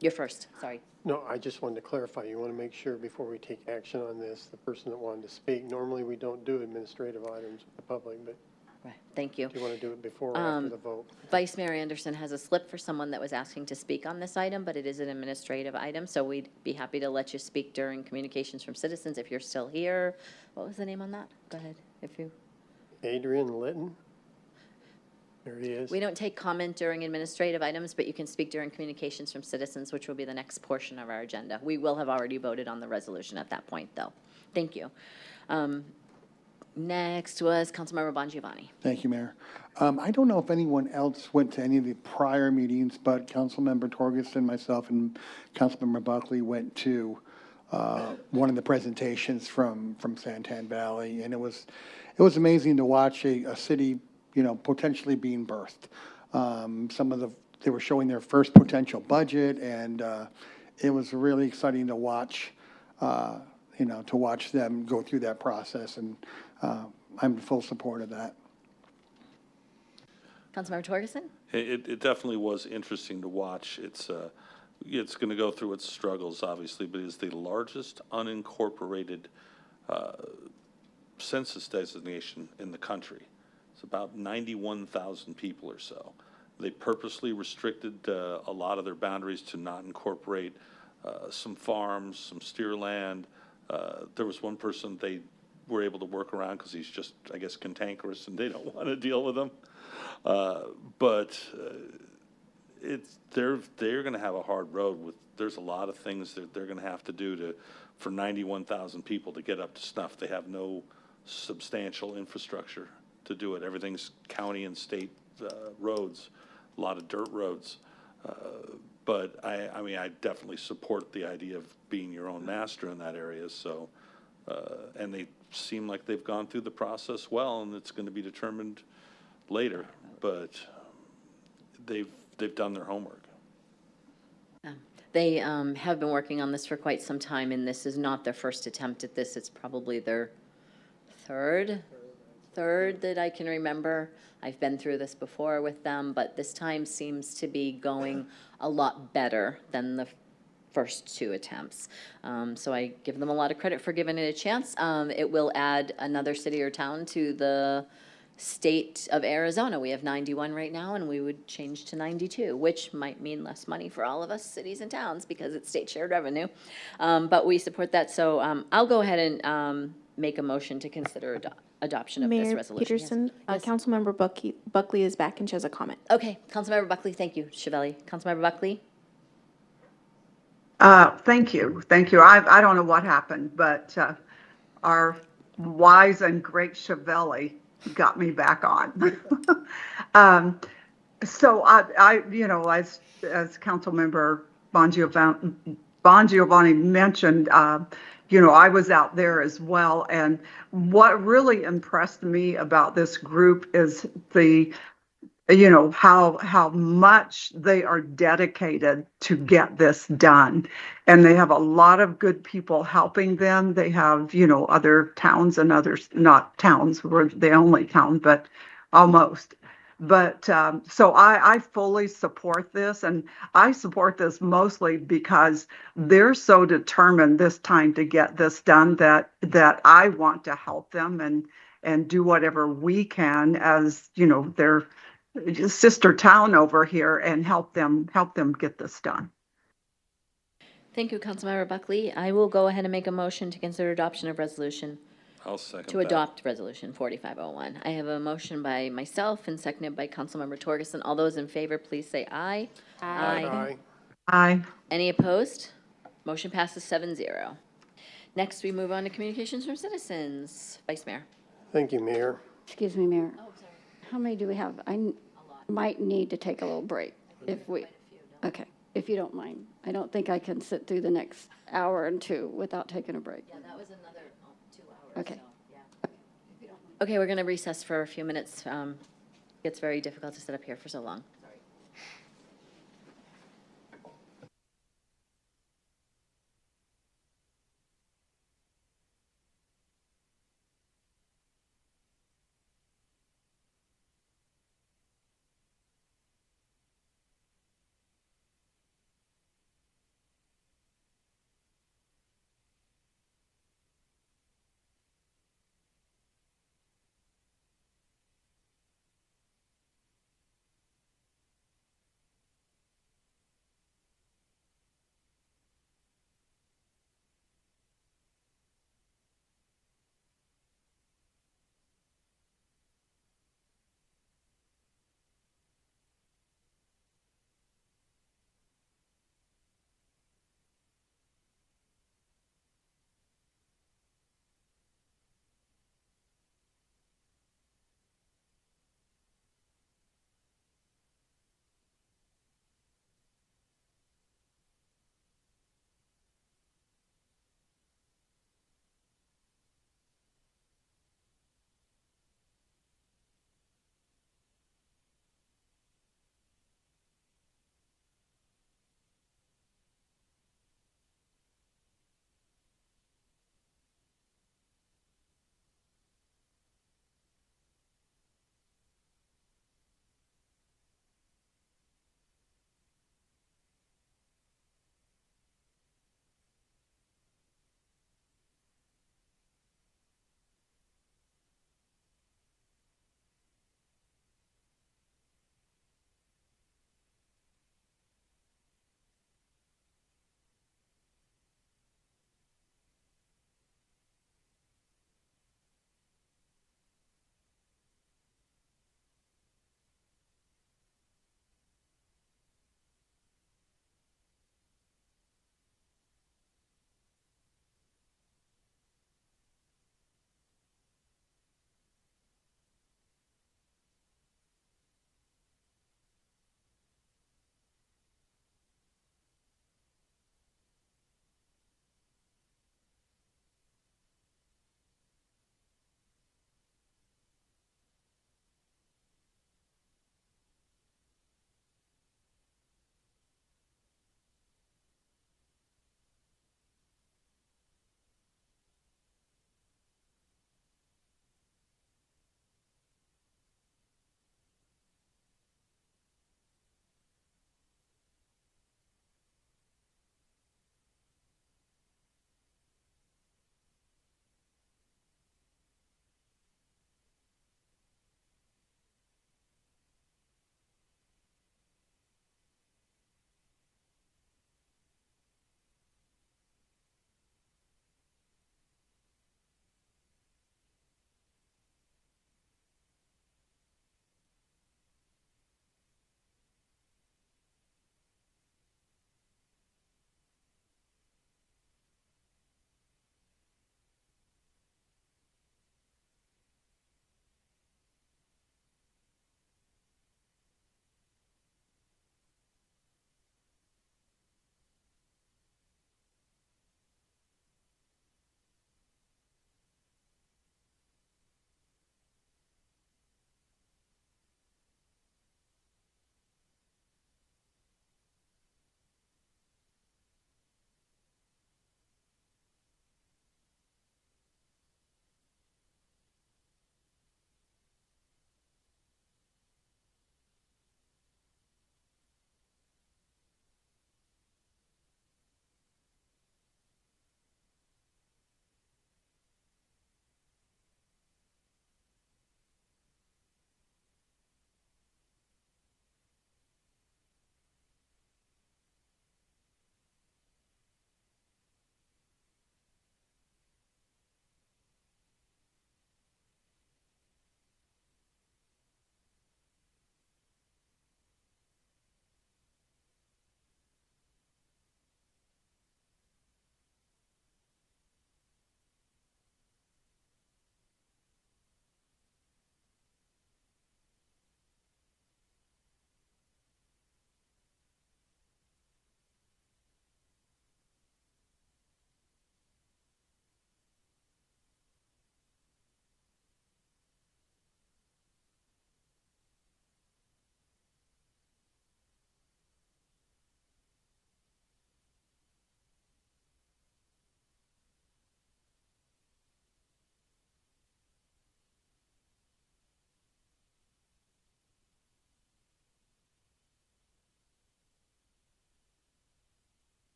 You're first, sorry. No, I just wanted to clarify. You want to make sure before we take action on this, the person that wanted to speak, normally we don't do administrative items with the public, but Right, thank you. do you want to do it before or after the vote? Vice Mayor Anderson has a slip for someone that was asking to speak on this item, but it is an administrative item, so we'd be happy to let you speak during communications from citizens if you're still here. What was the name on that? Go ahead, if you. Adrian Litton? There he is. We don't take comment during administrative items, but you can speak during communications from citizens, which will be the next portion of our agenda. We will have already voted on the resolution at that point, though. Thank you. Next was Councilmember Bongiovanni. Thank you, Mayor. I don't know if anyone else went to any of the prior meetings, but Councilmember Torgerson, myself, and Councilmember Buckley went to one of the presentations from Santan Valley, and it was amazing to watch a city, potentially being birthed. They were showing their first potential budget, and it was really exciting to watch. To watch them go through that process, and I'm in full support of that. Councilmember Torgerson? It definitely was interesting to watch. It's going to go through its struggles, obviously, but it's the largest unincorporated census designation in the country. It's about 91,000 people or so. They purposely restricted a lot of their boundaries to not incorporate some farms, some steer land. There was one person they were able to work around because he's just, I guess, cantankerous and they don't want to deal with him. But they're going to have a hard road. There's a lot of things that they're going to have to do for 91,000 people to get up to snuff. They have no substantial infrastructure to do it. Everything's county and state roads, a lot of dirt roads. But I definitely support the idea of being your own master in that area. So, and they seem like they've gone through the process well, and it's going to be determined later, but they've done their homework. They have been working on this for quite some time, and this is not their first attempt at this. It's probably their third that I can remember. I've been through this before with them, but this time seems to be going a lot better than the first two attempts. So I give them a lot of credit for giving it a chance. It will add another city or town to the state of Arizona. We have 91 right now, and we would change to 92, which might mean less money for all of us cities and towns because it's state shared revenue. But we support that, so I'll go ahead and make a motion to consider adoption of this Mayor resolution. Peterson, Yes. Councilmember Buckley is back and she has a comment. Okay, Councilmember Buckley, thank you. Chevalier. Councilmember Buckley? Thank you. Thank you. I don't know what happened, but our wise and great Chevelle got me back on. So as Councilmember Bongiovanni mentioned, I was out there as well. And what really impressed me about this group is how much they are dedicated to get this done. And they have a lot of good people helping them. They have, other towns and others, not towns, we're the only town, but almost. But so I fully support this, and I support this mostly because they're so determined this time to get this done that I want to help them and do whatever we can as, their sister town over here and help them get this done. Thank you, Councilmember Buckley. I will go ahead and make a motion to consider adoption of resolution. I'll second To that. adopt Resolution 4501. I have a motion by myself and seconded by Councilmember Torgerson. All those in favor, please say aye. Aye. Any opposed? Motion passes 7-0. Next, we move on to communications from citizens. Vice Mayor. Thank you, Mayor. Excuse me, Mayor. How many do we have? I might need to take a little break okay, if you don't mind. I don't think I can sit through the next hour and two without taking a break. Yeah, that was another 2 hours. Okay. Okay, we're going to recess for a few minutes. It's very difficult to sit up here for so long.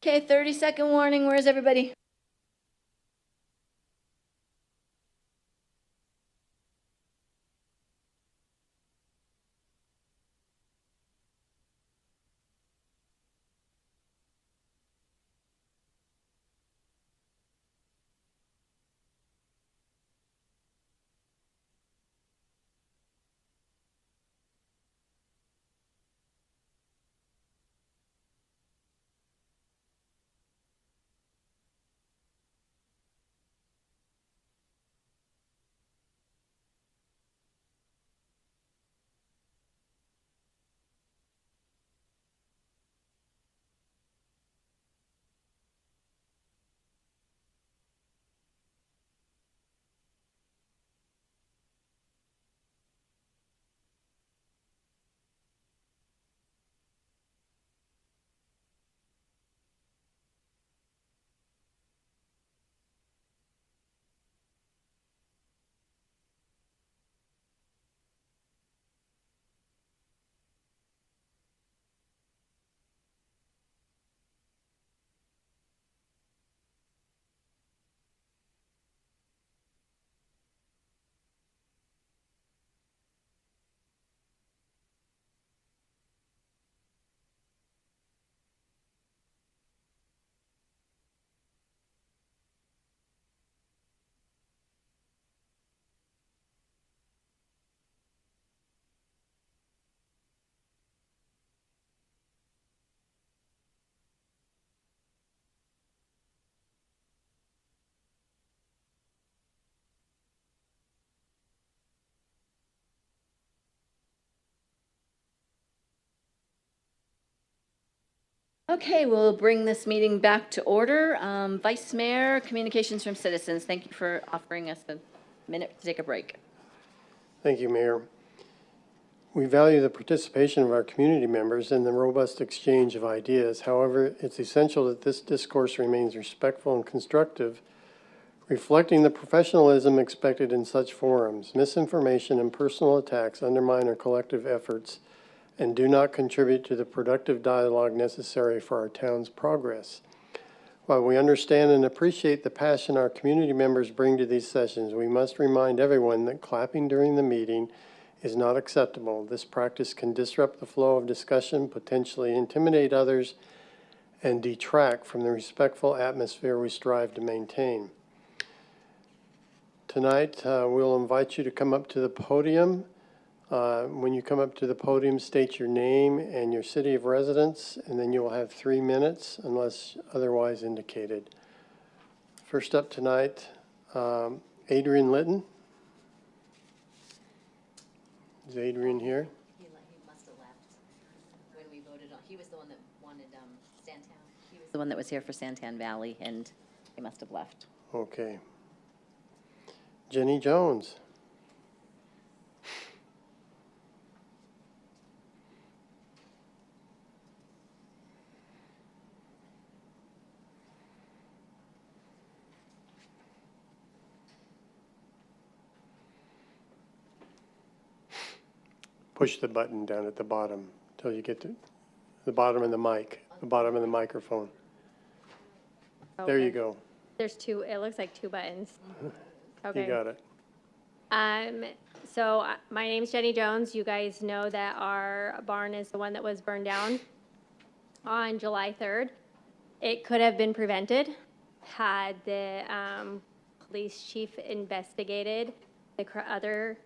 Okay, 30-second warning. Where's everybody? Okay, we'll bring this meeting back to order. Vice Mayor, communications from citizens. Thank you for offering us a minute to take a break. Thank you, Mayor. We value the participation of our community members and the robust exchange of ideas. However, it's essential that this discourse remains respectful and constructive, reflecting the professionalism expected in such forums. Misinformation and personal attacks undermine our collective efforts and do not contribute to the productive dialogue necessary for our town's progress. While we understand and appreciate the passion our community members bring to these sessions, we must remind everyone that clapping during the meeting is not acceptable. This practice can disrupt the flow of discussion, potentially intimidate others, and detract from the respectful atmosphere we strive to maintain. Tonight, we'll invite you to come up to the podium. When you come up to the podium, state your name and your city of residence, and then you will have 3 minutes unless otherwise indicated. First up tonight, Adrian Litton. Is Adrian here? He must have left when we voted on. He was the one that wanted Santan. He was the one that was here for Santan Valley, and he must have left. Okay. Jenny Jones. Push the button down at the bottom until you get to the bottom of the mic, the bottom of the microphone. There you go. There's two, it looks like 2 buttons. You Okay. got it. My name's Jenny Jones. You guys know that our barn is the one that was burned down on July 3rd. It could have been prevented had the police chief investigated the other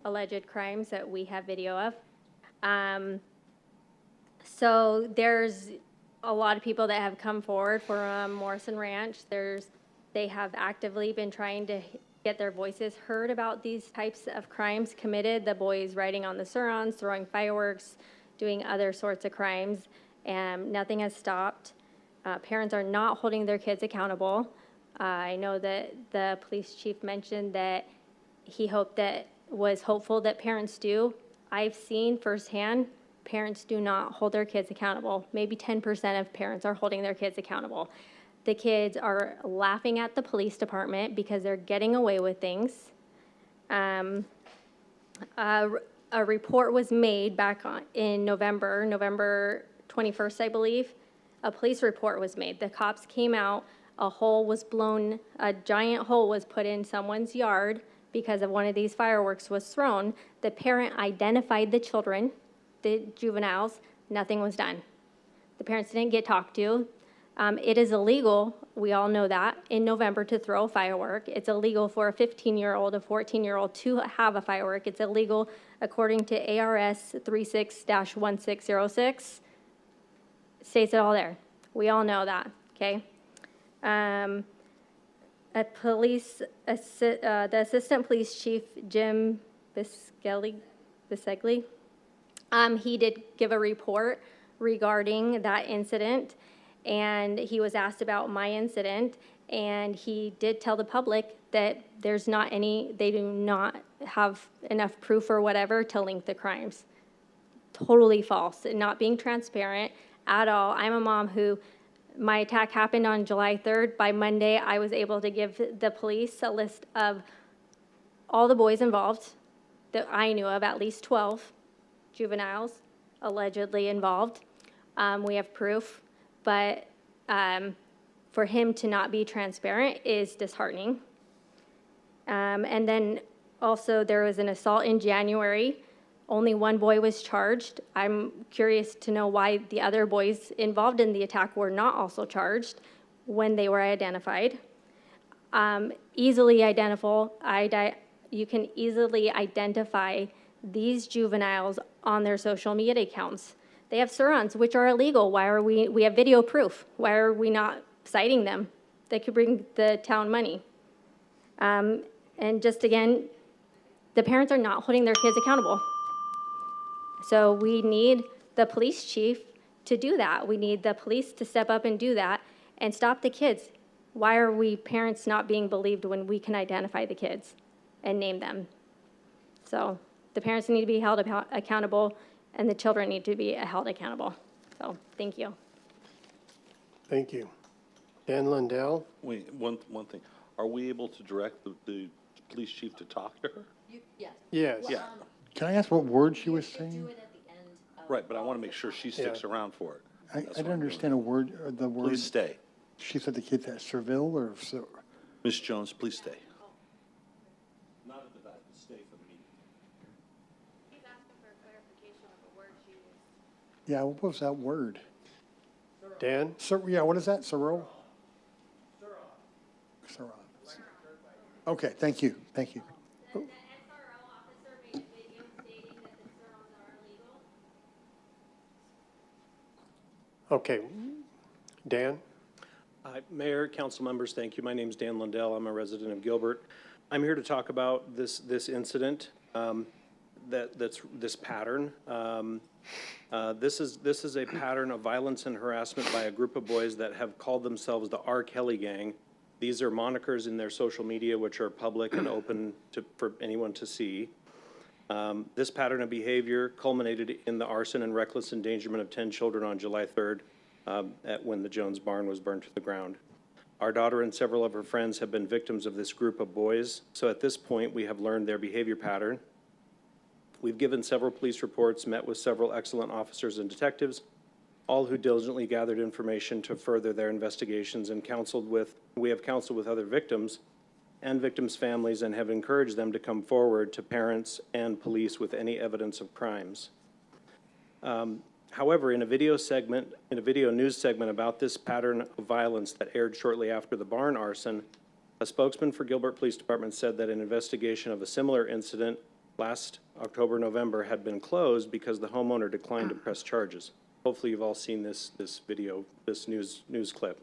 alleged crimes that we have video of. So there's a lot of people that have come forward from Morrison Ranch. They have actively been trying to get their voices heard about these types of crimes committed. The boys riding on the Surons, throwing fireworks, doing other sorts of crimes, and nothing has stopped. Parents are not holding their kids accountable. I know that the police chief mentioned that he was hopeful that parents do. I've seen firsthand parents do not hold their kids accountable. Maybe 10% of parents are holding their kids accountable. The kids are laughing at the police department because they're getting away with things. A report was made back in November 21st, I believe, A police report was made. The cops came out, a hole was blown, a giant hole was put in someone's yard because of one of these fireworks was thrown. The parent identified the children, the juveniles, nothing was done. The parents didn't get talked to. It is illegal, we all know that, in November to throw a firework. It's illegal for a 15-year-old, a 14-year-old to have a firework. It's illegal according to ARS 36-1606. States it all there. We all know that, okay? The assistant police chief, Jim Bisceglie, he did give a report regarding that incident, and he was asked about my incident, and he did tell the public that there's not any, they do not have enough proof or whatever to link the crimes. Totally false, and not being transparent at all. I'm a mom who, my attack happened on July 3rd. By Monday, I was able to give the police a list of all the boys involved that I knew of, at least 12 juveniles allegedly involved. We have proof, but for him to not be transparent is disheartening. And then also there was an assault in January. Only one boy was charged. I'm curious to know why the other boys involved in the attack were not also charged when they were identified. Easily identifiable, you can easily identify these juveniles on their social media accounts. They have surons, which are illegal. Why are we have video proof. Why are we not citing them? They could bring the town money. And just again, the parents are not holding their kids accountable. So we need the police chief to do that. We need the police to step up and do that and stop the kids. Why are we parents not being believed when we can identify the kids and name them? So the parents need to be held accountable, and the children need to be held accountable. So thank you. Thank you. Dan Lundell? Wait, one thing. Are we able to direct the police chief to talk to her? Yes. Yes. Yeah. Can I ask what word she was saying? Right, but I want to make sure she sticks around for it. I don't understand a word, the word. Please stay. She said the kids at Seville or so. Ms. Jones, please stay. Not at the back, but stay for the meeting. She's asking for clarification of the word she used. Yeah, what was that word? Dan? Yeah, what is that? Sorrow? Sorrow. Okay, thank you, thank you. The SRO officer made a video stating that the surons are illegal. Okay. Dan? Mayor, council members, thank you. My name's Dan Lundell. I'm a resident of Gilbert. I'm here to talk about this incident, this pattern. This is a pattern of violence and harassment by a group of boys that have called themselves the R. Kelly Gang. These are monikers in their social media, which are public and open for anyone to see. This pattern of behavior culminated in the arson and reckless endangerment of 10 children on July 3rd, when the Jones barn was burned to the ground. Our daughter and several of her friends have been victims of this group of boys, so at this point we have learned their behavior pattern. We've given several police reports, met with several excellent officers and detectives, all who diligently gathered information to further their investigations, and we have counseled with other victims and victims' families and have encouraged them to come forward to parents and police with any evidence of crimes. However, in a video news segment about this pattern of violence that aired shortly after the barn arson, a spokesman for Gilbert Police Department said that an investigation of a similar incident last October, November had been closed because the homeowner declined to press charges. Hopefully you've all seen this video, this news clip.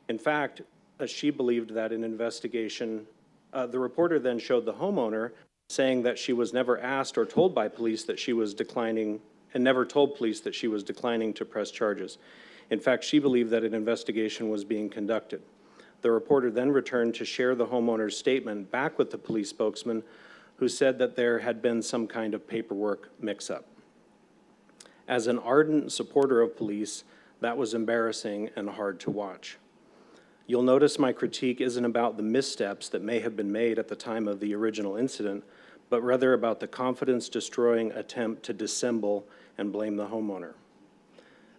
In fact, she believed that an investigation, the reporter then showed the homeowner saying that she was never asked or told by police that she was declining, and never told police that she was declining to press charges. In fact, she believed that an investigation was being conducted. The reporter then returned to share the homeowner's statement back with the police spokesman, who said that there had been some kind of paperwork mix-up. As an ardent supporter of police, that was embarrassing and hard to watch. You'll notice my critique isn't about the missteps that may have been made at the time of the original incident, but rather about the confidence-destroying attempt to dissemble and blame the homeowner.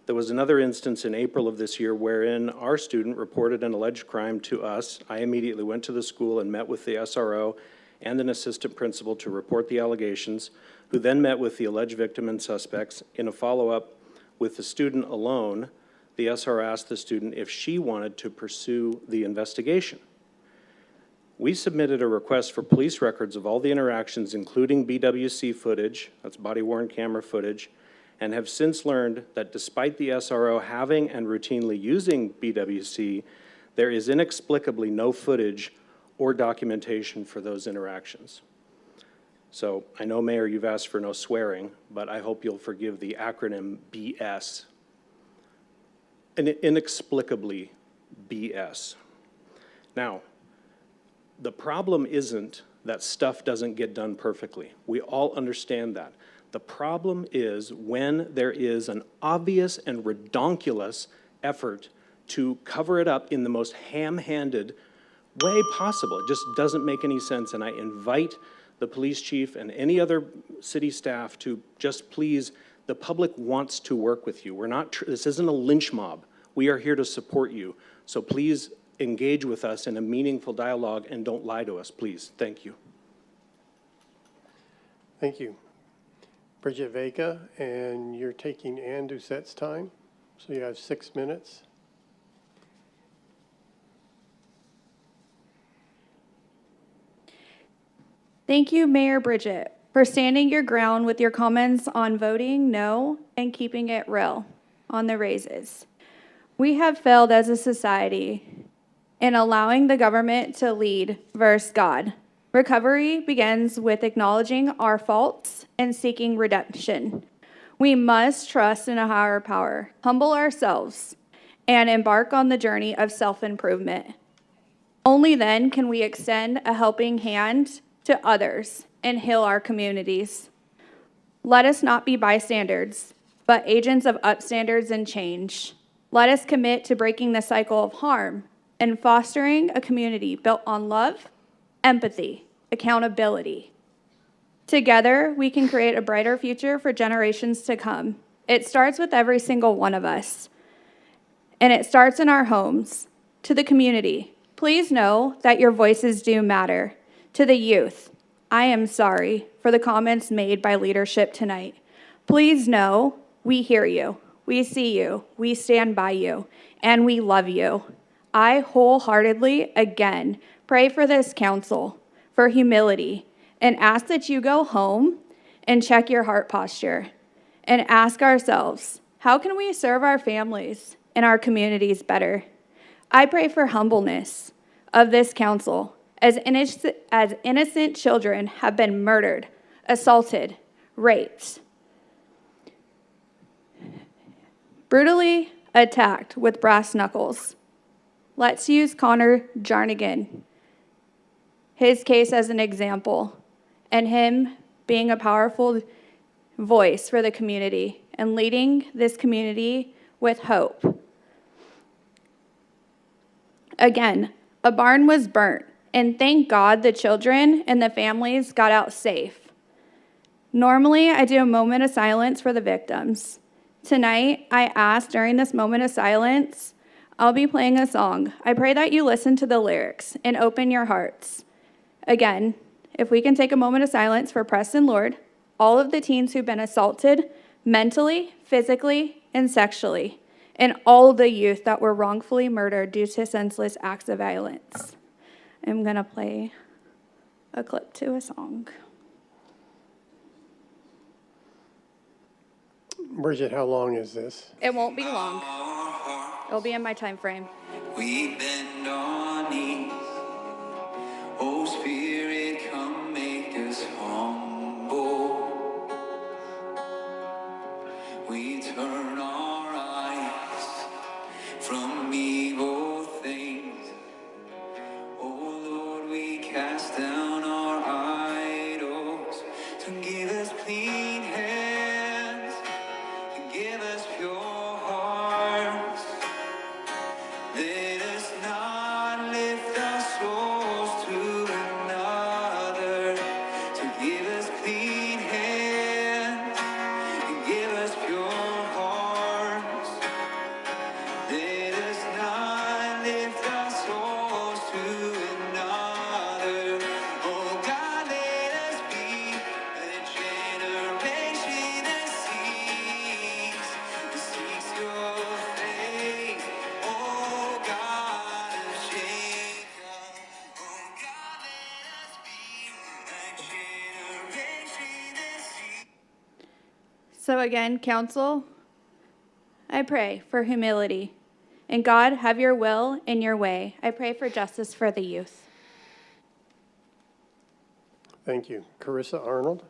There was another instance in April of this year wherein our student reported an alleged crime to us. I immediately went to the school and met with the SRO and an assistant principal to report the allegations, who then met with the alleged victim and suspects. In a follow-up with the student alone, the SRO asked the student if she wanted to pursue the investigation. We submitted a request for police records of all the interactions, including BWC footage, that's body-worn camera footage, and have since learned that despite the SRO having and routinely using BWC, there is inexplicably no footage or documentation for those interactions. So I know, Mayor, you've asked for no swearing, but I hope you'll forgive the acronym BS. Inexplicably BS. Now, the problem isn't that stuff doesn't get done perfectly. We all understand that. The problem is when there is an obvious and redonkulous effort to cover it up in the most ham-handed way possible. It just doesn't make any sense, and I invite the police chief and any other city staff to just please, the public wants to work with you. We're not, this isn't a lynch mob. We are here to support you. So please engage with us in a meaningful dialogue and don't lie to us, please. Thank you. Thank you. Bridget Vega, and you're taking Ann Doucette's time, so you have 6 minutes. Thank you, Mayor Bridget, for standing your ground with your comments on voting no and keeping it real on the raises. We have failed as a society in allowing the government to lead versus God. Recovery begins with acknowledging our faults and seeking redemption. We must trust in a higher power, humble ourselves, and embark on the journey of self-improvement. Only then can we extend a helping hand to others and heal our communities. Let us not be bystanders, but agents of upstanders and change. Let us commit to breaking the cycle of harm and fostering a community built on love, empathy, accountability. Together, we can create a brighter future for generations to come. It starts with every single one of us, and it starts in our homes. To the community, please know that your voices do matter. To the youth, I am sorry for the comments made by leadership tonight. Please know we hear you, we see you, we stand by you, and we love you. I wholeheartedly, again, pray for this council, for humility, and ask that you go home and check your heart posture and ask ourselves, how can we serve our families and our communities better? I pray for humbleness of this council as innocent children have been murdered, assaulted, raped, brutally attacked with brass knuckles. Let's use Connor Jarnigan, his case as an example, and him being a powerful voice for the community and leading this community with hope. Again, a barn was burnt, and thank God the children and the families got out safe. Normally, I do a moment of silence for the victims. Tonight, I ask during this moment of silence, I'll be playing a song. I pray that you listen to the lyrics and open your hearts. Again, if we can take a moment of silence for Preston Lord, all of the teens who've been assaulted mentally, physically, and sexually, and all the youth that were wrongfully murdered due to senseless acts of violence. I'm gonna play a clip to a song. Bridget, how long is this? It won't be long. It'll be in my time frame. We bend our knees. Oh, Spirit, come make us humble. We turn our eyes from evil things. Oh, Lord, we cast down our idols to give us clean hands, to give us pure hearts. Let us not lift our souls to another So again, council, I pray for humility. And God, have your will in your way. I pray for justice for the youth. Thank you. Carissa Arnold?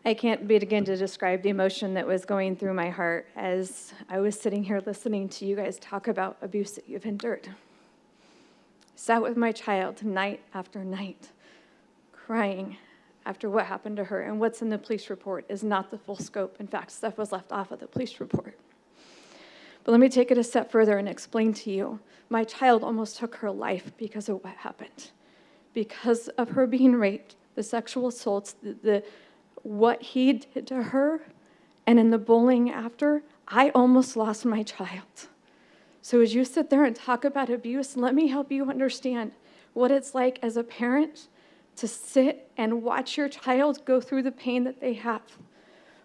I can't begin to describe the emotion that was going through my heart as I was sitting here listening to you guys talk about abuse that you've endured. Sat with my child night after night, crying after what happened to her, and what's in the police report is not the full scope. In fact, stuff was left off of the police report. But let me take it a step further and explain to you. My child almost took her life because of what happened. Because of her being raped, the sexual assaults, what he did to her, and in the bullying after, I almost lost my child. So as you sit there and talk about abuse, let me help you understand what it's like as a parent to sit and watch your child go through the pain that they have.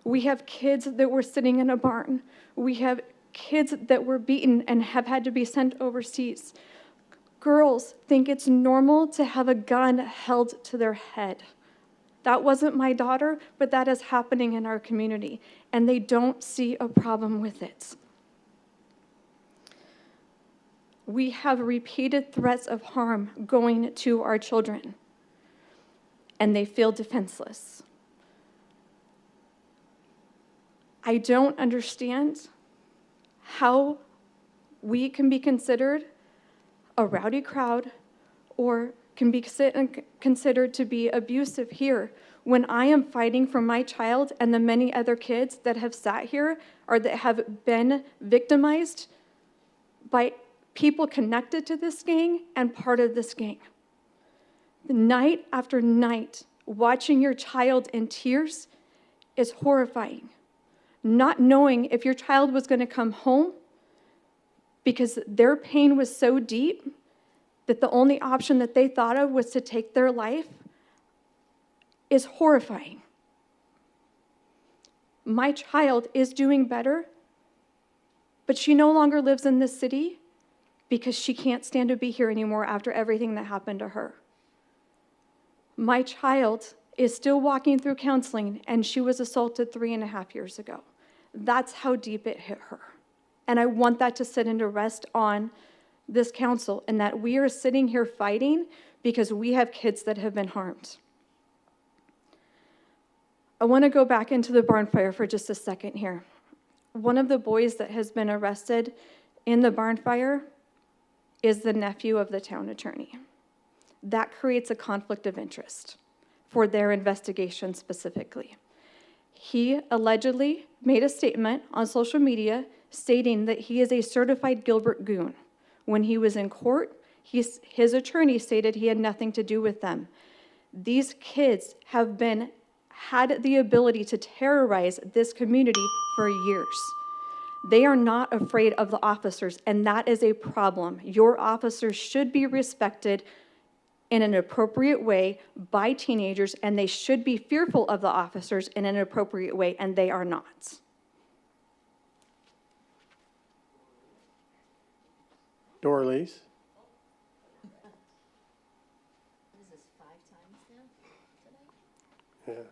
We have kids that were sitting in a barn. We have kids that were beaten and have had to be sent overseas. Girls think it's normal to have a gun held to their head. That wasn't my daughter, but that is happening in our community, and they don't see a problem with it. We have repeated threats of harm going to our children, and they feel defenseless. I don't understand how we can be considered a rowdy crowd or can be considered to be abusive here when I am fighting for my child and the many other kids that have sat here or that have been victimized by people connected to this gang and part of this gang. Night after night, watching your child in tears is horrifying. Not knowing if your child was going to come home because their pain was so deep that the only option that they thought of was to take their life is horrifying. My child is doing better, but she no longer lives in this city because she can't stand to be here anymore after everything that happened to her. My child is still walking through counseling, and she was assaulted 3.5 years ago. That's how deep it hit her. And I want that to sit and to rest on this council, and that we are sitting here fighting because we have kids that have been harmed. I want to go back into the barn fire for just a second here. One of the boys that has been arrested in the barn fire is the nephew of the town attorney. That creates a conflict of interest for their investigation specifically. He allegedly made a statement on social media stating that he is a certified Gilbert goon. When he was in court, his attorney stated he had nothing to do with them. These kids have had the ability to terrorize this community for years. They are not afraid of the officers, and that is a problem. Your officers should be respected in an appropriate way by teenagers, and they should be fearful of the officers in an appropriate way, and they are not. Dorlees? This is 5 times now today?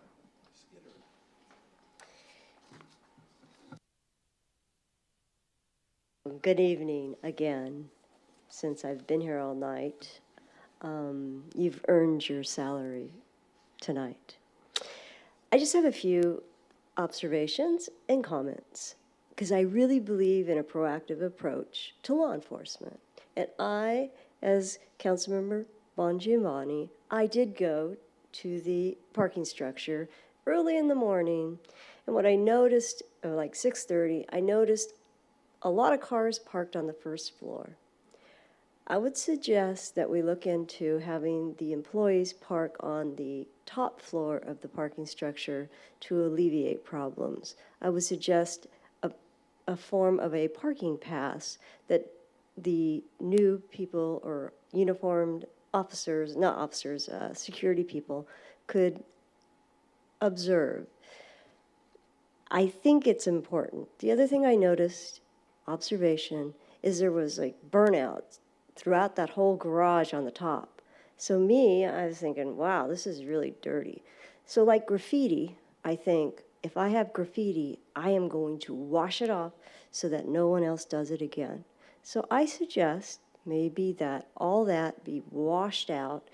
Yeah. Good evening again. Since I've been here all night, you've earned your salary tonight. I just have a few observations and comments because I really believe in a proactive approach to law enforcement. And I, as Councilmember Bongiovanni, I did go to the parking structure early in the morning, and what I noticed, like 6:30, I noticed a lot of cars parked on the first floor. I would suggest that we look into having the employees park on the top floor of the parking structure to alleviate problems. I would suggest a form of a parking pass that the new people or uniformed officers, not officers, security people could observe. I think it's important. The other thing I noticed, observation, is there was like burnout throughout that whole garage on the top. So I was thinking, wow, this is really dirty. So like graffiti, I think if I have graffiti, I am going to wash it off so that no one else does it again. So I suggest maybe that all that be washed out,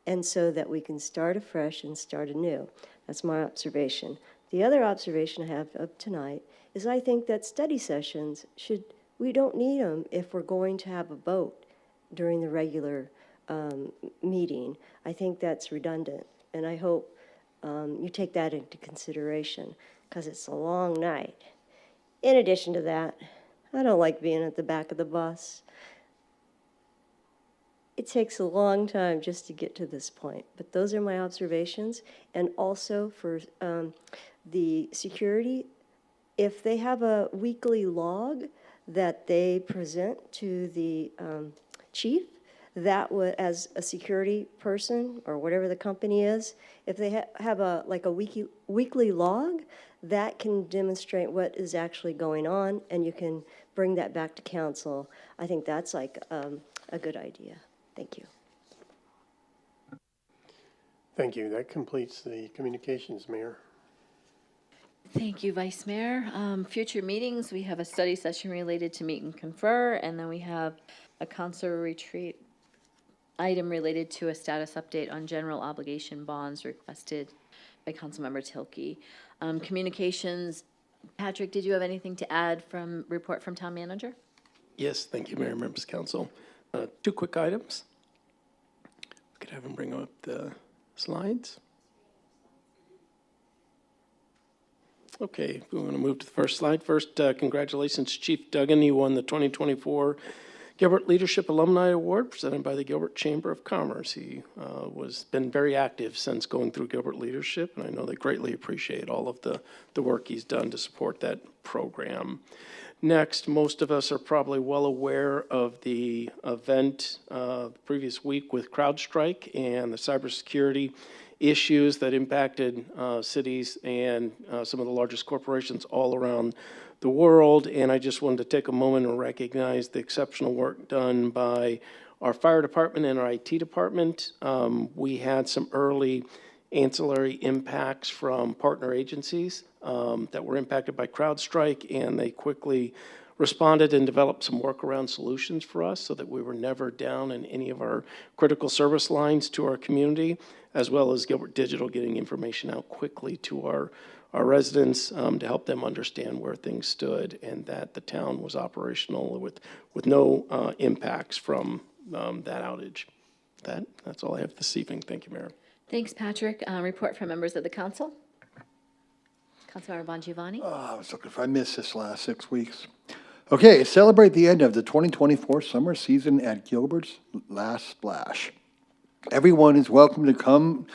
and so that we can start afresh and start anew. That's my observation. The other observation I have of tonight is I think that study sessions we don't need them if we're going to have a vote during the regular meeting. I think that's redundant, and I hope you take that into consideration, because it's a long night. In addition to that, I don't like being at the back of the bus. It takes a long time just to get to this point, but those are my observations. And also for the security, if they have a weekly log that they present to the chief, that would, as a security person or whatever the company is, if they have a weekly log, that can demonstrate what is actually going on, and you can bring that back to council. I think that's like a good idea. Thank you. Thank you. That completes the communications, Mayor. Thank you, Vice Mayor. Future meetings, we have a study session related to meet and confer, and then we have a council retreat item related to a status update on general obligation bonds requested by Councilmember Tilke. Communications, Patrick, did you have anything to add from report from Town Manager? Yes, thank you, Mayor, members of council. Two quick items. Could have him bring up the slides. Okay, we want to move to the first slide. First, congratulations, Chief Duggan. He won the 2024 Gilbert Leadership Alumni Award presented by the Gilbert Chamber of Commerce. He been very active since going through Gilbert Leadership, and I know they greatly appreciate all of the work he's done to support that program. Next, most of us are probably well aware of the event the previous week with CrowdStrike and the cybersecurity issues that impacted cities and some of the largest corporations all around the world. And I just wanted to take a moment and recognize the exceptional work done by our fire department and our IT department. We had some early ancillary impacts from partner agencies that were impacted by CrowdStrike, and they quickly responded and developed some workaround solutions for us so that we were never down in any of our critical service lines to our community, as well as Gilbert Digital getting information out quickly to our residents to help them understand where things stood and that the town was operational with no impacts from that outage. That's all I have this evening. Thank you, Mayor. Thanks, Patrick. Report from members of the council. Councilmember Bongiovanni. I was looking if I missed this last 6 weeks. Okay, celebrate the end of the 2024 summer season at Gilbert's Last Splash. Everyone is welcome to come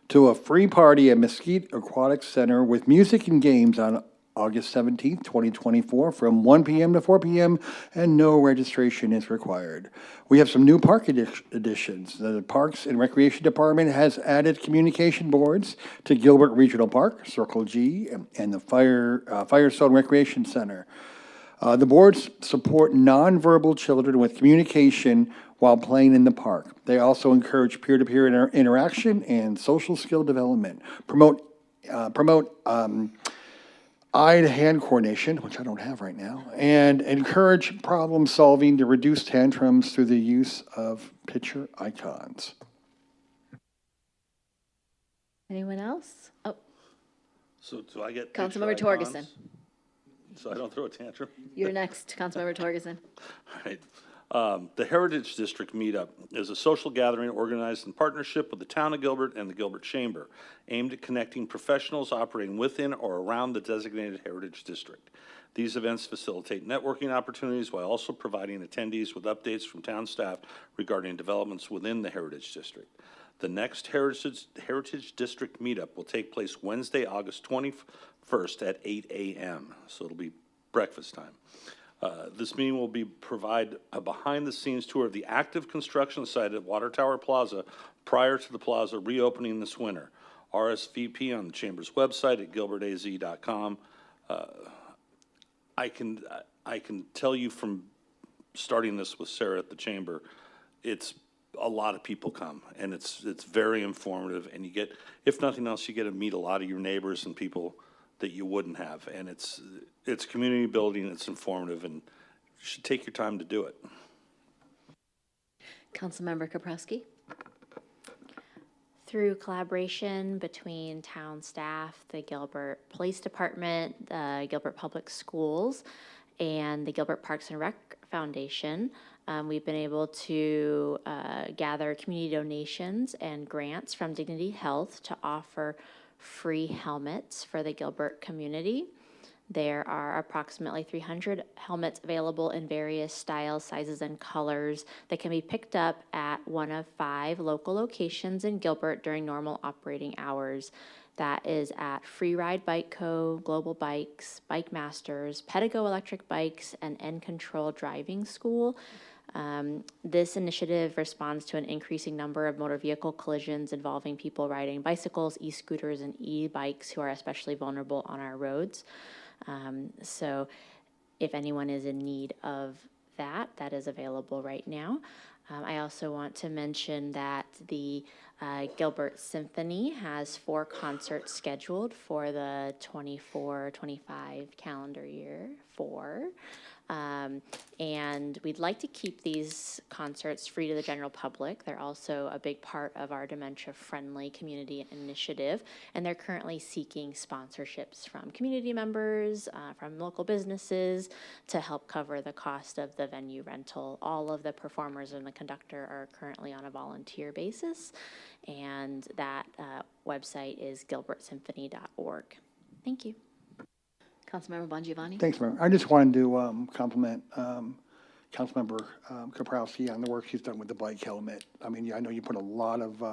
to a free party at Mesquite Aquatics Center with music and games on August 17th, 2024 from 1 p.m. to 4 p.m. and no registration is required. We have some new park additions. The Parks and Recreation Department has added communication boards to Gilbert Regional Park, Circle G, and the Firestone Recreation Center. The boards support nonverbal children with communication while playing in the park. They also encourage peer-to-peer interaction and social skill development, promote eye-to-hand coordination, which I don't have right now, and encourage problem solving to reduce tantrums through the use of picture icons. Anyone else? Oh, So do I get Councilmember picture icons Torgerson. so I don't throw a tantrum? You're next, Councilmember Torgerson. All right. The Heritage District Meetup is a social gathering organized in partnership with the Town of Gilbert and the Gilbert Chamber, aimed at connecting professionals operating within or around the designated Heritage District. These events facilitate networking opportunities while also providing attendees with updates from town staff regarding developments within the Heritage District. The next Heritage District Meetup will take place Wednesday, August 21st at 8 a.m., so it'll be breakfast time. This meeting will provide a behind-the-scenes tour of the active construction site at Water Tower Plaza prior to the plaza reopening this winter. RSVP on the Chamber's website at gilbertaz.com. I can tell you from starting this with Sarah at the chamber, it's a lot of people come, and it's very informative, and you get, if nothing else, you get to meet a lot of your neighbors and people that you wouldn't have, and it's community building, it's informative, and you should take your time to do it. Councilmember Kaprowski? Through collaboration between town staff, the Gilbert Police Department, the Gilbert Public Schools, and the Gilbert Parks and Rec Foundation, we've been able to gather community donations and grants from Dignity Health to offer free helmets for the Gilbert community. There are approximately 300 helmets available in various styles, sizes, and colors that can be picked up at one of 5 local locations in Gilbert during normal operating hours. That is at Free Ride Bike Co., Global Bikes, Bike Masters, Pedigo Electric Bikes, and End Control Driving School. This initiative responds to an increasing number of motor vehicle collisions involving people riding bicycles, e-scooters, and e-bikes who are especially vulnerable on our roads. So if anyone is in need of that, that is available right now. I also want to mention that the Gilbert Symphony has 4 concerts scheduled for the 24-25 calendar year. And we'd like to keep these concerts free to the general public. They're also a big part of our dementia-friendly community initiative, and they're currently seeking sponsorships from community members, from local businesses, to help cover the cost of the venue rental. All of the performers and the conductor are currently on a volunteer basis, and that website is gilbertsymphony.org. Thank you. Councilmember Bongiovanni? Thanks, Mayor. I just wanted to compliment Councilmember Kaprowski on the work she's done with the bike helmet. I mean, I know you put a lot of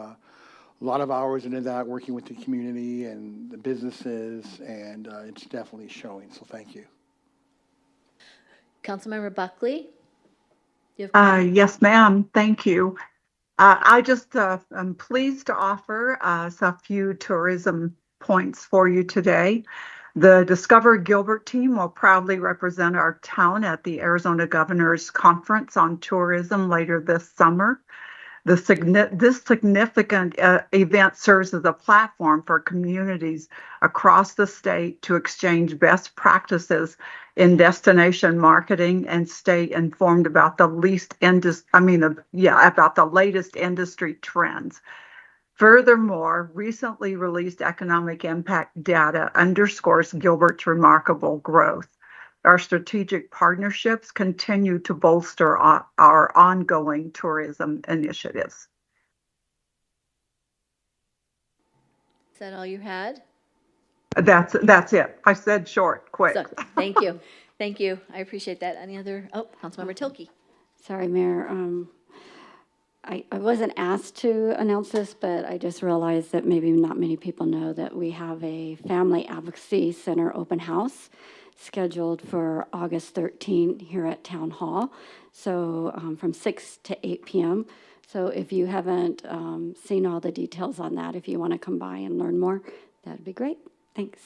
hours into that, working with the community and the businesses, and it's definitely showing. So thank you. Councilmember Buckley? You have Yes, ma'am. Thank you. I just am pleased to offer us a few tourism points for you today. The Discover Gilbert team will proudly represent our town at the Arizona Governor's Conference on Tourism later this summer. This significant event serves as a platform for communities across the state to exchange best practices in destination marketing and stay informed about the latest industry trends. Furthermore, recently released economic impact data underscores Gilbert's remarkable growth. Our strategic partnerships continue to bolster our ongoing tourism initiatives. Is that all you had? That's it. I said short, quick. So, thank you. Thank you. I appreciate that. Any other? Oh, Councilmember Tilke. Sorry, Mayor. I wasn't asked to announce this, but I just realized that maybe not many people know that we have a Family Advocacy Center open house scheduled for August 13th here at Town Hall, so from 6 to 8 p.m. So if you haven't seen all the details on that, if you want to come by and learn more, that'd be great. Thanks.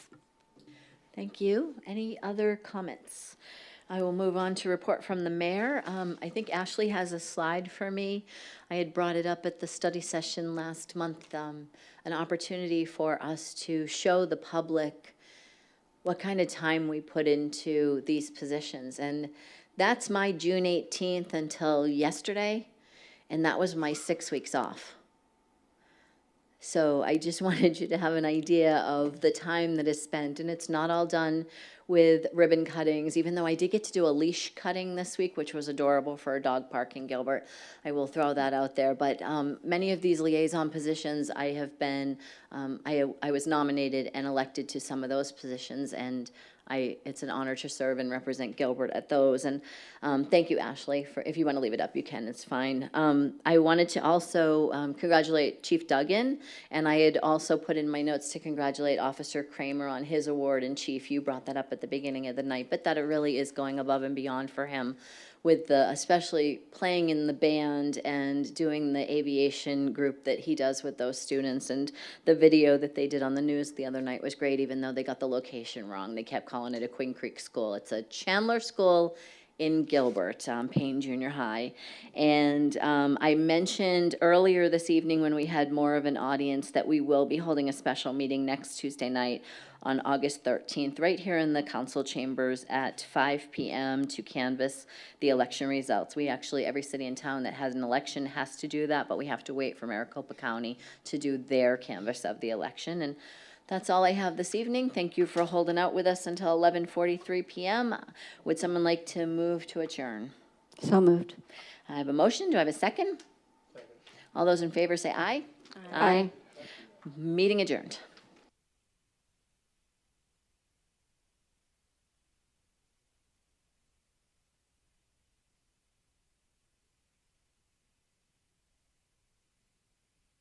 Thank you. Any other comments? I will move on to report from the mayor. I think Ashley has a slide for me. I had brought it up at the study session last month, an opportunity for us to show the public what kind of time we put into these positions. And that's my June 18th until yesterday, and that was my 6 weeks off. So I just wanted you to have an idea of the time that is spent, and it's not all done with ribbon cuttings, even though I did get to do a leash cutting this week, which was adorable for a dog park in Gilbert. I will throw that out there. But many of these liaison positions, I have been, I was nominated and elected to some of those positions, and it's an honor to serve and represent Gilbert at those. And thank you, Ashley, for, if you want to leave it up, you can, it's fine. I wanted to also congratulate Chief Duggan, and I had also put in my notes to congratulate Officer Kramer on his award. And Chief, you brought that up at the beginning of the night, but that it really is going above and beyond for him with the, especially playing in the band and doing the aviation group that he does with those students. And the video that they did on the news the other night was great, even though they got the location wrong. They kept calling it a Queen Creek school. It's a Chandler school in Gilbert, Payne Junior High. And I mentioned earlier this evening when we had more of an audience that we will be holding a special meeting next Tuesday night on August 13th, right here in the council chambers at 5 p.m. to canvass the election results. We actually, every city in town that has an election has to do that, but we have to wait for Maricopa County to do their canvass of the election. And that's all I have this evening. Thank you for holding out with us until 11:43 p.m. Would someone like to move to adjourn? So moved. I have a motion. Do I have a second? All those in favor say aye. Aye. Meeting adjourned.